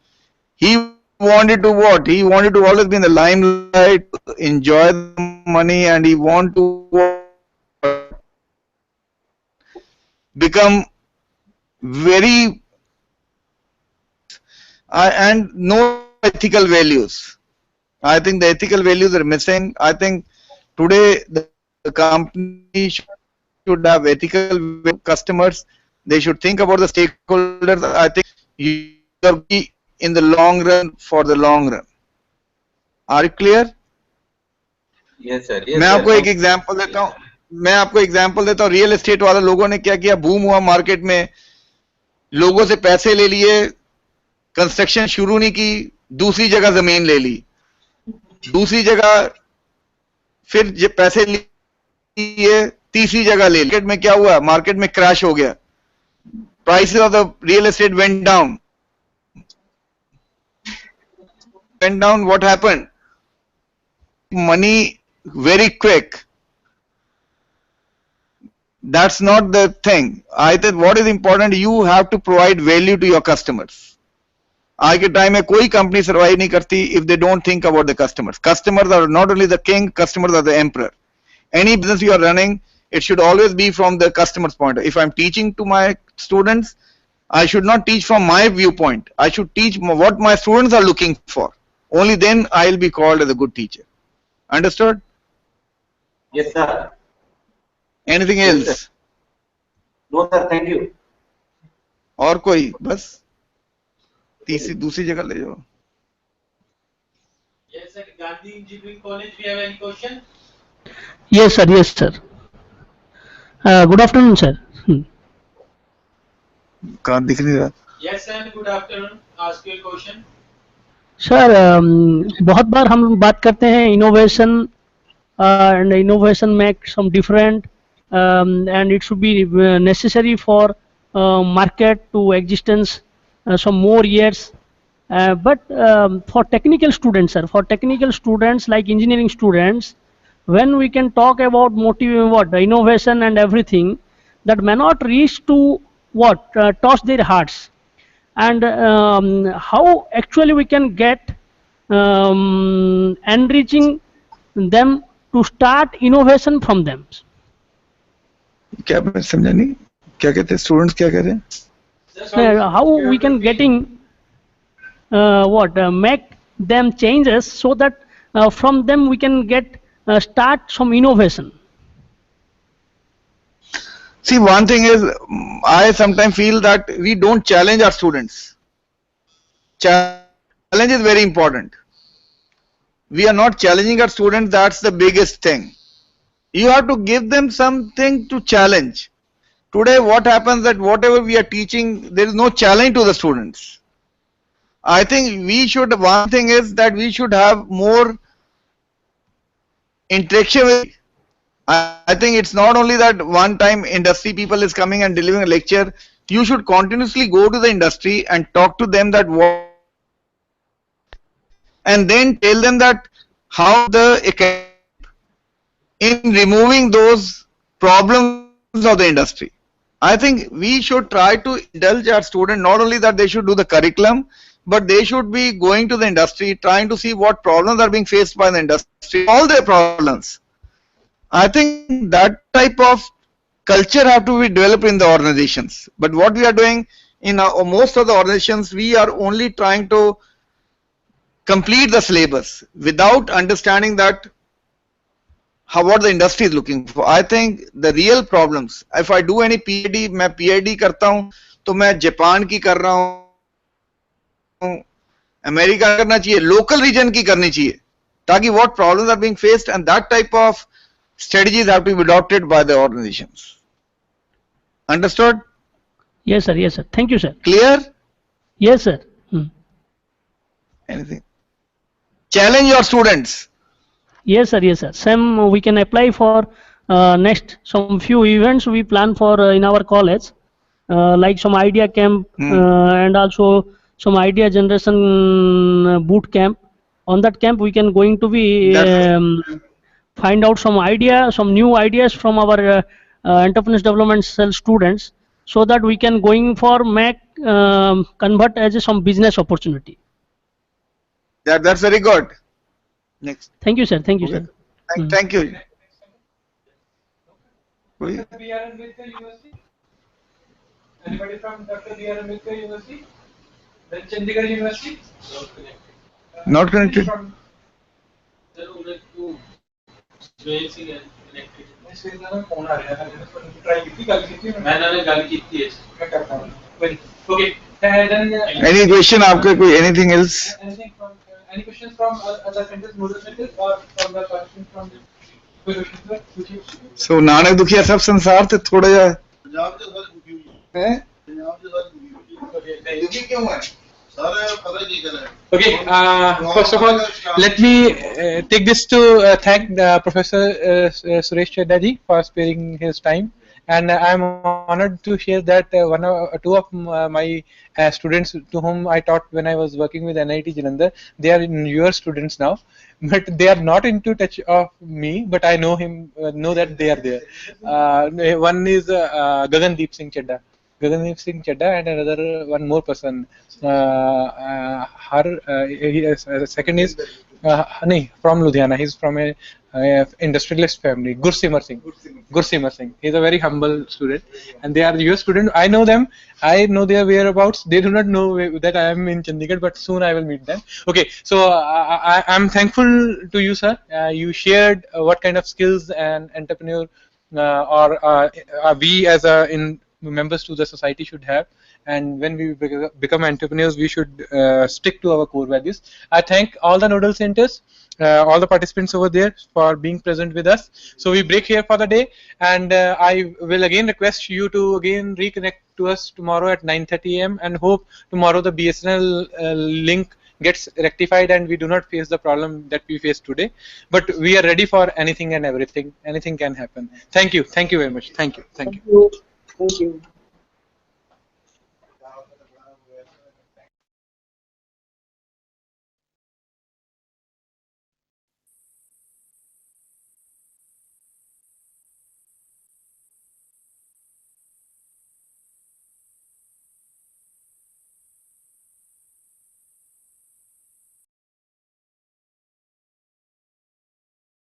He wanted to what? He wanted to always be in the limelight, enjoy the money, and he want to become very and no ethical values. I think the ethical values are missing. I think today the company should have ethical customers. They should think about the stakeholders. I think you are in the long run for the long run. Are you clear? Yes, sir. मैं आपको एक example देता हूँ real estate वाले लोगों ने क्या किया, बूम हुआ मार्केट में, लोगों से पैसे ले लिए, कंस्ट्रक्शन शुरू नहीं की, दूसरी जगह जमीन ले ली, दूसरी जगह फिर पैसे लिए, तीसरी जगह ले ली। मार्केट में क्या हुआ, मार्केट में क्रैश हो गया, prices of the real estate went down, what happened? Money very quick. That's not the thing. I think what is important, you have to provide value to your customers. आज के time में कोई company survive नहीं करती if they don't think about the customers. Customers are not only the king, customers are the emperor. Any business you are running, it should always be from the customer's point. If I'm teaching to my students, I should not teach from my viewpoint. I should teach what my students are looking for. Only then I'll be called as a good teacher. Understood? Yes, sir. Anything Yes, else? sir. No, sir. Thank you. और कोई बस तीसरी दूसरी जगह ले जाओ. Yes, sir. Gandhi Engineering College, we have any question? Yes, sir. Yes, sir. Good afternoon, sir. कहाँ दिख नहीं रहा? Yes, sir. Good afternoon. Ask your question. Sir बहुत बार हम बात करते हैं innovation and innovation make some different and it should be necessary for market to existence some more years, but for technical students, sir, for technical students like engineering students, when we can talk about innovation and everything, that may not reach to touch their hearts, and how actually we can get enriching them to start innovation from them. क्या मैं समझा नहीं, क्या कहते हैं students, क्या कह रहे हैं? How we can getting make them changes so that from them we can get start some innovation. See, one thing is, I sometimes feel that we don't challenge our students. Challenge is very important. We are not challenging our students, that's the biggest thing. You have to give them something to challenge. Today what happens that whatever we are teaching, there is no challenge to the students. I think we should, one thing is that we should have more interaction with. I think it's not only that one time industry people is coming and delivering a lecture. You should continuously go to the industry and talk to them that what, and then tell them that how the in removing those problems of the industry. I think we should try to indulge our students, not only that they should do the curriculum, but they should be going to the industry, trying to see what problems are being faced by the industry, all their problems. I think that type of culture have to be developed in the organizations. But what we are doing in most of the organizations, we are only trying to complete the syllabus without understanding that what the industry is looking for. I think the real problems, if I do any PhD, मैं PhD करता हूँ तो मैं Japan की कर रहा हूँ, America करना चाहिए, local region की करनी चाहिए, ताकि what problems are being faced, and that type of strategies have to be adopted by the organizations. Understood? Yes, sir. Yes, sir. Thank you, sir. Clear? Yes, sir. Anything? Challenge your students. Yes, sir. Yes, sir. Same we can apply for next some few events we plan for in our college, like some idea camp and also some idea generation boot camp. On that camp we can going to be find out some idea, some new ideas from our entrepreneurs development cell students, so that we can going for make convert as some business opportunity. That's very good. Next. Thank you, sir. Thank you, Okay. sir. Thank you. Dr. B.R. Ambedkar University? Anybody from Dr. B.R. Ambedkar University? Then Chandigarh University? Not connected. Phone आ रहा है, try की गल की मैंने गल की है, मैं करता हूं. Okay. Then Any question? आपके कोई anything else? anything from Any questions from other centers, nodal centers, or from the questions from the So नाने दुखिया सब संसार ते थोड़ा जा हैं दुखी क्यों है Okay, first of all, let me take this to thank Professor Suresh Cheddaji for sparing his time, and I am honored to share that two of my students to whom I taught when I was working with NIT Jalandhar, they are your students now, but they are not into touch of me, but I know him, know that they are there. One is Gagandeep Singh Chedda. Gagandeep Singh Chedda, and another one more person. Second is from Ludhiana. He's from a industrialist family. Gursimar Singh. Gursimar Singh. He's a very humble student, and they are your student. I know them. I know their whereabouts. They do not know that I am in Chandigarh, but soon I will meet them. Okay, so I am thankful to you, sir. You shared what kind of skills an entrepreneur or we as members to the society should have, and when we become entrepreneurs we should stick to our core values. I thank all the nodal centers, all the participants over there for being present with us. So we break here for the day, and I will again request you to again reconnect to us tomorrow at 9:30 a.m. and hope tomorrow the BSNL link gets rectified and we do not face the problem that we faced today, but we are ready for anything and everything. Anything can happen. Thank you very much. Thank you. Thank you.